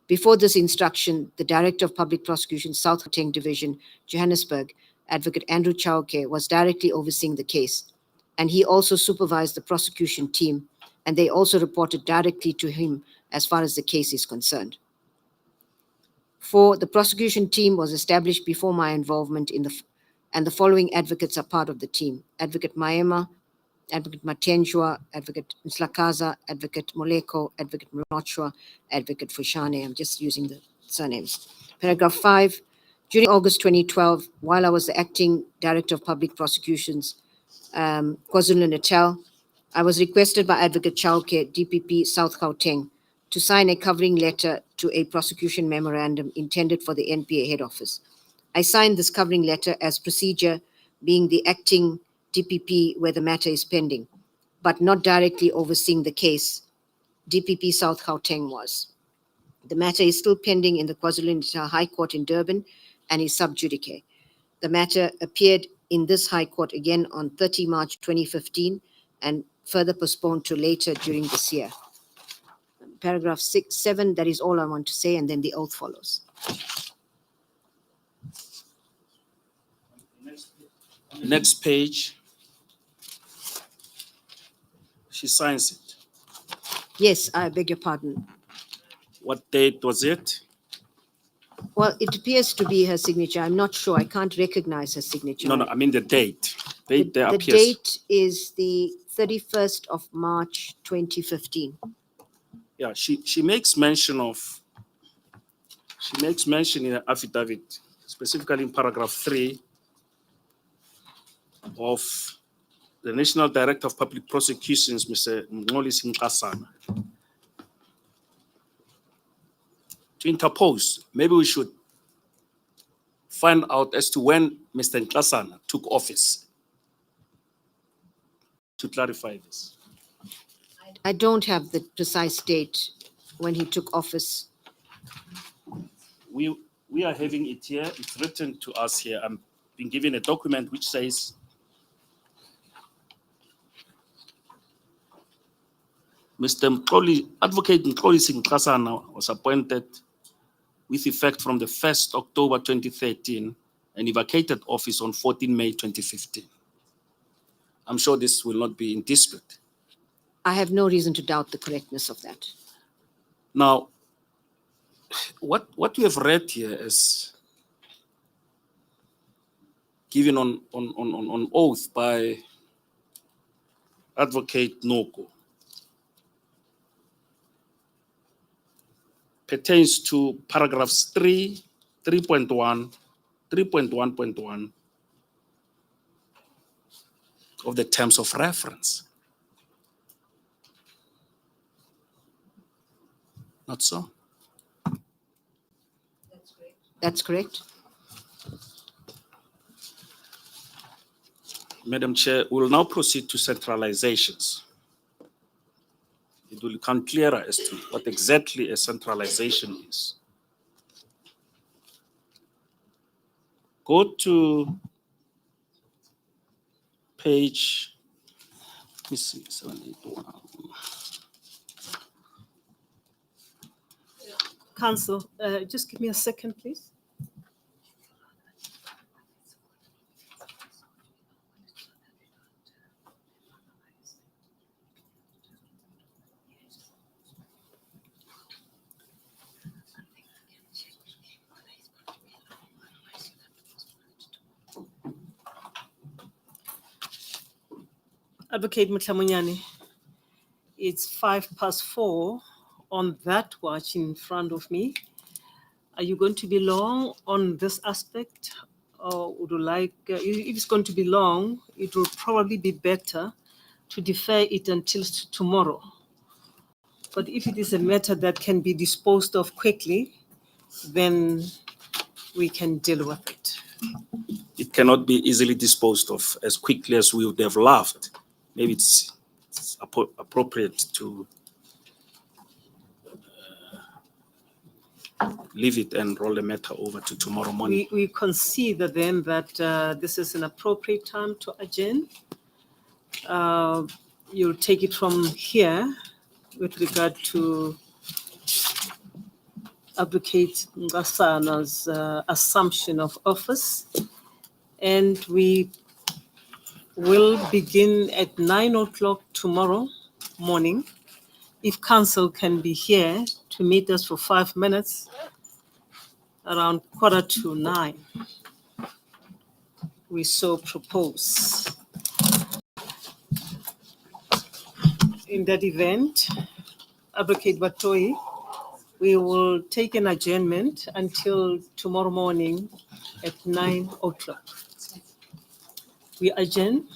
Before this instruction, the Director of Public Prosecution, South Gauteng Division, Johannesburg, Advocate Andrew Chauke, was directly overseeing the case, and he also supervised the prosecution team, and they also reported directly to him as far as the case is concerned. 4, the prosecution team was established before my involvement and the following advocates are part of the team: Advocate Maema, Advocate Matenjwa, Advocate Nslakaza, Advocate Moleko, Advocate Mnochwa, Advocate Fushane. I'm just using the surnames. Paragraph 5, during August 2012, while I was the acting Director of Public Prosecutions, KwaZulu-Natal, I was requested by Advocate Chauke, DPP South Gauteng, to sign a covering letter to a prosecution memorandum intended for the NPA head office. I signed this covering letter as procedure, being the acting DPP where the matter is pending, but not directly overseeing the case. DPP South Gauteng was. The matter is still pending in the KwaZulu-Natal High Court in Durban and is sub judice. The matter appeared in this High Court again on 30 March 2015 and further postponed to later during this year. Paragraph 7, that is all I want to say, and then the oath follows. Next page. She signs it. Yes, I beg your pardon. What date was it? Well, it appears to be her signature. I'm not sure. I can't recognize her signature. No, I mean the date. Date there The appears. date is the 31st of March 2015. Yeah, she makes mention in the affidavit, specifically in paragraph 3 of the National Director of Public Prosecutions, Mr. Nkabinde Enquiry. To interpose, maybe we should find out as to when Mr. Nkasana took office to clarify this. I don't have the precise date when he took office. We are having it here. It's written to us here. I'm being given a document which says Advocate Andrew Chauke was appointed with effect from the 1st October 2013 and he vacated office on 14 May 2015. I'm sure this will not be in dispute. I have no reason to doubt the correctness of that. Now, what you have read here is given on oath by Advocate Noko pertains to paragraphs 3, 3.1, 3.1.1 of the terms of reference. Not so? That's correct. Madam Chair, we will now proceed to centralizations. It will become clearer as to what exactly a centralization is. Go to page, let me see, 781. Council, just give me a second, please. Advocate Mutlamunyane, it's 4:05 on that watch in front of me. Are you going to be long on this aspect? Or would you like, if it's going to be long, it will probably be better to defer it until tomorrow. But if it is a matter that can be disposed of quickly, then we can deal with it. It cannot be easily disposed of as quickly as we would have loved. Maybe it's appropriate to leave it and roll the matter over to tomorrow morning. We consider then that this is an appropriate time to adjourn. You'll take it from here with regard to Advocate Ngasana's assumption of office. And we will begin at 9 o'clock tomorrow morning. If council can be here to meet us for 5 minutes, around 8:45, we so propose. In that event, Advocate Batoi, we will take an adjournment until tomorrow morning at 9 o'clock. We adjourn.